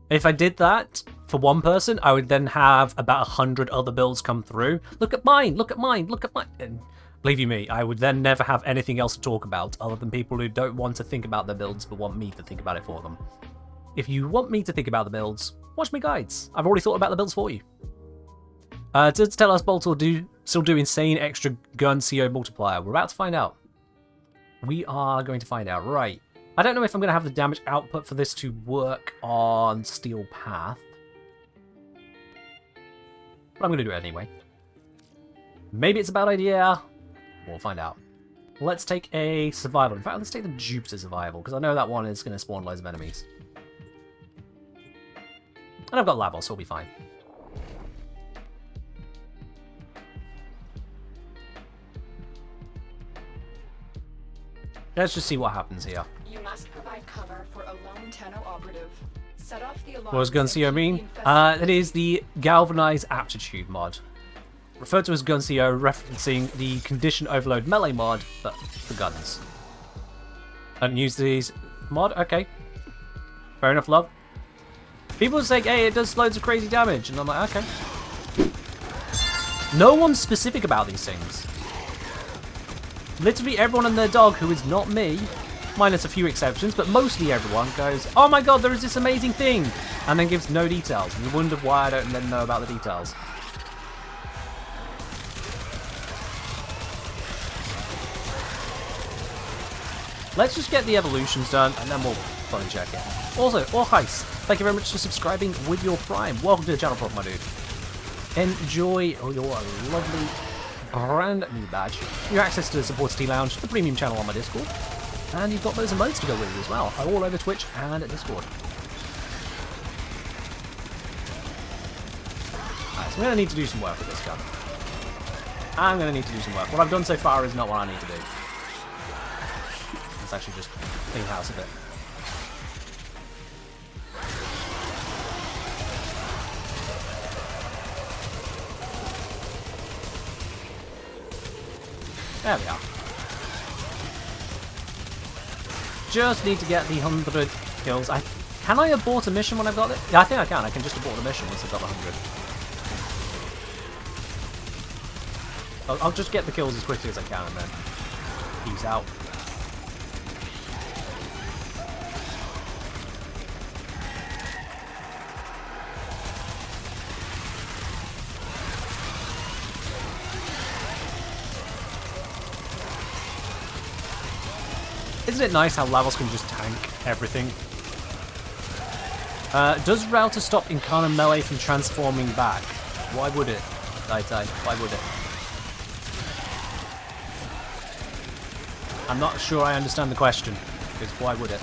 If I did that for one person, I would then have about 100 other builds come through. Look at mine, look at mine, look at mine. And believe you me, I would then never have anything else to talk about other than people who don't want to think about their builds but want me to think about it for them. If you want me to think about the builds, watch my guides. I've already thought about the builds for you. To tell us Bolt will still do insane extra gun CO multiplier. We're about to find out. We are going to find out. Right. I don't know if I'm going to have the damage output for this to work on Steel Path. But I'm going to do it anyway. Maybe it's a bad idea. We'll find out. Let's take a survival. In fact, let's take the Jupiter survival, because I know that one is going to spawn loads of enemies. And I've got Lavos, so we'll be fine. Let's just see what happens here. You must provide cover for a lone Tenno operative. Set off the alarm. What does Gun-CO mean? It is the Galvanized Aptitude mod. Referred to as Gun-CO, referencing the Condition Overload melee mod, but for guns. I don't use these mod? Okay. Fair enough, love. People are saying, hey, it does loads of crazy damage, and I'm like, okay. No one's specific about these things. Literally everyone and their dog who is not me, minus a few exceptions, but mostly everyone goes, oh my god, there is this amazing thing, and then gives no details. And you wonder why I don't then know about the details. Let's just get the evolutions done, and then we'll fully check it. Also, Orheis, thank you very much for subscribing with your Prime. Welcome to the channel, my dude. Enjoy your lovely brand new badge. You have access to the Supporter Tea Lounge, the premium channel on my Discord, and you've got those emotes to go with you as well, all over Twitch and Discord. Alright, so I'm going to need to do some work with this gun. I'm going to need to do some work. What I've done so far is not what I need to do. Let's actually just clean house a bit. There we are. Just need to get the 100 kills. Can I abort a mission when I've got it? Yeah, I think I can. I can just abort a mission once I've got 100. I'll just get the kills as quickly as I can and then peace out. Isn't it nice how Lavos can just tank everything? Does Rauta stop Incarnate melee from transforming back? Why would it? Dai, why would it? I'm not sure I understand the question, because why would it?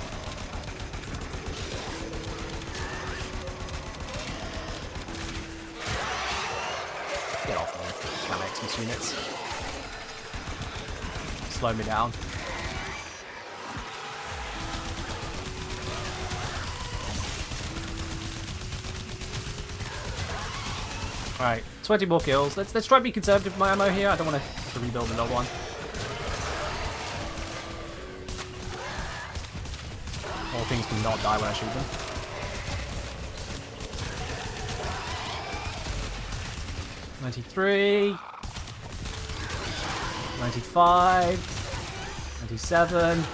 Get off me, my Xmas units. Slow me down. Alright, 20 more kills. Let's try to be conservative with my ammo here. I don't want to have to rebuild another one. All things can not die when I shoot them. $93, $95, $97,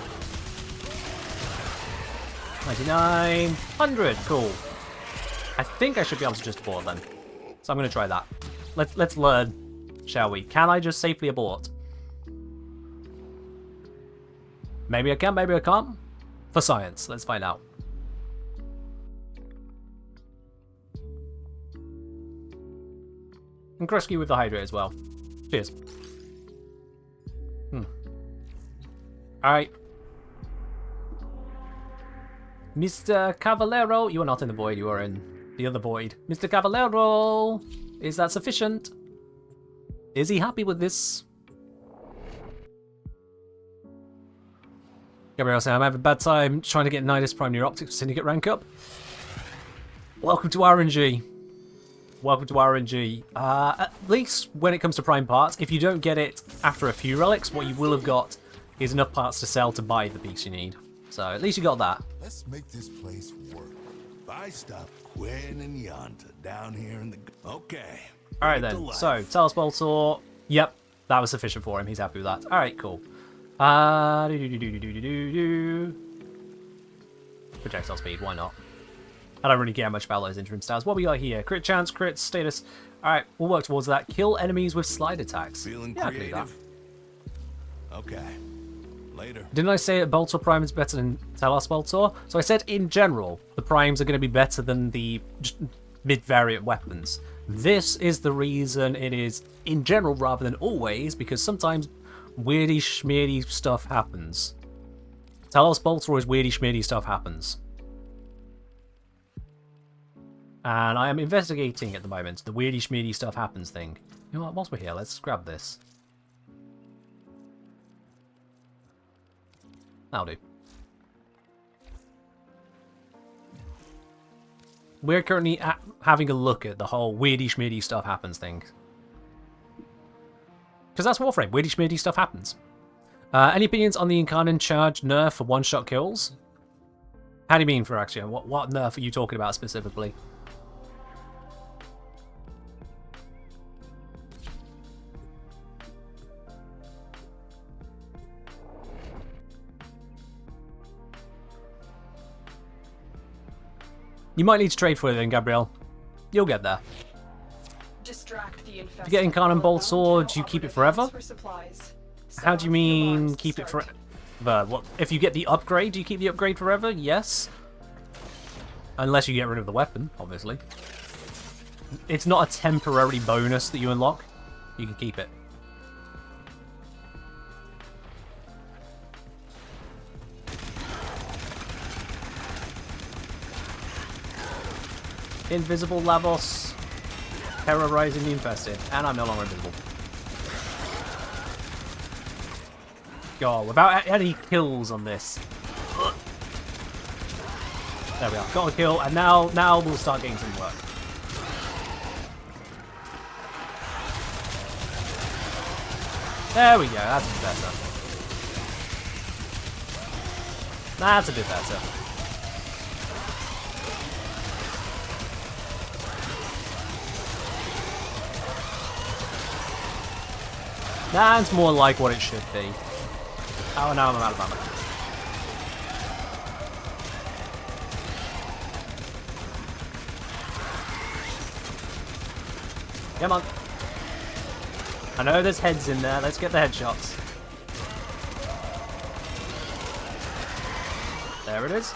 $99, $100. Cool. I think I should be able to just abort then. So I'm going to try that. Let's learn, shall we? Can I just safely abort? Maybe I can, maybe I can't. For science, let's find out. And Krusky with the hydrate as well. Cheers. Alright. Mr. Cavallero, you are not in the void, you are in the other void. Mr. Cavallero, is that sufficient? Is he happy with this? Gabriel saying, I'm having a bad time trying to get Nidus Prime Neuroptic Syndicate rank up. Welcome to RNG. Welcome to RNG. At least when it comes to Prime parts, if you don't get it after a few relics, what you will have got is enough parts to sell to buy the beast you need. So at least you got that. Let's make this place work. Buy stuff, Quinn and Yanta down here in the... Okay. Alright then, so, Talos Boltor. Yep, that was sufficient for him. He's happy with that. Alright, cool. Projectile speed, why not? I don't really care much about those interim stats. What we got here? Crit chance, crit status. Alright, we'll work towards that. Kill enemies with slide attacks. Feeling yeah, I can do that. Okay. Later. Didn't I say that Boltor Prime is better than Talos Boltor? So I said in general, the Primes are going to be better than the mid-variant weapons. This is the reason it is in general rather than always, because sometimes weirdy schmeardy stuff happens. Talos Boltor is weirdy schmeardy stuff happens. And I am investigating at the moment the weirdy schmeardy stuff happens thing. You know what, whilst we're here, let's grab this. That'll do. We're currently having a look at the whole weirdy schmeardy stuff happens thing. Because that's Warframe. Weirdy schmeardy stuff happens. Any opinions on the Incarnate charge nerf for one-shot kills? How do you mean, Firaxion? What nerf are you talking about specifically? You might need to trade for it then, Gabrielle. You'll get there. Distract the infested. If you get Incarnate Bolt Sword, do you keep it forever? How do you mean keep it forever? What? If you get the upgrade, do you keep the upgrade forever? Yes. Unless you get rid of the weapon, obviously. It's not a temporary bonus that you unlock. You can keep it. Invisible Lavos, terrorizing the infested, and I'm no longer invisible. God, without any kills on this. There we are, got a kill, and now we'll start getting some work. There we go, that's a bit better. That's a bit better. That's more like what it should be. Oh, now I'm out of ammo. Come on. I know there's heads in there. Let's get the headshots. There it is.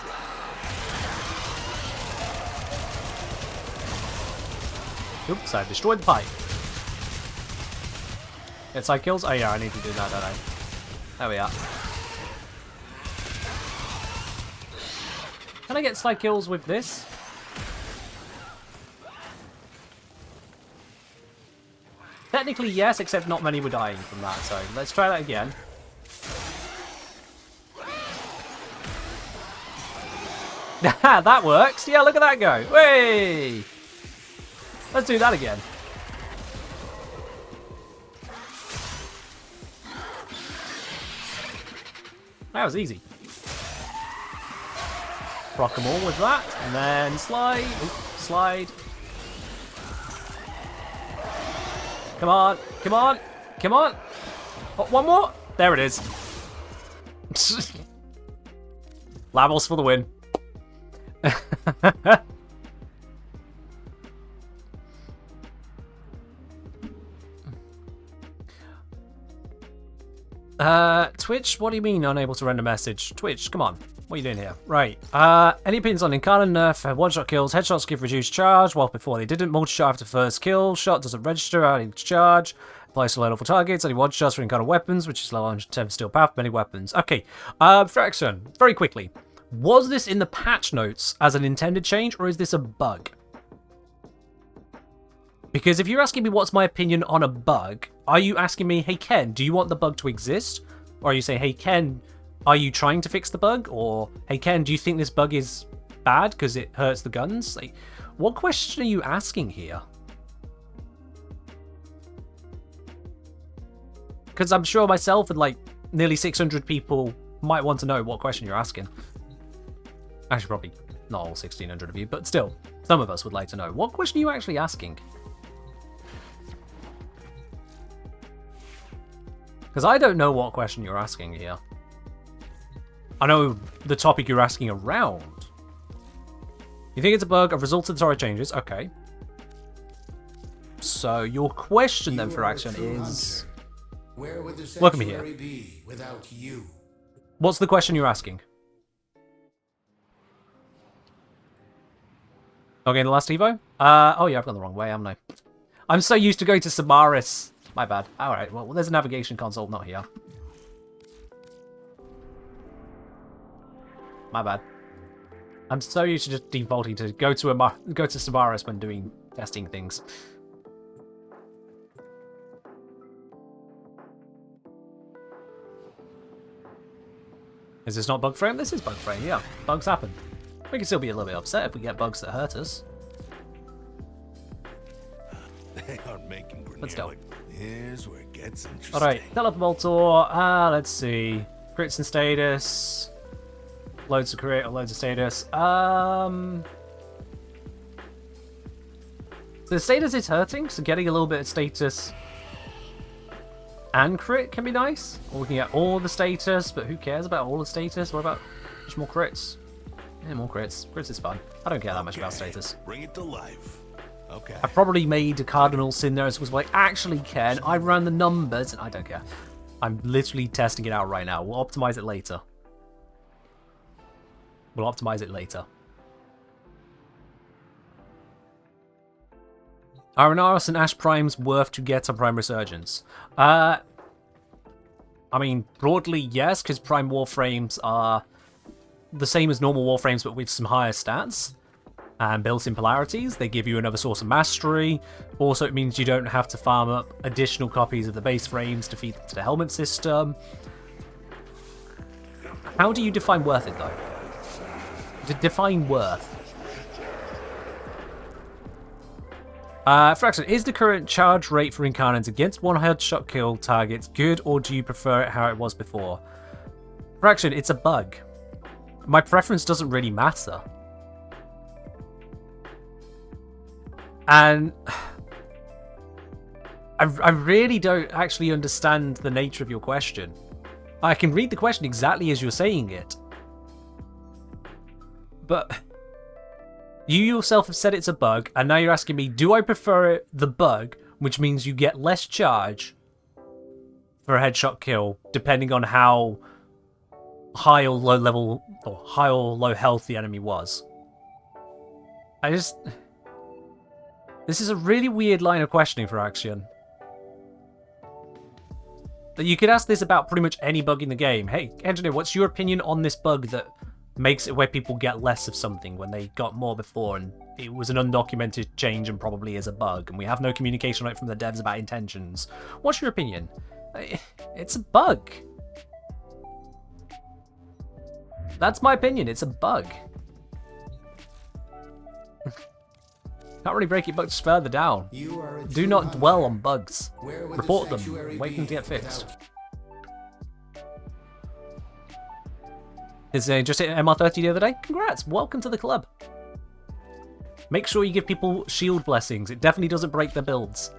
Oops, I destroyed the pipe. Get side kills? Oh yeah, I need to do that, don't I? There we are. Can I get side kills with this? Technically yes, except not many were dying from that, so let's try that again. That works! Yeah, look at that go! Hey! Let's do that again. That was easy. Rock them all with that, and then slide. Oop, slide. Come on, come on, come on. Oh, one more. There it is. Labels for the win. Twitch, what do you mean unable to render message? Twitch, come on. What are you doing here? Right. Any opinions on Incarnate nerf? One-shot kills. Headshots give reduced charge, while before they didn't. Multi-shot after first kill. Shot doesn't register, adding charge. Applies to low-level targets. Only one shots for Incarnate weapons, which is low on 10 steel path, many weapons. Okay. Fraction, very quickly. Was this in the patch notes as an intended change, or is this a bug? Because if you're asking me what's my opinion on a bug, are you asking me, hey Ken, do you want the bug to exist? Or are you saying, hey Ken, are you trying to fix the bug? Or, hey Ken, do you think this bug is bad because it hurts the guns? Like, what question are you asking here? Because I'm sure myself and like nearly 600 people might want to know what question you're asking. Actually, probably not all 1,600 of you, but still, some of us would like to know. What question are you actually asking? Because I don't know what question you're asking here. I know the topic you're asking around. You think it's a bug, a result of the story changes? Okay. So your question then for action is... Where would the Welcome here. sanctuary be without you? What's the question you're asking? Okay, the last Evo? Oh yeah, I've gone the wrong way, haven't I? I'm so used to going to Samaris. My bad. Alright, well, there's a navigation console, not here. My bad. I'm so used to just defaulting to go to Samaris when doing testing things. Is this not bug frame? This is bug frame, yeah. Bugs happen. We can still be a little bit upset if we get bugs that hurt us. They are making Let's go. grenade. Here's where it gets interesting. Alright, Teleportor. Let's see. Crits and status. Loads of crit or loads of status. So the status is hurting, so getting a little bit of status and crit can be nice. Or we can get all the status, but who cares about all the status? What about just more crits? Yeah, more crits. Crits is fun. I don't care that much about status. Bring it to life. Okay. I probably made a cardinal sin there. It was like, actually, Ken, I ran the numbers, and I don't care. I'm literally testing it out right now. We'll optimize it later. We'll optimize it later. Are Inaris and Ash Primes worth to get on Prime Resurgence? I mean, broadly, yes, because Prime Warframes are the same as normal Warframes, but with some higher stats and built-in polarities. They give you another source of mastery. Also, it means you don't have to farm up additional copies of the base frames to feed to the helmet system. How do you define worth it, though? Define worth. Fraction, is the current charge rate for Incarnates against one headshot kill targets good, or do you prefer it how it was before? Fraction, it's a bug. My preference doesn't really matter. And I really don't actually understand the nature of your question. I can read the question exactly as you're saying it. But you yourself have said it's a bug, and now you're asking me, do I prefer it, the bug, which means you get less charge for a headshot kill, depending on how high or low level, or high or low health the enemy was. This is a really weird line of questioning for Axion. That you could ask this about pretty much any bug in the game. Hey, engineer, what's your opinion on this bug that makes it where people get less of something when they got more before, and it was an undocumented change and probably is a bug, and we have no communication on it from the devs about intentions. What's your opinion? It's a bug. That's my opinion, it's a bug. Can't really break it much further down. Do not dwell on bugs. Report them. Wait for them to get fixed. Is just hit MR30 the other day? Congrats! Welcome to the club. Make sure you give people shield blessings. It definitely doesn't break their builds.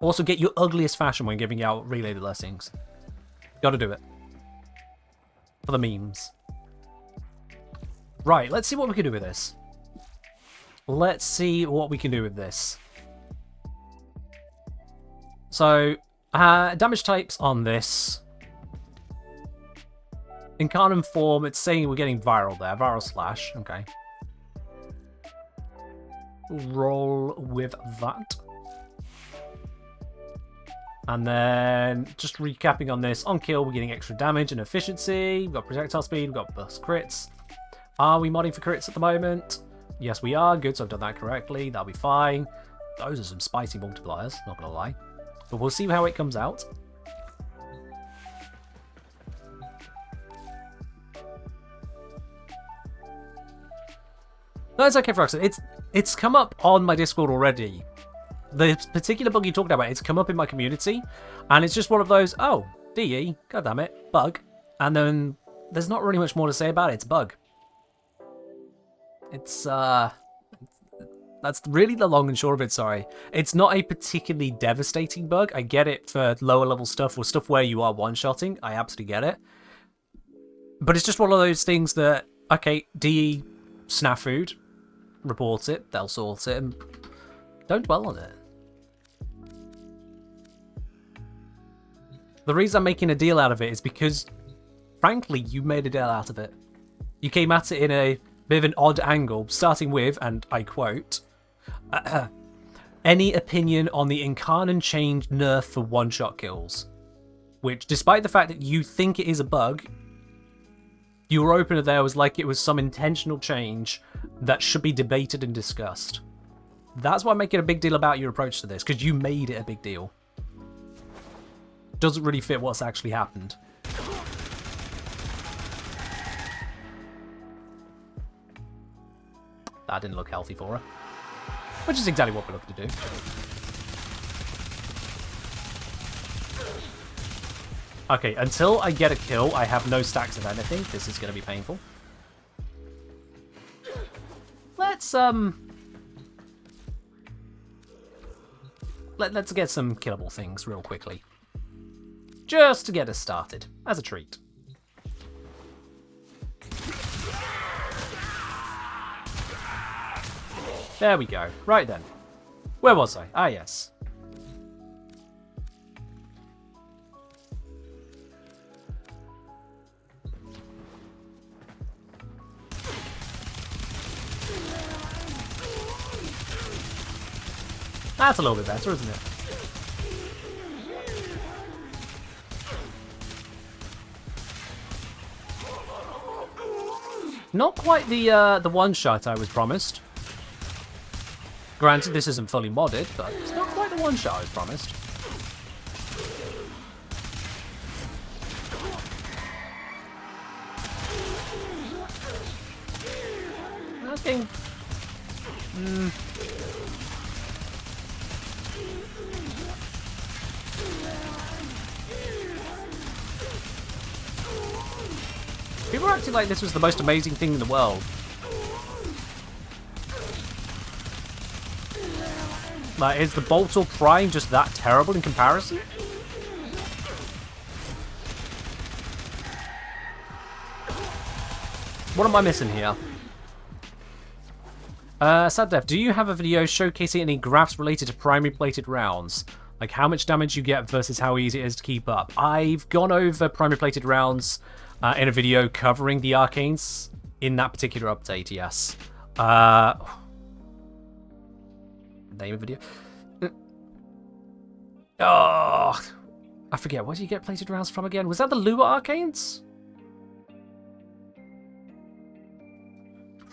Also, get your ugliest fashion when giving out relay blessings. Gotta do it. For the memes. Right, let's see what we can do with this. Let's see what we can do with this. So, damage types on this. Incarnate form, it's saying we're getting viral there. Viral slash, okay. Roll with that. And then, just recapping on this, on kill, we're getting extra damage and efficiency. We've got projectile speed, we've got burst crits. Are we modding for crits at the moment? Yes, we are. Good, so I've done that correctly. That'll be fine. Those are some spicy multipliers, not gonna lie. But we'll see how it comes out. No, it's okay, Froxen. It's come up on my Discord already. The particular bug you talked about, it's come up in my community, and it's just one of those, oh, DE, goddammit, bug. And then there's not really much more to say about it, it's a bug. It's, that's really the long and short of it, sorry. It's not a particularly devastating bug. I get it for lower level stuff or stuff where you are one-shotting. I absolutely get it. But it's just one of those things that, okay, DE, snafu'd, report it, they'll sort it, and don't dwell on it. The reason I'm making a deal out of it is because, frankly, you made a deal out of it. You came at it in a bit of an odd angle, starting with, and I quote, any opinion on the Incarnate change nerf for one-shot kills? Which, despite the fact that you think it is a bug, your opener there was like it was some intentional change that should be debated and discussed. That's why I'm making a big deal about your approach to this, because you made it a big deal. Doesn't really fit what's actually happened. That didn't look healthy for her. Which is exactly what we're looking to do. Okay, until I get a kill, I have no stacks of anything. This is going to be painful. Let's let's get some killable things real quickly. Just to get us started, as a treat. There we go. Right then. Where was I? Ah, yes. That's a little bit better, isn't it? Not quite the one shot I was promised. Granted, this isn't fully modded, but it's not quite the one shot I was promised. Nothing. People are acting like this was the most amazing thing in the world. Like, is the Boltor Prime just that terrible in comparison? What am I missing here? Sad Dev, do you have a video showcasing any graphs related to primary plated rounds? Like how much damage you get versus how easy it is to keep up. I've gone over primary plated rounds in a video covering the arcanes in that particular update, yes. Name of video. Oh, I forget. Where do you get plated rounds from again? Was that the Lua arcanes?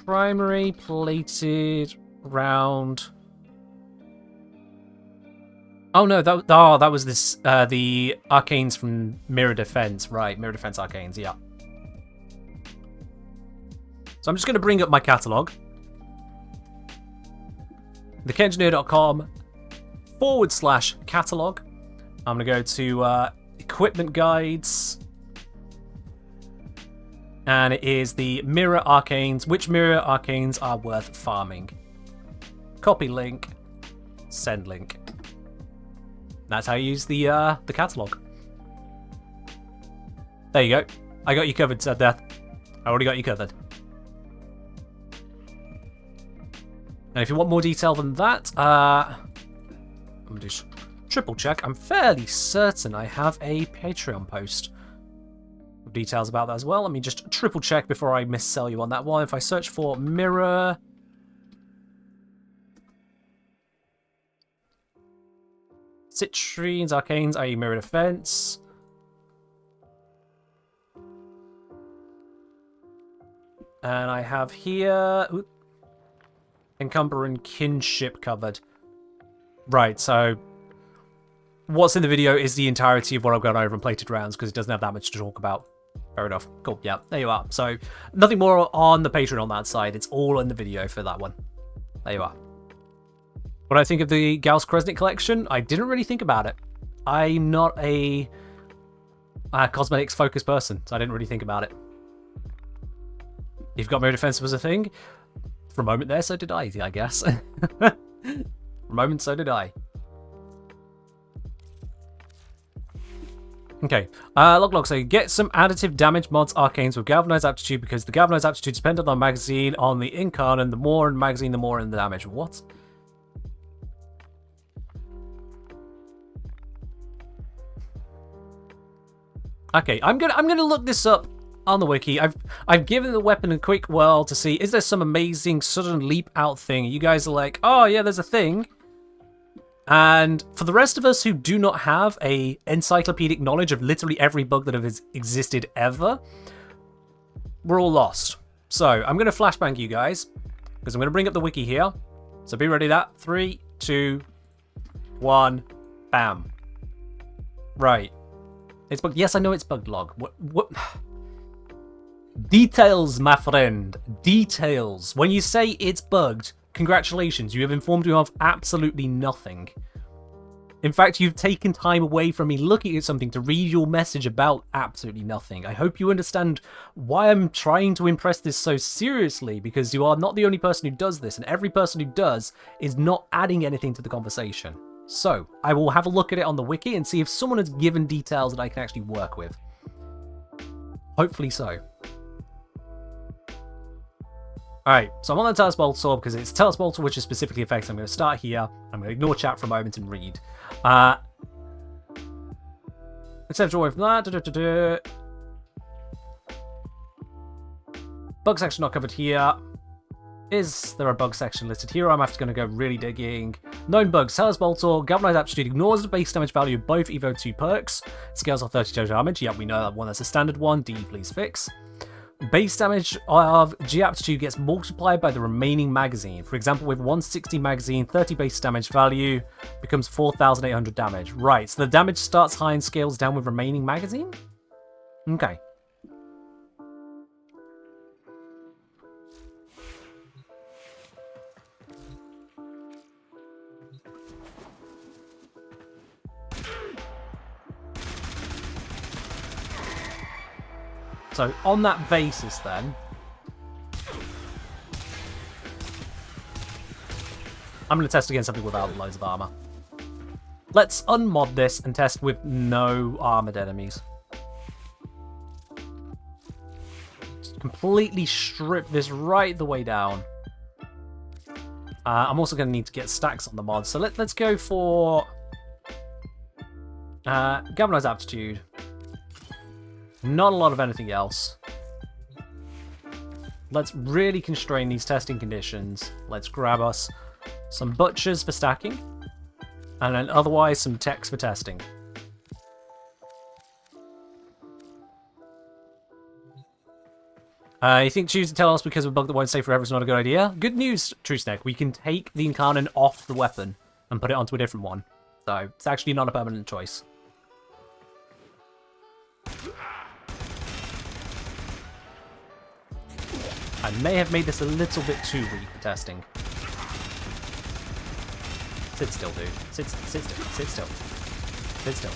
Primary plated round. Oh no, that was this the arcanes from Mirror Defense, right? Mirror Defense arcanes, yeah. So I'm just going to bring up my catalog. thekengineer.com/catalog. I'm going to go to equipment guides. And it is the mirror arcanes. Which mirror arcanes are worth farming? Copy link. Send link. That's how you use the catalog. There you go. I got you covered, Sad Death. I already got you covered. And if you want more detail than that, I'm gonna just triple check. I'm fairly certain I have a Patreon post with details about that as well. Let me just triple check before I missell you on that one. If I search for mirror, Citrines, Arcanes, i.e. Mirror Defense. And I have here Encumber and Kinship covered. Right, so what's in the video is the entirety of what I've gone over in plated rounds because it doesn't have that much to talk about. Fair enough. Cool, yeah, there you are. So nothing more on the Patreon on that side. It's all in the video for that one. There you are. What I think of the Gauss Kresnik collection, I didn't really think about it. I'm not a cosmetics focused person, so I didn't really think about it. You've got Mirror Defense was a thing. For a moment there, so did I guess. For a moment, so did I. Okay, log. So get some additive damage mods arcanes with galvanized aptitude because the galvanized aptitude dependent on magazine on the incarnate. The more in magazine, the more in the damage. What? Okay, I'm gonna look this up on the wiki. I've given the weapon a quick whirl to see is there some amazing sudden leap out thing. You guys are like, oh yeah, there's a thing. And for the rest of us who do not have a encyclopedic knowledge of literally every bug that has existed ever, we're all lost. So I'm gonna flashbang you guys because I'm gonna bring up the wiki here. So be ready. That 3, 2, 1, bam. Right. It's bugged. Yes, I know it's bugged log. What? Details, my friend. Details. When you say it's bugged, congratulations. You have informed me of absolutely nothing. In fact, you've taken time away from me looking at something to read your message about absolutely nothing. I hope you understand why I'm trying to impress this so seriously, because you are not the only person who does this, and every person who does is not adding anything to the conversation. So, I will have a look at it on the wiki and see if someone has given details that I can actually work with. Hopefully so. Alright, so I'm on the Talos Bolter because it's Talos Bolter which is specifically affected. I'm going to start here. I'm going to ignore chat for a moment and read. Except away from that. Bug section not covered here. Is there a bug section listed here? I'm after going to go really digging. Known bugs. Talos Bolter, Galvanized Aptitude ignores the base damage value of both Evo 2 perks. Scales off 30 total damage. Yep, we know that one. That's a standard one. D, please fix. Base damage of G aptitude gets multiplied by the remaining magazine. For example, with 160 magazine, 30 base damage value becomes 4,800 damage. Right, so the damage starts high and scales down with remaining magazine? Okay. So, on that basis then, I'm going to test against something without loads of armor. Let's unmod this and test with no armored enemies. Just completely strip this right the way down. I'm also going to need to get stacks on the mod, so let's go for Galvanized aptitude. Not a lot of anything else. Let's really constrain these testing conditions. Let's grab us some butchers for stacking. And then otherwise some techs for testing. You think choose to tell us because of a bug that won't stay forever is not a good idea? Good news, True Snake. We can take the Incarnon off the weapon and put it onto a different one. So it's actually not a permanent choice. I may have made this a little bit too weak for testing. Sit still, dude. Sit still. Sit still. Sit still.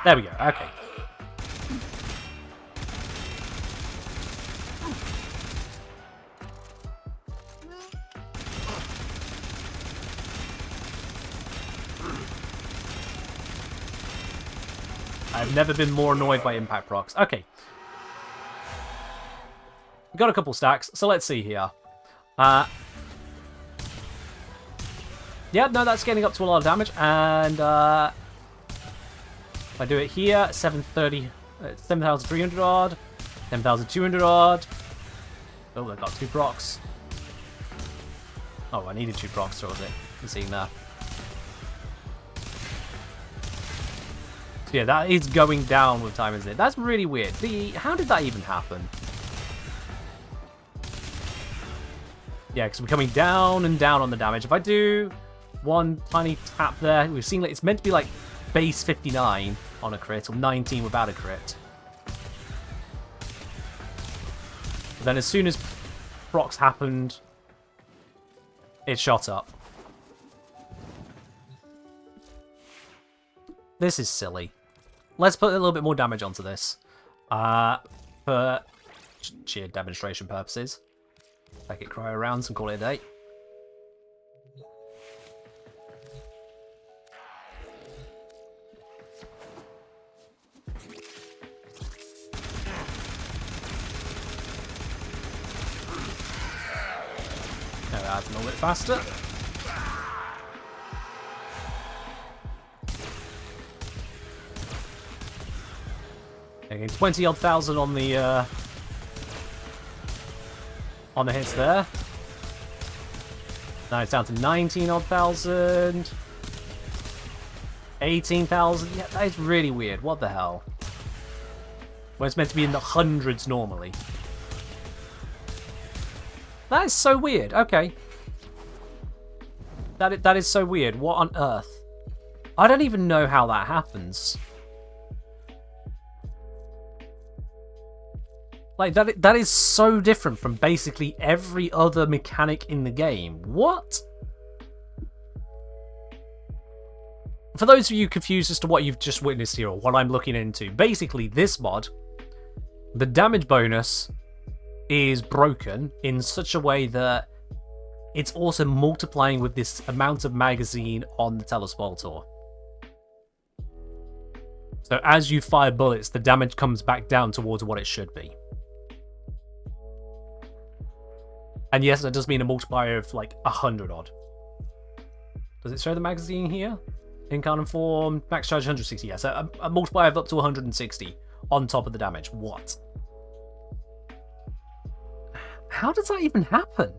There we go. Okay. I've never been more annoyed by impact procs. Okay. Got a couple stacks, so let's see here. Yeah, no, that's getting up to a lot of damage, and if I do it here, 7,300 odd, 10,200 odd. Oh, I got 2 procs. Oh, I needed 2 procs, so was it? I'm seeing that. Yeah, that is going down with time, isn't it? That's really weird. How did that even happen? Yeah, because we're coming down and down on the damage. If I do one tiny tap there, we've seen it's meant to be like base 59 on a crit, or 19 without a crit. But then as soon as procs happened, it shot up. This is silly. Let's put a little bit more damage onto this. For sheer demonstration purposes. Take it cryo rounds and call it a day. Now that's a little bit faster. Okay, 20-odd thousand on the hits there. Now it's down to 19-odd thousand. 18,000. Yeah, that is really weird. What the hell? When it's meant to be in the hundreds normally. That is so weird. Okay. That is so weird. What on earth? I don't even know how that happens. Like, that is so different from basically every other mechanic in the game. What? For those of you confused as to what you've just witnessed here, or what I'm looking into, basically this mod, the damage bonus is broken in such a way that it's also multiplying with this amount of magazine on the Telespultor. So as you fire bullets, the damage comes back down towards what it should be. And yes, that does mean a multiplier of like 100 odd. Does it show the magazine here? Incarnate form, max charge 160. Yeah, so a multiplier of up to 160 on top of the damage. What? How does that even happen?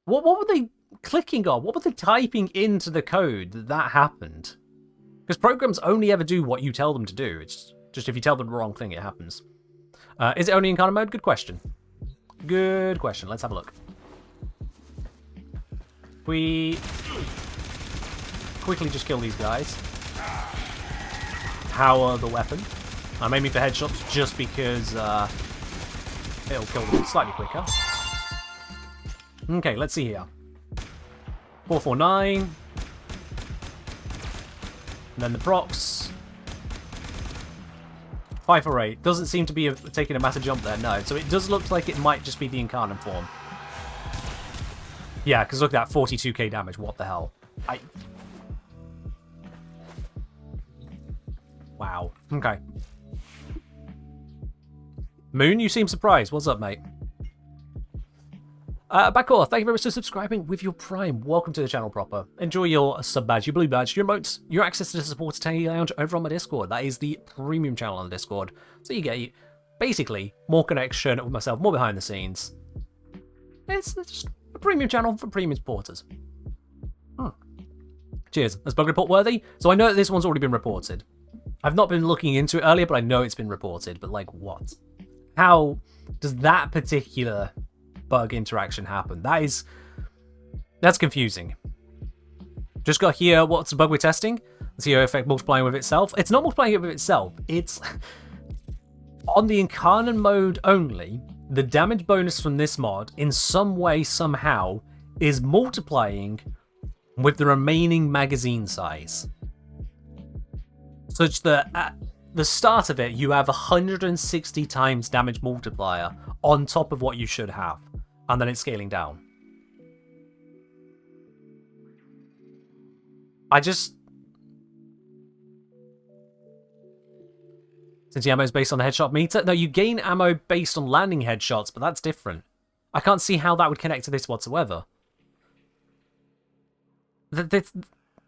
What were they clicking on? What were they typing into the code that happened? Because programs only ever do what you tell them to do. It's just if you tell them the wrong thing, it happens. Is it only in Incarnate mode? Good question. Good question. Let's have a look. We quickly just kill these guys. Power the weapon. I'm aiming for headshots just because it'll kill them slightly quicker. Okay, let's see here. 449. And then the procs. 548. Doesn't seem to be taking a massive jump there, no. So it does look like it might just be the Incarnate form. Yeah, because look at that, 42k damage. What the hell? Wow. Okay. Moon, you seem surprised. What's up, mate? Backor, thank you very much for subscribing with your Prime. Welcome to the channel proper. Enjoy your sub badge, your blue badge, your emotes, your access to the supporter Tangy Lounge over on my Discord. That is the premium channel on the Discord. So you get, basically, more connection with myself, more behind the scenes. It's just a premium channel for premium supporters. Cheers. That's bug report worthy. So I know that this one's already been reported. I've not been looking into it earlier, but I know it's been reported. But like, what? How does that particular bug interaction happen? That's confusing. Just got here. What's the bug we're testing? Zero effect multiplying with itself. It's not multiplying it with itself. It's on the Incarnate mode only. The damage bonus from this mod, in some way, somehow, is multiplying with the remaining magazine size. Such that at the start of it, you have 160 times damage multiplier on top of what you should have. And then it's scaling down. Since the ammo is based on the headshot meter? No, you gain ammo based on landing headshots, but that's different. I can't see how that would connect to this whatsoever.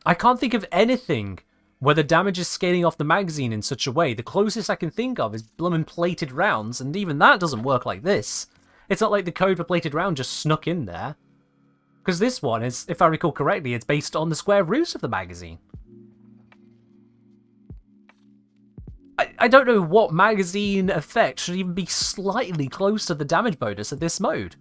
I can't think of anything where the damage is scaling off the magazine in such a way. The closest I can think of is bloomin' plated rounds, and even that doesn't work like this. It's not like the code for plated round just snuck in there. Because this one is, if I recall correctly, it's based on the square root of the magazine. I don't know what magazine effect should even be slightly close to the damage bonus of this mode.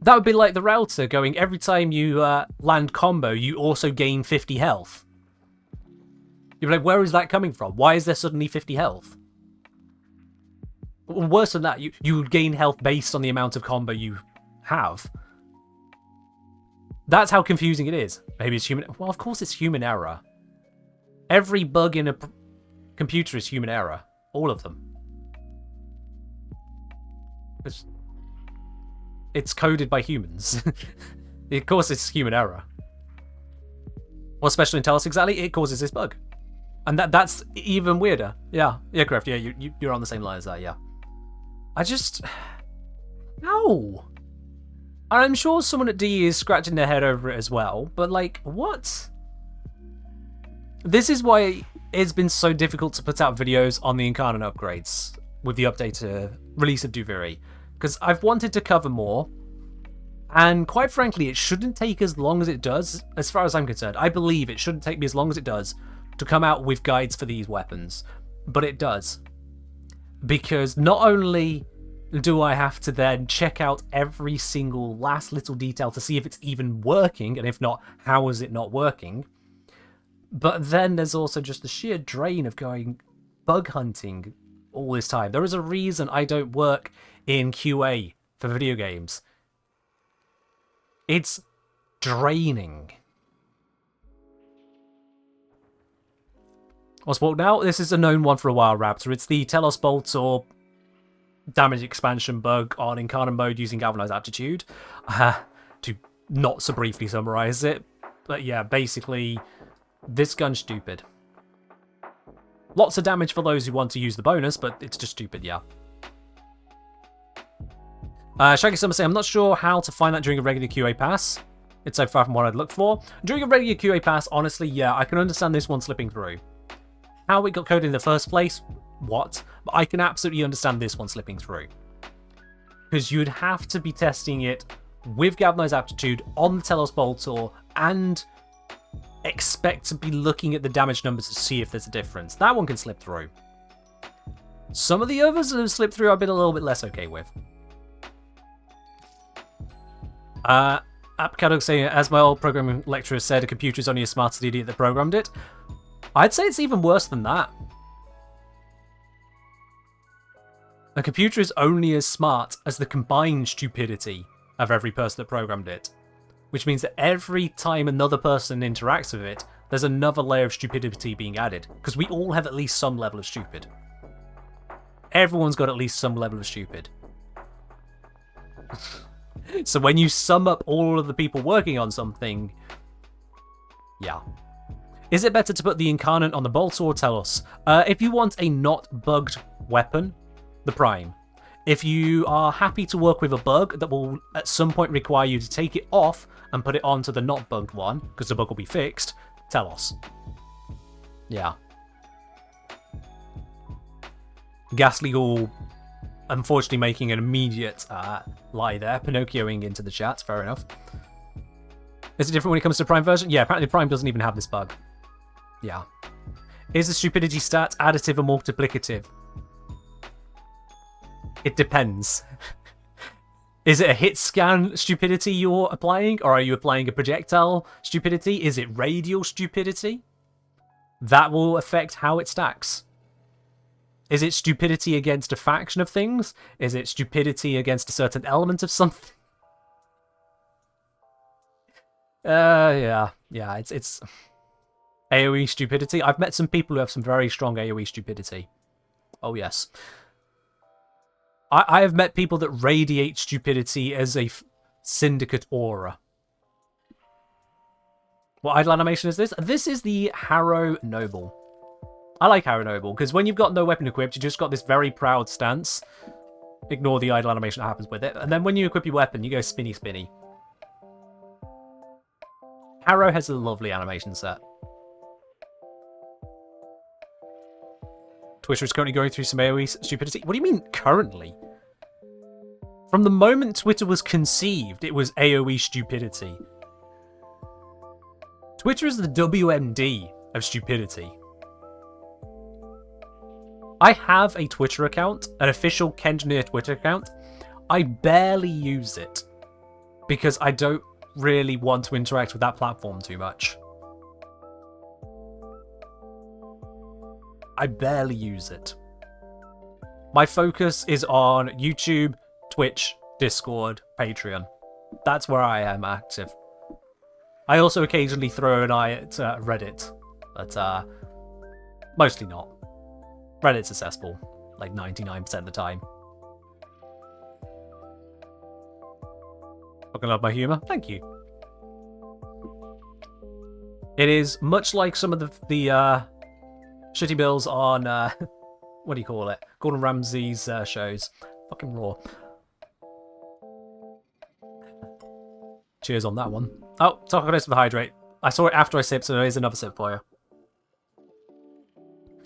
That would be like the Rauta going, every time you land combo, you also gain 50 health. You'd be like, where is that coming from? Why is there suddenly 50 health? Worse than that, you would gain health based on the amount of combo you have. That's how confusing it is. Maybe it's human... Well, of course it's human error. Every bug in a computer is human error. All of them. It's coded by humans. Of course it's human error. What special intelligence exactly? It causes this bug. And that's even weirder. Yeah, correct. Yeah, you're on the same line as that, yeah. No! I'm sure someone at D is scratching their head over it as well, but like, what? This is why it's been so difficult to put out videos on the Incarnate upgrades with the update release of Duviri. Because I've wanted to cover more, and quite frankly, it shouldn't take as long as it does, as far as I'm concerned. I believe it shouldn't take me as long as it does to come out with guides for these weapons, but it does. Because not only do I have to then check out every single last little detail to see if it's even working, and if not, how is it not working, but then there's also just the sheer drain of going bug hunting all this time. There is a reason I don't work in QA for video games. It's draining. What's what now? This is a known one for a while, Raptor. It's the Telos Bolt or damage expansion bug on Incarnate mode using Galvanized Aptitude. To not so briefly summarize it. But yeah, basically, this gun's stupid. Lots of damage for those who want to use the bonus, but it's just stupid, yeah. Shaggy Summer saying, I'm not sure how to find that during a regular QA pass. It's so far from what I'd look for. During a regular QA pass, honestly, yeah, I can understand this one slipping through. How it got coded in the first place, what? But I can absolutely understand this one slipping through. Because you'd have to be testing it with Galvanized Aptitude on the Telos Boltor and expect to be looking at the damage numbers to see if there's a difference. That one can slip through. Some of the others that have slipped through I've been a little bit less okay with. Apcadog saying, as my old programming lecturer said, a computer is only as smart as the idiot that programmed it. I'd say it's even worse than that. A computer is only as smart as the combined stupidity of every person that programmed it. Which means that every time another person interacts with it, there's another layer of stupidity being added. Because we all have at least some level of stupid. Everyone's got at least some level of stupid. So when you sum up all of the people working on something, yeah. Is it better to put the incarnate on the bolt or tell us? If you want a not bugged weapon, the Prime. If you are happy to work with a bug that will at some point require you to take it off and put it onto the not bugged one, because the bug will be fixed, tell us. Yeah. Ghastly unfortunately making an immediate lie there, Pinocchioing into the chat, fair enough. Is it different when it comes to Prime version? Yeah, apparently Prime doesn't even have this bug. Yeah. Is the stupidity stat additive or multiplicative? It depends. Is it a hit scan stupidity you're applying, or are you applying a projectile stupidity? Is it radial stupidity? That will affect how it stacks. Is it stupidity against a faction of things? Is it stupidity against a certain element of something? Yeah, it's AoE stupidity. I've met some people who have some very strong AoE stupidity. Oh yes. I have met people that radiate stupidity as a syndicate aura. What idle animation is this? This is the Harrow Noble. I like Harrow Noble, because when you've got no weapon equipped, you just got this very proud stance. Ignore the idle animation that happens with it. And then when you equip your weapon, you go spinny spinny. Harrow has a lovely animation set. Twitter is currently going through some AoE stupidity. What do you mean, currently? From the moment Twitter was conceived, it was AoE stupidity. Twitter is the WMD of stupidity. I have a Twitter account, an official Kenjnir Twitter account. I barely use it because I don't really want to interact with that platform too much. I barely use it. My focus is on YouTube, Twitch, Discord, Patreon. That's where I am active. I also occasionally throw an eye at Reddit, but mostly not. Reddit's accessible, like 99% of the time. Fucking love my humour. Thank you. It is much like some of the shitty bills on, what do you call it? Gordon Ramsay's shows. Fucking raw. Cheers on that one. Oh, Taconis with Hydrate. I saw it after I sipped, so there's another sip for you.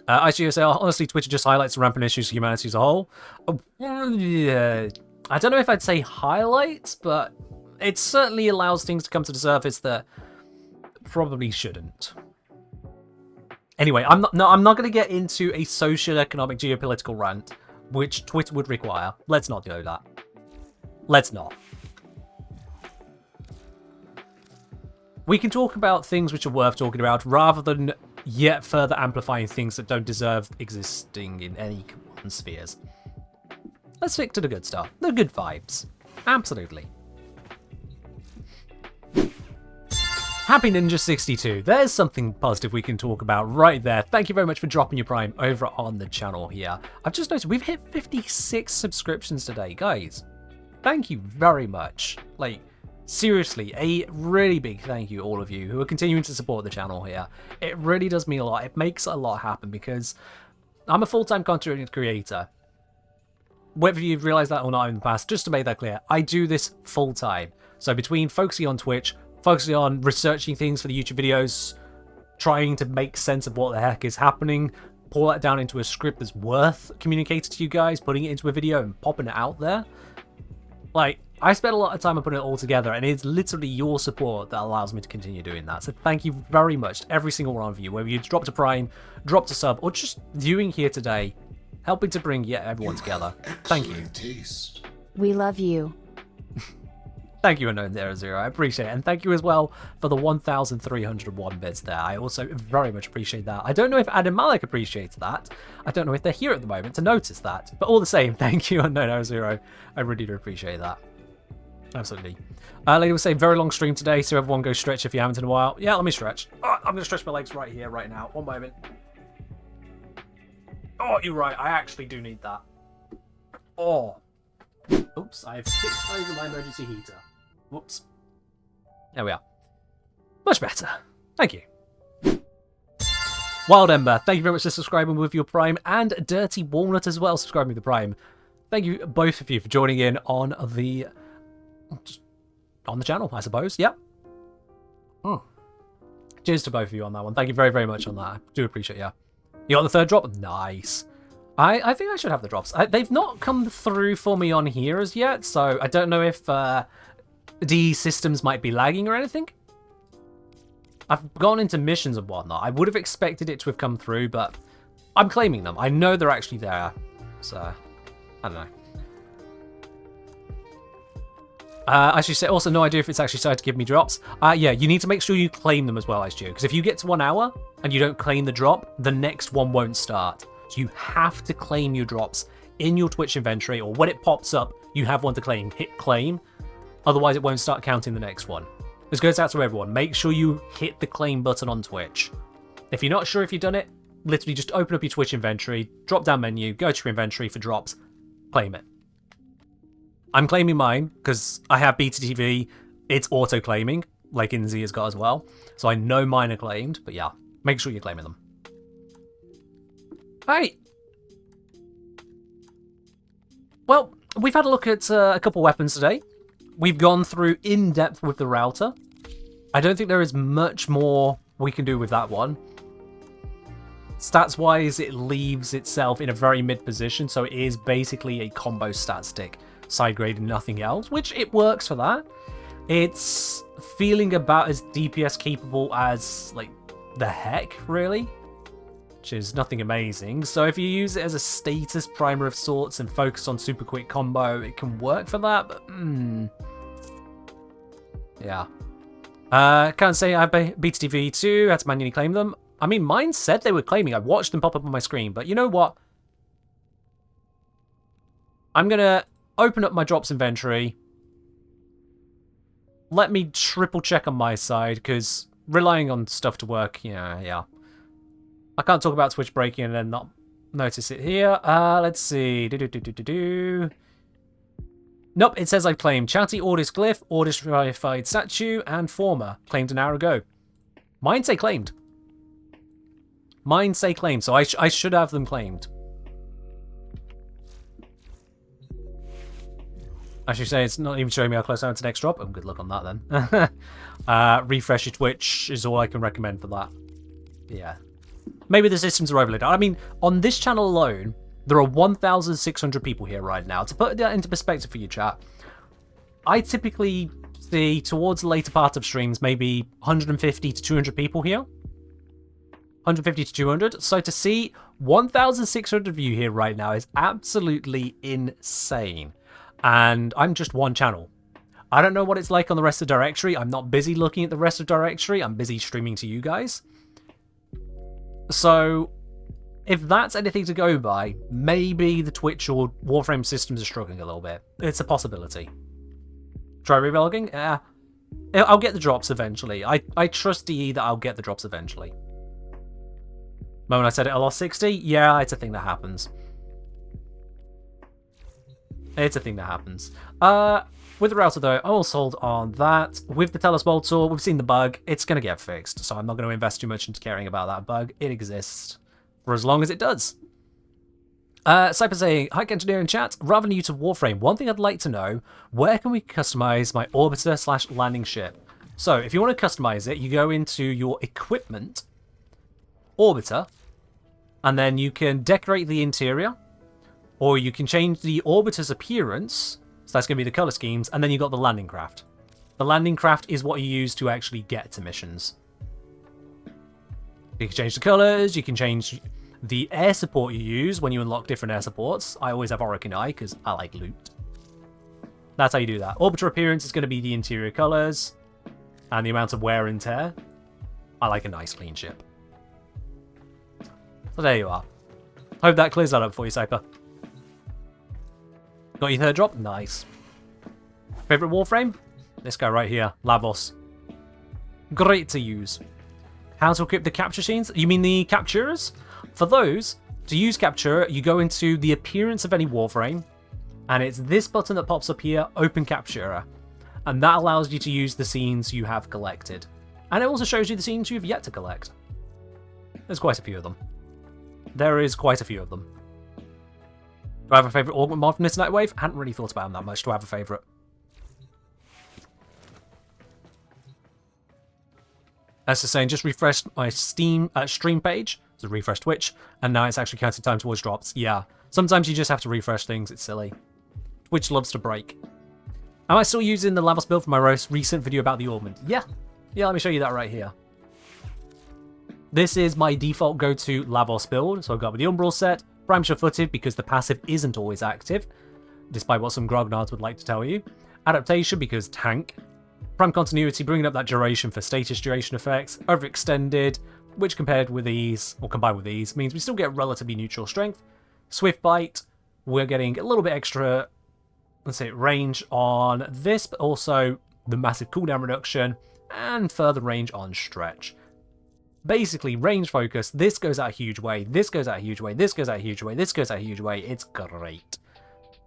IGSL, honestly, Twitter just highlights the rampant issues of humanity as a whole. Oh, yeah. I don't know if I'd say highlights, but it certainly allows things to come to the surface that probably shouldn't. Anyway, I'm not going to get into a socio-economic geopolitical rant, which Twitter would require. Let's not do that. Let's not. We can talk about things which are worth talking about, rather than yet further amplifying things that don't deserve existing in any spheres. Let's stick to the good stuff. The good vibes. Absolutely. Happy Ninja 62. There's something positive we can talk about right there. Thank you very much for dropping your Prime over on the channel here. I've just noticed we've hit 56 subscriptions today, guys. Thank you very much. Like, seriously, a really big thank you, all of you who are continuing to support the channel here. It really does mean a lot. It makes a lot happen because I'm a full-time content creator. Whether you've realized that or not in the past, just to make that clear, I do this full-time. So between focusing on Twitch, focusing on researching things for the YouTube videos, trying to make sense of what the heck is happening, pull that down into a script that's worth communicating to you guys, putting it into a video and popping it out there. Like, I spent a lot of time on putting it all together, and it's literally your support that allows me to continue doing that. So thank you very much to every single one of you, whether you dropped a Prime, dropped a sub, or just viewing here today, helping to bring everyone together. Thank you. Taste. We love you. Thank you, Unknown Zero. I appreciate it. And thank you as well for the 1,301 bits there. I also very much appreciate that. I don't know if Adam Malik appreciates that. I don't know if they're here at the moment to notice that. But all the same, thank you, Unknown Zero. I really do appreciate that. Absolutely. Lady was saying, very long stream today, so everyone go stretch if you haven't in a while. Yeah, let me stretch. Oh, I'm going to stretch my legs right here, right now. One moment. Oh, you're right. I actually do need that. Oh. Oops, I've kicked over my emergency heater. Whoops. There we are. Much better. Thank you. Wild Ember, thank you very much for subscribing with your Prime, and Dirty Walnut as well, subscribing with the Prime. Thank you, both of you, for joining in on the channel, I suppose. Yep. Cheers to both of you on that one. Thank you very, very much on that. I do appreciate you. You got the third drop? Nice. I think I should have the drops. They've not come through for me on here as yet, so I don't know if DE systems might be lagging or anything. I've gone into missions and whatnot. I would have expected it to have come through, but I'm claiming them. I know they're actually there, so I don't know. I should say also no idea if it's actually started to give me drops. Yeah, you need to make sure you claim them as well, Stu, because if you get to 1 hour and you don't claim the drop, the next one won't start. So you have to claim your drops in your Twitch inventory, or when it pops up, you have one to claim. Hit claim, otherwise it won't start counting the next one. This goes out to everyone. Make sure you hit the claim button on Twitch. If you're not sure if you've done it, literally just open up your Twitch inventory, drop down menu, go to your inventory for drops, claim it. I'm claiming mine because I have BTTV. It's auto-claiming, like Inzi has got as well. So I know mine are claimed, but yeah, make sure you're claiming them. Alright. Well, we've had a look at a couple weapons today. We've gone through in depth with the Rauta. I don't think there is much more we can do with that one. Stats wise, it leaves itself in a very mid position, so it is basically a combo stat stick, side grade and nothing else, which it works for that. It's feeling about as DPS capable as like the heck, really, which is nothing amazing. So if you use it as a status primer of sorts and focus on super quick combo, it can work for that, but yeah. Can't say I have BTTV too, had to manually claim them. I mean, mine said they were claiming. I watched them pop up on my screen, but you know what? I'm gonna open up my drops inventory. Let me triple check on my side, because relying on stuff to work, yeah. I can't talk about Twitch breaking and then not notice it here. Let's see. Nope, it says I've claimed Chatty, Ordis Glyph, Ordis Reified Statue, and Former. Claimed an hour ago. Mine say claimed. Mine say claimed, so I should have them claimed. I should say it's not even showing me how close I am to next drop. Oh, good luck on that then. Refresh your Twitch is all I can recommend for that. Yeah. Maybe the systems are overloaded. I mean, on this channel alone, there are 1,600 people here right now. To put that into perspective for you, chat, I typically see towards the later part of streams maybe 150 to 200 people here. 150 to 200. So to see 1,600 of you here right now is absolutely insane. And I'm just one channel. I don't know what it's like on the rest of the directory. I'm not busy looking at the rest of the directory. I'm busy streaming to you guys. So if that's anything to go by, maybe the Twitch or Warframe systems are struggling a little bit. It's a possibility. Try relogging? Yeah. I'll get the drops eventually. I trust DE that I'll get the drops eventually. Moment I said it, I lost 60? Yeah, it's a thing that happens. It's a thing that happens. With the router though, I will hold on that. With the Telesboltor, we've seen the bug. It's going to get fixed, so I'm not going to invest too much into caring about that bug. It exists for as long as it does. Cypher saying, hi Engineer in chat, rather new to Warframe, one thing I'd like to know, where can we customize my orbiter / landing ship? So if you want to customize it, you go into your equipment, orbiter, and then you can decorate the interior, or you can change the orbiter's appearance, so that's going to be the color schemes, and then you've got the landing craft. The landing craft is what you use to actually get to missions. You can change the colors, you can change the air support you use when you unlock different air supports. I always have Auric Eye because I like loot. That's how you do that. Orbiter appearance is going to be the interior colors and the amount of wear and tear. I like a nice clean ship. So there you are. Hope that clears that up for you, Cypher. Got your third drop? Nice. Favorite Warframe? This guy right here, Lavos. Great to use. How to equip the capture scenes? You mean the capturers? For those, to use capture, you go into the appearance of any Warframe, and it's this button that pops up here, Open Capturer. And that allows you to use the scenes you have collected. And it also shows you the scenes you've yet to collect. There's quite a few of them. There is quite a few of them. Do I have a favourite augment mod from this Nightwave? I hadn't really thought about them that much. Do I have a favourite? As to saying, just refreshed my Steam stream page. So refresh Twitch, and now it's actually counting time towards drops. Yeah, sometimes you just have to refresh things. It's silly. Twitch loves to break. Am I still using the Lavos build for my most recent video about the augment? Yeah. Yeah, let me show you that right here. This is my default go-to Lavos build. So I've got with the Umbral set, Prime Sure-Footed because the passive isn't always active, despite what some grognards would like to tell you. Adaptation because tank. Prime Continuity, bringing up that duration for status duration effects. Overextended, which compared with these, or combined with these, means we still get relatively neutral strength. Swift Bite, we're getting a little bit extra, let's say, range on this, but also the massive cooldown reduction, and further range on stretch. Basically, range focus, this goes out a huge way, this goes out a huge way, this goes out a huge way, this goes out a huge way, it's great.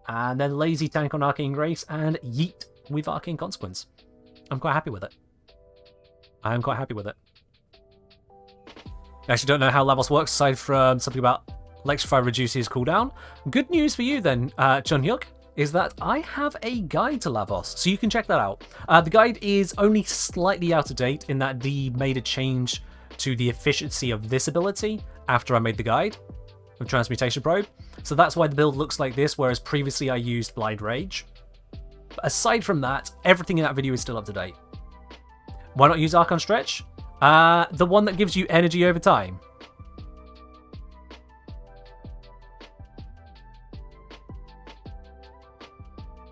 And then lazy tank on Arcane Grace, and yeet with Arcane Consequence. I'm quite happy with it. I am quite happy with it. I actually don't know how Lavos works, aside from something about Electrify reduces cooldown. Good news for you then, Chunhyuk, is that I have a guide to Lavos, so you can check that out. The guide is only slightly out of date in that D made a change to the efficiency of this ability after I made the guide of Transmutation Probe. So that's why the build looks like this, whereas previously I used Blind Rage. But aside from that, everything in that video is still up to date. Why not use Archon Stretch? The one that gives you energy over time.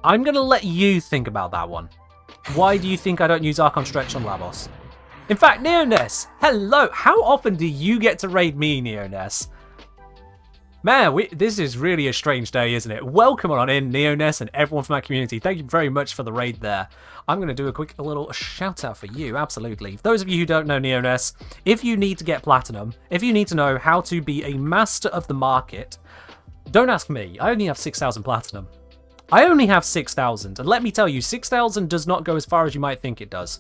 I'm going to let you think about that one. Why do you think I don't use Archon Stretch on Lavos? In fact, Neoness, hello! How often do you get to raid me, Neoness? Man, this is really a strange day, isn't it? Welcome on in, Neoness, and everyone from our community. Thank you very much for the raid there. I'm going to do a quick little shout-out for you, absolutely. For those of you who don't know Neoness, if you need to get Platinum, if you need to know how to be a master of the market, don't ask me. I only have 6,000 Platinum. I only have 6,000, and let me tell you, 6,000 does not go as far as you might think it does.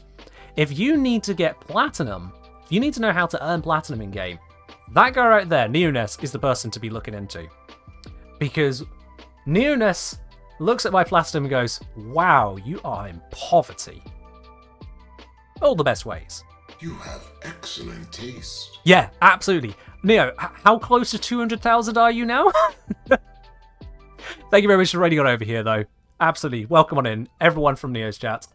If you need to get Platinum, if you need to know how to earn Platinum in-game, that guy right there, Neoness, is the person to be looking into. Because Neoness looks at my Platinum and goes, wow, you are in poverty. All the best ways. You have excellent taste. Yeah, absolutely. Neo, how close to 200,000 are you now? Thank you very much for raiding on over here, though. Absolutely. Welcome on in, everyone from Neo's chat.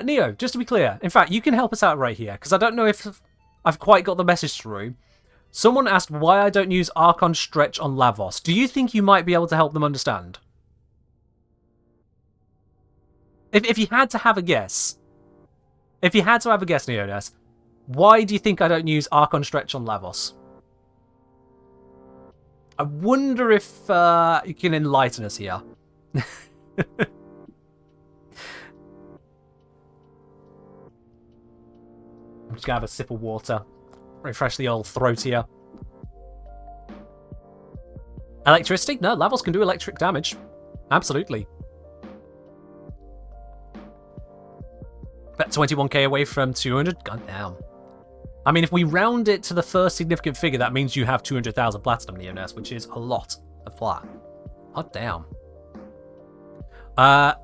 Neo, just to be clear, in fact, you can help us out right here, because I don't know if I've quite got the message through. Someone asked why I don't use Archon Stretch on Lavos. Do you think you might be able to help them understand? If you had to have a guess, Neoness, why do you think I don't use Archon Stretch on Lavos? I wonder if you can enlighten us here. I'm just gonna have a sip of water. Refresh the old throat here. Electricity? No, Lavos can do electric damage. Absolutely. About 21k away from 200? God damn. I mean, if we round it to the first significant figure, that means you have 200,000 Platinum, Neoness, which is a lot of flat. God damn. But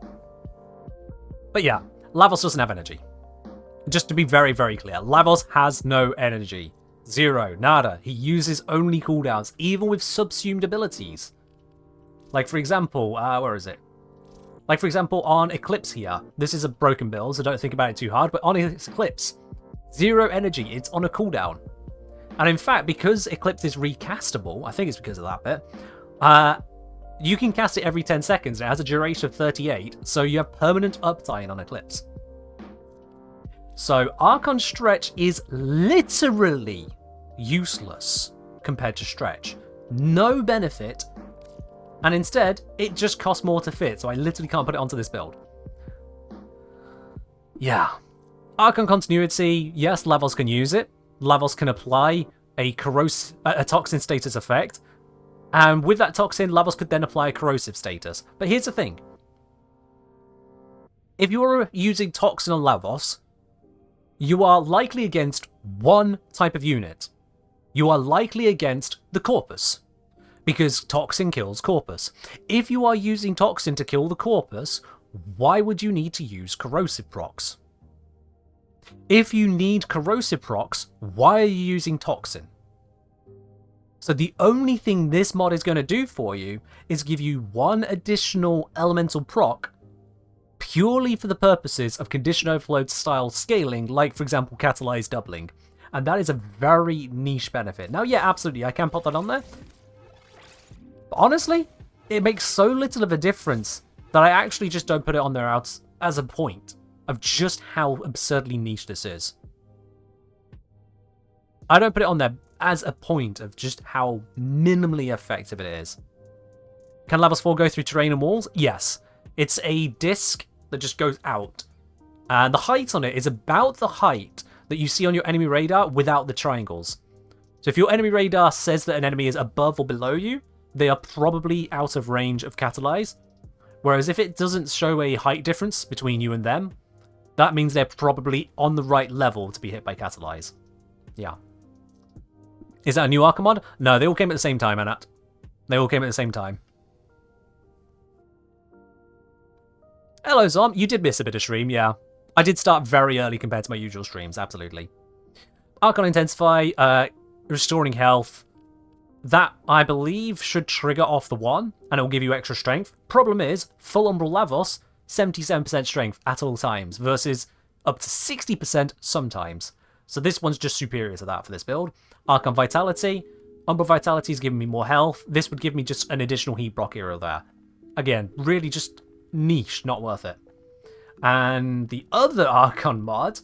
yeah, Lavos doesn't have energy. Just to be very, very clear, Lavos has no energy. Zero. Nada. He uses only cooldowns, even with subsumed abilities. Like, for example, where is it? Like, for example, on Eclipse here. This is a broken build, so don't think about it too hard, but on Eclipse, zero energy. It's on a cooldown. And in fact, because Eclipse is recastable, I think it's because of that bit, you can cast it every 10 seconds. It has a duration of 38, so you have permanent uptime on Eclipse. So Archon Stretch is literally useless compared to Stretch. No benefit, and instead, it just costs more to fit, so I literally can't put it onto this build. Yeah. Archon Continuity, yes, Lavos can use it. Lavos can apply a toxin status effect, and with that toxin, Lavos could then apply a corrosive status. But here's the thing. If you're using toxin on Lavos, you are likely against one type of unit. you are likely against the Corpus, because Toxin kills Corpus. If you are using Toxin to kill the Corpus, why would you need to use Corrosive procs? If you need Corrosive procs, why are you using Toxin? So the only thing this mod is going to do for you is give you one additional elemental proc purely for the purposes of condition overload style scaling, like for example catalyzed doubling. And that is a very niche benefit. Now, yeah, absolutely, I can put that on there. But honestly, it makes so little of a difference that I actually just don't put it on there out as a point of just how absurdly niche this is. I don't put it on there as a point of just how minimally effective it is. Can Lavos 4 go through terrain and walls? Yes. It's a disc that just goes out. And the height on it is about the height that you see on your enemy radar without the triangles. So if your enemy radar says that an enemy is above or below you, they are probably out of range of Catalyze. Whereas if it doesn't show a height difference between you and them, that means they're probably on the right level to be hit by Catalyze. Yeah. Is that a new Arkham mod? No, they all came at the same time, Anat. They all came at the same time. Hello, Zom. You did miss a bit of stream, yeah. I did start very early compared to my usual streams, absolutely. Archon Intensify, restoring health. That, I believe, should trigger off the one, and it will give you extra strength. Problem is, full Umbral Lavos, 77% strength at all times, versus up to 60% sometimes. So this one's just superior to that for this build. Archon Vitality. Umbral Vitality is giving me more health. This would give me just an additional heat block hero there. Again, really just niche, not worth it. And the other Archon mod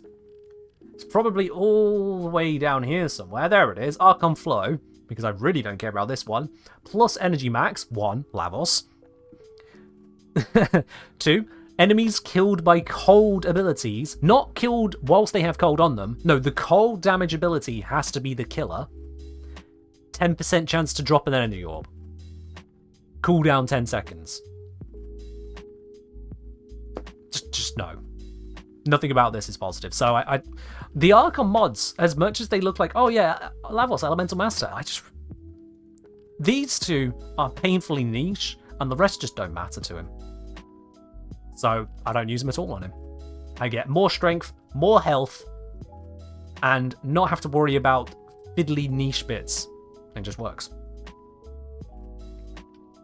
is probably all the way down here somewhere. There it is. Archon Flow, because I really don't care about this one. Plus Energy Max, 1, Lavos. 2, enemies killed by cold abilities, not killed whilst they have cold on them. No, the cold damage ability has to be the killer. 10% chance to drop an energy orb. Cooldown 10 seconds. Just no. Nothing about this is positive. So the Archon mods, as much as they look like, oh yeah, Lavos, Elemental Master, these two are painfully niche, and the rest just don't matter to him. So I don't use them at all on him. I get more strength, more health, and not have to worry about fiddly niche bits. It just works.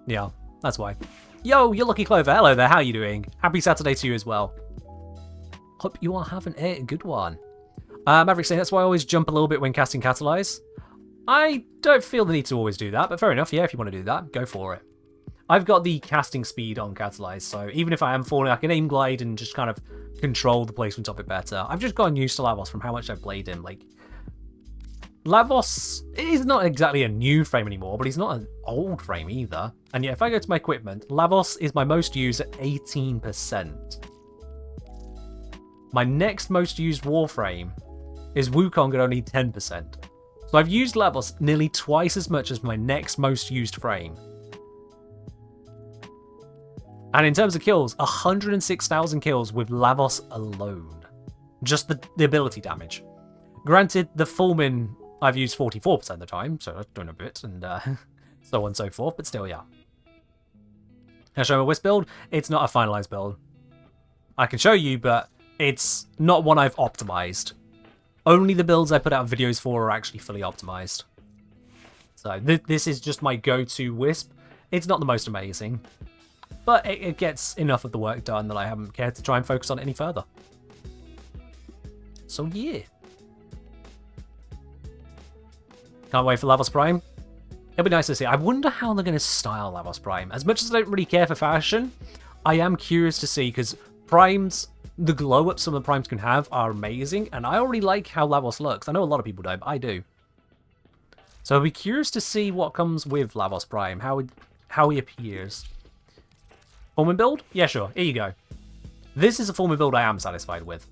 Yeah, that's why. Yo, you're Lucky Clover. Hello there, how are you doing? Happy Saturday to you as well. Hope you are having a good one. Maverick saying, that's why I always jump a little bit when casting Catalyze. I don't feel the need to always do that, but fair enough. Yeah, if you want to do that, go for it. I've got the casting speed on Catalyze, so even if I am falling, I can aim glide and just kind of control the placement of it better. I've just gotten used to Lavos from how much I've played him. Like, Lavos is not exactly a new frame anymore, but he's not an old frame either. And yet, if I go to my equipment, Lavos is my most used at 18%. My next most used Warframe is Wukong at only 10%. So I've used Lavos nearly twice as much as my next most used frame. And in terms of kills, 106,000 kills with Lavos alone. Just the ability damage. Granted, the Fulmin I've used 44% of the time, so I've done a bit, and so on and so forth, but still, yeah. Can I show a Wisp build? It's not a finalized build. I can show you, but it's not one I've optimized. Only the builds I put out videos for are actually fully optimized. So this is just my go-to Wisp. It's not the most amazing, but it gets enough of the work done that I haven't cared to try and focus on it any further. So yeah. Can't wait for Lavos Prime. It'll be nice to see. I wonder how they're going to style Lavos Prime. As much as I don't really care for fashion, I am curious to see, because Primes, the glow-ups some of the Primes can have are amazing, and I already like how Lavos looks. I know a lot of people don't, but I do. So I'll be curious to see what comes with Lavos Prime, how he appears. Fulmin build? Yeah, sure. Here you go. This is a Fulmin build I am satisfied with.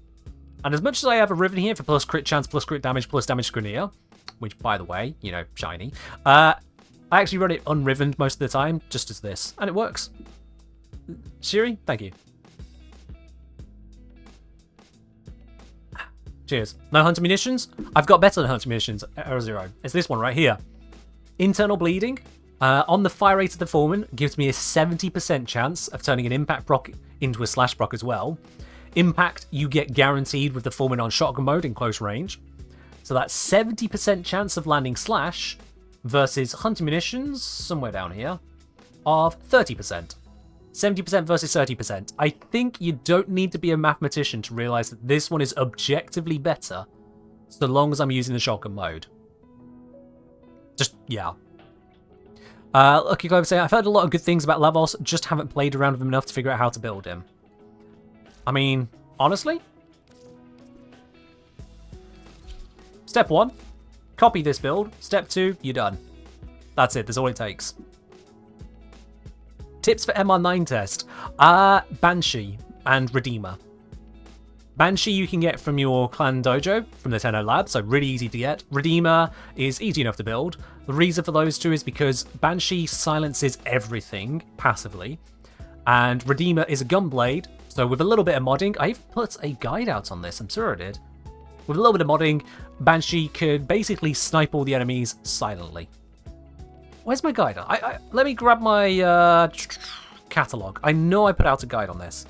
And as much as I have a Riven here for plus crit chance, plus crit damage, plus damage Grineer, which, by the way, you know, shiny, I actually run it unrivened most of the time, just as this, and it works. Shiri, thank you. Cheers. No hunter munitions? I've got better than hunter munitions, Error Zero. It's this one right here. Internal bleeding. On the fire rate of the foreman, gives me a 70% chance of turning an impact proc into a slash proc as well. Impact, you get guaranteed with the foreman on shotgun mode in close range. So that's 70% chance of landing slash versus hunting munitions, somewhere down here, of 30%. 70% versus 30%. I think you don't need to be a mathematician to realize that this one is objectively better so long as I'm using the shotgun mode. Just, yeah. Lucky Clover saying, I've heard a lot of good things about Lavos, just haven't played around with him enough to figure out how to build him. I mean, honestly? Step 1, copy this build. Step 2, you're done. That's it, that's all it takes. Tips for MR9 test. Banshee and Redeemer. Banshee you can get from your clan dojo, from the Tenno lab, so really easy to get. Redeemer is easy enough to build. The reason for those two is because Banshee silences everything passively, and Redeemer is a gunblade, so with a little bit of modding, I've put a guide out on this, I'm sure I did. With a little bit of modding, Banshee could basically snipe all the enemies silently. Where's my guide? Let me grab my catalog. I know I put out a guide on this.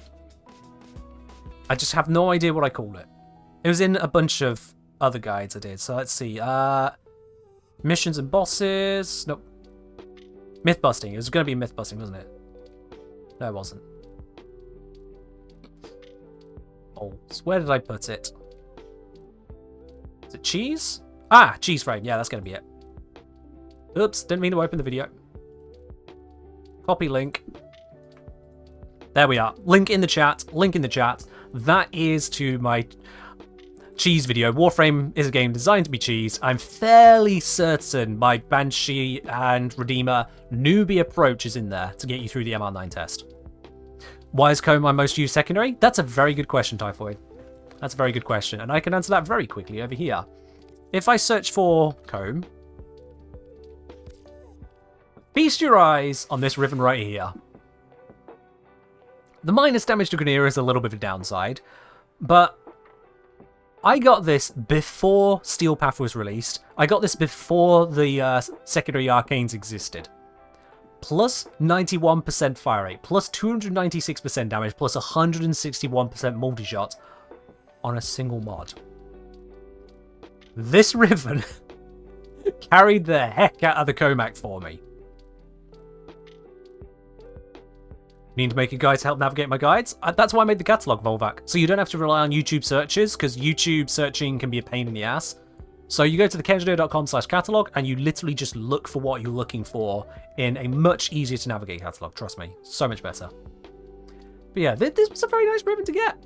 I just have no idea what I called it. It was in a bunch of other guides I did. So let's see. Missions and bosses. Nope. Myth busting. It was going to be myth busting, wasn't it? No, it wasn't. Oh, so where did I put it? Is it cheese? Ah, cheese frame. Yeah, that's going to be it. Oops, didn't mean to open the video. Copy link. There we are. Link in the chat. Link in the chat. That is to my cheese video. Warframe is a game designed to be cheese. I'm fairly certain my Banshee and Redeemer newbie approach is in there to get you through the MR9 test. Why is Comb my most used secondary? That's a very good question, Typhoid. That's a very good question, and I can answer that very quickly over here. If I search for Comb, feast your eyes on this ribbon right here. The minus damage to Grenier is a little bit of a downside, but I got this before Steel Path was released. I got this before the secondary arcanes existed. Plus 91% fire rate, plus 296% damage, plus 161% multi-shot on a single mod. This ribbon carried the heck out of the Comac for me. Need to make a guide to help navigate my guides. That's why I made the catalog, Volvac. So you don't have to rely on YouTube searches, because YouTube searching can be a pain in the ass. So you go to thekenjado.com/catalog and you literally just look for what you're looking for in a much easier to navigate catalog. Trust me, so much better. But yeah, this was a very nice ribbon to get.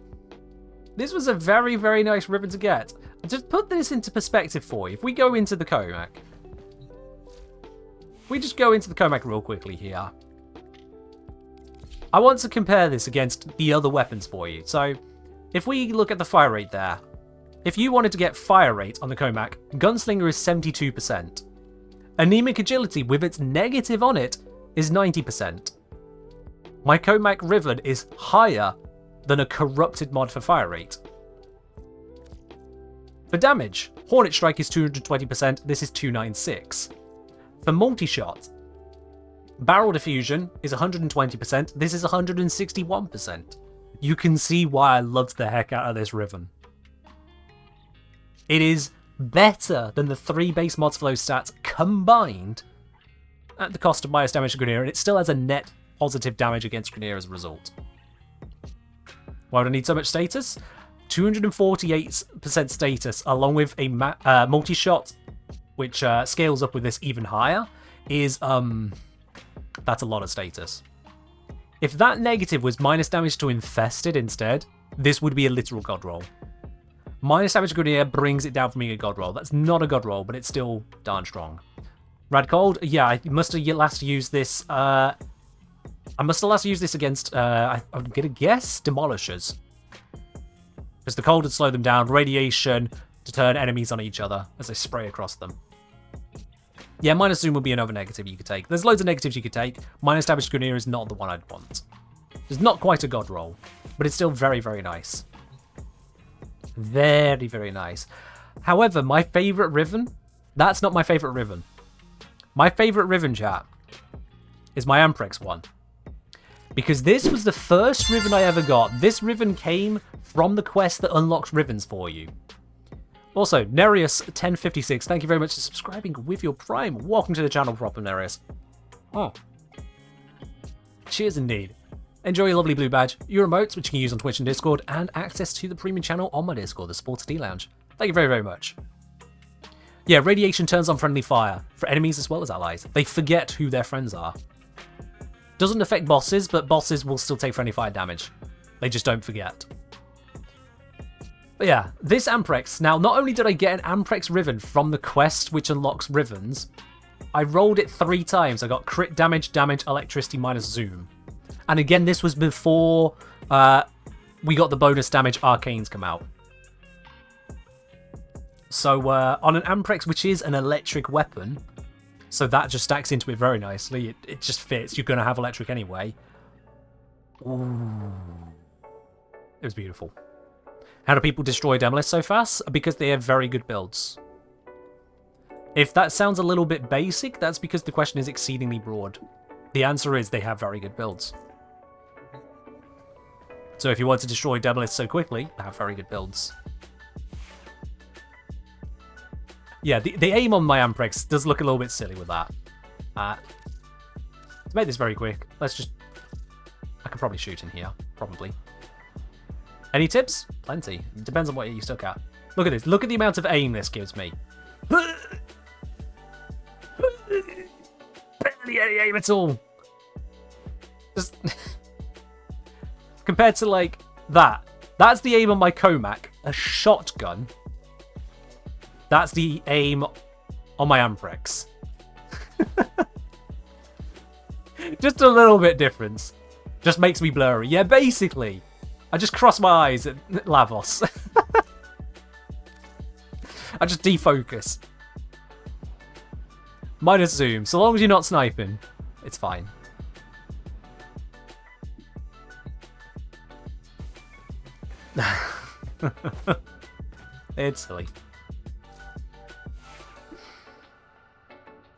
This was a very, very nice ribbon to get. Just put this into perspective for you. If we go into the Comac, we just go into the Comac real quickly here. I want to compare this against the other weapons for you. So, if we look at the fire rate there, if you wanted to get fire rate on the Comac, Gunslinger is 72%. Anemic Agility with its negative on it is 90%. My Comac Riven is higher than a corrupted mod for fire rate. For damage, Hornet Strike is 220%, this is 296. For multi-shot, Barrel Diffusion is 120%, this is 161%. You can see why I loved the heck out of this Riven. It is better than the 3 base mods for those stats combined at the cost of minus damage to Grenier, and it still has a net positive damage against Grenier as a result. Why do I need so much status? 248% status, along with a multi-shot, which scales up with this even higher, is, that's a lot of status. If that negative was minus damage to Infested instead, this would be a literal god roll. Minus damage to Grenier brings it down from being a god roll. That's not a god roll, but it's still darn strong. Rad Cold, yeah, I must have last used this. I must have last used this against, I'm gonna guess, Demolishers. Because the cold would slow them down, radiation to turn enemies on each other as they spray across them. Yeah, minus zoom would be another negative you could take. There's loads of negatives you could take. Minus damage to Grenier is not the one I'd want. It's not quite a god roll, but it's still very, very nice. Very, very nice. However, my favourite Riven, that's not my favourite Riven. My favourite Riven, chat, is my Amprex one. Because this was the first Riven I ever got. This Riven came from the quest that unlocks Rivens for you. Also, Nereus1056, thank you very much for subscribing with your Prime. Welcome to the channel, proper Nereus. Oh. Cheers indeed. Enjoy your lovely blue badge, your emotes, which you can use on Twitch and Discord, and access to the premium channel on my Discord, the Sports D Lounge. Thank you very, very much. Yeah, radiation turns on friendly fire, for enemies as well as allies. They forget who their friends are. Doesn't affect bosses, but bosses will still take friendly fire damage. They just don't forget. But yeah, this Amprex, now not only did I get an Amprex Riven from the quest which unlocks Rivens, I rolled it 3 times. I got crit damage, electricity minus zoom. And again, this was before we got the bonus damage arcanes come out. So on an Amprex, which is an electric weapon, so that just stacks into it very nicely. It just fits. You're going to have electric anyway. Ooh. It was beautiful. How do people destroy Demolith so fast? Because they have very good builds. If that sounds a little bit basic, that's because the question is exceedingly broad. The answer is they have very good builds. So if you want to destroy Demolith so quickly, they have very good builds. Yeah, the aim on my Amprex does look a little bit silly with that. To make this very quick, let's just... I could probably shoot in here, probably. Any tips? Plenty. It depends on what you stuck at. Look at this. Look at the amount of aim this gives me. Barely any aim at all. Just... Compared to, like, that. That's the aim on my Comac. A shotgun. That's the aim on my Amprex. Just a little bit difference. Just makes me blurry. Yeah, basically. I just cross my eyes at Lavos. I just defocus. Minus zoom. So long as you're not sniping, it's fine. It's silly.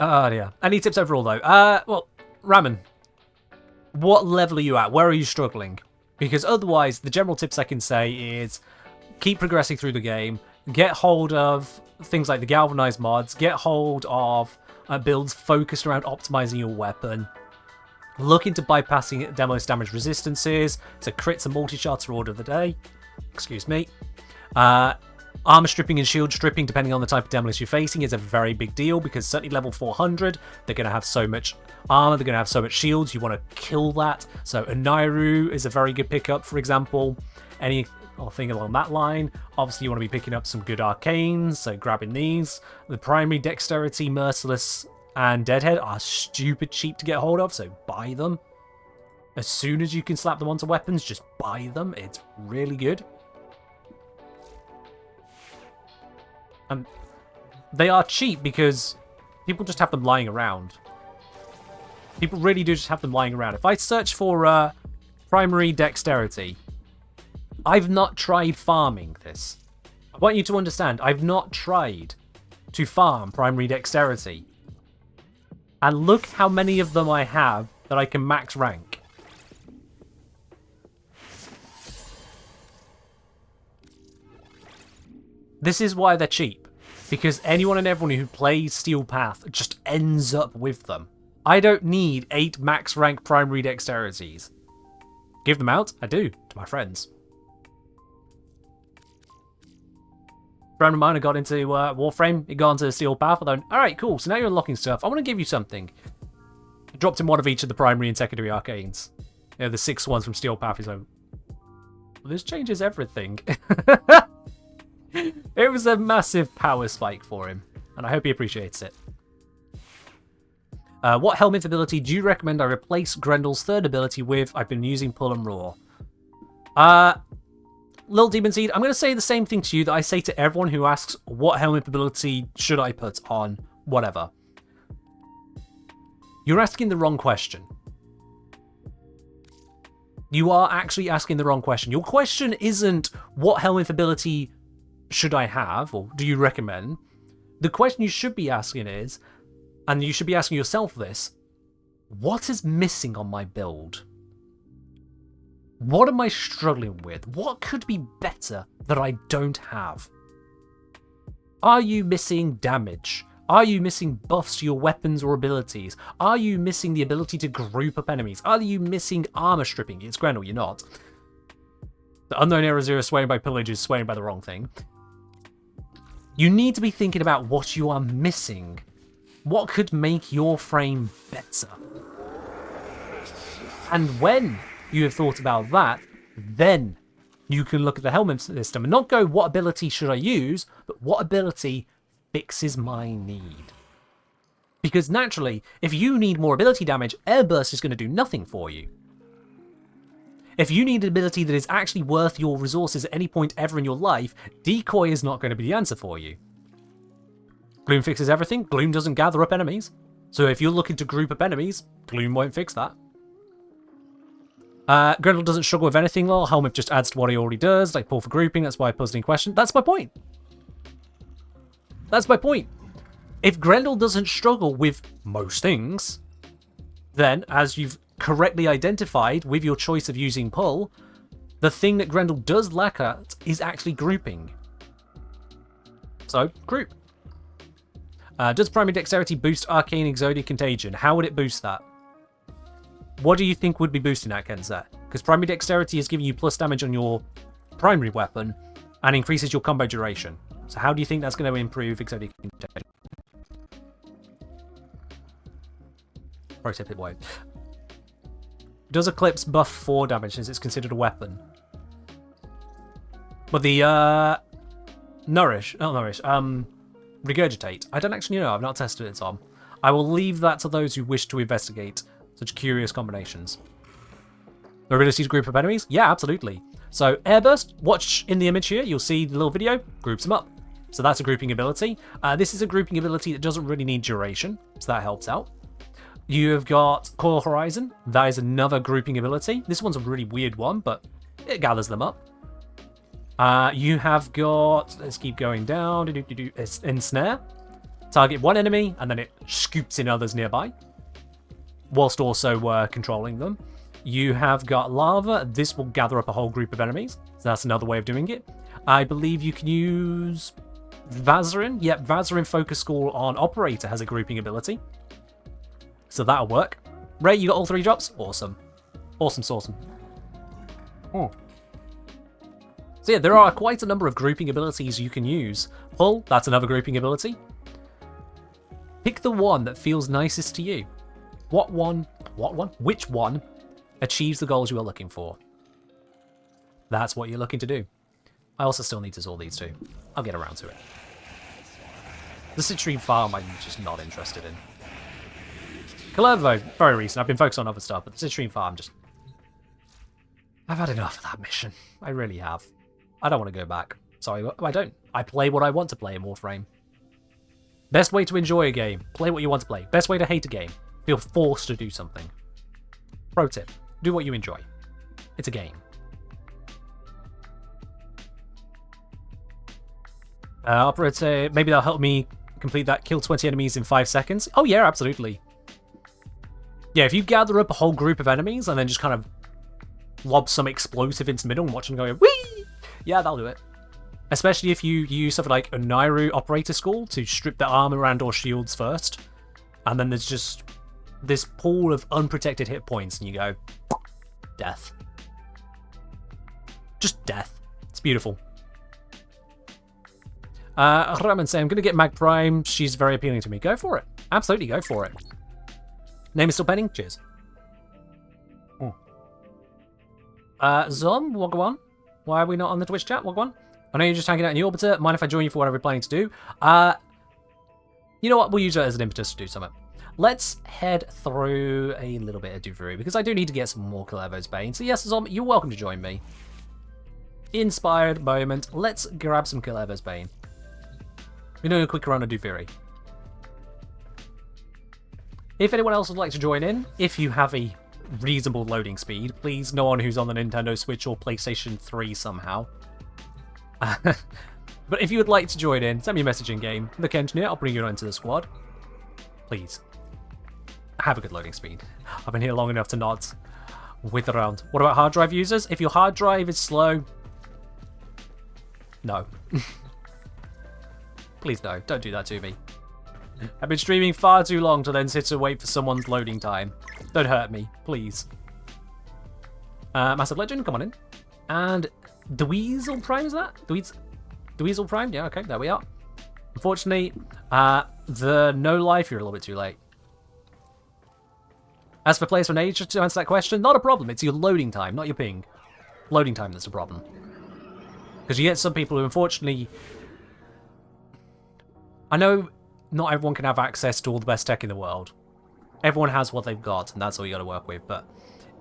Oh dear. Any tips overall though? Well, Ramen, what level are you at? Where are you struggling? Because otherwise, the general tips I can say is keep progressing through the game, get hold of things like the galvanized mods, get hold of builds focused around optimizing your weapon, look into bypassing Demolith damage resistances, so crits and multi-shots are order of the day. Excuse me. Armor stripping and shield stripping, depending on the type of Demolith you're facing, is a very big deal, because certainly level 400, they're going to have so much armor, they're going to have so much shields, you want to kill that. So Anairu is a very good pickup, for example. Anything along that line. Obviously, you want to be picking up some good arcanes, so grabbing these. The primary dexterity, merciless, and deadhead are stupid cheap to get hold of, so buy them. As soon as you can slap them onto weapons, just buy them. It's really good. And they are cheap because people just have them lying around. People really do just have them lying around. If I search for primary dexterity, I've not tried farming this. I want you to understand, I've not tried to farm primary dexterity. And look how many of them I have that I can max rank. This is why they're cheap, because anyone and everyone who plays Steel Path just ends up with them. I don't need 8 max rank primary dexterities. Give them out? I do, to my friends. A friend of mine got into Warframe, he got into Steel Path, I thought, alright, cool, so now you're unlocking stuff. I want to give you something. I dropped in one of each of the primary and secondary arcanes. You know, the 6 ones from Steel Path, he's like, well, this changes everything. It was a massive power spike for him, and I hope he appreciates it. What helmet ability do you recommend I replace Grendel's third ability with? I've been using Pull and Roar. Lil Demon Seed, I'm going to say the same thing to you that I say to everyone who asks, what helmet ability should I put on whatever? You're asking the wrong question. You are actually asking the wrong question. Your question isn't what helmet ability should I have, or do you recommend? The question you should be asking is, and you should be asking yourself this, what is missing on my build? What am I struggling with? What could be better that I don't have? Are you missing damage? Are you missing buffs to your weapons or abilities? Are you missing the ability to group up enemies? Are you missing armor stripping? It's Grendel, you're not. The unknown era 0 swearing by pillage is swearing by the wrong thing. You need to be thinking about what you are missing. What could make your frame better? And when you have thought about that, then you can look at the helmet system and not go, what ability should I use, but what ability fixes my need. Because naturally, if you need more ability damage, Airburst is going to do nothing for you. If you need an ability that is actually worth your resources at any point ever in your life, Decoy is not going to be the answer for you. Gloom fixes everything. Gloom doesn't gather up enemies. So if you're looking to group up enemies, Gloom won't fix that. Grendel doesn't struggle with anything, lol. Helmet just adds to what he already does, like pull for grouping, that's why I posed in question. That's my point. That's my point. If Grendel doesn't struggle with most things, then, as you've correctly identified with your choice of using pull, the thing that Grendel does lack at is actually grouping. So, group. Does primary dexterity boost arcane exodia contagion? How would it boost that? What do you think would be boosting that, Kenza? Because primary dexterity is giving you plus damage on your primary weapon and increases your combo duration. So how do you think that's going to improve exodia contagion? Pro tip, it won't. Does Eclipse buff 4 damage since it's considered a weapon? But the Regurgitate. I don't actually know, I've not tested it, Tom. I will leave that to those who wish to investigate such curious combinations. The abilities group of enemies? Yeah, absolutely. So, Airburst, watch in the image here, you'll see the little video, groups them up. So that's a grouping ability. This is a grouping ability that doesn't really need duration, so that helps out. You have got Coil Horizon, that is another grouping ability. This one's a really weird one, but it gathers them up. You have got, let's keep going down, Ensnare. Target one enemy, and then it scoops in others nearby, whilst also controlling them. You have got Lava. This will gather up a whole group of enemies, so that's another way of doing it. I believe you can use Vazarin. Yep, Vazarin Focus School on Operator has a grouping ability, so that'll work. Ray, you got all 3 drops? Awesome. Awesome. Oh. So yeah, there are quite a number of grouping abilities you can use. Pull, that's another grouping ability. Pick the one that feels nicest to you. Which one achieves the goals you are looking for? That's what you're looking to do. I also still need to sort these two. I'll get around to it. The Citrine Farm I'm just not interested in. Calervo, very recent. I've been focused on other stuff, but the Citrine Farm just... I've had enough of that mission. I really have. I don't want to go back. Sorry, I don't. I play what I want to play in Warframe. Best way to enjoy a game. Play what you want to play. Best way to hate a game. Feel forced to do something. Pro tip. Do what you enjoy. It's a game. Operator, maybe that'll help me complete that. Kill 20 enemies in 5 seconds. Oh yeah, absolutely. Yeah, if you gather up a whole group of enemies and then just kind of lob some explosive into the middle and watch them go, whee! Yeah, that'll do it. Especially if you use something like a Nairu Operator School to strip the armor and or shields first. And then there's just this pool of unprotected hit points and you go, death. Just death. It's beautiful. Raman say, I'm going to get Mag Prime. She's very appealing to me. Go for it. Absolutely, go for it. Name is still pending? Cheers. Zom, Wagwan. Why are we not on the Twitch chat, Wagwan? I know you're just hanging out in the Orbiter. Mind if I join you for whatever we're planning to do? You know what? We'll use that as an impetus to do something. Let's head through a little bit of Duvru, because I do need to get some more Calervo's Bane. So yes, Zom, you're welcome to join me. Inspired moment. Let's grab some Calervo's Bane. We're doing a quick run of Duviri. If anyone else would like to join in, if you have a reasonable loading speed, please, no one who's on the Nintendo Switch or PlayStation 3 somehow. But if you would like to join in, send me a message in game. Look, engineer, I'll bring you into the squad. Please. Have a good loading speed. I've been here long enough to not wither around. What about hard drive users? If your hard drive is slow, no. Please no, don't do that to me. I've been streaming far too long to then sit and wait for someone's loading time. Don't hurt me, please. Massive Legend, come on in. And Dweezil Prime, is that? Dweezil Prime? Yeah, okay, there we are. Unfortunately, the no life, you're a little bit too late. As for players for nature, to answer that question, not a problem. It's your loading time, not your ping. Loading time that's a problem. Because you get some people who, unfortunately... I know not everyone can have access to all the best tech in the world. Everyone has what they've got, and that's all you got to work with. But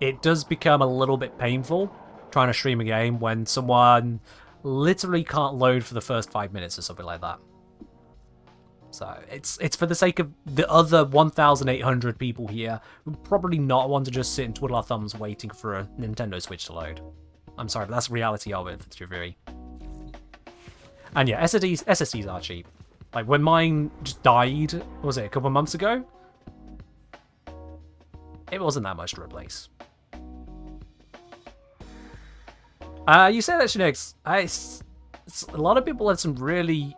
it does become a little bit painful trying to stream a game when someone literally can't load for the first 5 minutes or something like that. So it's for the sake of the other 1,800 people here who probably not want to just sit and twiddle our thumbs waiting for a Nintendo Switch to load. I'm sorry, but that's the reality of it, Triviri. And yeah, SSDs are cheap. Like, when mine just died, what was it, a couple of months ago? It wasn't that much to replace. You say that, Shinix. A lot of people have some really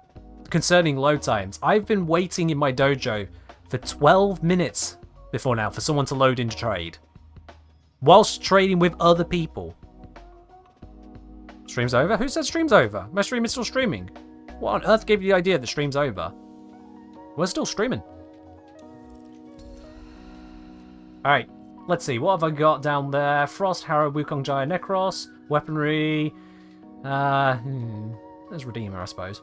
concerning load times. I've been waiting in my dojo for 12 minutes before now for someone to load into trade. Whilst trading with other people. Stream's over? Who said stream's over? My stream is still streaming. What on earth gave you the idea that stream's over? We're still streaming. Alright, let's see. What have I got down there? Frost, Harrow, Wukong, Giant, Necros, Weaponry. There's Redeemer, I suppose.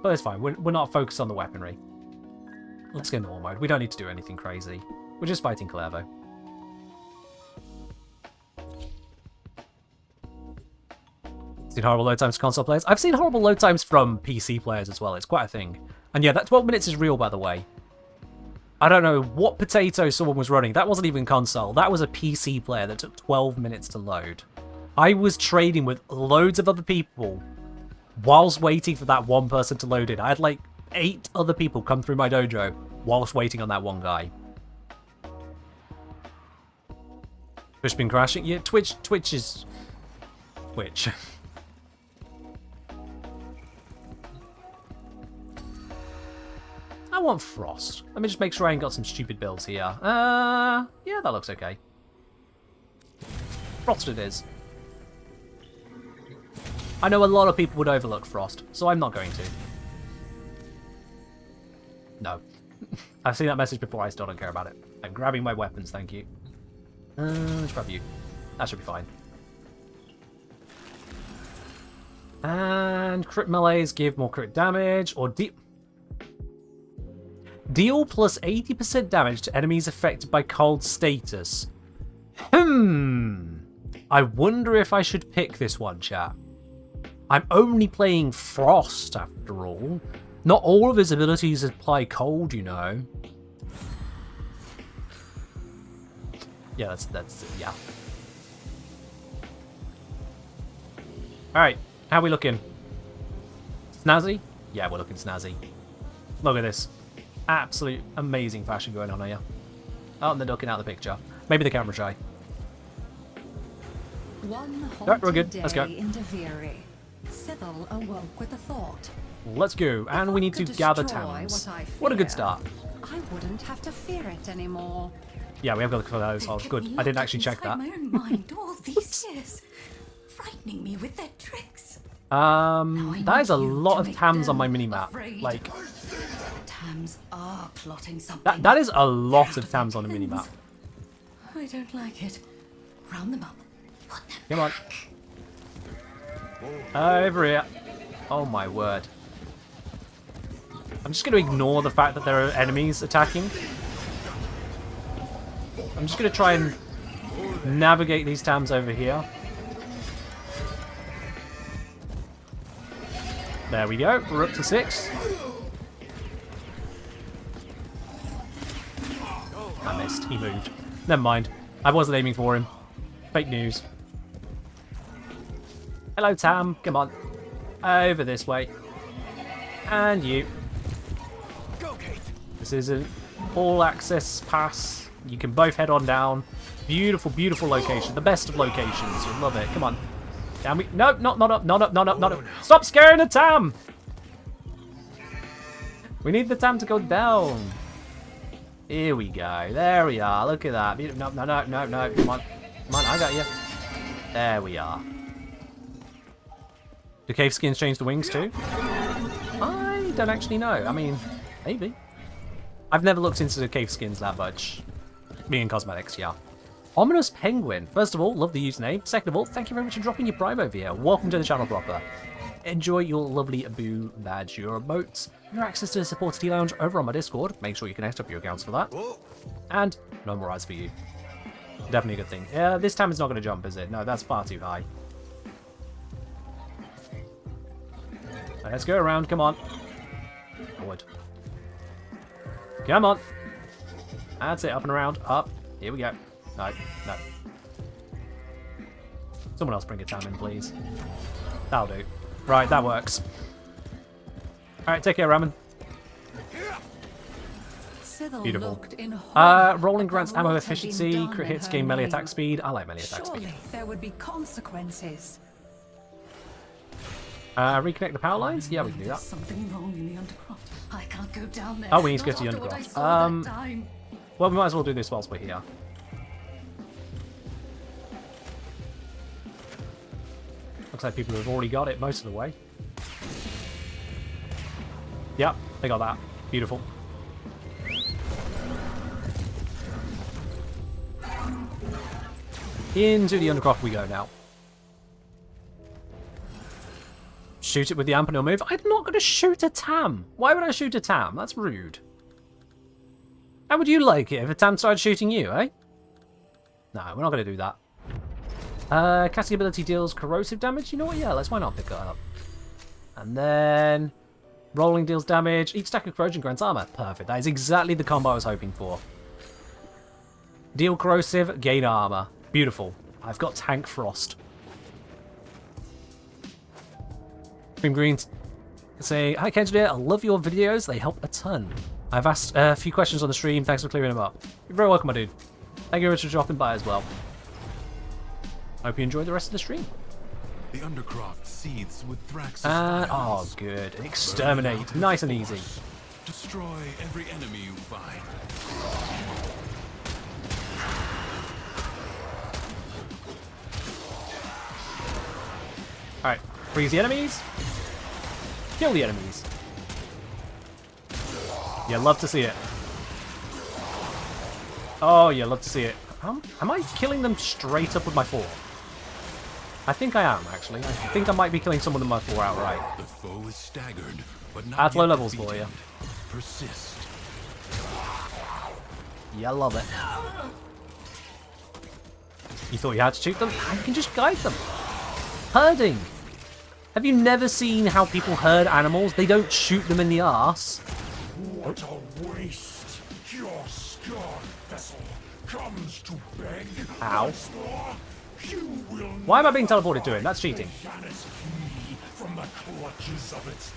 But it's fine. We're not focused on the weaponry. Let's go normal mode. We don't need to do anything crazy. We're just fighting Clevo. Seen horrible load times for console players? I've seen horrible load times from PC players as well. It's quite a thing. And yeah, that 12 minutes is real, by the way. I don't know what potato someone was running. That wasn't even console. That was a PC player that took 12 minutes to load. I was trading with loads of other people whilst waiting for that one person to load in. I had like 8 other people come through my dojo whilst waiting on that one guy. Twitch been crashing? Yeah, Twitch is... Twitch. I want Frost. Let me just make sure I ain't got some stupid builds here. Yeah, that looks okay. Frost it is. I know a lot of people would overlook Frost, so I'm not going to. No. I've seen that message before, I still don't care about it. I'm grabbing my weapons, thank you. Let's grab you. That should be fine. And crit melees give more crit damage, or deal plus 80% damage to enemies affected by cold status. I wonder if I should pick this one, chat. I'm only playing Frost, after all. Not all of his abilities apply cold, you know. Yeah, that's yeah. Alright, how are we looking? Snazzy? Yeah, we're looking snazzy. Look at this. Absolute amazing fashion going on here. Oh, and they're ducking out of the picture. Maybe the camera shy. Alright, we're good. Let's go. Sybil awoke with a thought. Let's go. And we need to gather towns. What a good start. I wouldn't have to fear it anymore. Yeah, we have got to cover those. Oh, good. I didn't actually check that. My own mind all these years, frightening me with their tricks. That is a lot of tams on my minimap. Like, Tams are plotting something. that is a lot of tams on a minimap. I don't like it. Round them up. Come on. Over here. Oh my word. I'm just going to ignore the fact that there are enemies attacking. I'm just going to try and navigate these tams over here. There we go. We're up to 6. I missed. He moved. Never mind. I wasn't aiming for him. Fake news. Hello, Tam. Come on. Over this way. And you. This is an all-access pass. You can both head on down. Beautiful, beautiful location. The best of locations. You'll love it. Come on. Down we... No, not up, not up, not up, not up. Stop scaring the Tam! We need the Tam to go down. Here we go. There we are. Look at that. No, no, no, no, no. Come on. Come on, I got you. There we are. Do cave skins change the wings too? I don't actually know. I mean, maybe. I've never looked into the cave skins that much. Me and cosmetics, yeah. Ominous Penguin. First of all, love the username. Second of all, thank you very much for dropping your prime over here. Welcome to the channel proper. Enjoy your lovely Boo badge, your emotes, your access to the Supporter Tea Lounge over on my Discord. Make sure you connect up your accounts for that. And no more eyes for you. Definitely a good thing. Yeah, this time it's not going to jump, is it? No, that's far too high. Let's go around. Come on. Forward. Come on. That's it. Up and around. Up. Here we go. No. No. Someone else bring a Tam in, please. That'll do. Right, that works. Alright, take care, Ramen. Beautiful. Rolling grants ammo efficiency, crit hits gain melee attack speed. I like melee attack speed. There would be consequences. Reconnect the power lines? Yeah, we can do that. Something wrong in the Undercroft. I can't go down there. Oh, we need to go to the Undercroft. Well, we might as well do this whilst we're here. Looks like people have already got it most of the way. Yep, they got that. Beautiful. Into the Undercroft we go now. Shoot it with the amp and it'll move. I'm not going to shoot a Tam. Why would I shoot a Tam? That's rude. How would you like it if a Tam started shooting you, eh? No, we're not going to do that. Casting ability deals corrosive damage. You know what? Yeah, why not pick that up? And then rolling deals damage. Each stack of corrosion grants armor. Perfect. That is exactly the combo I was hoping for. Deal corrosive, gain armor. Beautiful. I've got tank frost. Cream Greens say, hi Kenji, I love your videos. They help a ton. I've asked a few questions on the stream. Thanks for clearing them up. You're very welcome, my dude. Thank you very much for dropping by as well. Hope you enjoyed the rest of the stream. The Undercroft seethes with Thrax's oh, good. Exterminate. Nice and easy. Destroy every enemy you find. Alright. Freeze the enemies. Kill the enemies. Yeah, love to see it. Oh, yeah, love to see it. Am I killing them straight up with my 4? I think I am, actually. I think I might be killing someone with my 4 outright. The foe is staggered, but not At low levels for you. Persist. Yeah, love it. You thought you had to shoot them? You can just guide them. Herding. Have you never seen how people herd animals? They don't shoot them in the arse. What a waste! Your scarred vessel comes to beg. Ow. You will Why am I being teleported to him? That's cheating. from the clutches of its...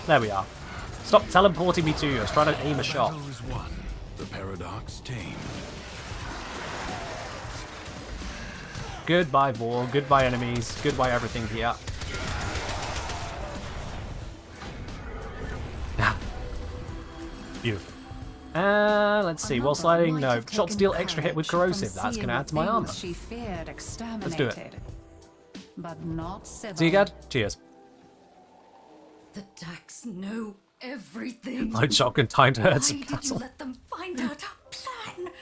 There we are. Stop teleporting me to you. I was trying to aim a shot. Battle is won. The paradox tamed. Goodbye, Vor. Goodbye, enemies. Goodbye, everything here. Beautiful. Let's see. While sliding, no. Shots deal extra hit with corrosive. That's going to add to my armor. Let's do it. But not See you, Gad. Cheers. The Dax know everything. Light shotgun time to hurt some Why did you cattle. let them find out our plan?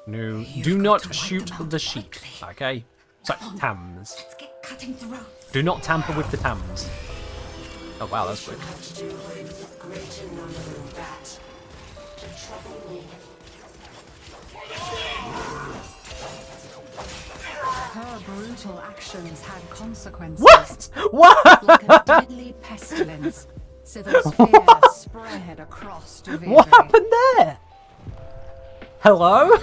No, You've do got not to wipe shoot them out the sheep. quickly. Okay? So, Come on. Tams. Let's get cutting throats. Do not tamper with the Tams. Oh wow, that's quick. Her brutal actions had consequences. What? What? Like a deadly pestilence, Sybil's fear spread across Duviri. What happened there? Hello?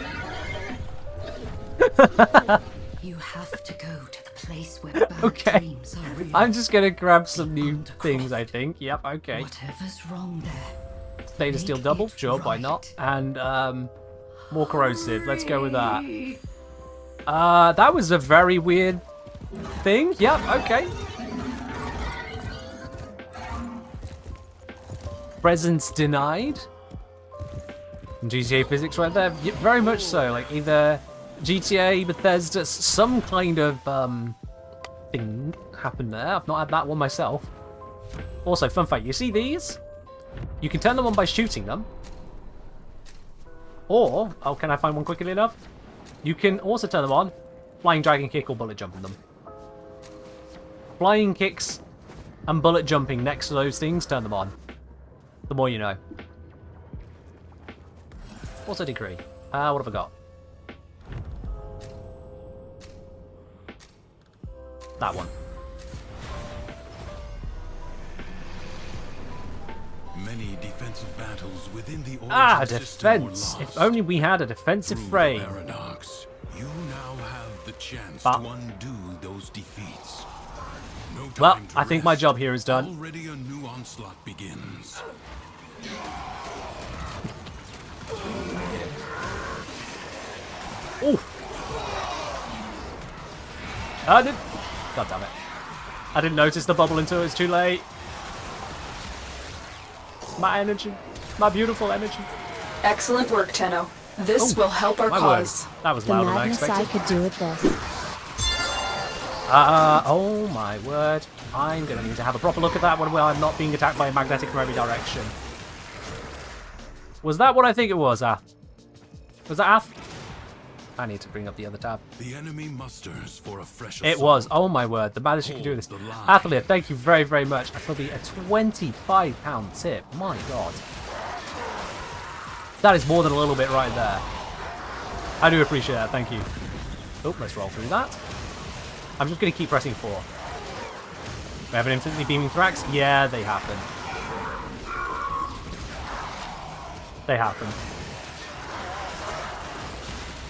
You have to go to the place where bad Okay. dreams are real. I'm just gonna grab some new things, I think. Yep, okay. Whatever's wrong there. Stainless steel double, sure, why not? And more corrosive. Let's go with that. That was a very weird thing. Yep, okay. Presence denied. GTA physics right there. Yeah, very much so. Like either GTA, Bethesda, some kind of thing happened there. I've not had that one myself. Also, fun fact, you see these? You can turn them on by shooting them. Or, oh, can I find one quickly enough? You can also turn them on, flying dragon kick or bullet jumping them. Flying kicks and bullet jumping next to those things, turn them on. The more you know. What's a degree? What have I got? That one. Many defensive battles within the origin system were defense! lost. If only we had a defensive Through frame. the paradox, you now have the chance But- to undo those defeats. No time Well, to I think my rest. job here is done. Already a new onslaught begins. Ooh! I didn't... God damn it. I didn't notice the bubble until it was too late. My energy. My beautiful energy. Excellent work, Tenno. This Oh, will help our my cause. word. That was The louder than I madness I expected. could do with this. Oh my word. I'm going to need to have a proper look at that one where I'm not being attacked by a magnetic from every direction. Was that what I think it was, Ath? Was that Ath? I need to bring up the other tab. The enemy musters for a fresh It assault. was. Oh my word. The madness you can do this. Hold the line. Athalia, thank you very, very much for the £25 tip. My god. That is more than a little bit right there. I do appreciate that. Thank you. Oh, let's roll through that. I'm just going to keep pressing 4. We have an infinitely beaming Thrax? Yeah, they happen. They happen.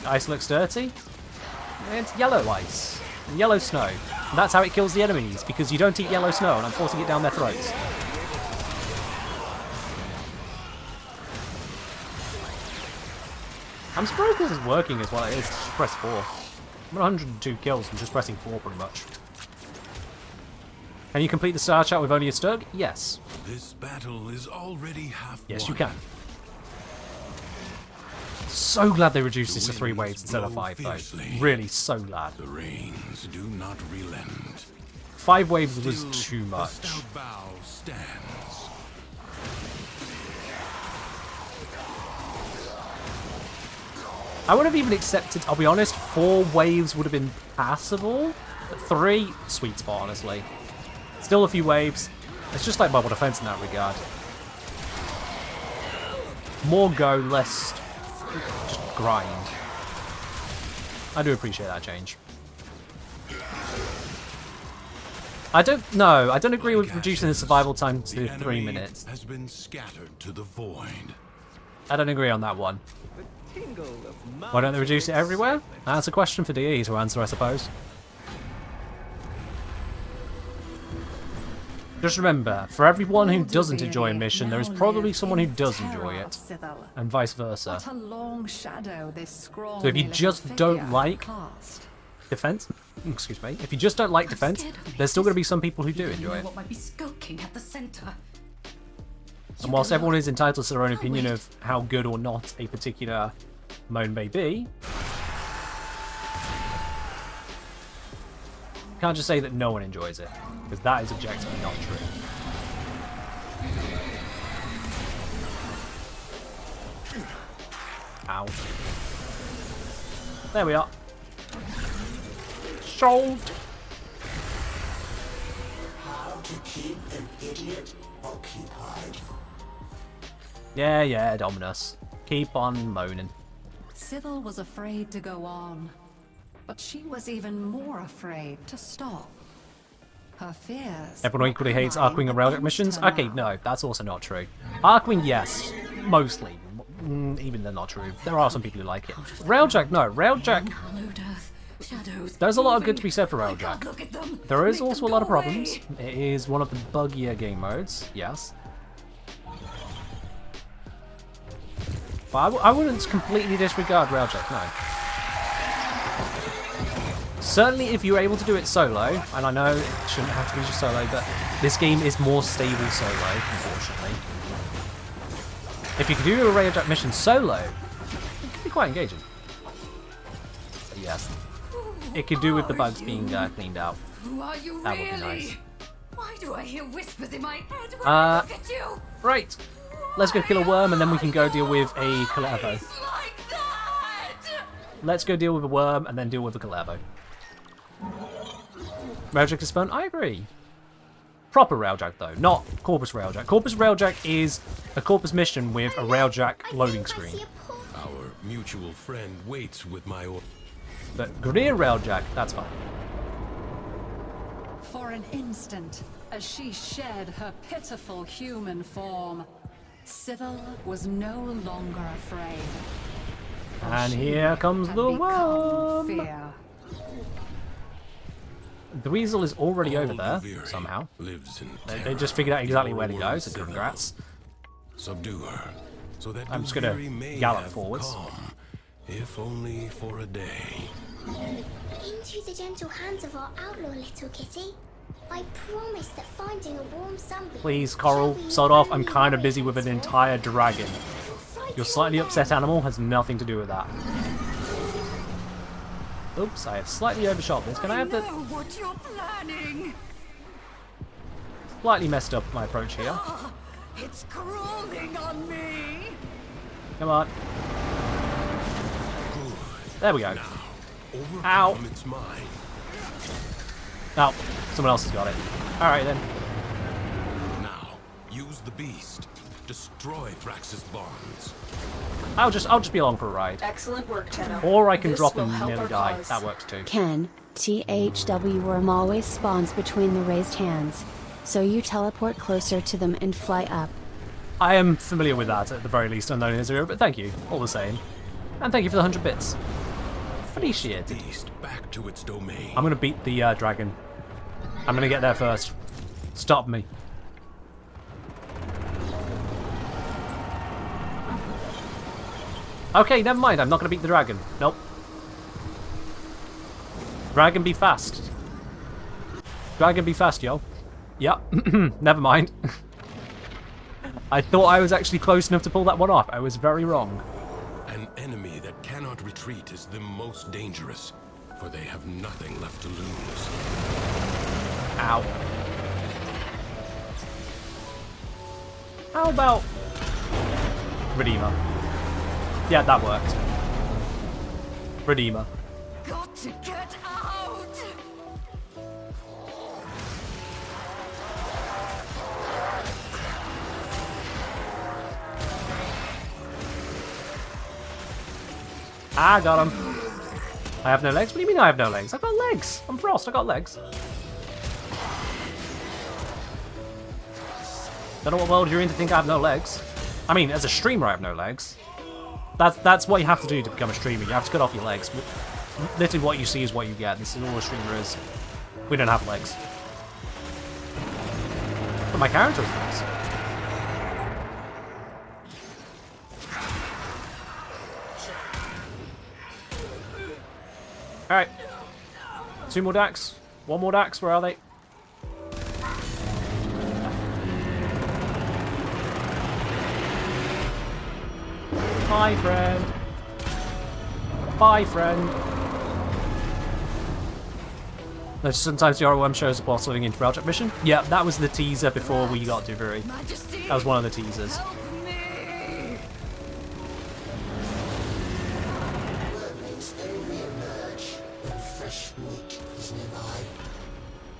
Ice looks dirty. It's yellow ice. Yellow snow. And that's how it kills the enemies, because you don't eat yellow snow, and I'm forcing it down their throats. I'm surprised this is working as well it is. Just press 4. I'm at 102 kills from just pressing 4 pretty much. Can you complete the star chat with only a Stug? Yes. This battle is already half Yes, won. you can. So glad they reduced The this to 3 winds waves instead of blow 5 though. fiercely. Really so glad. The rains do not relent. 5 waves was Still, too the much. stout bow stands. I would have even accepted, I'll be honest, 4 waves would have been passable. But 3, sweet spot, honestly. Still a few waves. It's just like bubble defense in that regard. More go, less just grind. I do appreciate that change. I don't agree with reducing the survival time to The 3 enemy minutes. has been scattered to the void. I don't agree on that one. Why don't they reduce it everywhere? That's a question for DE to answer, I suppose. Just remember, for everyone who doesn't enjoy a mission, there is probably someone who does enjoy it, and vice versa. What a long shadow this scrawny So if you little just figure don't like cast. defense, excuse me, if you just don't like defense, there's still going to be some people who do enjoy it. What might be skulking at the center? And whilst everyone is entitled to their own opinion of how good or not a particular mode may be, you can't just say that no one enjoys it, because that is objectively not true. Ow. There we are. Solved. How to keep an idiot occupied. Yeah, Dominus. Keep on moaning. Sybil was afraid to go on, but she was even more afraid to stop. Her fears. Everyone equally hates Arkwing and Railjack missions? Okay, no, that's also not true. Arkwing, yes, mostly. Even they're not true. There are some people who like it. Railjack, no. Railjack, Hallowed earth Shadows. There's a lot of good moving. to be said for I can't Railjack. look at them. There is Make also them a lot go of problems. away. It is one of the buggier game modes, yes. But I wouldn't completely disregard Railjack, no. Certainly if you're able to do it solo, and I know it shouldn't have to be just solo, but this game is more stable solo, unfortunately. If you can do a Railjack mission solo, it can be quite engaging. But yes, it could do with the bugs being cleaned out. Who are you That would be really? nice. Why do I hear whispers in my head when I look at you? Right, let's go kill a worm and then we can go deal with a Calavo. It's like that. Let's go deal with a worm and then deal with a Calavo. Railjack is fun, I agree. Proper Railjack though, not Corpus Railjack. Corpus Railjack is a Corpus mission with a Railjack loading screen. Our mutual friend waits with my order. But Greer Railjack, that's fine. For an instant, as she shed her pitiful human form, Cyril was no longer afraid. For And she here comes had the become worm. Fear. The weasel is already over there, All somehow. lives in They just figured out exactly where to go, terror, so congrats. Subdue her, so that I'm just gonna Duviri may gallop have forwards. calm, if only for a day. Into the gentle hands of our outlaw, little kitty. I promise that finding a warm sunbeam. Please, Coral, sod off. I'm kind of busy with an entire dragon. Your slightly upset animal has nothing to do with that. Oops, I have slightly overshot this. Can I have know the... what you're planning. Slightly messed up my approach here. Ah, it's crawling on me. Come on. There we go. Now, Ow. overcome its mind. Oh, someone else has got it. Alright then. Now, use the beast. Destroy Thrax's bonds. I'll just be along for a ride. Excellent work, Tenno. Or I can This drop will and help nearly our die. cause. That works too. Ken, THW worm always spawns between the raised hands, so you teleport closer to them and fly up. I am familiar with that, at the very least, unknown in Zero, but thank you, all the same. And thank you for the 100 bits. Appreciate it. Beast back to its domain. I'm gonna beat the dragon. I'm gonna get there first. Stop me. Okay, never mind. I'm not gonna beat the dragon. Nope. Dragon be fast. Dragon be fast, yo. Yep. Never mind. I thought I was actually close enough to pull that one off. I was very wrong. An enemy that cannot retreat is the most dangerous, for they have nothing left to lose. Ow. How about Redeemer? Yeah, that worked. Redeemer. Got to get out. I got him. I have no legs? What do you mean I have no legs? I've got legs. I'm Frost. I got legs. Don't know what world you're in to think I have no legs. I mean, as a streamer, I have no legs. That's what you have to do to become a streamer. You have to cut off your legs. Literally, what you see is what you get. This is all a streamer is. We don't have legs. But my character has legs. Alright. 2 more Dax. 1 more Dax. Where are they? Bye, friend. Bye, friend. No, sometimes the ROM shows the boss living into Railjack mission. Yeah, that was the teaser before we got Duviri. That was one of the teasers.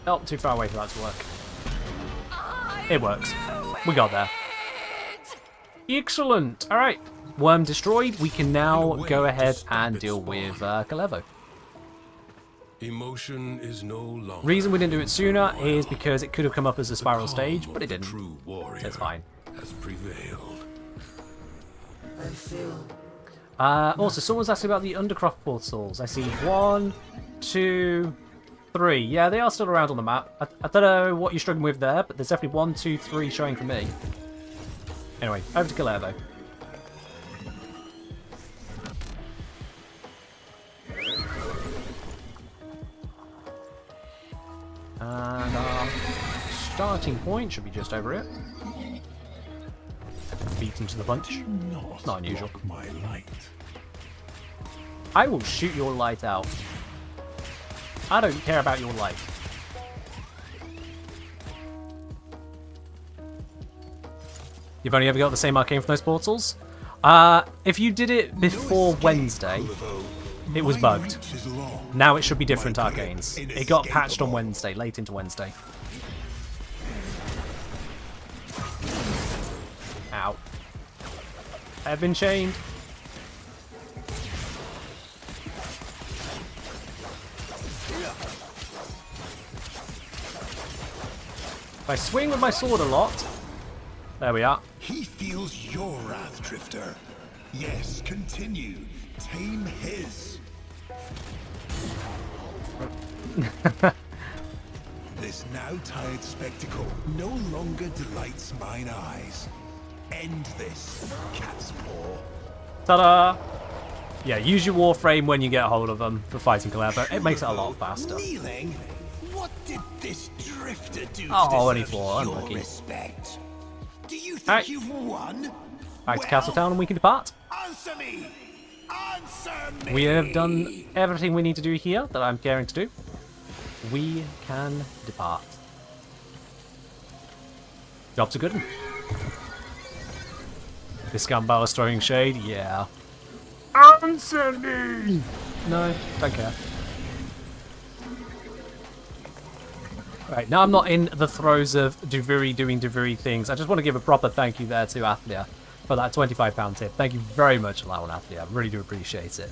Oh, too far away for that to work. It works. We got there. Excellent. All right. Worm destroyed. We can now go ahead and deal with Calevo. Emotion is no longer. Reason we didn't do it sooner is because it could have come up as a spiral stage, but it didn't. True warrior So it's fine. has prevailed. I feel Also, someone's asking about the Undercroft portals. I see 1, 2, 3. Yeah, they are still around on the map. I don't know what you're struggling with there, but there's definitely 1, 2, 3 showing for me. Anyway, over to Kalervo. And our starting point should be just over it. Beat him to the punch. Not unusual. My light. I will shoot your light out. I don't care about your light. You've only ever got the same arcane from those portals? If you did it before Wednesday, it was bugged. Now it should be different arcanes. It got patched on Wednesday, late into Wednesday. Ow. I've been chained. If I swing with my sword a lot... There we are. He feels your wrath, Drifter. Yes, continue. Tame his. This now tired spectacle no longer delights mine eyes. End this, cat's paw. Ta-da! Yeah, use your Warframe when you get a hold of them for fighting Kalervo. It makes it a lot faster. Kneeling? What did this Drifter do Oh, to only deserve 4, your unlucky. respect? Do you think Alright. you've won? Back to Castletown and we can depart. Answer me! Answer me! We have done everything we need to do here that I'm caring to do. We can depart. Job's a good one. This scumbag is throwing shade? Yeah. Answer me! No, don't care. Right, now I'm not in the throes of Duviri doing Duviri things. I just want to give a proper thank you there to Athlia for that £25 tip. Thank you very much, Lau and Athlia. I really do appreciate it.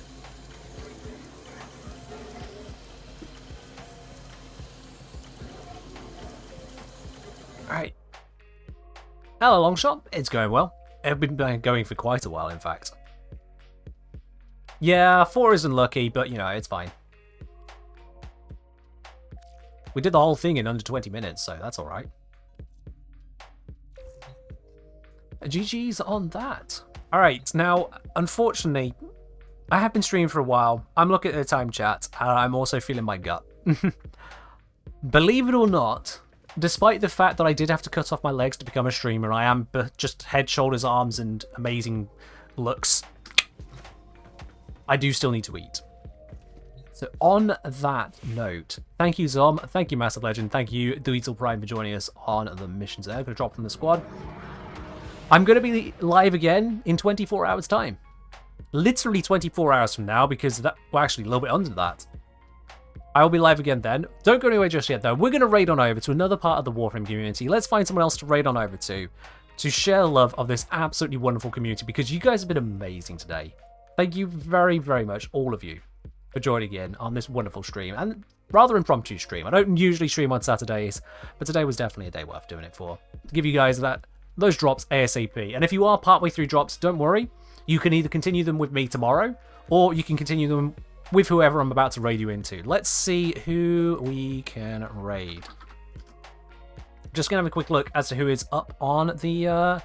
Alright. Hello, Longshot. It's going well. It's been going for quite a while, in fact. Yeah, 4 isn't lucky, but, you know, it's fine. We did the whole thing in under 20 minutes, so that's alright. GG's on that. Alright, now, unfortunately, I have been streaming for a while. I'm looking at the time chat, and I'm also feeling my gut. Believe it or not, despite the fact that I did have to cut off my legs to become a streamer, I am just head, shoulders, arms, and amazing looks. I do still need to eat. So on that note, thank you Zom, thank you Massive Legend, thank you Dweetle Prime for joining us on the missions there. I'm going to drop from the squad. I'm going to be live again in 24 hours time. Literally 24 hours from now, because that, well, actually a little bit under that. I will be live again then. Don't go anywhere just yet though. We're going to raid on over to another part of the Warframe community. Let's find someone else to raid on over to share the love of this absolutely wonderful community, because you guys have been amazing today. Thank you very, very much, all of you, for joining in on this wonderful stream, and rather impromptu stream. I don't usually stream on Saturdays, but today was definitely a day worth doing it for. To give you guys those drops ASAP. And if you are partway through drops, don't worry. You can either continue them with me tomorrow, or you can continue them with whoever I'm about to raid you into. Let's see who we can raid. Just gonna have a quick look as to who is up on the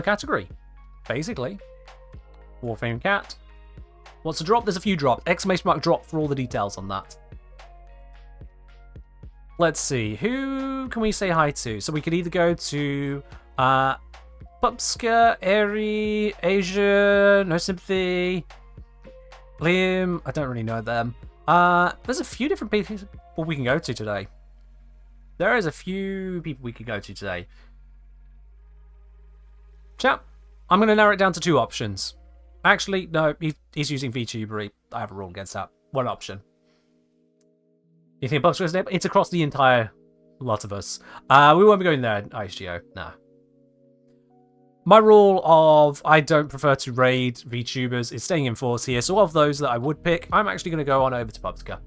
category. Basically, Warframe Cat. What's the drop? There's a few drops. Exclamation mark drop for all the details on that. Let's see. Who can we say hi to? So we could either go to Pupska, Airy, Asia, No Sympathy, Liam. I don't really know them. There's a few different people we can go to today. There is a few people we could go to today. Chap, I'm going to narrow it down to 2 options. Actually, no, he's using VTubery. I have a rule against that. 1 option. You think Bugs name? It's across the entire lot of us. We won't be going there, ISGO. Nah. My rule of I don't prefer to raid VTubers is staying in force here. So of those that I would pick, I'm actually going to go on over to Pupska.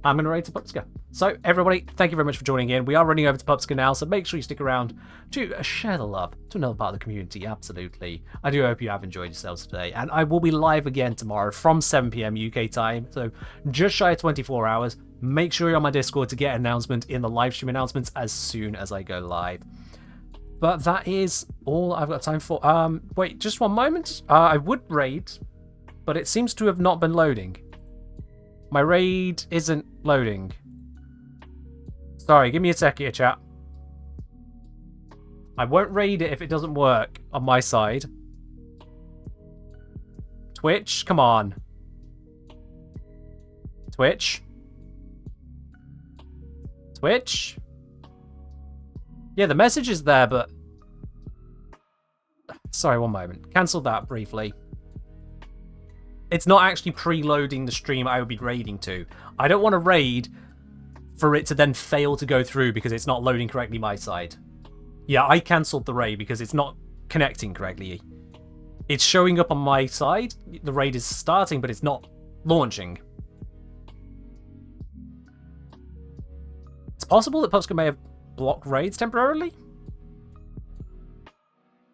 I'm going to raid to Pupska. So, everybody, thank you very much for joining in. We are running over to Pubsca now, so make sure you stick around to share the love to another part of the community, absolutely. I do hope you have enjoyed yourselves today, and I will be live again tomorrow from 7 PM UK time, so just shy of 24 hours. Make sure you're on my Discord to get an announcement in the live stream announcements as soon as I go live. But that is all I've got time for. Wait, just one moment. I would raid, but it seems to have not been loading. My raid isn't loading. Sorry, give me a sec here, chat. I won't raid it if it doesn't work on my side. Twitch, come on. Twitch. Twitch. Yeah, the message is there, but... Sorry, one moment. Cancel that briefly. It's not actually preloading the stream I would be raiding to. I don't want to raid for it to then fail to go through because it's not loading correctly my side. Yeah, I cancelled the raid because it's not connecting correctly. It's showing up on my side. The raid is starting, but it's not launching. It's possible that Pubsca may have blocked raids temporarily.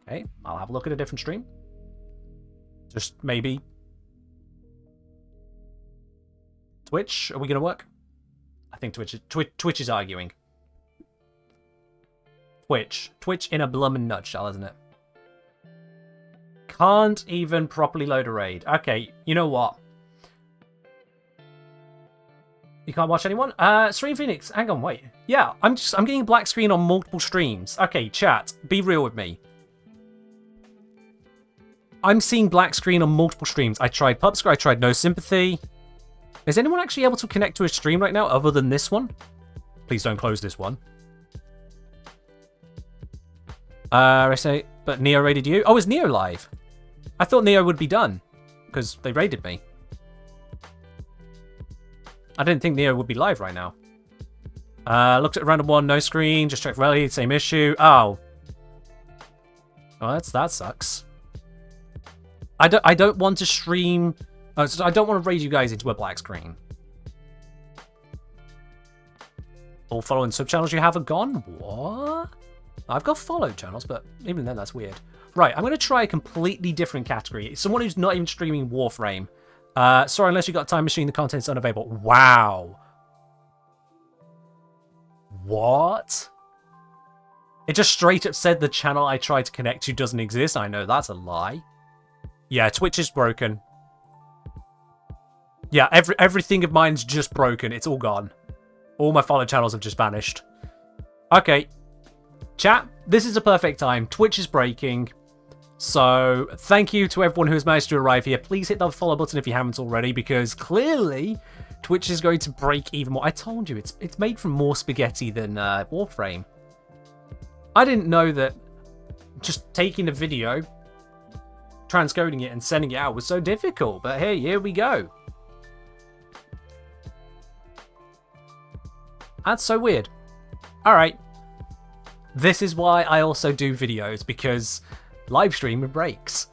Okay, I'll have a look at a different stream. Just maybe. Twitch, are we going to work? I think Twitch is arguing. Twitch in a bloomin' nutshell, isn't it? Can't even properly load a raid. Okay, you know what? You can't watch anyone? Stream Phoenix, hang on, wait. Yeah, I'm getting a black screen on multiple streams. Okay, chat, be real with me. I'm seeing black screen on multiple streams. I tried Pubsca, I tried No Sympathy. Is anyone actually able to connect to a stream right now other than this one? Please don't close this one. I say, but Neo raided you? Oh, is Neo live? I thought Neo would be done because they raided me. I didn't think Neo would be live right now. Looked at random one, no screen, just checked Rally, same issue. Oh. Oh, that sucks. I don't want to stream. So I don't want to raid you guys into a black screen. All following sub-channels you have are gone? What? I've got followed channels, but even then that's weird. Right, I'm going to try a completely different category. Someone who's not even streaming Warframe. Sorry, unless you got Time Machine, the content's unavailable. Wow. What? It just straight up said the channel I tried to connect to doesn't exist. I know that's a lie. Yeah, Twitch is broken. Yeah, everything of mine's just broken. It's all gone. All my followed channels have just vanished. Okay. Chat, this is a perfect time. Twitch is breaking. So, thank you to everyone who has managed to arrive here. Please hit that follow button if you haven't already, because clearly Twitch is going to break even more. I told you, it's made from more spaghetti than Warframe. I didn't know that just taking a video, transcoding it, and sending it out was so difficult, but hey, here we go. That's so weird. Alright. This is why I also do videos, because live stream breaks.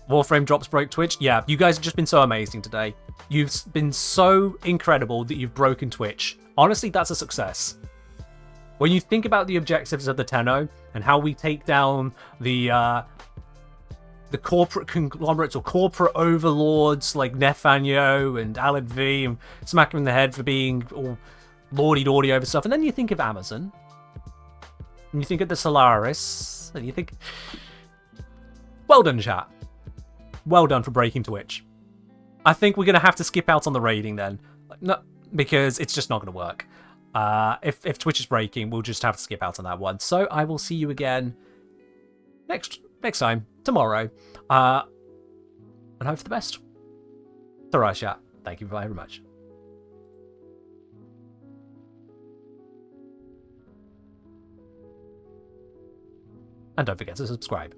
Warframe drops broke Twitch. Yeah, you guys have just been so amazing today. You've been so incredible that you've broken Twitch. Honestly, that's a success. When you think about the objectives of the Tenno and how we take down the corporate conglomerates or corporate overlords like Nefanyo and Alan V and smack him in the head for being all lordy-dordy over stuff. And then you think of Amazon. And you think of the Solaris. And you think... Well done, chat. Well done for breaking Twitch. I think we're going to have to skip out on the raiding then. No, because it's just not going to work. If Twitch is breaking, we'll just have to skip out on that one. So I will see you again next time, tomorrow. And hope for the best. It's alright, chat. Thank you very much. And don't forget to subscribe.